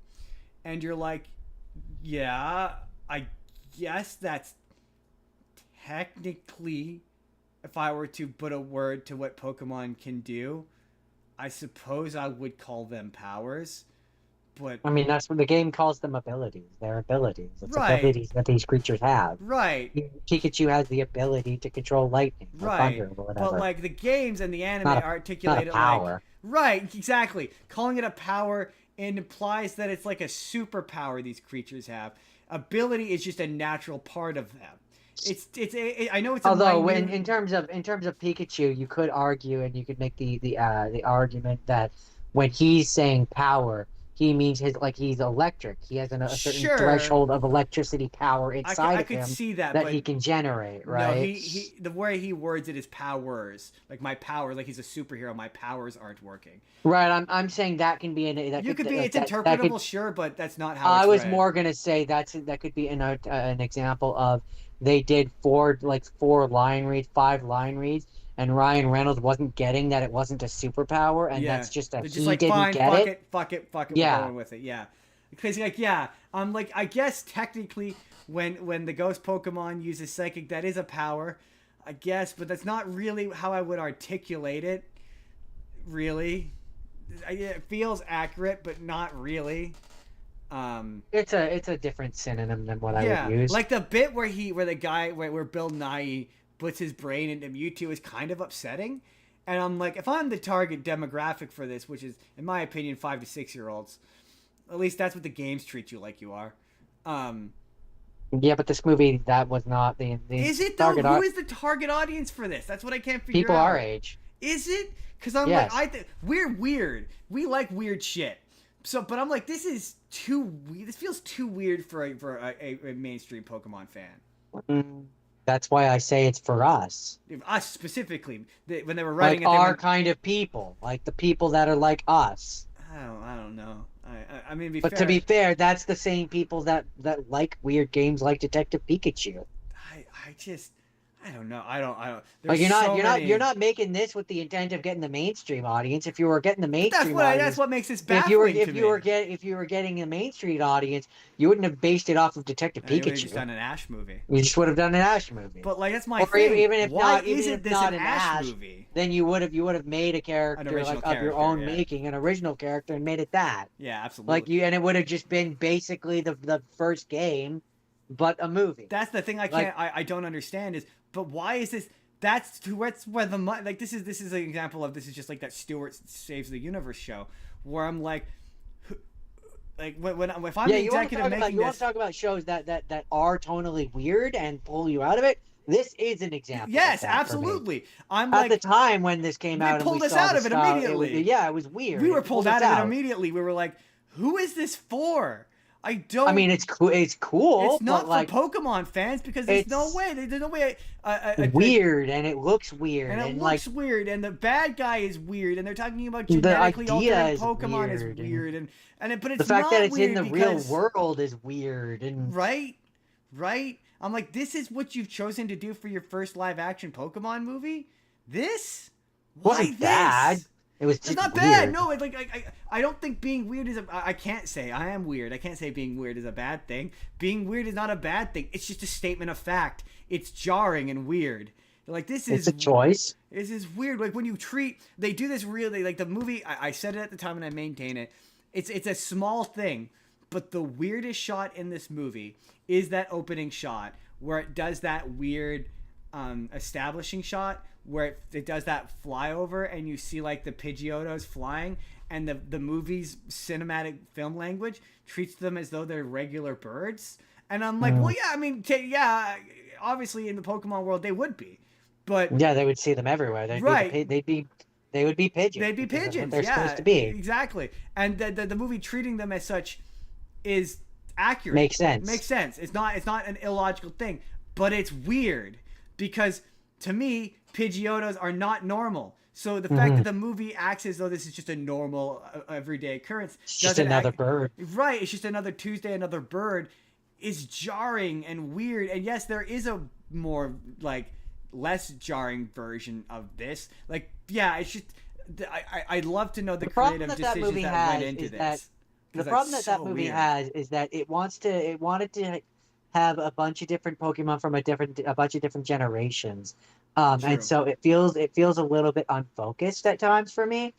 and you're like, yeah, I guess that's technically, if I were to put a word to what Pokemon can do, I suppose I would call them powers. But I mean, that's what the game calls them abilities. They're abilities. It's right. abilities that these creatures have. Right. Pikachu has the ability to control lightning or right. thunder or whatever. But like the games and the anime articulate not a power. It like, right, exactly. Calling it a power implies that it's like a superpower these creatures have. Ability is just a natural part of them. I know it's although in terms of Pikachu, you could argue and you could make the argument that when he's saying power, he means he's electric. He has a certain threshold of electricity power inside of him see that he can generate, right? No, he the way he words it is powers. Like my power, like he's a superhero. My powers aren't working. Right. I'm saying that can be it's interpretable, sure, but that's not how. I was more gonna say that could be an example of they did 5 line reads. And Ryan Reynolds wasn't getting that it wasn't a superpower, and that's just that he like, didn't fine, get it. Fuck it, yeah. we're going with it, yeah. Because I guess technically when the ghost Pokemon uses psychic, that is a power, I guess, but that's not really how I would articulate it. Really, it feels accurate, but not really. It's a different synonym than what I would use. Like the bit where Bill Nighy puts his brain into Mewtwo is kind of upsetting, and I'm like, if I'm the target demographic for this, which is in my opinion 5 to 6-year-olds, at least that's what the games treat you like you are. Yeah, but this movie, that was not the is it though? Who is the target audience for this? That's what I can't figure out. People our age. Is it? Because I'm like, we're weird. We like weird shit. So, but I'm like, this is too weird. This feels too weird for a mainstream Pokemon fan. That's why I say it's for us. Us specifically, when they were writing like our kind of people, like the people that are like us. I don't know. I mean, to be fair, that's the same people that like weird games like Detective Pikachu. I don't know. I don't. Like you're not making this with the intent of getting the mainstream audience. If you were getting the mainstream audience, that's what makes this baffling if you were getting the mainstream audience, you wouldn't have based it off of Detective Pikachu. You would have just done an Ash movie. You just would have done an Ash movie. But like that's my thing. Even if why not, isn't this not an Ash movie? Then you would have made a character of your own making, an original character, and made it that. Yeah, absolutely. And it would have just been basically the first game, but a movie. That's the thing I don't understand is. But why is this? That's where the money. Like this is an example of this is just like that Stewart Saves the Universe show where I'm like, Like when if I'm Yeah, the you want to executive talk about making you want this, to talk about shows that are tonally weird and pull you out of it. This is an example of yes, that for me. absolutely. I'm At the like, time when this came they out and we pulled us saw out the of it style, immediately. it was weird. We were It pulled us out of it immediately. We were like, who is this for? I don't. I mean, it's cool. It's cool, It's not but like for Pokemon fans because there's no it's way. There's no way. weird, and it looks weird, And it and looks like weird, and the bad guy is weird, and they're talking about the genetically idea altering is Pokemon is weird, weird, but it's the fact not that it's weird in the because, real world is weird, and right. I'm like, this is what you've chosen to do for your first live action Pokemon movie. This wasn't bad. It was just It's not weird. bad. No, it's like I don't think being weird is I can't say I am weird. I can't say being weird is a bad thing. Being weird is not a bad thing. It's just a statement of fact. It's jarring and weird. Like this is It's a choice. This is weird. Like when you they do this really like the movie. I said it at the time and I maintain it. It's a small thing, but the weirdest shot in this movie is that opening shot where it does that weird establishing shot where it does that flyover and you see like the Pidgeotos flying, and the movie's cinematic film language treats them as though they're regular birds. And I'm like, well, yeah, I mean, obviously in the Pokemon world they would be, but Yeah, they would see them everywhere. They would be pigeons. They'd be pigeons. They're Yeah, supposed to be. Exactly. And the movie treating them as such is accurate. Makes sense. Makes sense. It's not an illogical thing, but it's weird because to me, Pidgeotos are not normal. So the fact that the movie acts as though this is just a normal, everyday occurrence, It's just another bird. Right. It's just another Tuesday, another bird, is jarring and weird. And yes, there is a more like less jarring version of this. Like, yeah, it's just I'd love to know the creative decisions that went into this. The problem that movie has is that it wanted to have a bunch of different Pokemon from a bunch of different generations, and so it feels a little bit unfocused at times for me.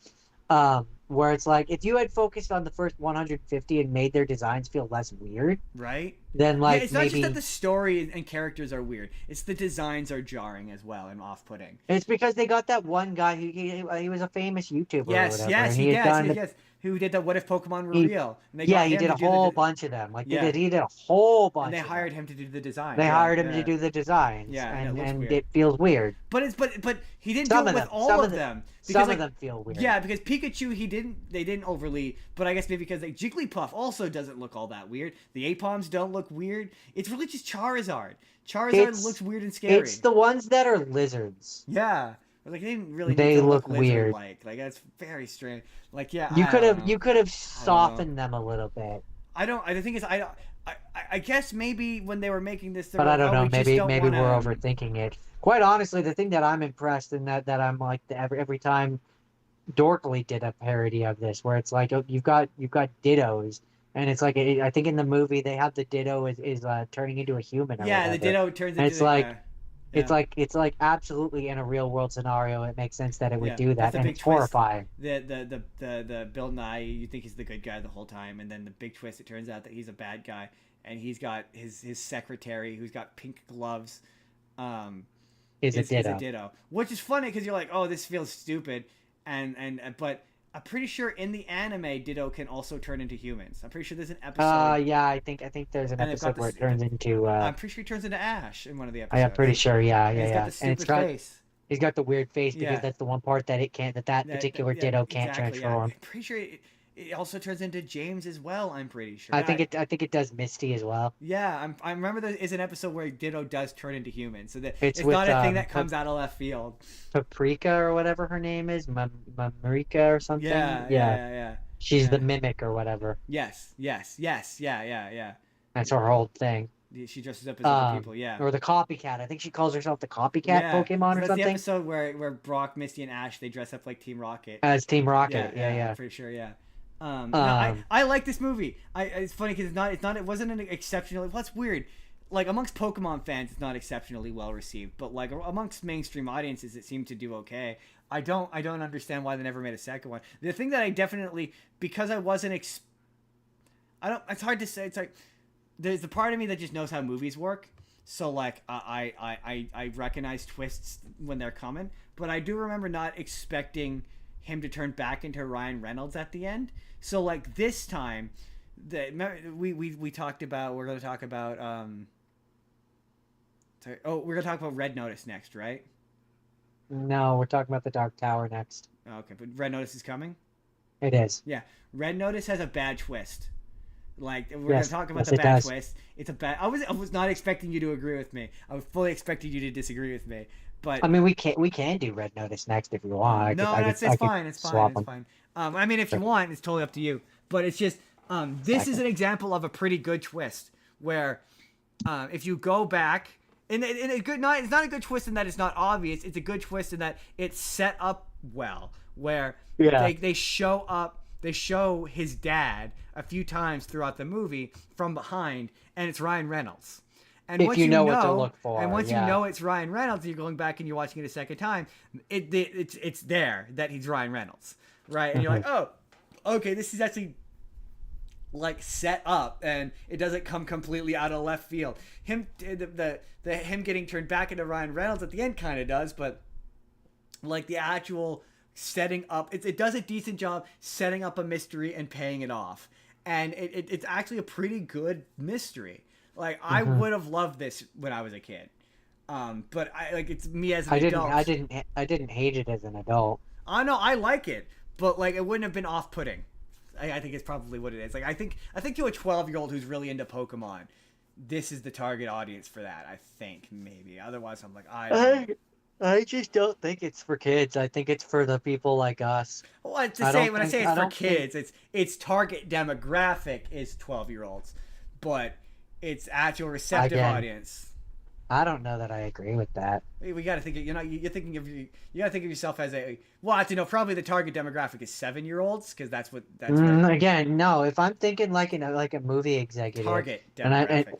Where it's like if you had focused on the first 150 and made their designs feel less weird, right? Then like it's not just that the story and characters are weird; it's the designs are jarring as well and off-putting. It's because they got that one guy who he was a famous YouTuber. Yes, or whatever, yes, yes. Who did the What If Pokemon Were Real? And he did a whole bunch of them. Like he did a whole bunch. And they hired him to do the design. They hired him to do the designs. Yeah, and it feels weird. But he didn't do it with all of them. Some of them feel weird. Yeah, because Pikachu they didn't overly, but I guess maybe because like Jigglypuff also doesn't look all that weird. The Apoms don't look weird. It's really just Charizard. Charizard looks weird and scary. It's the ones that are lizards. Yeah. Like they didn't really. They look weird. Like that's very strange. Like yeah. You could have softened them a little bit. I think it's I guess maybe when they were making this, but I don't know. Maybe we're overthinking it. Quite honestly, the thing that I'm impressed in that I'm like every time Dorkly did a parody of this, where it's like you've got Dittos, and it's like I think in the movie they have the Ditto is turning into a human. Yeah, the Ditto turns into. It's like. Yeah. It's like absolutely in a real world scenario, it makes sense that it would do that, and it's horrifying. The Bill Nye, you think he's the good guy the whole time, and then the big twist, it turns out that he's a bad guy, and he's got his secretary who's got pink gloves, is a Ditto, which is funny because you're like, oh, this feels stupid, but I'm pretty sure in the anime, Ditto can also turn into humans. I'm pretty sure there's an episode. Yeah, I think there's an episode where it turns into. I'm pretty sure he turns into Ash in one of the episodes. I'm pretty sure, yeah. He's got the stupid face. He's got the weird face because that's the one part that it can't. That particular Ditto can't transform. Yeah. I'm pretty sure it also turns into James as well. I'm pretty sure. I think it does Misty as well. Yeah, I remember there is an episode where Ditto does turn into human, so that it's with, not a thing that comes out of left field. Paprika or whatever her name is, Marika or something. Yeah. She's the mimic or whatever. Yes. Yeah. That's her whole thing. She dresses up as other people, or the copycat. I think she calls herself the copycat Pokemon or something. That's the episode where Brock, Misty, and Ash they dress up like Team Rocket. As Team Rocket, yeah. I'm pretty sure, yeah. I like this movie. It's funny because it wasn't an exceptionally. What's weird, like amongst Pokemon fans, it's not exceptionally well received, but like amongst mainstream audiences, it seemed to do okay. I don't understand why they never made a second one. The thing that I definitely because I wasn't. It's hard to say. It's like there's the part of me that just knows how movies work. So like I recognize twists when they're coming, but I do remember not expecting him to turn back into Ryan Reynolds at the end. So like this time, we talked about. We're going to talk about. We're going to talk about Red Notice next, right? No, we're talking about the Dark Tower next. Okay, but Red Notice is coming. It is. Yeah, Red Notice has a bad twist. Like we're Yes, gonna talk about yes, the it bad does. twist. It's a bad. I was not expecting you to agree with me. I was fully expecting you to disagree with me. But I mean, we can do Red Notice next if you want. no, it's fine. It's fine. swap It's them. fine. I mean, if you want, it's totally up to you. But it's just this is an example of a pretty good twist where if you go back. And a good not it's not a good twist in that it's not obvious. It's a good twist in that it's set up well, where they show his dad a few times throughout the movie from behind, and it's Ryan Reynolds. And If once you know what to look for, and once you yeah. know it's Ryan Reynolds, you're going back and you're watching it a second time. It's there that he's Ryan Reynolds, right? And you're like, oh, okay, this is actually like set up, and it doesn't come completely out of left field. Him getting turned back into Ryan Reynolds at the end kind of does, but like the actual setting up, it does a decent job setting up a mystery and paying it off, and it's actually a pretty good mystery. Like I would have loved this when I was a kid, but it's me as an adult. I didn't hate it as an adult. I know I like it, but like it wouldn't have been off-putting. I think it's probably what it is. Like I think to a 12-year-old who's really into Pokemon, this is the target audience for that. I think maybe. Otherwise, I'm like I just don't think it's for kids. I think it's for the people like us. Well, when I say it's for kids, its target demographic is 12-year-olds, but its actual receptive audience. I don't know that I agree with that. We got to think. You're thinking of you got to think of yourself as a. Well, actually, no. Probably the target demographic is 7-year-olds because that's what. Again, no. If I'm thinking like a movie executive, target demographic.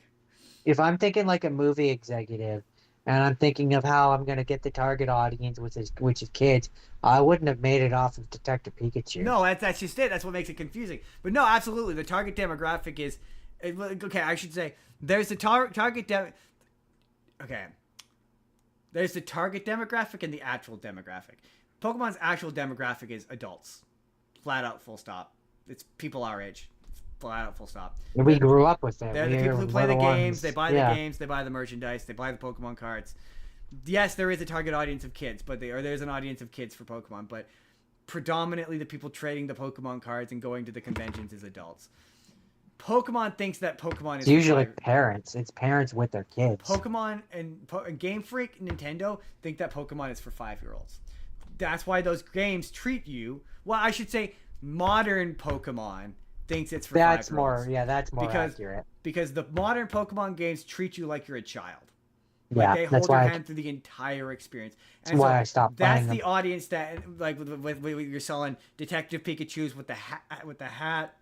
If I'm thinking like a movie executive, and I'm thinking of how I'm going to get the target audience, which is kids, I wouldn't have made it off of Detective Pikachu. No, that's just it. That's what makes it confusing. But no, absolutely, the target demographic is. Okay, I should say there's the target Okay. There's the target demographic and the actual demographic. Pokemon's actual demographic is adults. Flat out, full stop. It's people our age. Flat out, full stop. We grew up with it. They're the people who play the games. They buy the games. They buy the merchandise. They buy the Pokemon cards. Yes, there is a target audience of kids, there's an audience of kids for Pokemon, but predominantly the people trading the Pokemon cards and going to the conventions is adults. Pokemon thinks that Pokemon is... It's usually parents. It's parents with their kids. Pokemon and Game Freak, Nintendo, think that Pokemon is for 5-year-olds. That's why those games treat you... Well, I should say modern Pokemon thinks it's for 5-year-olds. That's more accurate. Because the modern Pokemon games treat you like you're a child. Yeah, they hold your hand through the entire experience. And that's why I stopped playing them. That's the audience that... Like, with you're selling Detective Pikachus with the hat...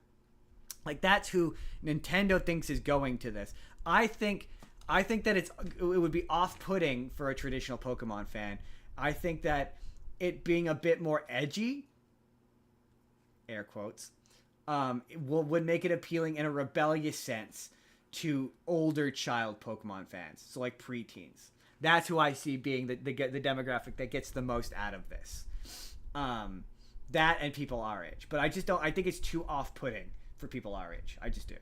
Like that's who Nintendo thinks is going to this. I think that it would be off-putting for a traditional Pokemon fan. I think that it being a bit more edgy, air quotes, would make it appealing in a rebellious sense to older child Pokemon fans. So like preteens. That's who I see being the demographic that gets the most out of this. That and people our age. But I just don't. I think it's too off-putting for people our age. I just do.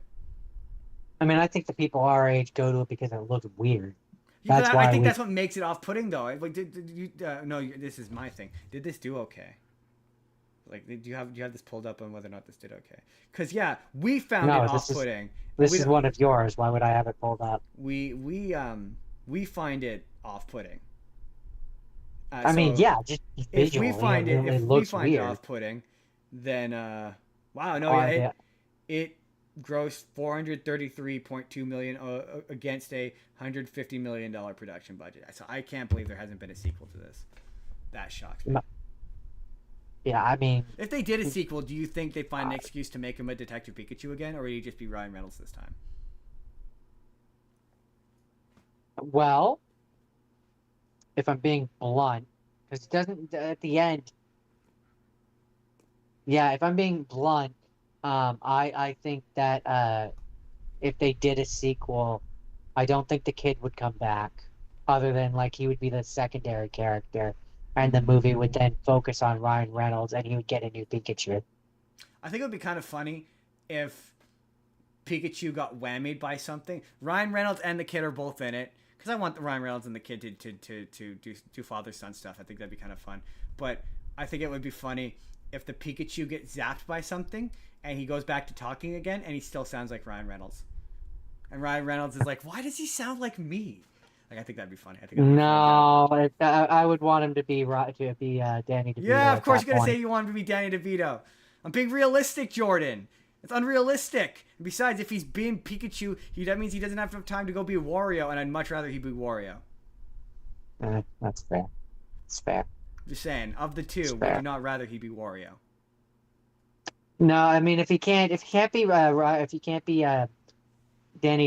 I mean, I think the people our age go to it because it looks weird. I think that's what makes it off-putting, though. Like, did you? No, this is my thing. Did this do okay? Like, do you have this pulled up on whether or not this did okay? Because we found it off-putting. This is one of yours. Why would I have it pulled up? We find it off-putting. Just visually, if we find it off-putting, then wow, no, it grossed $433.2 million against a $150 million production budget. So I can't believe there hasn't been a sequel to this. That shocks me. Yeah, I mean, if they did a sequel, do you think they'd find an excuse to make him a Detective Pikachu again, or would he just be Ryan Reynolds this time? Well, if I'm being blunt, because it doesn't at the end. Yeah, if I'm being blunt, I think that if they did a sequel, I don't think the kid would come back, other than like he would be the secondary character, and the movie would then focus on Ryan Reynolds, and he would get a new Pikachu. I think it would be kind of funny if Pikachu got whammied by something. Ryan Reynolds and the kid are both in it. Because I want the Ryan Reynolds and the kid to do father-son stuff. I think that'd be kind of fun. But I think it would be funny if the Pikachu gets zapped by something and he goes back to talking again and he still sounds like Ryan Reynolds. And Ryan Reynolds is like, why does he sound like me? Like, I think that'd be funny. I think that'd be No, I would want him to be Danny DeVito. Yeah, of course you're going to say you want him to be Danny DeVito. I'm being realistic, Jordan. It's unrealistic. And besides, if he's being Pikachu, that means he doesn't have enough time to go be Wario, and I'd much rather he be Wario. That's fair. It's fair. Just saying, of the two, would you not rather he be Wario? No, I mean if he can't be Danny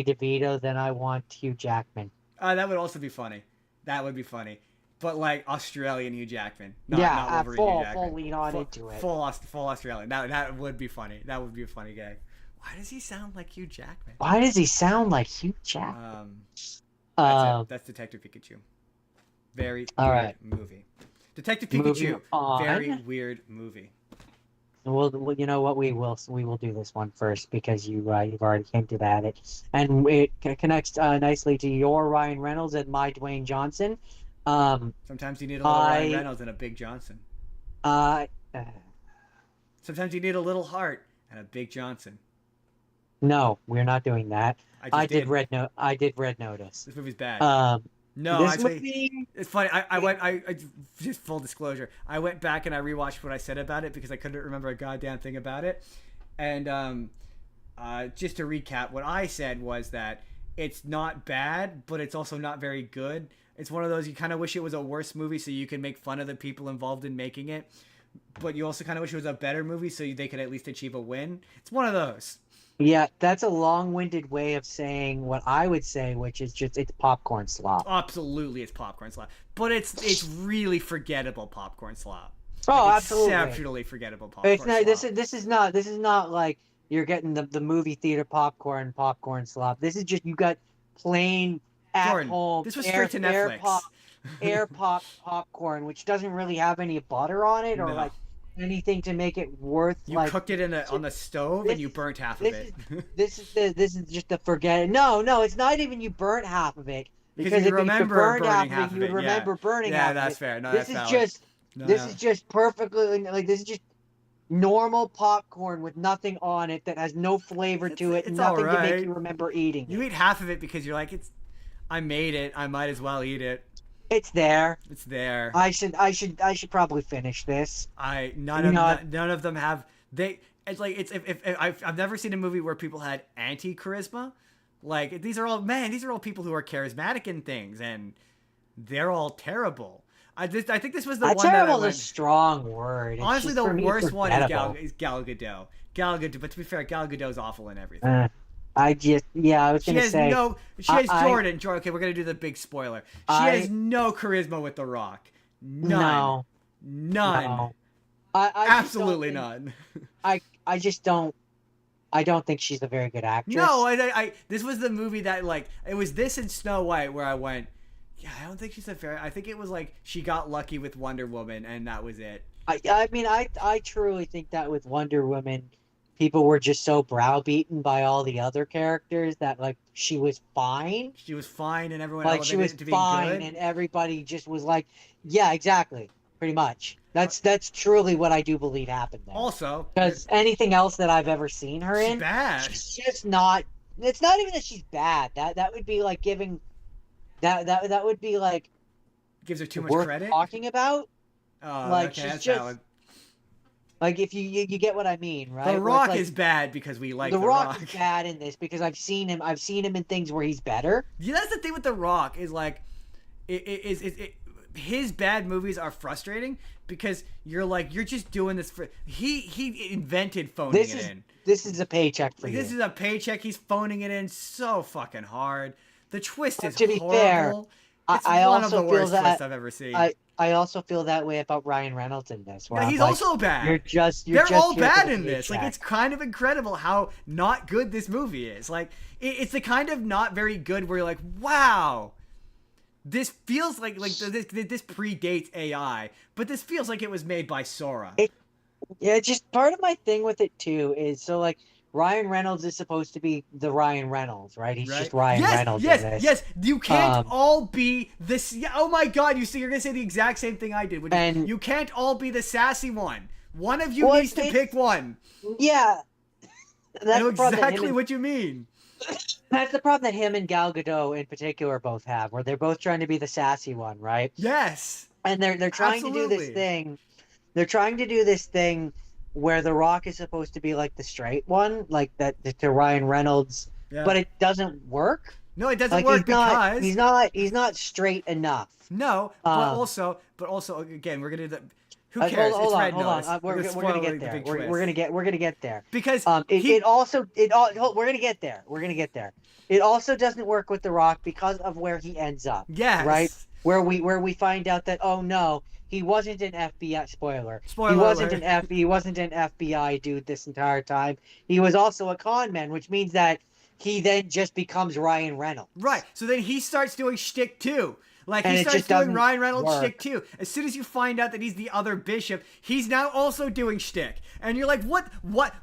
DeVito, then I want Hugh Jackman. That would also be funny. That would be funny. But like Australian Hugh Jackman, not Wolverine Hugh Jackman. Full lean on into it. Full Australian. That would be funny. That would be a funny gag. Why does he sound like Hugh Jackman? Why does he sound like Hugh Jackman? That's Detective Pikachu. Very weird movie. Detective Pikachu. Very weird movie. Well, you know what? We will do this one first because you've already hinted at it, and it connects nicely to your Ryan Reynolds and my Dwayne Johnson. Sometimes you need a little Ryan Reynolds and a big Johnson. Sometimes you need a little heart and a big Johnson. No, we're not doing that. I did Red Notice. This movie's bad. No, it's funny. I just full disclosure. I went back and I rewatched what I said about it because I couldn't remember a goddamn thing about it. And just to recap, what I said was that it's not bad, but it's also not very good. It's one of those you kind of wish it was a worse movie so you can make fun of the people involved in making it, but you also kind of wish it was a better movie so they could at least achieve a win. It's one of those. Yeah, that's a long-winded way of saying what I would say, which is just it's popcorn slop. Absolutely, it's popcorn slop, but it's really forgettable popcorn slop. Oh, absolutely, exceptionally forgettable popcorn. It's not. Slop. This is not like you're getting the movie theater popcorn slop. This is just you got plain at Jordan, home. This was straight to Netflix. Air pop popcorn, which doesn't really have any butter on it or like anything to make it worth. You cooked it on the stove and you burnt half of it. This is just a forget. No, it's not even you burnt half of it because you remember burning half of it. You remember burning half of it. Yeah, that's fair. No, this is just perfectly like this is just normal popcorn with nothing on it that has no flavor to it. It's nothing right. to make you remember eating it. You eat half of it because you're like I made it. I might as well eat it. It's there. It's there. I should probably finish this. None of them have It's like if I've never seen a movie where people had anti-charisma. Like these are all people who are charismatic in things, and they're all terrible. I think this was the one terrible is a strong word. Honestly, the worst one is Gal Gadot. Gal Gadot, but to be fair, Gal Gadot's awful in everything. I was gonna say she has Jordan. Okay, we're gonna do the big spoiler. She has no charisma with The Rock. None. No. Absolutely none. I just don't. I don't think she's a very good actress. No, this was the movie that it was this and Snow White where I went, yeah, I don't think she's a fair. I think it was like she got lucky with Wonder Woman and that was it. I mean, I truly think that with Wonder Woman, people were just so browbeaten by all the other characters that she was fine. She was fine, and everyone elevated she was it to fine, being good. and everybody just was like, yeah, exactly, pretty much. That's truly what I do believe happened there. Also, because anything else that I've ever seen her in, bad. She's just not. It's not even that she's bad. That would be like giving. That would be like. Gives her too much worth credit. Talking about. Oh, like okay, she's that's just. valid. Like if you get what I mean, right? The Rock is bad because we like The Rock is bad in this because I've seen him in things where he's better. Yeah, that's the thing with The Rock is his bad movies are frustrating because you're just doing this for he invented phoning it in. This is a paycheck for you. This is a paycheck. He's phoning it in so fucking hard. The twist is to be horrible. Fair, it's I one also of the worst twists I've ever seen. I also feel that way about Ryan Reynolds in this. Yeah, he's also bad. They're all bad in this. It's kind of incredible how not good this movie is. It's the kind of not very good where you're like, wow, this feels like this predates AI, but this feels like it was made by Sora. Yeah, just part of my thing with it too is Ryan Reynolds is supposed to be the Ryan Reynolds, right? He's Right? just Ryan yes, Reynolds yes, in this. yes. You can't Um, all be this. Yeah, oh my God! You're gonna say the exact same thing I did. And- you can't all be the sassy one. One of you Well, needs to it's- pick one. Yeah. I That's know the problem that him exactly and- what you mean. That's the problem that him and Gal Gadot in particular both have, where they're both trying to be the sassy one, right? Yes. And they're trying to do this Absolutely. thing. They're trying to do this thing where The Rock is supposed to be like the straight one, like that to Ryan Reynolds, Yeah. but it doesn't work. No, it doesn't Like work because he's not straight enough. no, Um, but also again, we're gonna do the. Who Hold cares? on, It's hold red on. notice. We're gonna spoil get the there. big We're twist. gonna get there. Because We're gonna get there. It also doesn't work with The Rock because of where he ends up. yes, Right? Where we find out that, oh no, he wasn't an FBI spoiler. Spoiler he wasn't alert. he wasn't an FBI dude this entire time. He was also a con man, which means that he then just becomes Ryan Reynolds. Right. So then he starts doing shtick too. Like And he it starts just doing doesn't Ryan Reynolds work. shtick too. As soon as you find out that he's the other bishop, he's now also doing shtick. And you're like, what?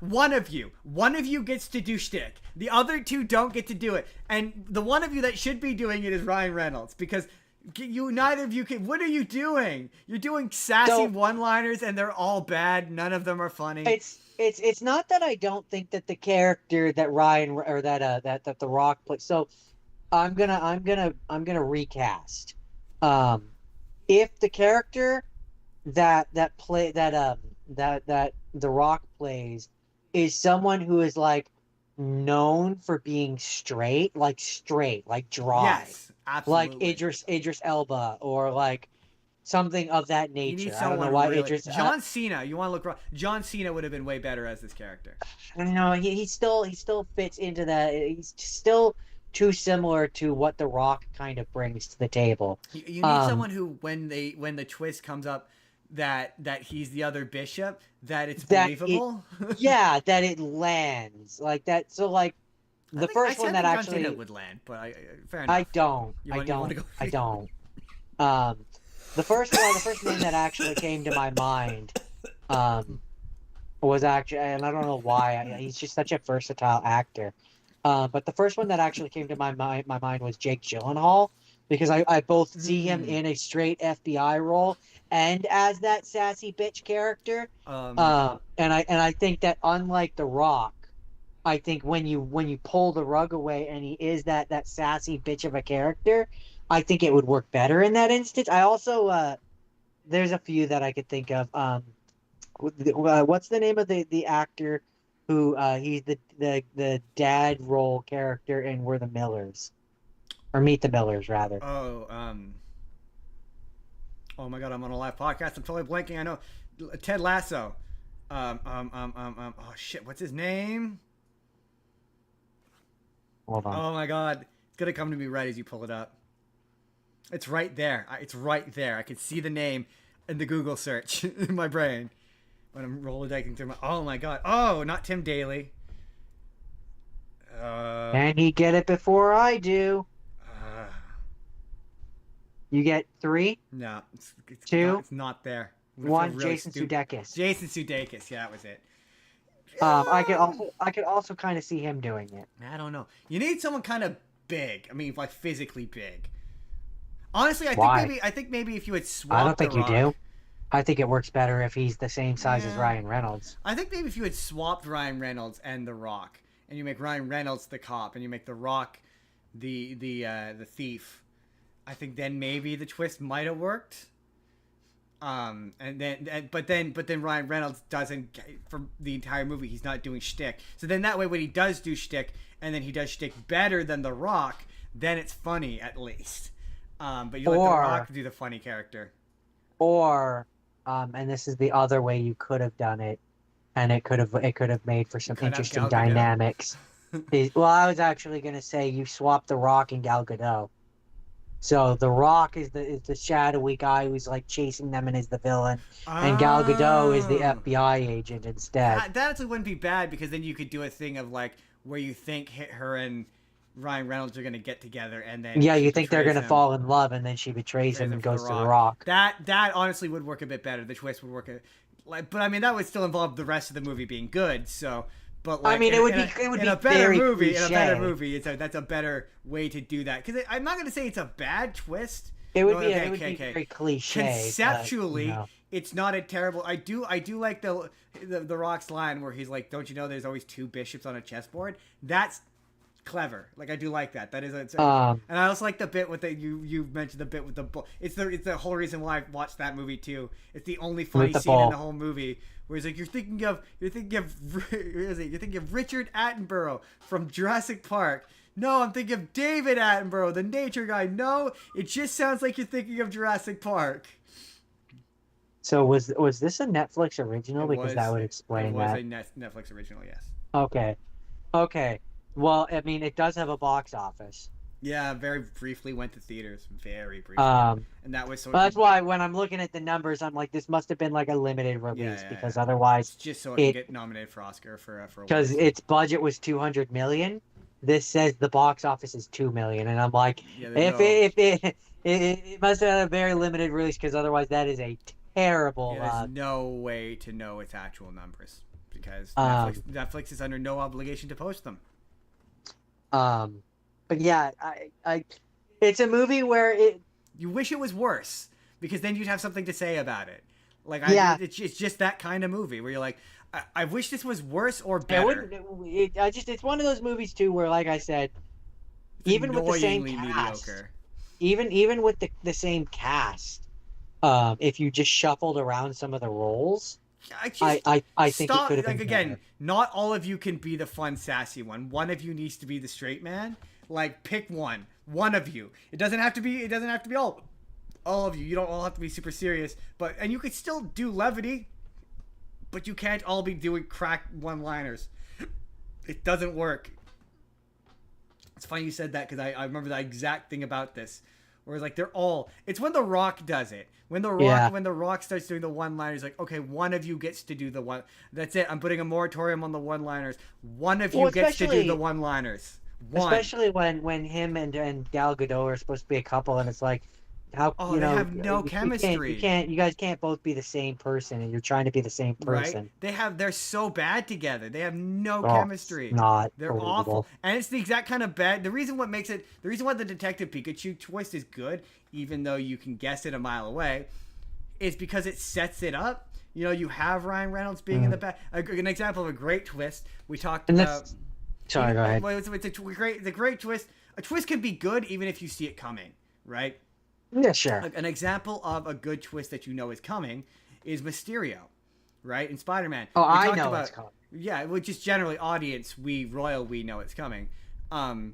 One of you gets to do shtick. The other two don't get to do it. And the one of you that should be doing it is Ryan Reynolds because neither of you can. What are you doing? You're doing sassy So- one-liners and they're all bad. None of them are funny. It's not that I don't think that the character that Ryan or that The Rock plays. So I'm gonna recast. If the character that The Rock plays is someone who is like known for being straight, like dry, yes, absolutely. like Idris Elba or like something of that You nature. need I don't know someone why really. Idris. John Cena. You want to look wrong. John Cena would have been way better as this character. No, he still fits into that. He's still too similar to what The Rock kind of brings to the table. You need someone who, when the twist comes up, that he's the other bishop, that it's believable. Yeah, that it lands like that. So like the first one that John actually Cena would land, but fair enough. I don't. You wanna go- The first name that actually came to my mind was actually, and I don't know why, he's just such a versatile actor. But the first one that actually came to my mind was Jake Gyllenhaal, because I both see him in a straight FBI role and as that sassy bitch character. And I think that unlike The Rock, I think when you pull the rug away and he is that sassy bitch of a character, I think it would work better in that instance. I also there's a few that I could think of. What's the name of the actor who he's the dad role character in We're the Millers, or Meet the Millers rather. Oh my God, I'm on a live podcast. I'm totally blanking. I know Ted Lasso. Oh shit, what's his name? Hold on. Oh my God, it's gonna come to me right as you pull it up. It's right there. It's right there. I can see the name in the Google search in my brain when I'm rollerblading through my. Oh my God. Oh, not Tim Daly. Can he get it before I do? You get 3, No, it's 2, it's not there. 1. Jason Sudeikis. Jason Sudeikis. Yeah, that was it. I could also kind of see him doing it. I don't know. You need someone kind of big. I mean, like physically big. Honestly, I think maybe if you had swapped. I don't think The you Rock, do. I think it works better if he's the same size as Ryan Reynolds. I think maybe if you had swapped Ryan Reynolds and The Rock, and you make Ryan Reynolds the cop, and you make The Rock the thief, I think then maybe the twist might have worked. But then Ryan Reynolds doesn't, for the entire movie, he's not doing shtick. So then that way, when he does do shtick, and then he does shtick better than The Rock, then it's funny at least. But you let The Rock do the funny character. Or, and this is the other way you could have done it, and it could have made for some interesting Gal Gadot. dynamics. Well, I was actually gonna say you swap The Rock and Gal Gadot. So The Rock is the shadowy guy who's like chasing them and is the villain, and Gal Gadot is the FBI agent instead. That actually wouldn't be bad, because then you could do a thing of like where you think her and Ryan Reynolds are gonna get together, and then You think they're gonna him. fall in love, and then she betrays him and for goes to The Rock. That honestly would work a bit better. The twist would work, but I mean that would still involve the rest of the movie being good. So, But like, I mean, it would be in a better very movie. cliche. In a better movie, that's a better way to do that. Because I'm not going to say it's a bad twist. It would No, be okay, it would okay, be okay. very cliche. Conceptually, but, you know. it's not a terrible. I do like the Rock's line where he's like, "Don't you know there's always two bishops on a chessboard?" That's clever. Like, I do like that. That is and I also like the bit with the you mentioned the bit with the ball. It's the whole reason why I watched that movie too. It's the only funny scene in the whole movie where he's like, you're thinking of Richard Attenborough from Jurassic Park. No, I'm thinking of David Attenborough, the nature guy. No, it just sounds like you're thinking of Jurassic Park. So was this a Netflix original? Because that would explain that. It was a Netflix original, yes. Okay. Well, I mean, it does have a box office. Yeah, very briefly went to theaters. Very briefly. And that was so. Well, that's why when I'm looking at the numbers, I'm like, this must have been like a limited release because otherwise, it's just so it can get nominated for Oscar for because its budget was $200 million. This says the box office is $2 million, and I'm like, it must have had a very limited release because otherwise that is a terrible. There's no way to know its actual numbers because Netflix is under no obligation to post them. But yeah, I it's a movie where you wish it was worse because then you'd have something to say about it. Like, it's just that kind of movie where you're like, I wish this was worse or better. It's one of those movies too where, like I said, it's even with the same cast, even with the same cast, if you just shuffled around some of the roles, I think it could have been again. better. Not all of you can be the fun, sassy one. One of you needs to be the straight man. Like, pick one of you. It doesn't have to be all of you. You don't all have to be super serious, and you could still do levity. But you can't all be doing crack one-liners. It doesn't work. It's funny you said that because I remember the exact thing about this. Where it's like it's when The Rock does it. When The Rock starts doing the one-liners, like, okay, one of you gets to do the one. That's it. I'm putting a moratorium on the one-liners. One of you gets to do the one-liners. Especially when him and Gal Gadot are supposed to be a couple, and it's like, they have no chemistry. You guys can't both be the same person, and you're trying to be the same person. Right? They're so bad together. They have no chemistry. They're awful. And it's the exact kind of bad. The reason why the Detective Pikachu twist is good, even though you can guess it a mile away, is because it sets it up. You know, you have Ryan Reynolds being in the back. An example of a great twist. We talked about. Sorry, go ahead. It's a great twist. A twist can be good even if you see it coming, right? Yeah, sure. An example of a good twist that you know is coming is Mysterio, right? In Spider-Man. Oh, I know it's coming. Yeah, which is generally audience, we know it's coming. No,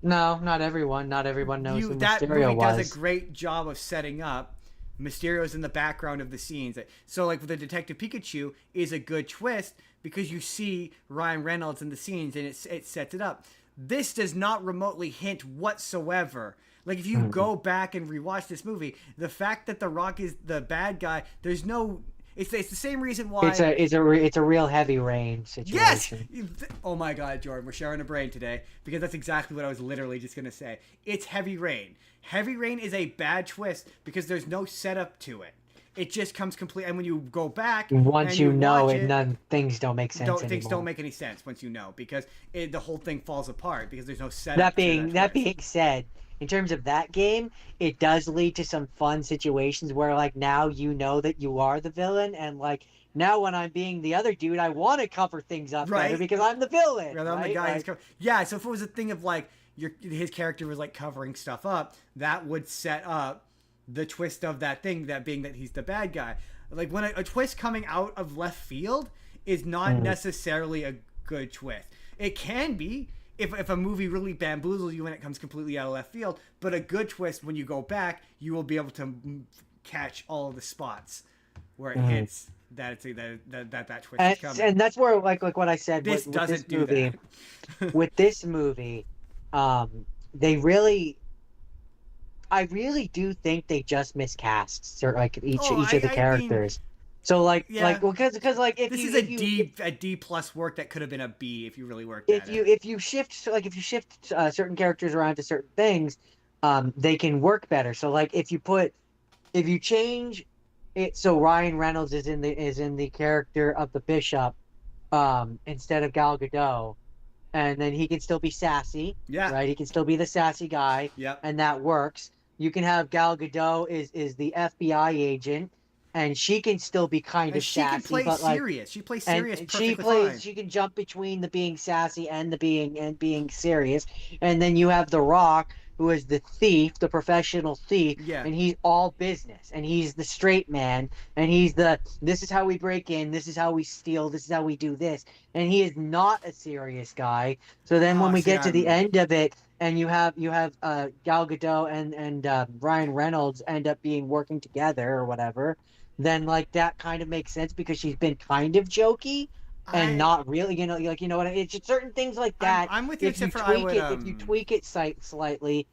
not everyone. Not everyone knows who Mysterio was. Does a great job of setting up. Mysterio's in the background of the scenes. So, like, with the Detective Pikachu is a good twist because you see Ryan Reynolds in the scenes and it sets it up. This does not remotely hint whatsoever. Like, if you go back and rewatch this movie, the fact that The Rock is the bad guy, there's no. It's the same reason why. It's a real heavy rain situation. Yes. Oh my God, Jordan, we're sharing a brain today because that's exactly what I was literally just gonna say. It's heavy rain. Heavy rain is a bad twist because there's no setup to it. It just comes complete, and when you go back, once you know it, things don't make sense anymore. Things don't make any sense once you know because the whole thing falls apart because there's no setup. That being said, in terms of that game, it does lead to some fun situations where, like, now you know that you are the villain, and like now when I'm being the other dude, I want to cover things up better because I'm the villain. I'm the guy who's so if it was a thing of like his character was like covering stuff up, that would set up the twist of that thing, that being that he's the bad guy. Like, when a twist coming out of left field is not necessarily a good twist. It can be if a movie really bamboozles you and it comes completely out of left field, but a good twist, when you go back, you will be able to catch all of the spots where it hits that twist is coming. And that's where, like what I said, this doesn't do that. With this movie, I really do think they just miscast each of the characters. Because if this is a D plus work that could have been a B if you really worked at it. If you shift certain characters around to certain things, they can work better. So like if you change it so Ryan Reynolds is in the character of the Bishop, instead of Gal Gadot, and then he can still be sassy, Yeah. right? He can still be the sassy guy, Yep. and that works. You can have Gal Gadot is the FBI agent, and she can still be kind And of she can sassy, play but like, serious. She plays and serious she perfectly plays, fine. she can jump between the being sassy and the being serious. And then you have The Rock, who is the thief, the professional thief, Yeah. and he's all business, and he's the straight man, and he's the this is how we break in, this is how we steal, this is how we do this, and he is not a serious guy. So then when Oh, we see, get to the I'm. end of it, and you have Gal Gadot and Ryan Reynolds end up being working together or whatever, then like that kind of makes sense because she's been kind of jokey and I. not really, like what it's just certain things like that. I'm with you, If you except for I tweak would. it, slightly,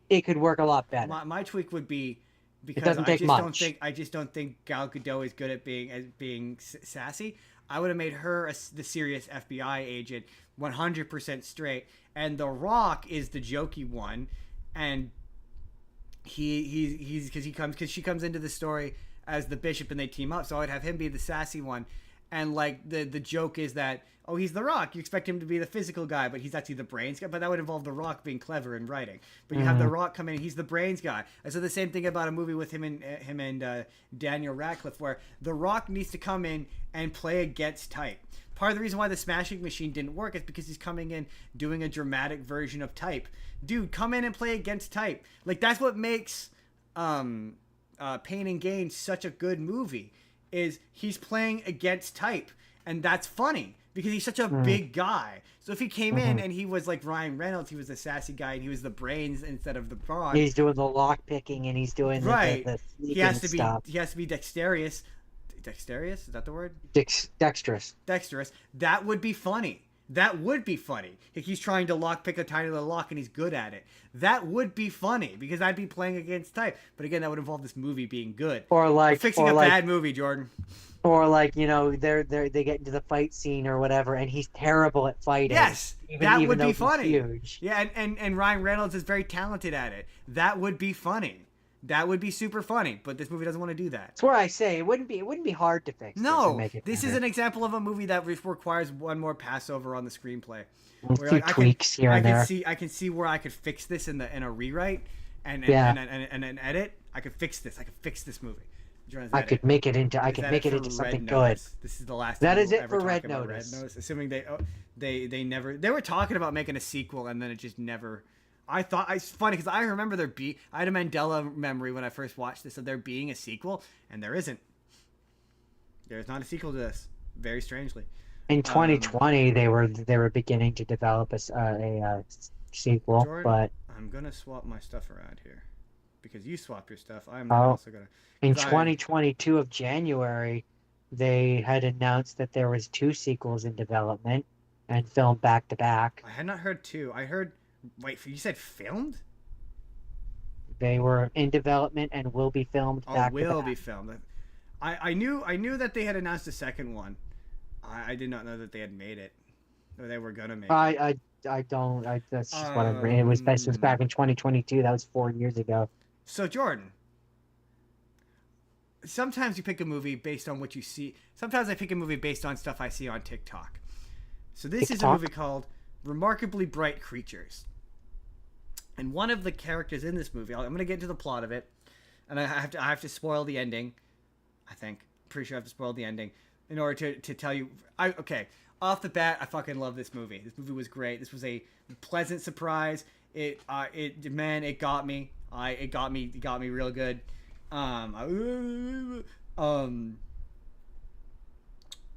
it could work a lot better. My tweak would be It because doesn't take much. I just don't think Gal Gadot is good at being sassy. I would have made her the serious FBI agent, 100% straight, and The Rock is the jokey one, and he's because she comes into the story as the bishop and they team up, so I'd have him be the sassy one. And like the joke is that, oh, he's The Rock. You expect him to be the physical guy, but he's actually the brains guy. But that would involve The Rock being clever in writing. But you have The Rock come in, he's the brains guy. And so the same thing about a movie with him and Daniel Radcliffe, where The Rock needs to come in and play against type. Part of the reason why the Smashing Machine didn't work is because he's coming in doing a dramatic version of type. Dude, come in and play against type. Like that's what makes Pain and Gain such a good movie. Is he's playing against type, and that's funny because he's such a big guy. So if he came in and he was like Ryan Reynolds, he was the sassy guy and he was the brains instead of the brawn. He's doing the lock picking and he's doing the he has to stuff. be dexterous. Dexterous, is that the word? Dexterous. Dexterous. That would be funny. That would be funny. If he's trying to lock pick a tiny little lock and he's good at it. That would be funny because I'd be playing against type. But again, that would involve this movie being good. Or like We're fixing a bad movie, Jordan. Or like, they get into the fight scene or whatever, and he's terrible at fighting. Yes, that would be funny. Huge. Yeah, and Ryan Reynolds is very talented at it. That would be funny. That would be super funny. But this movie doesn't want to do that. That's where I say it wouldn't be hard to fix. No, this is an example of a movie that requires one more passover on the screenplay. A few tweaks here and there. I can see where I could fix this in a rewrite and an edit. I could fix this. I could fix this movie. I could make it into something good. This is the last. That is it for Red Notice. Assuming they never were talking about making a sequel and then it just never. I thought it's funny because I remember I had a Mandela memory when I first watched this of there being a sequel and there isn't. There's not a sequel to this. Very strangely. In 2020, they were beginning to develop a sequel, Jordan, but I'm gonna swap my stuff around here because you swap your stuff. I'm also gonna. In 2022 of January, they had announced that there was 2 sequels in development and filmed back to back. I had not heard 2. I heard. Wait, you said filmed? They were in development and will be filmed back to back. Will be filmed. I knew that they had announced a second one. I did not know that they had made it, or they were gonna make it. That's just what I read. It was back in 2022. That was 4 years ago. So Jordan, sometimes you pick a movie based on what you see. Sometimes I pick a movie based on stuff I see on TikTok. So this is a movie called Remarkably Bright Creatures. And one of the characters in this movie, I'm going to get into the plot of it, and I have to spoil the ending. I think. I'm pretty sure I have to spoil the ending in order to tell you. Okay, off the bat, I fucking love this movie. This movie was great. This was a pleasant surprise. It got me. It got me real good. I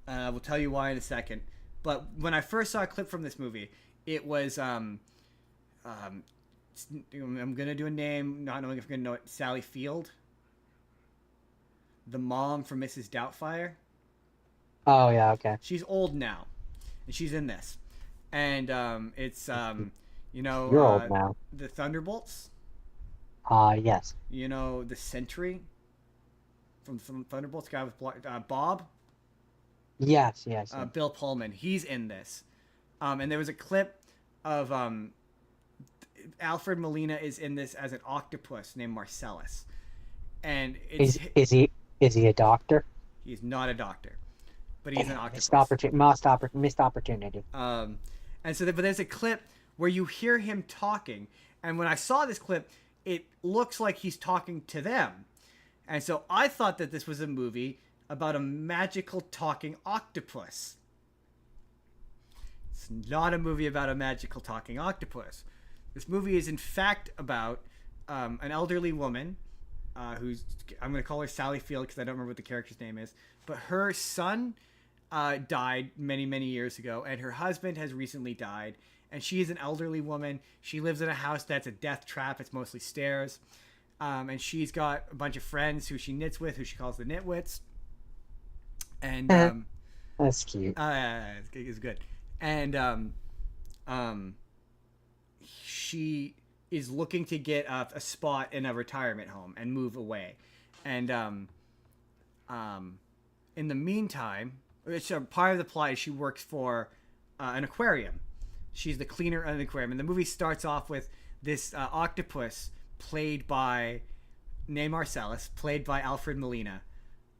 will tell you why in a second. But when I first saw a clip from this movie, it was I'm gonna do a name, not knowing if I'm gonna know it. Sally Field, the mom from Mrs. Doubtfire. Oh yeah, okay. She's old now, and she's in this, and it's You're old now. The Thunderbolts. Yes. The Sentry from Thunderbolts, guy with Bob. Yes. Bill Pullman. He's in this, and there was a clip of Alfred Molina is in this as an octopus named Marcellus, and is he a doctor? He's not a doctor. but he's an octopus. Missed opportunity. And so, but there's a clip where you hear him talking, and when I saw this clip, it looks like he's talking to them, and so I thought that this was a movie about a magical talking octopus. It's not a movie about a magical talking octopus. This movie is in fact about an elderly woman who's, I'm going to call her Sally Field because I don't remember what the character's name is, but her son died many, many years ago, and her husband has recently died, and she is an elderly woman. She lives in a house that's a death trap. It's mostly stairs, and she's got a bunch of friends who she knits with, who she calls the Nitwits, and that's cute. It's good, and she is looking to get a spot in a retirement home and move away, and in the meantime, it's a part of the plot is she works for an aquarium. She's the cleaner of an aquarium, and the movie starts off with this octopus named Marcellus, played by Alfred Molina,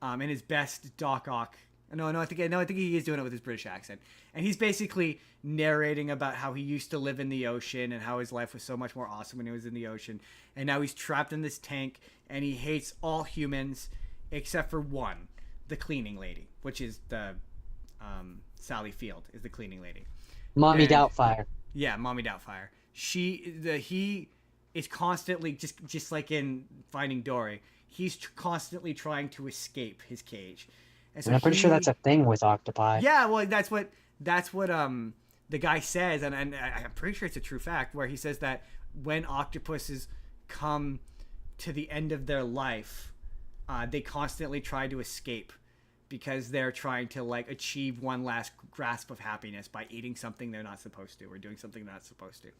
in his best Doc Ock. I think he is doing it with his British accent, and he's basically narrating about how he used to live in the ocean and how his life was so much more awesome when he was in the ocean, and now he's trapped in this tank, and he hates all humans except for one, the cleaning lady, which is the Sally Field is the cleaning lady. Mommy Doubtfire. Yeah, Mommy Doubtfire. He is constantly just like in Finding Dory. He's constantly trying to escape his cage. And so I'm pretty sure that's a thing with octopi. Yeah, well, that's what the guy says, and I'm pretty sure it's a true fact, where he says that when octopuses come to the end of their life, they constantly try to escape because they're trying to like achieve one last grasp of happiness by eating something they're not supposed to or doing something they're not supposed to.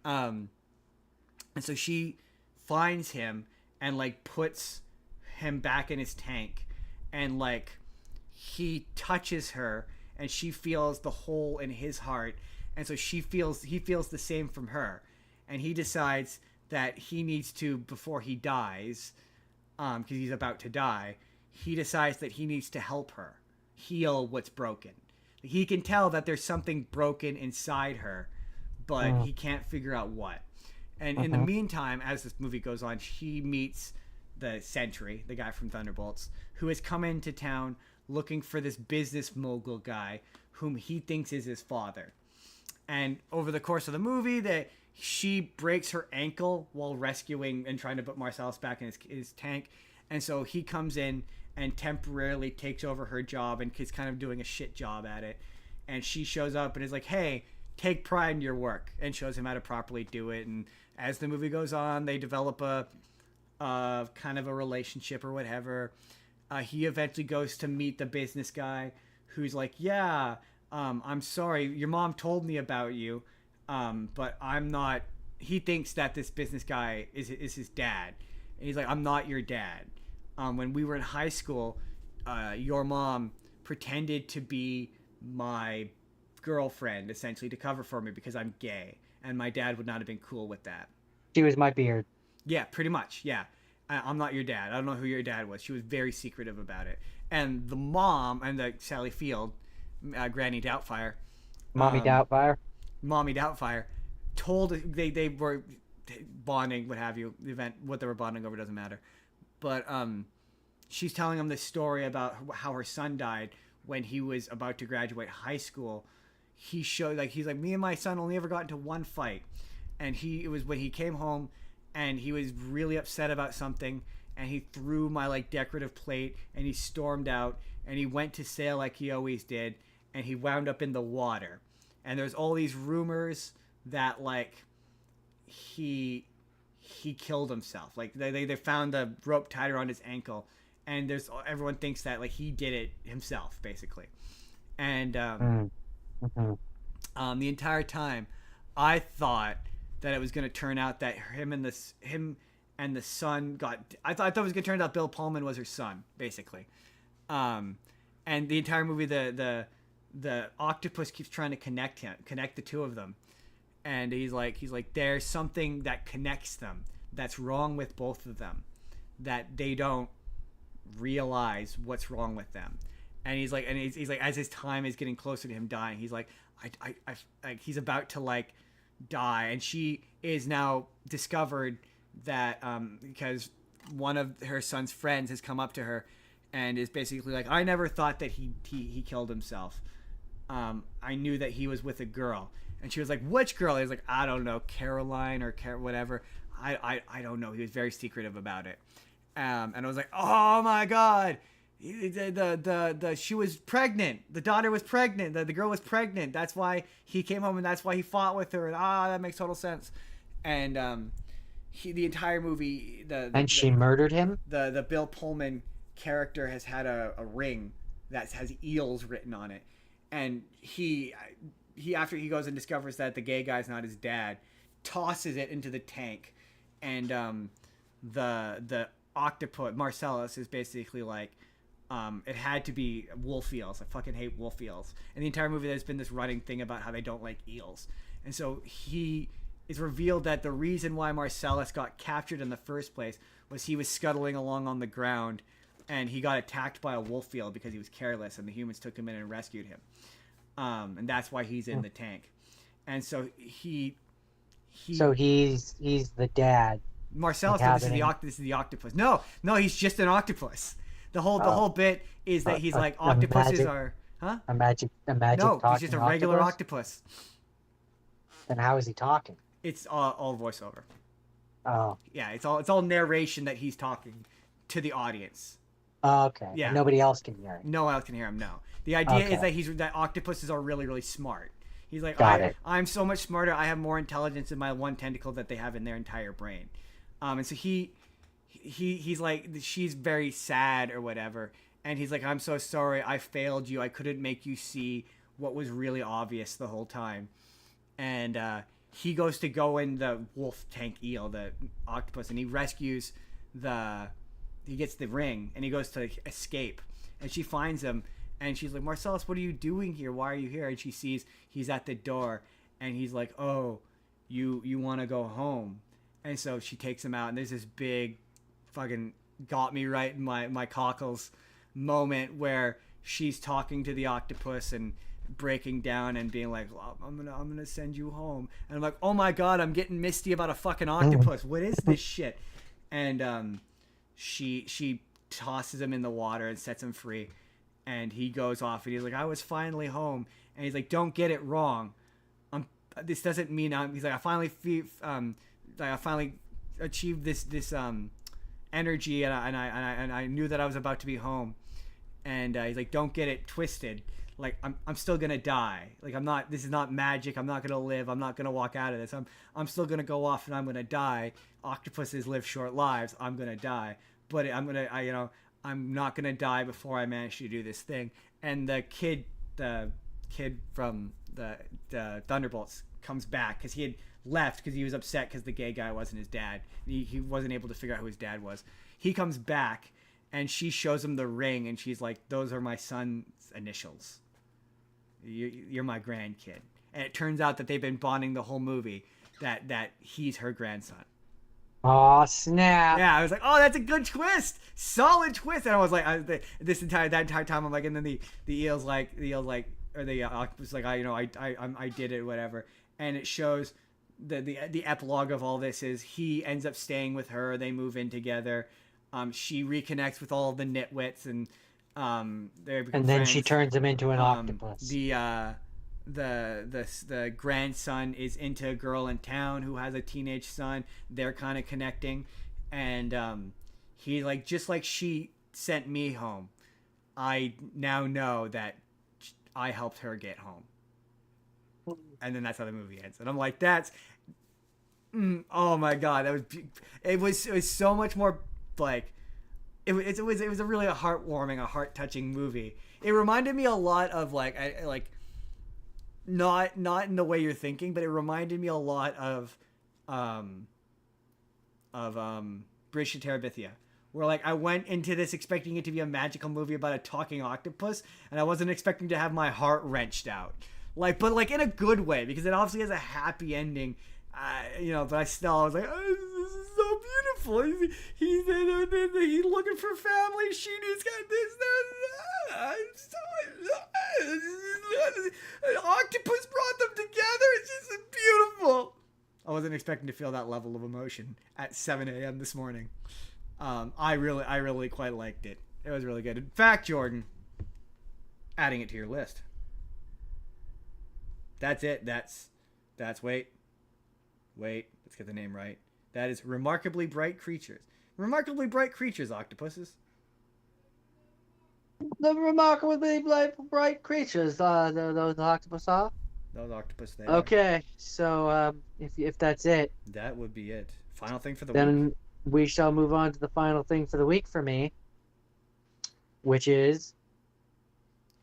And so she finds him and like puts him back in his tank, and like he touches her and she feels the hole in his heart, and so he feels the same from her, and he decides that he needs to, before he dies, because he's about to die, he decides that he needs to help her heal what's broken. He can tell that there's something broken inside her, but he can't figure out what. And in the meantime, as this movie goes on, he meets the Sentry, the guy from Thunderbolts, who has come into town looking for this business mogul guy whom he thinks is his father. And over the course of the movie, she breaks her ankle while rescuing and trying to put Marcellus back in his tank. And so he comes in and temporarily takes over her job and is kind of doing a shit job at it. And she shows up and is like, hey, take pride in your work, and shows him how to properly do it. And as the movie goes on, they develop a kind of a relationship or whatever. He eventually goes to meet the business guy who's like, yeah, I'm sorry, your mom told me about you, but I'm not. He thinks that this business guy is his dad. And he's like, I'm not your dad. When we were in high school, your mom pretended to be my girlfriend, essentially, to cover for me because I'm gay. And my dad would not have been cool with that. She was my beard. Yeah, pretty much, yeah. I'm not your dad. I don't know who your dad was. She was very secretive about it. And the mom, and the Sally Field, Granny Doubtfire. Mommy Doubtfire? Mommy Doubtfire told, they were bonding, what have you, the event, what they were bonding over doesn't matter. But she's telling him this story about how her son died when he was about to graduate high school. He's like, me and my son only ever got into one fight. And it was when he came home and he was really upset about something, and he threw my like decorative plate and he stormed out, and he went to sail like he always did, and he wound up in the water. And there's all these rumors that like he killed himself. Like they found the rope tied around his ankle, and everyone thinks that like he did it himself basically. And the entire time I thought that it was going to turn out that him and the son I thought it was going to turn out Bill Pullman was her son basically. And the entire movie, the octopus keeps trying to connect the two of them. And he's like, there's something that connects them that's wrong with both of them, that they don't realize what's wrong with them. And he's like, as his time is getting closer to him dying, he's like, he's about to like die, and she is now discovered that because one of her son's friends has come up to her and is basically like, I never thought that he killed himself. I knew that he was with a girl. And she was like, which girl? He was like, I don't know, Caroline or whatever. I don't know. He was very secretive about it. And I was like, oh my God. She was pregnant. The daughter was pregnant. The girl was pregnant. That's why he came home and that's why he fought with her. And that makes total sense. And the entire movie, she murdered him. The Bill Pullman character has had a ring that has eels written on it, and he after he goes and discovers that the gay guy's not his dad, tosses it into the tank, and the octopus Marcellus is basically like, it had to be wolf eels. I fucking hate wolf eels. And the entire movie, there's been this running thing about how they don't like eels, and so it's revealed that the reason why Marcellus got captured in the first place was he was scuttling along on the ground, and he got attacked by a wolf eel because he was careless, and the humans took him in and rescued him. And that's why he's in the tank. And so So he's the dad. Marcellus, this is the octopus. No, he's just an octopus. The whole bit is that he's like, octopuses are, huh? A magic. No, he's just a regular octopus. Then how is he talking? It's all voiceover. Oh. Yeah, it's all narration that he's talking to the audience. Oh, okay. Yeah. Nobody else can hear him. No one else can hear him. No. The idea is that octopuses are really, really smart. He's like, I'm so much smarter. I have more intelligence in my one tentacle that they have in their entire brain. And so he's like, she's very sad or whatever, and he's like, I'm so sorry. I failed you. I couldn't make you see what was really obvious the whole time. And he goes to go in the wolf tank eel, the octopus, and he rescues he gets the ring, and he goes to escape, and she finds him, and she's like, Marcellus, what are you doing here? Why are you here? And she sees he's at the door, and he's like, oh, you want to go home? And so she takes him out, and there's this big fucking got me right in my cockles moment where she's talking to the octopus and breaking down and being like, well, I'm gonna send you home. And I'm like, oh my God, I'm getting misty about a fucking octopus. What is this shit? And she tosses him in the water and sets him free, and he goes off, and he's like, I was finally home. And he's like, don't get it wrong, this doesn't mean he's like, I finally achieved this energy, and I knew that I was about to be home. And he's like, don't get it twisted, like I'm still gonna die, like this is not magic, I'm not gonna live, I'm not gonna walk out of this, I'm still gonna go off and I'm gonna die. Octopuses live short lives. I'm gonna die, but I'm not gonna die before I manage to do this thing. And the kid from the Thunderbolts comes back because he had left because he was upset because the gay guy wasn't his dad. He wasn't able to figure out who his dad was. He comes back, and she shows him the ring, and she's like, those are my son's initials. You're my grandkid. And it turns out that they've been bonding the whole movie, that he's her grandson. Oh, snap. Yeah, I was like, oh, that's a good twist. Solid twist. And I was like, that entire time, I'm like, and then the eel's like, or the octopus like, I did it, whatever. And it shows the epilogue of all this is he ends up staying with her. They move in together. She reconnects with all the nitwits, and they become and then friends. She turns him into an octopus. The grandson is into a girl in town who has a teenage son. They're kind of connecting, and he like, just like she sent me home, I now know that I helped her get home. And then that's how the movie ends. And I'm like, oh my God, it was so much more like, it was a really heartwarming, a heart-touching movie. It reminded me a lot of not in the way you're thinking, but it reminded me a lot of Bridge to Terabithia, where like I went into this expecting it to be a magical movie about a talking octopus, and I wasn't expecting to have my heart wrenched out, but in a good way, because it obviously has a happy ending, but I was like, oh, this is so beautiful. He's looking for family. She's got this. An octopus brought them together. It's just beautiful. I wasn't expecting to feel that level of emotion at 7 a.m. this morning. I really quite liked it. It was really good. In fact, Jordan, adding it to your list. That's it. That's wait. Let's get the name right. That is Remarkably Bright Creatures. Remarkably Bright Creatures, octopuses. The remarkably bright creatures, those octopus are. Those octopus there. Okay, so if that's it, that would be it. Final thing for the then week. We shall move on to the final thing for the week for me, which is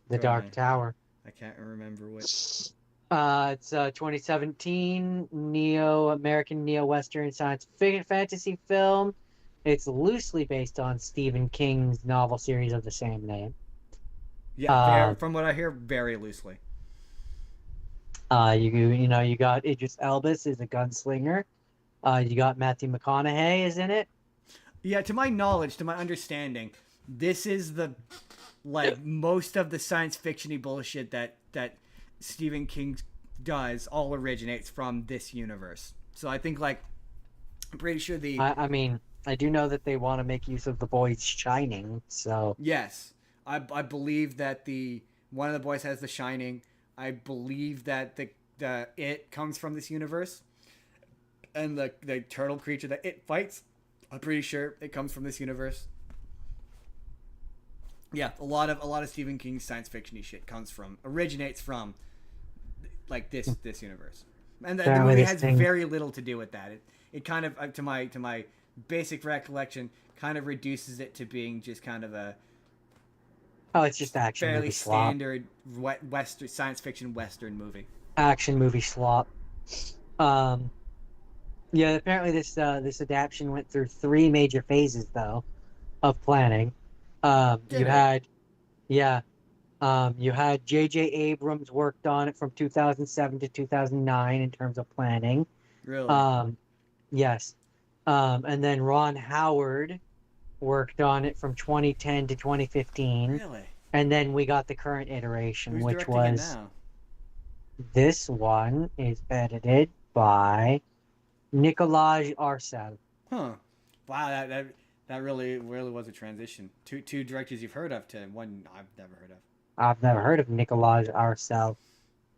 The Dark Tower. I can't remember which. It's a 2017 American neo-Western science fantasy film. It's loosely based on Stephen King's novel series of the same name. Yeah, from what I hear, very loosely. You got Idris Elba is a gunslinger. You got Matthew McConaughey is in it. Yeah, to my knowledge, to my understanding, this is most of the science fiction-y bullshit that Stephen King does all originates from this universe. So I think I'm pretty sure I do know that they want to make use of the boys Shining, so yes, I believe that one of the boys has the Shining. I believe that the It comes from this universe, and the turtle creature that It fights, I'm pretty sure it comes from this universe. Yeah, a lot of Stephen King's science fiction-y shit originates from this universe, and the movie has very little to do with that. It kind of to my basic recollection kind of reduces it to being just kind of it's just action fairly movie slop. standard Western science fiction Western movie. Action movie slop. Yeah, apparently this adaptation went through 3 major phases though of planning. You had J.J. Abrams worked on it from 2007 to 2009 in terms of planning. Really? Yes. And then Ron Howard worked on it from 2010 to 2015. Really? And then we got the current iteration, Who's which directing it was now? this one is edited by Nikolaj Arcel. Huh. Wow, that really was a transition. Two directors you've heard of to one I've never heard of. I've never heard of Nikolaj Arcel.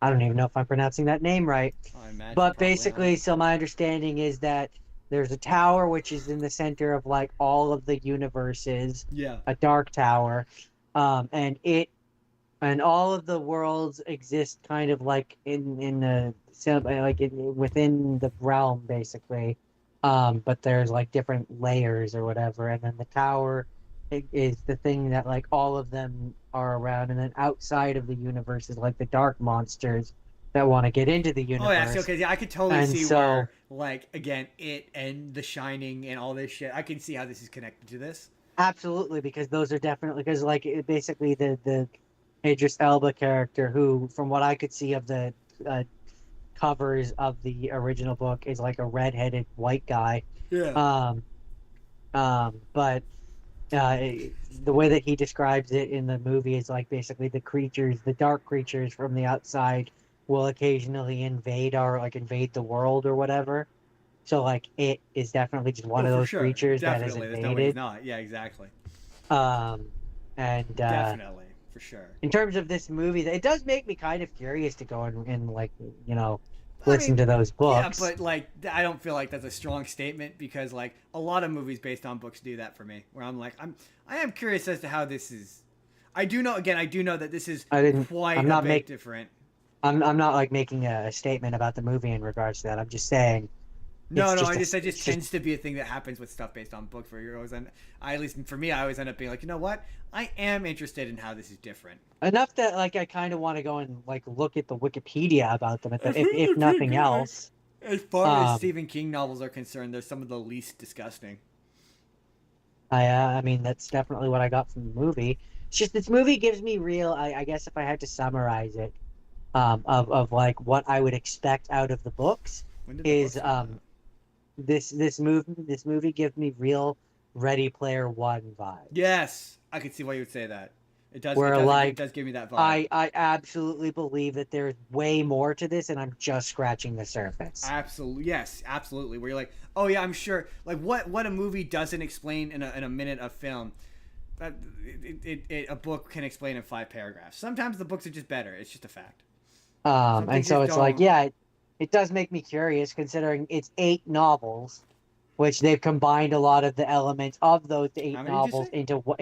I don't even know if I'm pronouncing that name right. I imagine But probably basically, not. so my understanding is that there's a tower which is in the center of all of the universes. Yeah. A dark tower, and all of the worlds exist kind of within the realm basically. But there's different layers or whatever, and then the tower is the thing that all of them are around, and then outside of the universe is the dark monsters that want to get into the universe. Oh yeah, so, okay, yeah, I could totally And see so- where again It and The Shining and all this shit. I can see how this is connected to this. Absolutely, because those are definitely basically the Idris Elba character, who from what I could see of the covers of the original book is a redheaded white guy. Yeah. But the way that he describes it in the movie is basically the dark creatures from the outside will occasionally invade the world or whatever. So it is definitely just one of those creatures that is Definitely. invaded. There's no way it's not. Yeah, exactly. And Definitely, for sure. in terms of this movie, it does make me kind of curious to go and listen to those books. Yeah, but I don't feel like that's a strong statement, because a lot of movies based on books do that for me, where I am curious as to how this is. I do know that this is quite a bit different. I'm not making a statement about the movie in regards to that. I'm just saying. It just tends to be a thing that happens with stuff based on books, where you're always at least for me, I always end up being you know what? I am interested in how this is different. Enough that I kind of want to go and look at the Wikipedia about them, if nothing else. As far as Stephen King novels are concerned, they're some of the least disgusting. I mean, that's definitely what I got from the movie. It's just this movie gives me real. I guess if I had to summarize it, of what I would expect out of the books When did the is books come out? this movie gives me real Ready Player One vibes. Yes, I can see why you would say that. It does. Where, It does give me that vibe. I absolutely believe that there's way more to this, and I'm just scratching the surface. Absolutely, yes, absolutely. Where you're like, oh yeah, I'm sure. Like what a movie doesn't explain in a minute of film, a book can explain in 5 paragraphs. Sometimes the books are just better. It's just a fact. And so it's like, yeah, it does make me curious, considering it's 8 novels, which they've combined a lot of the elements of those 8 novels into what?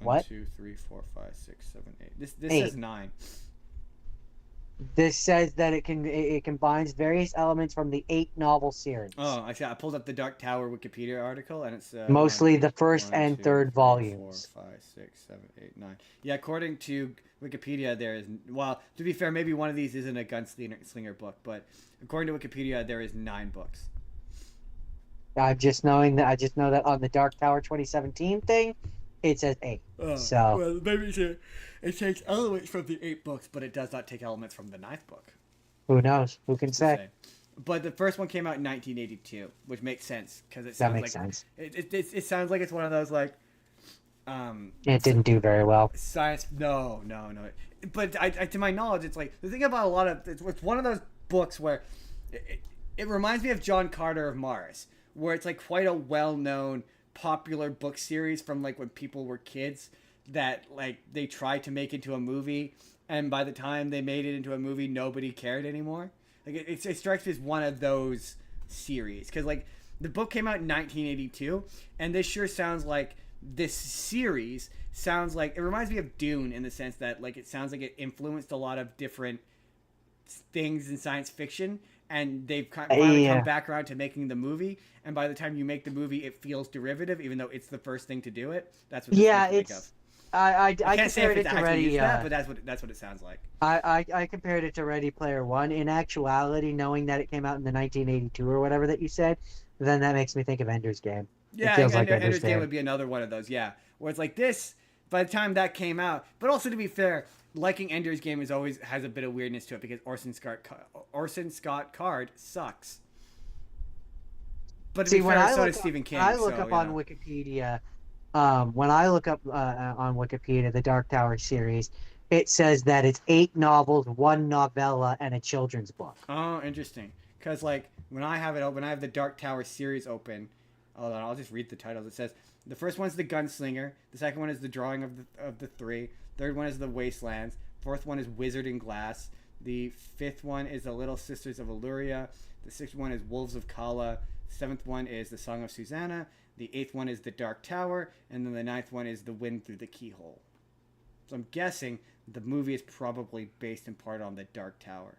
1, 2, 3, 4, 5, 6, 7, 8. This 8. says 9. This says that it combines various elements from the 8 novel series. Oh, I see. I pulled up the Dark Tower Wikipedia article, and it's mostly the first and third volumes. 4, 5, 6, 7, 8, 9. Yeah, according to Wikipedia, there is. Well, to be fair, maybe one of these isn't a gunslinger book, but according to Wikipedia, there is 9 books. I just know that on the Dark Tower 2017 thing, it says 8. So well, maybe it takes elements from the 8 books, but it does not take elements from the 9th book. Who knows? Who can say? But the first one came out in 1982, which makes sense because it That sounds makes sense. It sounds like it's one of those like. It didn't do very well. Science, no. But to my knowledge, it's like the thing about a lot of it's one of those books where it reminds me of John Carter of Mars, where it's like quite a well-known popular book series from like when people were kids that like they tried to make into a movie, and by the time they made it into a movie, nobody cared anymore. Like it strikes me as one of those series because like the book came out in 1982, and this sure sounds like this series sounds like it reminds me of Dune in the sense that like it sounds like it influenced a lot of different things in science fiction, and they've finally come back around to making the movie, and by the time you make the movie it feels derivative even though it's the first thing to do it. That's what think of. I can't say if compared it's it to actually Ready. that, but that's what it sounds like. I compared it to Ready Player One. In actuality, knowing that it came out in the 1982 or whatever that you said, then that makes me think of Ender's Game. Yeah, Ender's Game would be another one of those. Yeah, where it's like this. By the time that came out, but also to be fair, liking Ender's Game always has a bit of weirdness to it because Orson Scott Card sucks. But to be fair, so does Stephen King. I look up on Wikipedia. When I look up on Wikipedia the Dark Tower series, it says that it's 8 novels, 1 novella, and a children's book. Oh, interesting. Because like when I have it open, I have the Dark Tower series open. Hold on, I'll just read the titles. It says the first one's The Gunslinger. The second one is The Drawing of the Three. Third one is The Wastelands. Fourth one is Wizard in Glass. The fifth one is The Little Sisters of Illyria. The sixth one is Wolves of Kala. The seventh one is The Song of Susanna. The eighth one is The Dark Tower. And then the ninth one is The Wind Through the Keyhole. So I'm guessing the movie is probably based in part on The Dark Tower.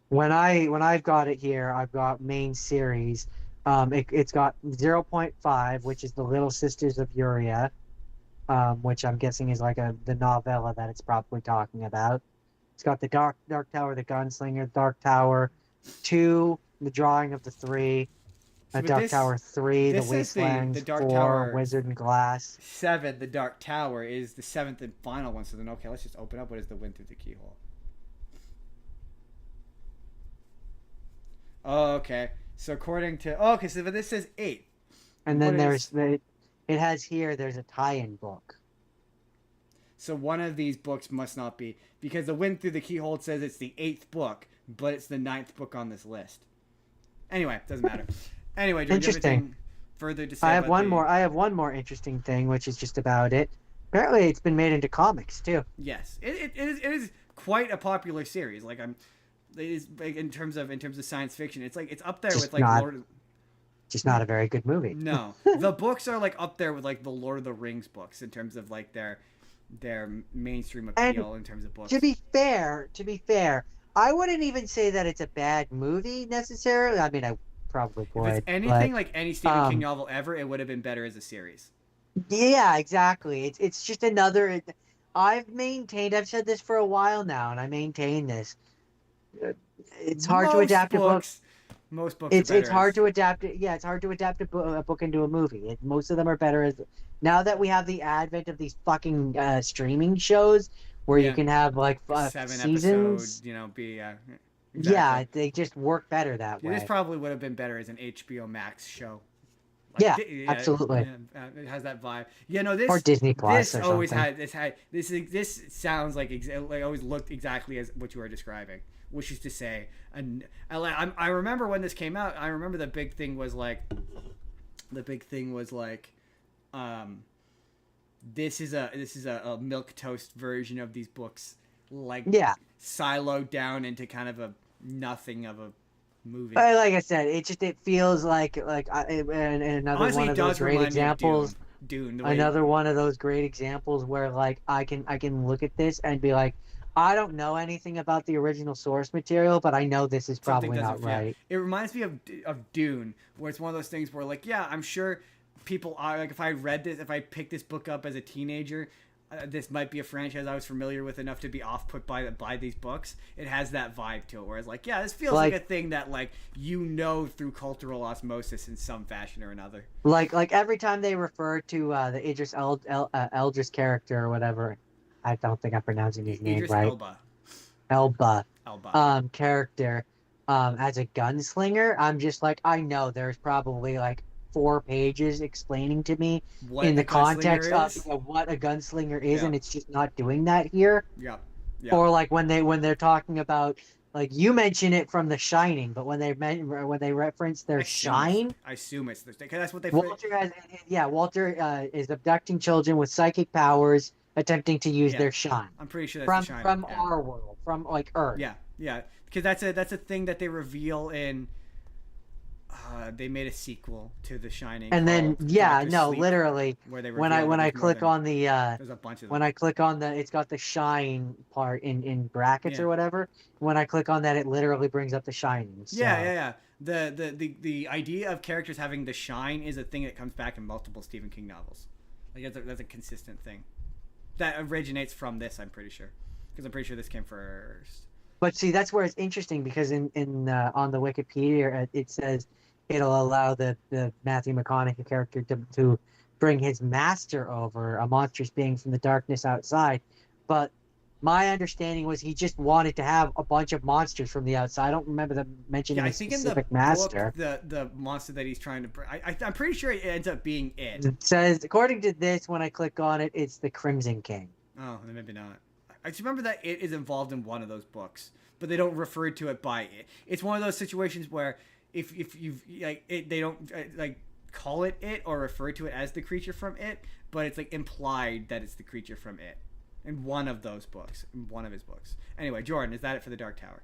When I've got it here, I've got main series. It's got 0.5, which is The Little Sisters of Uria, which I'm guessing is like the novella that it's probably talking about. It's got the Dark Tower, The Gunslinger, Dark Tower 2, The Drawing of the Three, Dark Tower 3, The Wastelands, the Dark 4, Tower Wizard in Glass. 7, The Dark Tower, is the 7th and final one. So then, okay, let's just open up. What is The Wind Through the Keyhole? Oh, okay. So according to... Oh, okay, so this says 8. And then it has here, there's a tie-in book. So one of these books must not be... Because The Wind Through the Keyhole says it's the 8th book, but it's the 9th book on this list. Anyway, doesn't matter. Anyway, do you have anything further to say I have one more interesting thing, which is just about it. Apparently, it's been made into comics too. Yes, it is quite a popular series. Like it is like in terms of science fiction. It's like it's up there with like Just not a very good movie. No, the books are like up there with like the Lord of the Rings books in terms of like their mainstream appeal in terms of books. To be fair, I wouldn't even say that it's a bad movie necessarily. I mean, I probably would. If it's anything like any Stephen King novel ever, it would have been better as a series. Yeah, exactly. It's just another. I've said this for a while now, and I maintain this. It's hard to adapt a book. Most books. It's hard to adapt it. Yeah, it's hard to adapt a book into a movie. Most of them are better as. Now that we have the advent of these fucking streaming shows, where you can have like 7 seasons, episodes, be. Exactly. Yeah, they just work better that Yeah, this way. probably would have been better as an HBO Max show. Yeah, absolutely. It has that vibe. Yeah, no, Or Disney Plus this or always something. had this sounds like like always looked exactly as what you were describing, which is to say, and I remember when this came out. I remember the big thing was like, um, this is a milk toast version of these books, like Yeah. siloed down into kind of a nothing of a movie. But like I said, it feels like and another Honestly, one it of those does great remind me of Dune. examples. Dune, the way Another one of those great examples where like I can look at this and be like, I don't know anything about the original source material, but I know this is something probably not doesn't. Yeah, right. it reminds me of Dune, where it's one of those things where like, yeah, I'm sure people are like, if I picked this book up as a teenager. This might be a franchise I was familiar with enough to be off put by these books. It has that vibe to it, whereas like, yeah, this feels like a thing that like through cultural osmosis in some fashion or another. Like every time they refer to the Eldris character or whatever, I don't think I'm pronouncing his name Idris right. Elba. Character as a gunslinger, I'm just like, I know there's probably like 4 pages explaining to me What in the a gunslinger context is? of what a gunslinger is, Yeah. and it's just not doing that here. Yeah. Or like when they're talking about, like you mention it from The Shining, but when they reference their shine, I assume it's because that's what they. Walter is abducting children with psychic powers, attempting to use Yeah. their shine. I'm pretty sure that's from the Shining. from Yeah. our world, from like Earth. Yeah, because that's a thing that they reveal in. They made a sequel to The Shining, And then Dr. Sleep, literally where they when reveal I that click on the there's a bunch of them. when I click on the, it's got the shine part in brackets Yeah. or whatever. When I click on that, it literally brings up the Shining. So. Yeah. The idea of characters having the shine is a thing that comes back in multiple Stephen King novels. Like that's a consistent thing that originates from this. I'm pretty sure, because I'm pretty sure this came first. But see, that's where it's interesting, because in on the Wikipedia it says it'll allow the Matthew McConaughey character to bring his master over, a monstrous being from the darkness outside. But my understanding was he just wanted to have a bunch of monsters from the outside. I don't remember them mentioning a specific master. The monster that he's trying to bring, I'm pretty sure it ends up being it. It says, according to this, when I click on it, it's the Crimson King. Oh, then maybe not. I just remember that it is involved in one of those books, but they don't refer to it by it. It's one of those situations where if you've like it, they don't like call it or refer to it as the creature from it, but it's like implied that it's the creature from it in one of those books, in one of his books. Anyway, Jordan, is that it for the Dark Tower?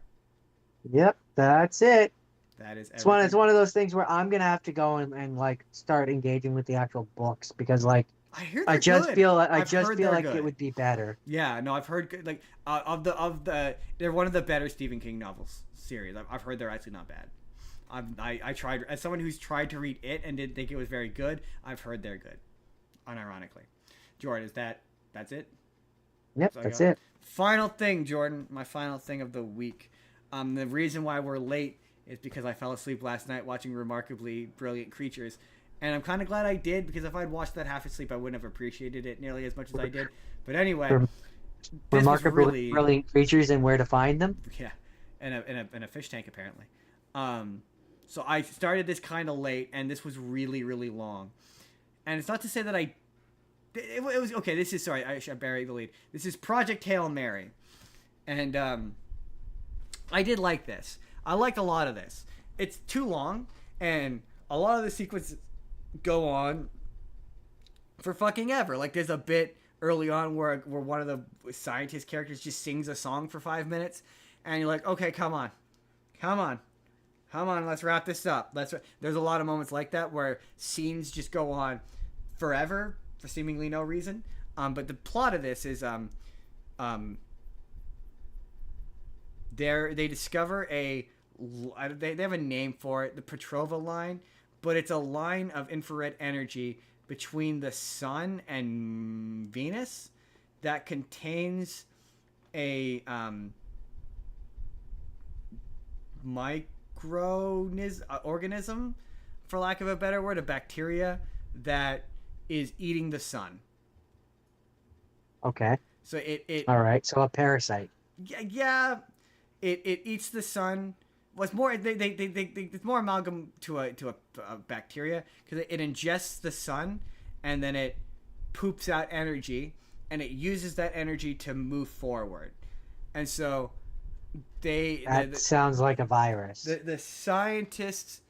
Yep, that's it. That is. It's one of those things where I'm gonna have to go and like start engaging with the actual books, because like I hear I just good. feel like good. it would be better. Yeah, no, I've heard good. Like of the they're one of the better Stephen King novels series. I've heard they're actually not bad. I tried, as someone who's tried to read it and didn't think it was very good. I've heard they're good, unironically. Jordan, that's it? Yep, that's it. Final thing, Jordan. My final thing of the week. The reason why we're late is because I fell asleep last night watching Remarkably Brilliant Creatures. And I'm kind of glad I did, because if I'd watched that half asleep, I wouldn't have appreciated it nearly as much as I did. But anyway, Remarkably Brilliant Creatures and Where to Find Them. Yeah, and a fish tank apparently. So I started this kind of late, and this was really, really long. And it's not to say that it was okay. This is, sorry, I should bury the lead. This is Project Hail Mary, and I did like this. I liked a lot of this. It's too long, and a lot of the sequences go on for fucking ever. Like there's a bit early on where one of the scientist characters just sings a song for 5 minutes, and you're like, okay, come on, let's wrap this up. There's a lot of moments like that where scenes just go on forever for seemingly no reason. But the plot of this is they discover they have a name for it, the Petrova line, but it's a line of infrared energy between the sun and Venus that contains a microorganism, for lack of a better word, a bacteria that is eating the sun. Okay. So it all right. So a parasite. Yeah. it eats the sun. Was more it's more amalgam to a bacteria because it ingests the sun and then it poops out energy and it uses that energy to move forward. And so sounds like a virus. The scientists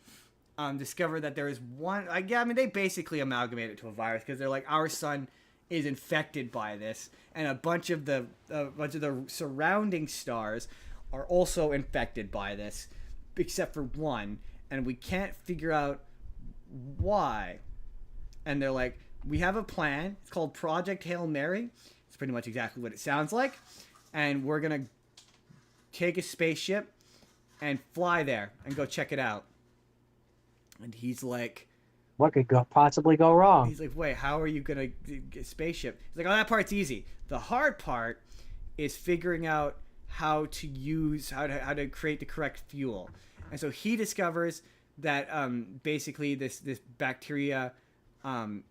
discovered that there is one. I mean, they basically amalgamate it to a virus because they're like, our sun is infected by this, and a bunch of the surrounding stars are also infected by this, except for one, and we can't figure out why. And they're like, we have a plan. It's called Project Hail Mary. It's pretty much exactly what it sounds like, and we're gonna take a spaceship and fly there and go check it out. And he's like, what could possibly go wrong? He's like, wait, how are you gonna get a spaceship? He's like, oh, that part's easy. The hard part is figuring out how to create the correct fuel. And so he discovers that basically this bacteria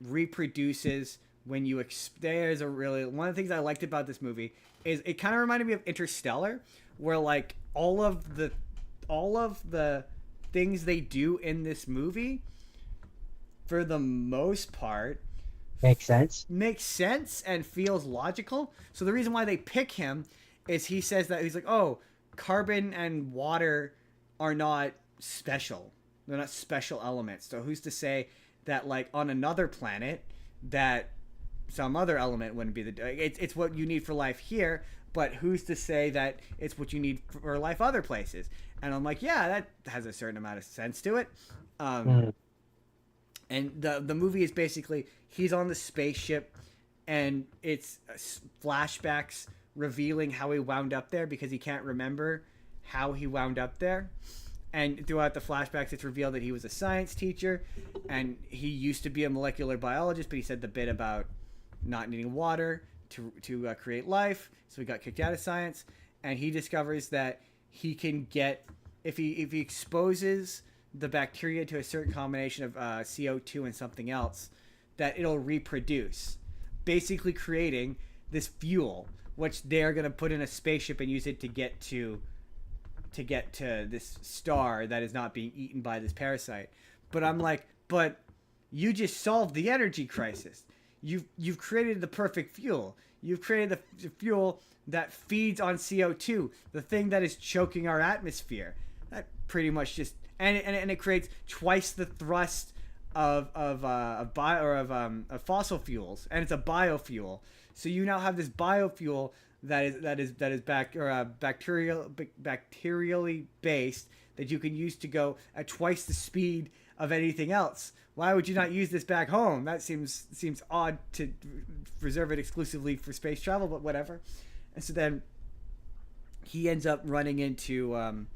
reproduces when you there's a really one of the things I liked about this movie is it kind of reminded me of Interstellar, where like all of the things they do in this movie for the most part makes sense and feels logical. So the reason why they pick him is he says that he's like, oh, carbon and water are not special. They're not special elements. So who's to say that like on another planet that some other element wouldn't be it's what you need for life here, but who's to say that it's what you need for life other places? And I'm like, yeah, that has a certain amount of sense to it. And the movie is basically he's on the spaceship and it's flashbacks revealing how he wound up there because he can't remember how he wound up there. And throughout the flashbacks, it's revealed that he was a science teacher and he used to be a molecular biologist, but he said the bit about not needing water to create life, so he got kicked out of science. And he discovers that he can get if he exposes the bacteria to a certain combination of CO2 and something else, that it'll reproduce, basically creating this fuel, which they're gonna put in a spaceship and use it to get to this star that is not being eaten by this parasite. But I'm like, but you just solved the energy crisis. You've created the perfect fuel. You've created the fuel that feeds on CO2, the thing that is choking our atmosphere. That pretty much just and it creates twice the thrust of fossil fuels, and it's a biofuel. So you now have this biofuel that is bacterially based that you can use to go at twice the speed of anything else. Why would you not use this back home? That seems odd to reserve it exclusively for space travel, but whatever. And so then he ends up running into,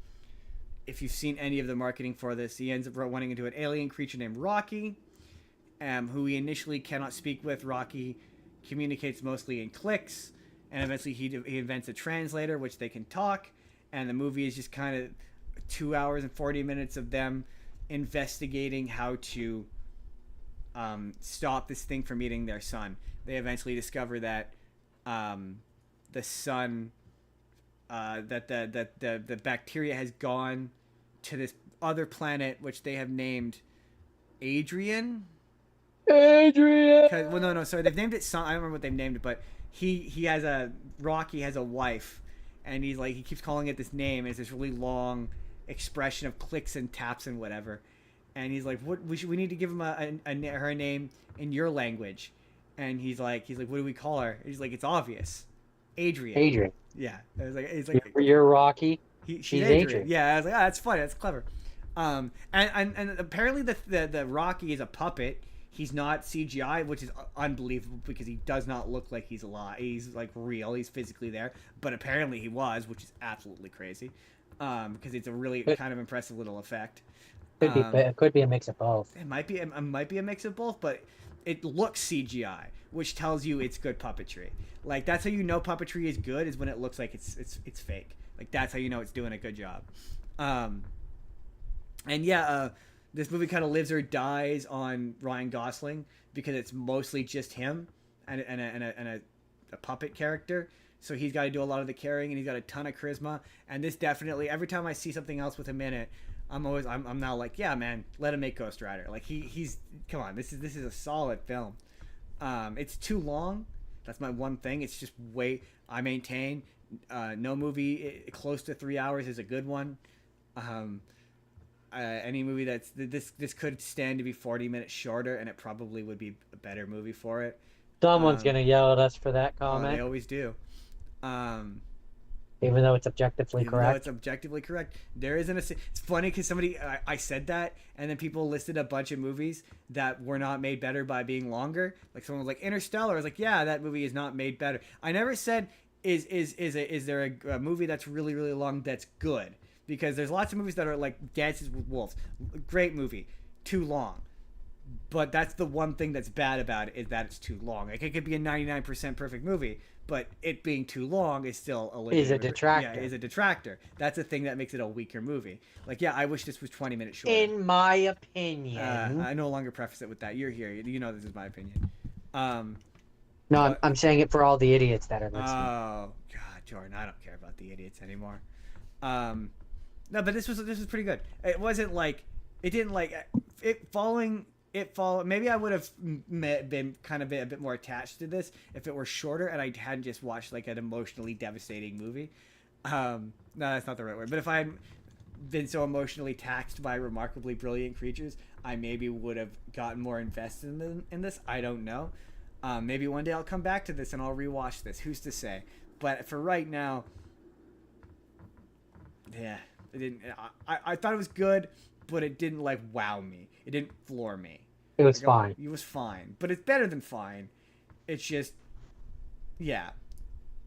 if you've seen any of the marketing for this, he ends up running into an alien creature named Rocky, who he initially cannot speak with. Rocky communicates mostly in clicks, and eventually he invents a translator, which they can talk. And the movie is just kind of 2 hours and 40 minutes of them investigating how to stop this thing from eating their son. They eventually discover that the sun, that the bacteria has gone to this other planet, which they have named Adrian. Well, no, sorry, they've named it some. I don't remember what they've named it, but Rocky has a wife, and he keeps calling it this name. And it's this really long expression of clicks and taps and whatever. And he's like, "What we need to give him her name in your language." And he's like, "What do we call her?" And he's like, "It's obvious, Adrian." Yeah, it's like you're Rocky. She's Adrian. Yeah, I was like, that's funny. That's clever. And apparently the Rocky is a puppet. He's not CGI, which is unbelievable because he does not look like he's alive. He's like real. He's physically there, but apparently he was, which is absolutely crazy. Because it's a really kind of impressive little effect. It could be a mix of both. It might be a mix of both, but it looks CGI, which tells you it's good puppetry. Like that's how you know puppetry is good, is when it looks like it's fake. Like that's how you know it's doing a good job. This movie kind of lives or dies on Ryan Gosling because it's mostly just him and a puppet character. so he's got to do a lot of the carrying, and he's got a ton of charisma. And this definitely, every time I see something else with him in it, I'm now like, yeah, man, let him make Ghost Rider. Like he's come on, this is a solid film. It's too long. That's my one thing. It's just I maintain no movie close to 3 hours is a good one. Any movie this could stand to be 40 minutes shorter, and it probably would be a better movie for it. Someone's gonna yell at us for that Oh, comment. they always do. Even though it's objectively correct. Though it's objectively correct. There isn't a... It's funny because I said that, and then people listed a bunch of movies that were not made better by being longer. Like someone was like, Interstellar. I was like, yeah, that movie is not made better. I never said, is there a movie that's really, really long that's good? Because there's lots of movies that are like Dances with Wolves. Great movie. Too long. But that's the one thing that's bad about it, is that it's too long. Like, it could be a 99% perfect movie, but it being too long is still is a detractor. Yeah, is a detractor. That's a thing that makes it a weaker movie. Like, yeah, I wish this was 20 minutes shorter. In my opinion. I no longer preface it with that. You're here. You know this is my opinion. No, I'm saying it for all the idiots that are listening. Oh, God, Jordan, I don't care about the idiots anymore. No, but this was pretty good. It wasn't like... It didn't like... Maybe I would have been kind of a bit more attached to this if it were shorter and I hadn't just watched like an emotionally devastating movie. No, that's not the right word. But if I had been so emotionally taxed by remarkably brilliant creatures, I maybe would have gotten more invested in this. I don't know. Maybe one day I'll come back to this and I'll rewatch this. Who's to say? But for right now, yeah, it didn't. I thought it was good, but it didn't like wow me. It didn't floor me. It was fine. It was fine, but it's better than fine. It's just, yeah,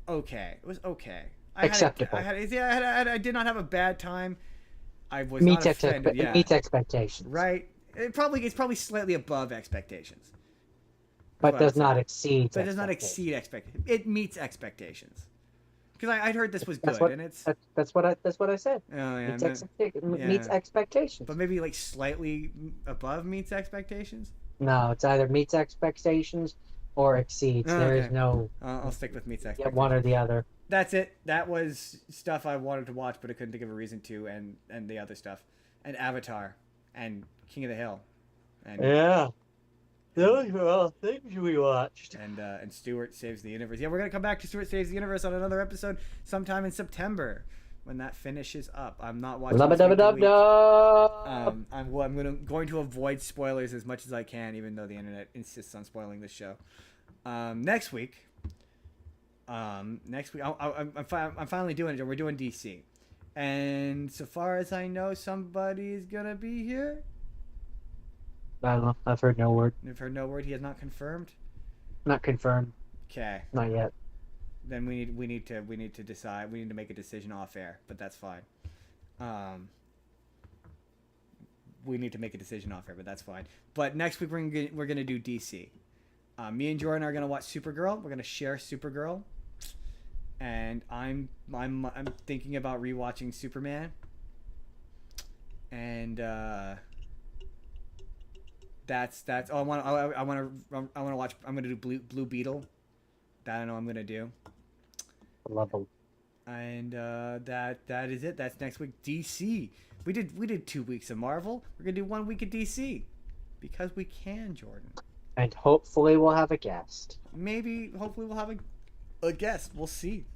okay. It was okay. Acceptable. I did not have a bad time. I was not offended. It meets expectations. Right. It's probably slightly above expectations, but does not exceed. But it does not exceed expectations. It meets expectations. Because I'd heard this was good, and it's that's what I said. Oh yeah, meets expectations. But maybe like slightly above meets expectations. No, it's either meets expectations or exceeds. Oh, there okay. is no. I'll stick with meets expectations. One or the other. That's it. That was stuff I wanted to watch, but I couldn't think of a reason to, and the other stuff, and Avatar, and King of the Hill, and yeah. Those were all things we watched. And Stuart Saves the Universe. Yeah, we're going to come back to Stuart Saves the Universe on another episode sometime in September when that finishes up. I'm not watching this week to week. I'm going to avoid spoilers as much as I can, even though the internet insists on spoiling this show. Next week, I'm finally doing it. We're doing DC. And so far as I know, somebody's going to be here. I don't know. I've heard no word. You've heard no word? He has not confirmed? Not confirmed. Okay. Not yet. Then we need to decide. We need to make a decision off air, but that's fine. We need to make a decision off air, but that's fine. But next week we're gonna do DC. Me and Jordan are gonna watch Supergirl. We're gonna share Supergirl, and I'm thinking about rewatching Superman. And that's I want to watch. I'm gonna do Blue Beetle. That I know I'm gonna do. Love them. And that is it. That's next week. DC. We did 2 weeks of Marvel. We're gonna do 1 week of DC because we can, Jordan. And hopefully we'll have a guest. Hopefully we'll have a guest. We'll see.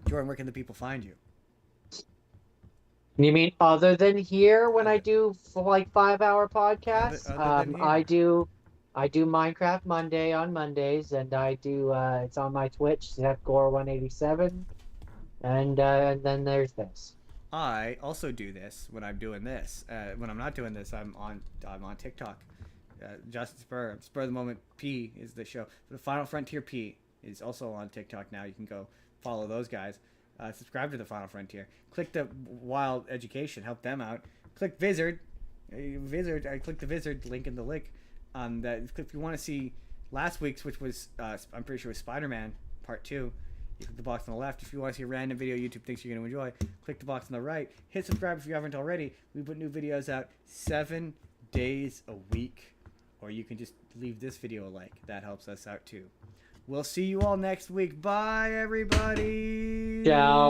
Jordan, where can the people find you? You mean other than here when I do like 5-hour podcasts? I do Minecraft Monday on Mondays, and I do it's on my Twitch, ZepGore187, and then there's this. I also do this when I'm doing this. When I'm not doing this, I'm on TikTok. Justin Spurr the Moment P is the show. The Final Frontier P is also on TikTok now. You can go follow those guys. Subscribe to the Final Frontier. Click the Wild Education. Help them out. Click Vizard. I click the Vizard link in the link. That if you want to see last week's, which was I'm pretty sure was Spider-Man Part 2. You click the box on the left. If you want to see a random video YouTube thinks you're going to enjoy, click the box on the right. Hit subscribe if you haven't already. We put new videos out 7 days a week. Or you can just leave this video a like. That helps us out too. We'll see you all next week. Bye, everybody. Ciao.